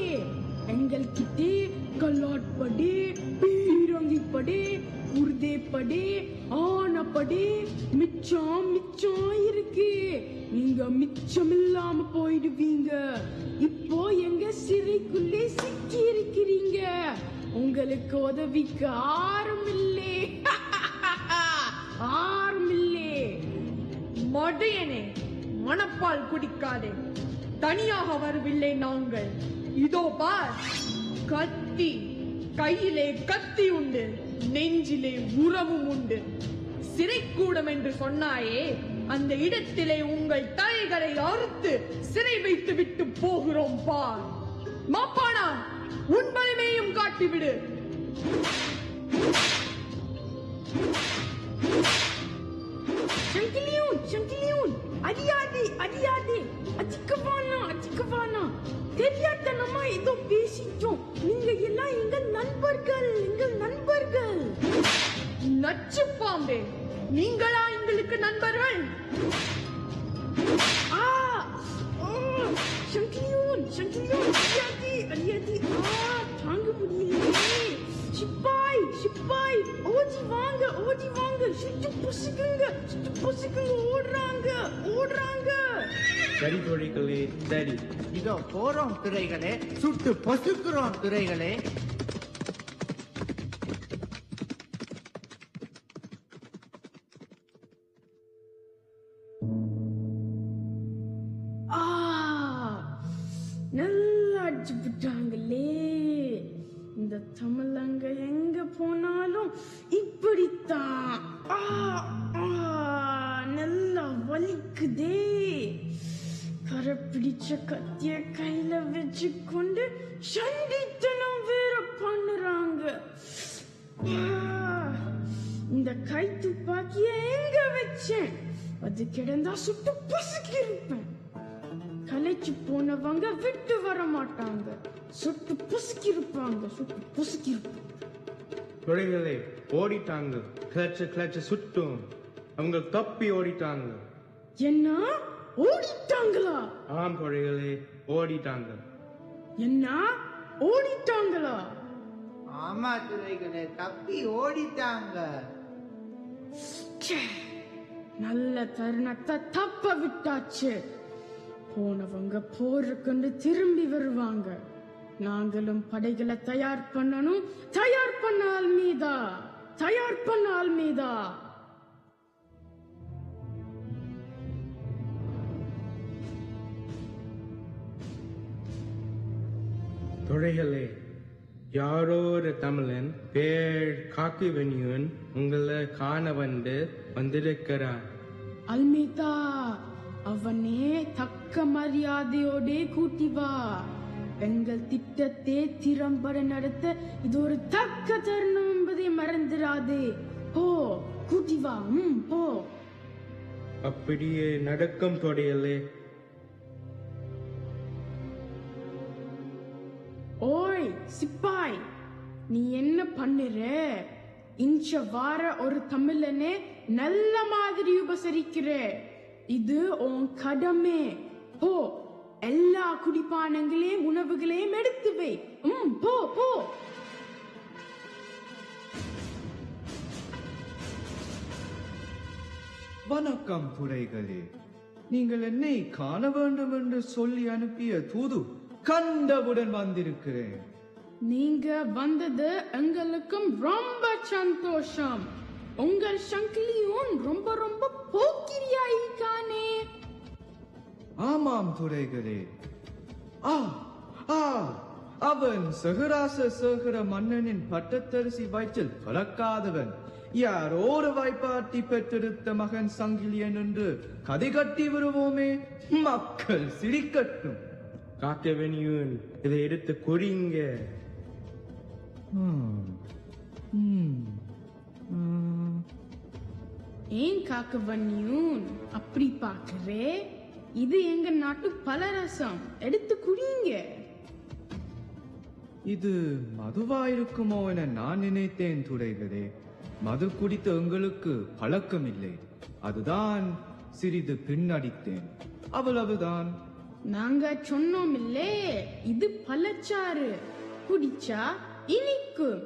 எங்கள் கிட்டே கல்லாட்படி, பீரங்கிப்படி, உருதேப்படி, ஆனப்படி மிச்சம் மிச்சம் இருக்கு. நீங்க மிச்சம் இல்லாம போயிடுவீங்க. இப்போ எங்க சிறைக்குள்ளே சிக்கி இருக்கிறீங்க. உங்களுக்கு உதவிக்கு ஆறுமில்லே. ஆறுமில்லே. மடையனே, மணப்பால் குடிக்காதே. தனியாக வரவில்லை நாங்கள். இதோ பார், கத்தி. கையிலே கத்தி உண்டு, நெஞ்சிலே உறவும் உண்டு. சிறைக்கூடம் என்று சொன்னாயே, அந்த இடத்திலே உங்கள் தலைகளை அறுத்து சிறை வைத்து விட்டு போகிறோம் பார். மாப்பானா, உன் வலிமையும் காட்டிவிடு. சங்கிலியூன், சங்கிலியூன், அடியாதே, அடியாதே. அடிக்கவானா, அடிக்கவானா. தெரியாதனமா ஏதோ பேசிட்டோம். நீங்க எல்லாம் எங்கள் நண்பர்கள், எங்கள் நண்பர்கள். நச்சு பாம்பே, நீங்களா எங்களுக்கு நண்பர்கள்? சங்கிலியூன், சங்கிலியூன், அடியாதே, அடியாதே. தாங்க முடியலையே. சிப்பாய், சிப்பாய், ஓடி வாங்க, ஓடி வாங்க. சுட்டு பொசுக்குங்க, சுட்டு பொசுக்குங்க. ஓடுறாங்க, ஓடுறாங்க. சரி தோழிகளே, சரி. இதோ போறோம் துறைகளே, சுட்டு பொசுக்குறோம் துறைகளே. நல்லா அடிச்சு விட்டாங்களே. இந்த தமிழங்க எங்க போனாலும் இப்படித்தான். பிடிச்ச கத்திய கையில வச்சு கொண்டு சண்டித்தனம் வேற பண்ணுறாங்க. இந்த கை துப்பாக்கிய எங்க வச்சேன்? அது கிடந்தா சுட்டு பசுக்கி இருப்பேன். கலைச்சு போனவங்க விட்டு வர மாட்டாங்க. சுட்டு புசுக்கி இருப்பாங்க. சுட்டு புசுக்கி இருப்பாங்க. தொழில்களே ஓடிட்டாங்க. கிளச்ச சுட்டும் அவங்க தப்பி ஓடிட்டாங்க. என்ன ஓடிட்டாங்களா? ஆம் தொழில்களே ஓடிட்டாங்க. என்ன ஓடிட்டாங்களா? ஆமா துறைகளே தப்பி ஓடிட்டாங்க. நல்ல தருணத்தை தப்ப விட்டாச்சு. போனவங்க போருக்குண்டு திரும்பி வருவாங்க. நாங்களும் படைகளை தயார் பண்ணணும். தயார் பண்ண ஆல்மீதா. தொழில்களே யாரோ ஒரு தமிழன் பேர் காக்கிவனியன் உங்களை காண வந்திருக்கிறார். அல்மீதா அவனே தக்க மரியாதையோட கூட்டி வா. எங்கள் திட்டத்தை திறம்பட நடத்த இது ஒரு தக்க தருணம் என்பதை மறந்துடாதே. போ கூட்டி வா. போ. அப்படியே நடக்கும் தொடையலே. ஓய் சிப்பாய், நீ என்ன பண்ணுற? இஞ்ச வார ஒரு தமிழனே நல்ல மாதிரி உபசரிக்கிற. இது உன் கடமை. போ எல்லா குடிப்பானங்களையும் உணவுகளையும் எடுத்து வை. போ போ. வணக்கம் துறைகளே. நீங்கள் என்னை காண வேண்டும் என்று சொல்லி அனுப்பிய தூது கண்டவுடன் வந்திருக்கிறேன். நீங்க வந்தது எங்களுக்கும் ரொம்ப சந்தோஷம். உங்கள் சங்கிலியும் ரொம்ப ரொம்ப போக்கிரியாயிக்கானே. ஆமாம் துறைகளே. அவன் சகராச சேகர மன்னனின் பட்டத்தரிசி வயிற்றில் பறக்காதவன். யாரோரு வாய்ப்பாட்டி பெற்றெடுத்த மகன் சங்கிலியன் என்று கதை கட்டி வருவோமே. மக்கள் சிரிக்கட்டும். காக்கவனியன் இதை எடுத்து குறிங்க. ஏன் காக்கவன்யூன் அப்படி பாக்குறே? இது எங்க நாட்டு பலரசம். எடுத்து குடிங்க. இது மதுவாயிருக்குமோ என நான் நினைத்தேன் துறைகளே. மது குடித்த எங்களுக்கு பழக்கம் இல்லை. அதுதான் சிறிது பின்னடித்தேன். அவ்வளவுதான். நாங்க சொன்னோம் இல்லே, இது பழச்சாறு. குடிச்சா இனிக்கும்.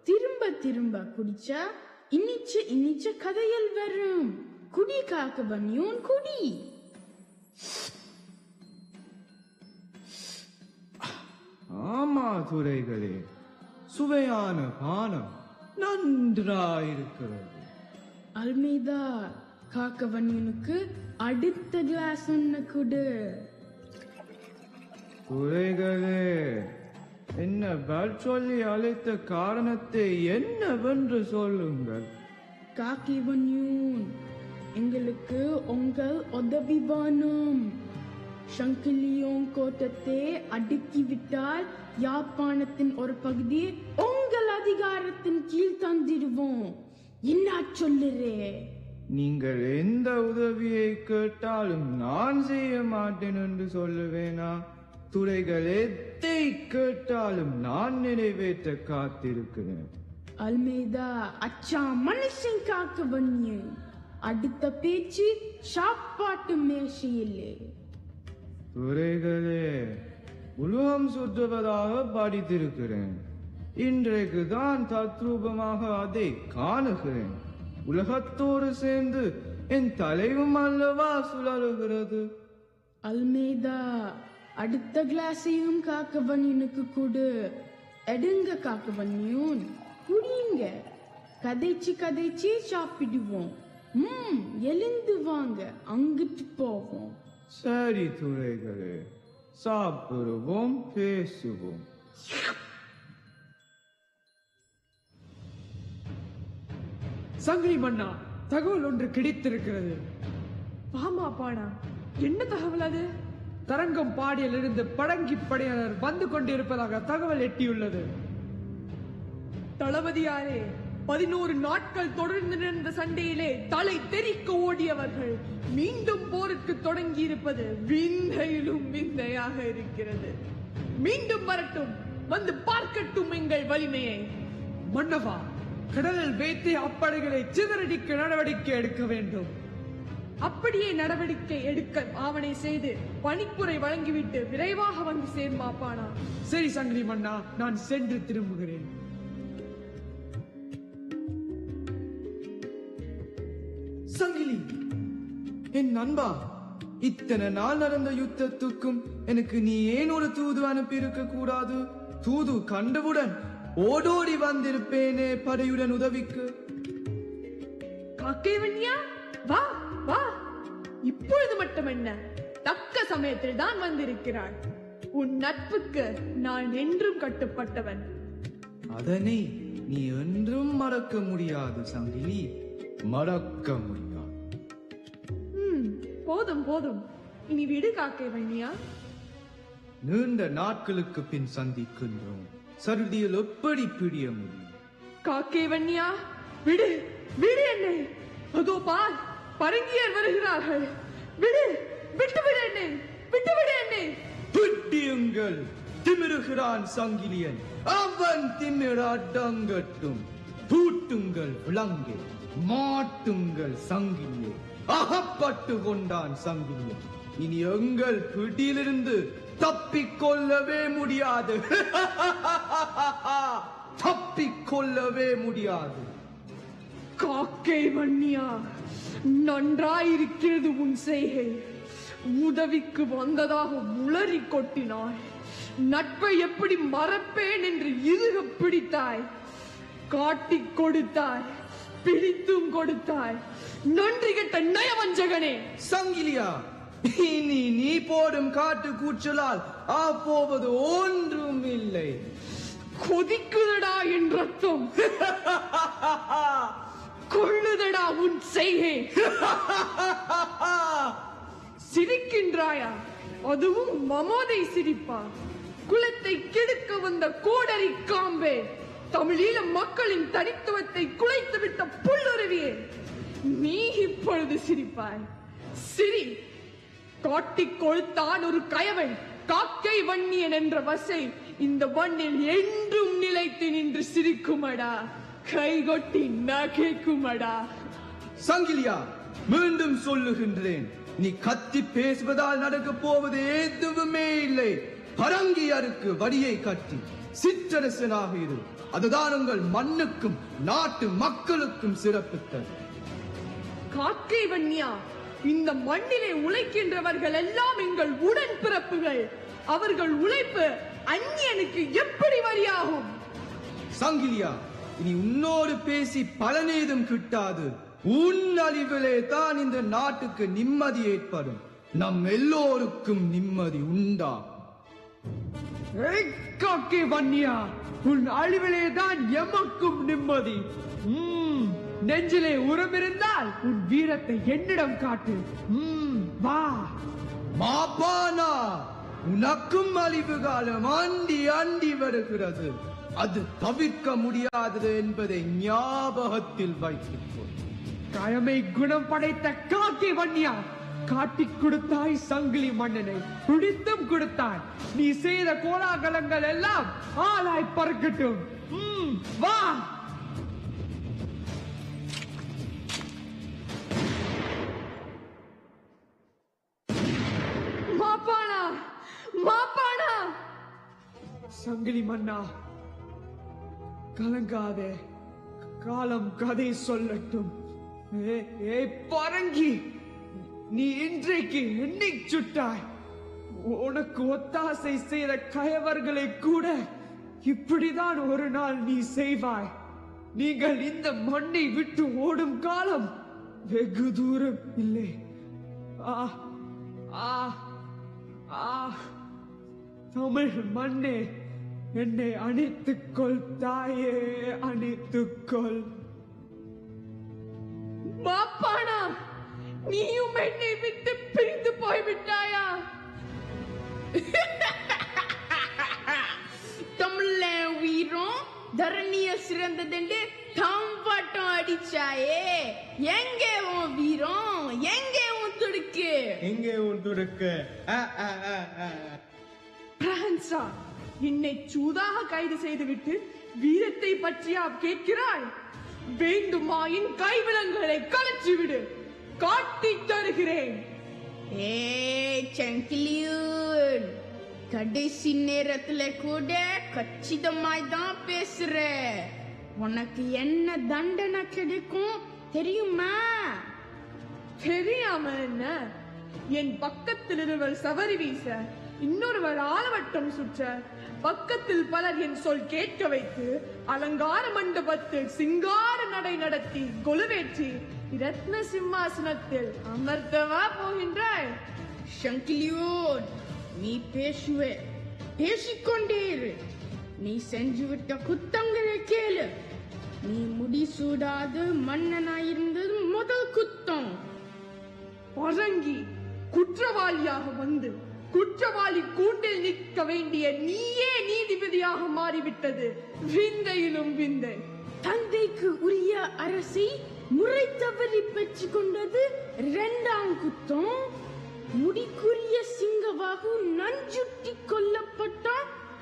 திரும்ப திரும்ப குடிச்சா இனிச்ச கதைகள் வரும். குடி காக்கவன்யூன் குடி. ஆமா துறைகளே, சுவையான பானம் நன்றாயிருக்கிறது. அல்மீதா, காக்கவன்யூனுக்கு அடுத்த கிளாஸ் ஒன்னு கொடு. துறைகளே, என்ன பதில் சொல்லி அழைத்த காரணத்தை என்னவென்று சொல்லுங்கள். காக்கவன்யூன், எங்களுக்கு உங்கள் உதவி வேணும். சங்கிலியோன் கோட்டத்தை அடுக்கி விட்டால் யாழ்ப்பாணத்தின் ஒரு பகுதி உங்கள் அதிகாரத்தின் கீழ் தந்திடுவோம். என்ன சொல்லுறே? நீங்கள் எந்த உதவியை கேட்டாலும் நான் செய்ய மாட்டேன் என்று சொல்லுவேனா? துறைகள் எதை கேட்டாலும் நான் நிறைவேற்ற காத்திருக்கிறேன். அல்மேதா, அச்சா மனுஷன் காக்கவன்யூ. அடுத்த பேச்சு சாப்பாட்டு மேசையிலே. துறைகளே, உலகம் சுற்றுவதாக படித்திருக்கிறேன். இன்றைக்கு தான் தத்ரூபமாக அதை காணுகிறேன். உலகத்தோடு சேர்ந்து என் தலைவும் அல்லவா சுழலுகிறது. அல்மேதா, அடுத்த கிளாஸையும் காக்கவன்யூனுக்கு கொடு. எடுங்க காக்கவன்யூன், குடிங்க. கதைச்சு சாப்பிடுவோம். எழுந்து வாங்க, அங்கிட்டு போவோம். சரி துறைகளே, சாப்பிடுவோம், பேசுவோம். சங்கிலி மன்னா, தகவல் ஒன்று கிடைத்திருக்கிறது. ஆமா பானா, என்ன தகவல் அது? தரங்கம்பாடியிலிருந்து படங்கி படையினர் வந்து கொண்டிருப்பதாக தகவல் எட்டியுள்ளது. தளபதியாரே, 11 நாட்கள் தொடர்ந்து நடந்த சண்டையிலே தலை தெறிக்க ஓடியவர்கள் மீண்டும் போருக்கு தொடங்கி இருப்பது விந்தையிலும் விந்தையாக இருக்கிறது. மீண்டும் வரட்டும், வந்து பார்க்கட்டும் எங்கள் வலிமையை. மன்னவா, கடலில் வைத்து அப்படைகளை சிதறடிக்க நடவடிக்கை எடுக்க வேண்டும். அப்படியே நடவடிக்கை எடுக்க ஆவணை செய்து பணிப்புரை வழங்கிவிட்டு விரைவாக வந்து சேர்மாப்பானா. சரி சங்கிலி மன்னா, நான் சென்று திரும்புகிறேன். சங்கிலி, என் நண்பா, இத்தனை நாள் நடந்த யுத்தத்துக்கும் எனக்கு நீ ஏன் ஒரு தூது அனுப்பியிருக்க கூடாது? தூது கண்டவுடன் ஓடோடி வந்திருப்பேனே படையுடன் உதவிக்கு. காக்கைவன்யா, வா வா, இப்பொழுது மட்டும் என்ன, தக்க சமயத்தில் தான் வந்திருக்கிறாய். உன் நட்புக்கு நான் என்றும் கட்டுப்பட்டவன். அதனை நீ என்றும் மறக்க முடியாது சங்கிலி, மறக்க முடியாது. போதும் போதும், இனி விடு காக்கைவன்யா. நீண்ட நாட்களுக்கு பின் சந்திக்கின்றோம். சருதியில் எப்படி பிடிய முடியும்? காக்கைவன்யா, விடு விடு என்னை. அதோ பார், பரங்கியர் வருகிறார்கள். விடு, விட்டுவிடு என்னை, விட்டுவிடு என்னை. விட்டியுங்கள், திமிருகிறான் சங்கிலியன். அவன் திமிர அடங்கட்டும். பூட்டுங்கள் விலங்கே, மாட்டுங்கள் சங்கிலியை. அகப்பட்டு கொண்டான் சங்கிலியன். இனி எங்கள் பிடியிலிருந்து தப்பிக்கொள்ளவே முடியாது. தப்பிக்கொள்ளவே முடியாது. காக்கைவன்யா, நன்றாயிருக்கிறது உன் செய்கை. உதவிக்கு வந்ததாக உளறி கொட்டினாய். நட்பை எப்படி மறப்பேன் என்று இறுக பிடித்தாய். காட்டிக் கொடுத்தாய், பிடித்தும் கொடுத்தாய். நன்றி கெட்ட நயவஞ்சகனே. சங்கிலியா, இனி நீ போடும் காட்டு கூச்சலால் போவது ஒன்றும் இல்லை. கொதிக்குதடா என் ரத்தம். கொள்ளுதடா உன் செய்கை. சிரிக்கின்றாயா? அதுவும் மமோதை சிரிப்பா? குலத்தை கெடுக்க வந்த கோடரி காம்பே, தமிழீழ மக்களின் தனித்துவத்தை குலைத்துவிட்ட புல்லுருவியே, நீ இப்பொழுது சிரிப்பாய். சிரி. காட்டிக் கொழுத்தான் ஒரு கயவன் காக்கை வன்னியன் என்ற வசை இந்த மண்ணில் என்றும் நிலைத்து நின்று சிரிக்குமடா, கைகொட்டி நகைக்குமடா. சங்கிலியா, மீண்டும் சொல்லுகின்றேன், நீ கத்தி பேசுவதால் நடக்க போவது எதுவுமே இல்லை. பரங்கியருக்கு வடியை கட்டி சிற்றரசனாக இரு. அதுதான் உங்கள் மண்ணுக்கும் நாட்டு மக்களுக்கும் சிறப்புத்தது. காக்கை வன்னியா, இந்த மண்ணிலே உழைக்கின்றவர்கள் எல்லாம் எங்கள் உடன் பிறப்புகள். அவர்கள் உழைப்பு அந்நியனுக்கு எப்படி வரியாகும்? சங்கிலியா, இனி உன்னோடு பேசி பலனேதும் கிட்டாது. உன் அழிவிலே தான் இந்த நாட்டுக்கு நிம்மதி ஏற்படும். நம் எல்லோருக்கும் நிம்மதி உண்டா? காக்கை வன்னியா, உன் அழிவிலே தான் எமக்கும் நிம்மதி. நெஞ்சிலே உரம் இருந்தால் உன் வீரத்தை என்னிடம் காட்டு. வா. மாப்பானா, உனக்கும் அழிவு காலம் அண்டி அண்டி வருகிறது. அது தவிர்க்க முடியாதது என்பதை ஞாபகத்தில் வைத்துக்கொள். காயமை குணம் படைத்த காக்கை வன்னியா, காட்டிக் கொடுத்தாய் சங்கிலி மன்னனை, பிடித்தும் கொடுத்தாய். நீ செய்த கோலாகலங்கள் எல்லாம் ஆளாய் பறக்கட்டும். வா. மாப்பானா, மாப்பானா. சங்கிலி மன்னா, கலங்காதே, காலம் கதை சொல்லட்டும். பரங்கி, நீ இன்றைக்கு என்னை சுட்டாய். உனக்கு ஒத்தாசை செய்த கயவர்களை கூட இப்படிதான் ஒரு நாள் நீ செய்வாய். நீங்கள் இந்த மண்ணை விட்டு ஓடும் காலம் வெகு தூரம் இல்லை. தமிழ் மண்ணே, என்னை அணைத்துக்கொள் தாயே, அணைத்துக்கொள். மாப்பானா, நீயும் என்னை விட்டு பிரிந்து போய்விட்டாயா? சிறந்ததுண்டு தம்பாட்டம் அடிச்சாயே. எங்கே உன் வீரம், எங்கே உன் துடுக்கு? எங்கே உன் துடுக்கு? பிரஹன்சா, என்னை சூதாக கைது செய்துவிட்டு வீரத்தை பற்றியா கேட்கிறாய்? வேண்டுமாயின் கைவிலங்குகளை கலற்றிவிடு, காட்டி தருகிறேன். சங்கிலியூன், கடைசி நேரத்துல கூட கச்சிதமாய் தான் பேசுற. உனக்கு என்ன தண்டனை கிடைக்கும் தெரியுமா? தெரியாம என்ன? என் பக்கத்தில் இருவர் சவரி வீச, இன்னொருவர் ஆலவட்டம் சுற்ற, பக்கத்தில் பலர் என் சொல் கேட்க வைத்து, அலங்கார மண்டபத்தில் சிங்கார நடை நடத்தி கொலுவேற்றி ரத்ன சிம்மாசனத்தில் அமர்த்தவா போகின்றாய்? சங்கிலியோன், நீ பேசுவே, பேசிக்கொண்டேரு. நீ செஞ்சுவிட்ட குத்தங்களை கேளு. நீ முடிசூடாது மன்னனாயிருந்தது முதல் குத்தம். பரங்கி, குற்றவாளியாக வந்து குற்றவாளி கூண்டில் நிற்க வேண்டிய நீயே நீதிபதியாக மாறிவிட்டது விந்தையிலும் விந்தை. தந்தைக்கு உரிய அரசை முறை தவறி பெற்றுக் கொண்டது 2ஆம் குத்தம். முடிக்குரிய சிங்கவாகு நஞ்சுட்டி கொல்லப்பட்ட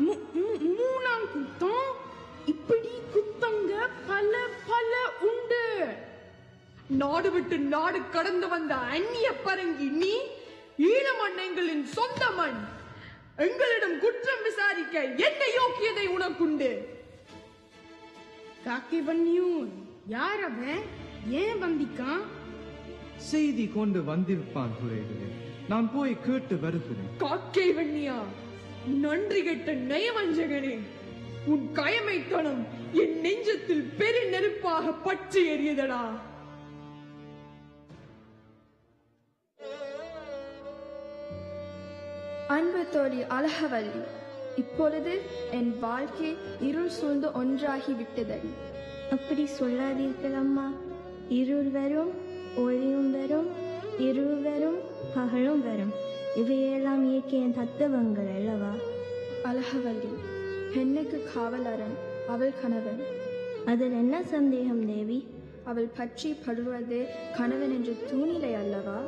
3ஆம் குத்தம். இப்படி குத்தங்க பல பல உண்டு. நாடு விட்டு நாடு கடந்து வந்த அந்நிய பரங்கி நீ, ஈழ மண் எங்களின் சொந்த மண். எங்களிடம் குற்றம் விசாரிக்க என்ன யோக்கியதை உனக்குண்டு? காக்கை வன்னியூன், யார் அவன்? ஏன் வந்திக்கான்? செய்தி கொண்டு வந்திருப்பான் துறைகளே. நான் போய் கேட்டு வருகிறேன். காக்கை வன்னியா, நன்றி கெட்ட நயவஞ்சகனே, உன் கயமைத்தனம் என் நெஞ்சத்தில் பெரு நெருப்பாக பற்றி எறியதடா. அன்பு தோழி அழகவல்லி, இப்பொழுது என் வாழ்க்கை இருள் சூழ்ந்து ஒன்றாகி விட்டதடி. அப்படி சொல்லாதீர்கள் அம்மா. இருள் வரும், ஒளியும் வரும், இருள் வரும், பகலும் வரும். இவையெல்லாம் இயற்கையின் தத்துவங்கள் அல்லவா? அழகவல்லி, பெண்ணுக்கு காவலரன் அவள் கணவன். அதில் என்ன சந்தேகம் தேவி? அவள் பற்றி படுவது கணவன் என்ற தூணிலை அல்லவா?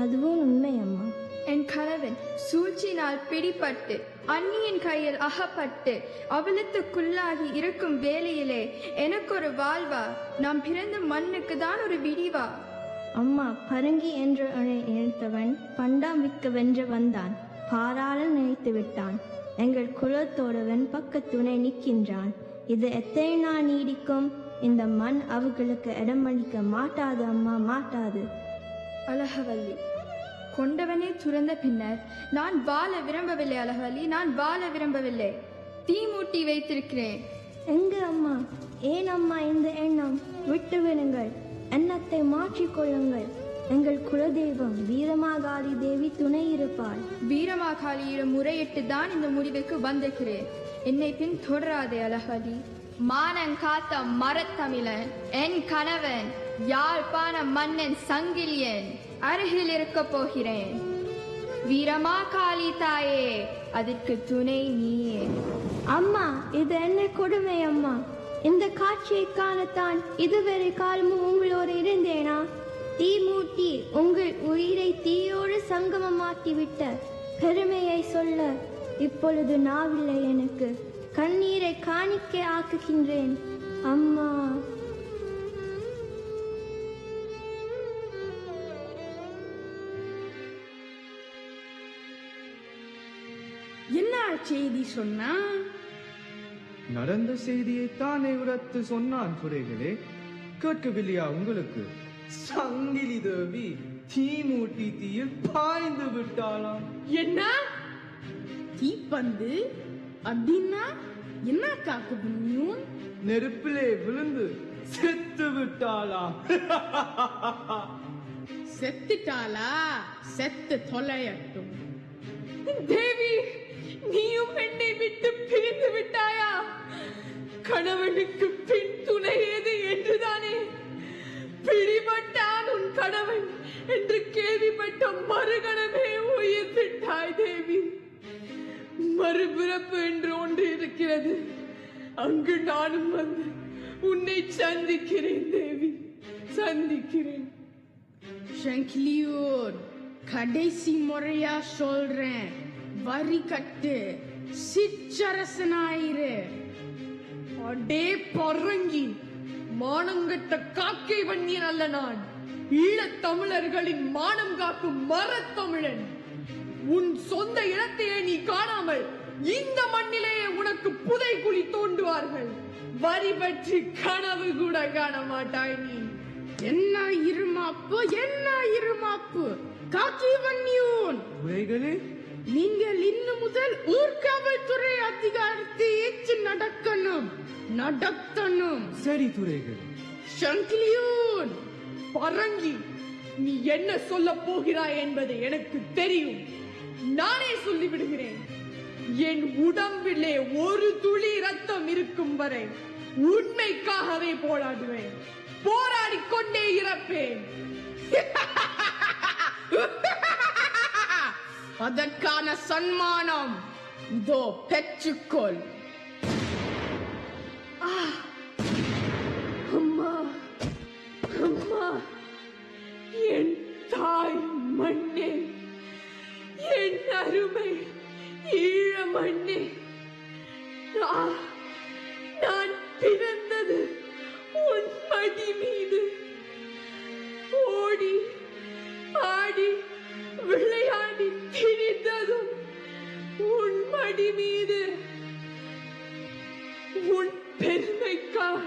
அதுவும் உண்மை அம்மா. என் கணவன் சூழ்ச்சியினால் பிடிபட்டு அண்ணியின் கையில் அகப்பட்டு அவலத்துக்குள்ளாகி இருக்கும் வேளையிலே எனக்கு ஒரு வாழ்வா? நாம் பிறந்த மண்ணுக்கு தான் ஒரு விடிவா? அம்மா, பரங்கி என்று நினைத்தவன் பண்டாம் விக்க வென்று வந்தான். பாராள நினைத்து விட்டான். எங்கள் குலத்தோடவன் பக்கத்துணை நிற்கின்றான். இது எத்தனை நாள் நீடிக்கும்? இந்த மண் அவர்களுக்கு இடமளிக்க மாட்டாது அம்மா, மாட்டாது. அழகவல்லி, கொண்டவனே துறந்த பின்னர் நான் வாழ விரும்பவில்லை. அழகவல்லி, நான் வாழ விரும்பவில்லை. தீ மூட்டி வைத்திருக்கிறேன். எங்க அம்மா? ஏன் அம்மா இந்த எண்ணம்? விட்டு விடுங்கள், எண்ணத்தை மாற்றிக்கொள்ளுங்கள். எங்கள் குலதெய்வம் வீரமாகாளி தேவி துணை இருப்பாள். வீரமாகாளியிடம் முறையிட்டு தான் இந்த முடிவுக்கு வந்திருக்கிறேன். என்னை பின் தொடராதே அழகவல்லி. மானங்காத்த மரத்தமிழன் என் கணவன், யாழ்ப்பாண மன்னன் சங்கிலியன் அருகில் இருக்க போகிறேன். வீரமாகாளி தாயே, அதற்கு துணை நீயே. அம்மா, இது என்ன கொடுமை அம்மா? இந்த காட்சியை காணத்தான் இதுவரை காலமும் உங்களோடு இருந்தேனா? தீ மூட்டி உங்கள் உயிரை தீயோடு சங்கமமாக்கிவிட்ட பெருமையை சொல்ல இப்பொழுது நாவில்லை எனக்கு. கண்ணீரை காணிக்க ஆக்குகின்றேன் அம்மா. என்ன செய்தி சொன்னா? நடந்த செய்தியை தானே உரத்து சொன்னான் துறைகளே. கேட்கவில்லையா உங்களுக்கு? சங்கிலி தேவி தீ மூட்டி தீயில் பாய்ந்து விட்டாளாம். என்ன தீப்பந்து? அப்படின்னா என்ன காக்கு புண்ணியம்? நெருப்பிலே விழுந்து செத்து விட்டாளாம். செத்துட்டாளா? செத்து தொலையட்டும். தேவி, நீயும் என்னை விட்டு பிரிந்து விட்டாயா? கணவனுக்கு பின் துணை ஏது என்றுதானே பிடிபட்டான் உன் கணவன் என்று கேள்விப்பட்ட மறுகணமே உயிர் விட்டாய் தேவி. மறுபிறப்பு என்று ஒன்று இருக்கிறது. அங்கு நானும் வந்து உன்னை சந்திக்கிறேன் தேவி, சந்திக்கிறேன். ஷங்கிலியூர், கடைசி முறையா சொல்றேன், வரி கட்டு, சிற்றரசனாயிரு. அடே பரங்கி, மானங்கட்ட காக்கை வன்னியன் அல்ல நான், ஈழத் தமிழர்களின் மானம் காக்கும் மரத்தமிழன். உன் சொந்த இடத்தையே நீ காணாமல் இந்த மண்ணிலேயே உனக்கு புதை குழி தோண்டுவார்கள். வரி பற்றி கனவு கூட காண மாட்டாய் நீ. என்ன இருமாப்பு, என்ன இருமாப்பு, காக்கி வன்னியூன். துறைகளே, நீங்கள் இன்னு முதல் ஊர்காவல்துறை அதிகாரத்தை ஏற்று நடக்கணும், நடத்தணும். சரி துறைகளே. ஷங்கிலியூன், பரங்கி, நீ என்ன சொல்ல போகிறாய் என்பது எனக்கு தெரியும். நானே சொல்லிவிடுகிறேன். என் உடம்பிலே ஒரு துளி ரத்தம் இருக்கும் வரை உண்மைக்காகவே போராடுவேன், போராடிக் கொண்டே இறப்பேன். அதற்கான சன்மானம் இதோ பெற்றுக்கொள். அம்மா, அம்மா, என் தாய் மண்ணே, என் அருமை ஈழ மண்ணே, நான் பிறந்தது உன் மடி மீது. ஓடி ஆடி விளையாடி திரிந்ததும் உன் மடி மீது. உன் பெருமைக்காக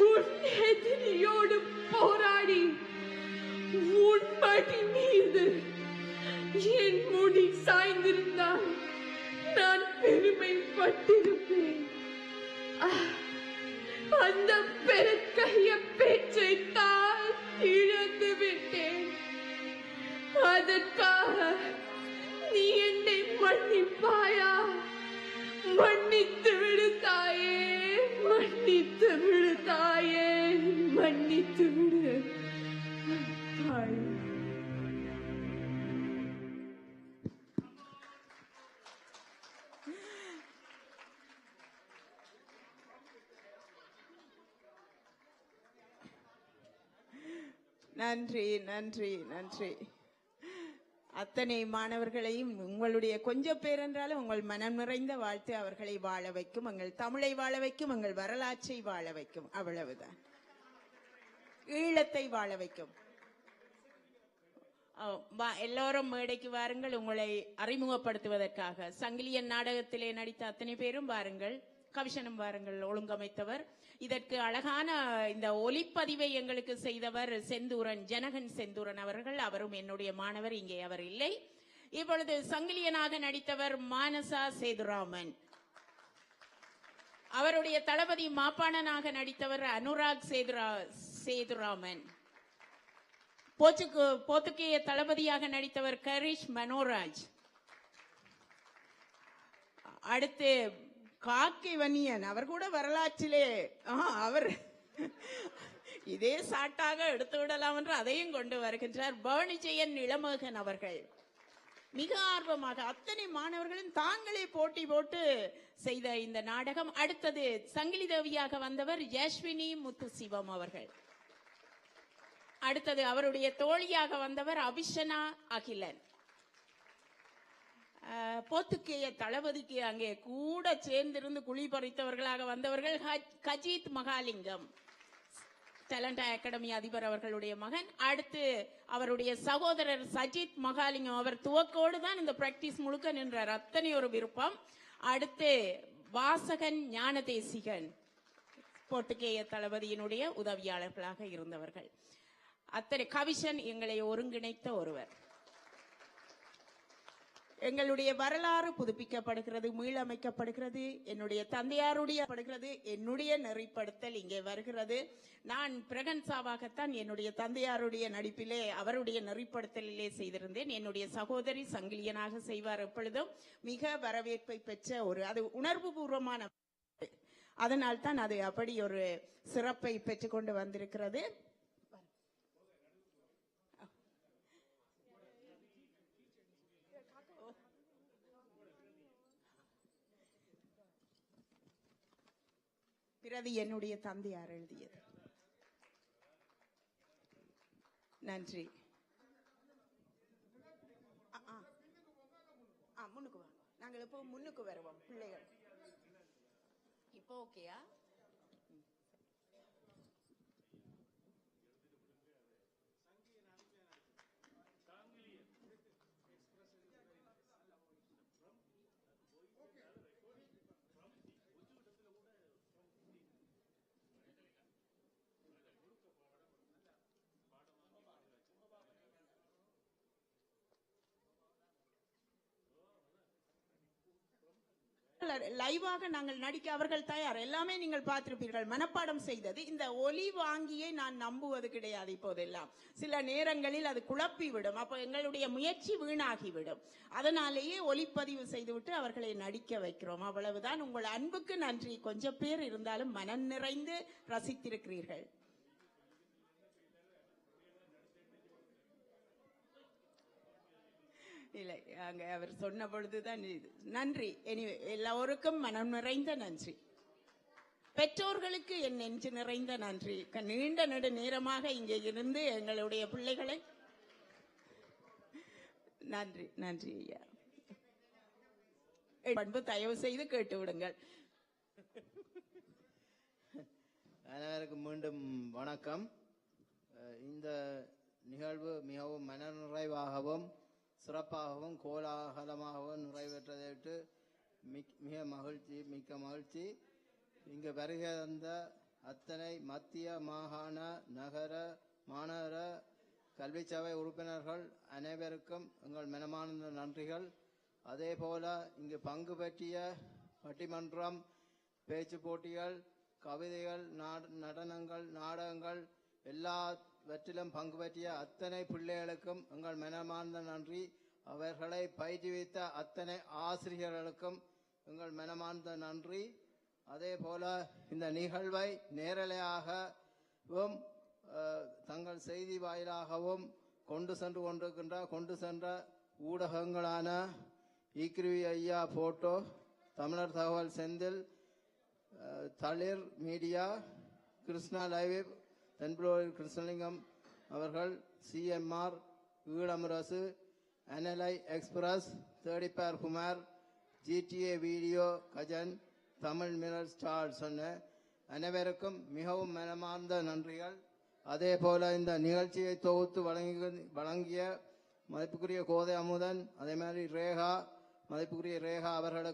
உன் எதிரியோடு போராடி உன் மடி மீது என் முடி சாய்ந்திருந்தால் நான் பெருமைப்பட்டிருப்பேன். அந்த பெருக்கைய பேச்சை தான் இழந்து விட்டேன். அதற்காக நீ என்னை மன்னிப்பாயா? மன்னித்து விடு தாயே, மன்னித்து விடு தாயே, மன்னித்து விடு தாயே. நன்றி, நன்றி, நன்றி. அத்தனை மாணவர்களையும் உங்களுடைய கொஞ்சம் பேர் என்றாலும் உங்கள் மனம் நிறைந்த வாழ்த்து அவர்களை வாழ வைக்கும், எங்கள் தமிழை வாழ வைக்கும், எங்கள் வரலாற்றை வாழ வைக்கும். அவ்வளவுதான். ஈழத்தை வாழ வைக்கும். எல்லோரும் மேடைக்கு வாருங்கள், உங்களை அறிமுகப்படுத்துவதற்காக. சங்கிலியன் நாடகத்திலே நடித்த அத்தனை பேரும் வாருங்கள். கவிஷனும் வாருங்கள், ஒழுங்கமைத்தவர். இதற்கு அழகான இந்த ஒலிப்பதிவை எங்களுக்கு செய்தவர் செந்தூரன், ஜனகன் செந்தூரன் அவர்கள். அவரும் என்னுடைய மாணவர், இங்கே அவர் இல்லை. இப்பொழுது சங்கிலியனாக நடித்தவர் மானசா சேதுராமன். அவருடைய தளபதி மாப்பாணனாக நடித்தவர் அனுராக் சேதுராமன். போத்துக்கேய தளபதியாக நடித்தவர் கரிஷ் மனோராஜ். அடுத்து காக்கை வன்னியன், அவர் கூட வரலாற்றிலே அவர் இதே சாட்டாக எடுத்து விடலாம் என்று அதையும் கொண்டு வருகின்றார். பவனிஜெயன் இளமகன் அவர்கள் மிக ஆர்வமாக அத்தனை மாணவர்களும் தாங்களே போட்டி போட்டு செய்த இந்த நாடகம். அடுத்தது சங்கிலி தேவியாக வந்தவர் யஸ்வினி முத்துசிவம் அவர்கள். அடுத்தது அவருடைய தோழியாக வந்தவர் அபிஷனா அகிலன். போத்துக்கேய தளபதிக்கு அங்கே கூட சேர்ந்திருந்து குழி பறித்தவர்களாக வந்தவர்கள் கஜித் மகாலிங்கம், டேலண்ட் அகாடமி அதிபர் அவர்களுடைய மகன். அடுத்து அவருடைய சகோதரர் சஜித் மகாலிங்கம், அவர் துவக்கோடு தான் இந்த பிராக்டிஸ் முழுக்க நின்றார், அத்தனை ஒரு விருப்பம். அடுத்து வாசகன் ஞானதேசிகன், போத்துக்கேய தளபதியினுடைய உதவியாளர்களாக இருந்தவர்கள். அத்தனை கவிஷன் எங்களை ஒருங்கிணைத்த ஒருவர். எங்களுடைய வரலாறு புதுப்பிக்கப்படுகிறது, மீளமைக்கப்படுகிறது. என்னுடைய தந்தையாருடைய படுகிறது, என்னுடைய நெறிப்படுத்தல் இங்கே வருகிறது. நான் பிரகன்சாவாகத்தான் என்னுடைய தந்தையாருடைய நடிப்பிலே அவருடைய நெறிப்படுத்தலிலே செய்திருந்தேன். என்னுடைய சகோதரி சங்கிலியனாக செய்வார். எப்பொழுதும் மிக வரவேற்பை பெற்ற ஒரு, அது உணர்வு பூர்வமான, அதனால் தான் அது அப்படி ஒரு சிறப்பை பெற்றுக்கொண்டு வந்திருக்கிறது. பிரதி என்னுடைய தந்தையார் எழுதியது. நன்றி. முன்னுக்கு வாங்க, நாங்கள் இப்போ முன்னுக்கு வருவோம். பிள்ளைகள் இப்போ ஓகேயா? லைவாக நாங்கள் நடிக்க அவர்கள் தயார். எல்லாமே நீங்கள் பார்த்திருப்பீர்கள், மனப்பாடம் செய்தது. இந்த ஒலி வாங்கியே நான் நம்புவது கிடையாது. இப்போதெல்லாம் சில நேரங்களில் அது குழப்பி விடும். அப்போ எங்களுடைய முயற்சி வீணாகிவிடும். அதனாலேயே ஒலிப்பதிவு செய்துவிட்டு அவர்களை நடிக்க வைக்கிறோம். அவ்வளவுதான். உங்கள் அன்புக்கு நன்றி. கொஞ்சம் பேர் இருந்தாலும் மனம் நிறைந்து ரசித்திருக்கிறீர்கள். இல்லை, அங்க அவர் சொன்ன பொழுதுதான் இது. நன்றி. எல்லோருக்கும் மனம் நிறைந்த நன்றி. பெற்றோர்களுக்கு என் நெஞ்சு நிறைந்த நன்றி. நீண்ட நெடு நேரமாக இங்கே இருந்து எங்களுடைய பிள்ளைகளை நன்றி நன்றி ஐயா. பண்பு தயவு செய்து கேட்டு விடுங்கள். அனைவருக்கும் மீண்டும் வணக்கம். இந்த நிகழ்வு மிகவும் மனநிறைவாகவும் சிறப்பாகவும் கோலாகலமாகவும் நிறைவேற்றதை மிக்க மகிழ்ச்சி. இங்கு வருகை தந்த அத்தனை மத்திய மாகாண நகர மாநகர கல்வி சபை உறுப்பினர்கள் அனைவருக்கும் எங்கள் மனமார்ந்த நன்றிகள். அதே போல இங்கு பங்கு பற்றிய பட்டிமன்றம், பேச்சு போட்டிகள், கவிதைகள், நடனங்கள், நாடகங்கள் எல்லாவற்றிலும் பங்கு பற்றிய அத்தனை பிள்ளைகளுக்கும் எங்கள் மனமார்ந்த நன்றி. அவர்களை பயிற்றுவித்த அத்தனை ஆசிரியர்களுக்கும் எங்கள் மனமார்ந்த நன்றி. அதே போல இந்த நிகழ்வை நேரலையாகவும் தங்கள் செய்தி வாயிலாகவும் கொண்டு சென்ற ஊடகங்களான ஈக்ருவி ஐயா போட்டோ, தமிழர் தகவல் செந்தில், தளிர் மீடியா, கிருஷ்ணா லைவ், தென்புலூர் கிருஷ்ணலிங்கம் அவர்கள், CMR, Eelamurasu, Analai express, Thedippar Kumar, GTA video Gajan, Tamil mirror star சொன்ன அனைவருக்கும் மிகவும் மனமார்ந்த நன்றிகள். அதே போல இந்த நிகழ்ச்சியை தொகுத்து வழங்கிய மதிப்புக்குரிய கோதை அமுதன், அதே மாதிரி மதிப்புக்குரிய ரேகா அவர்களுக்கு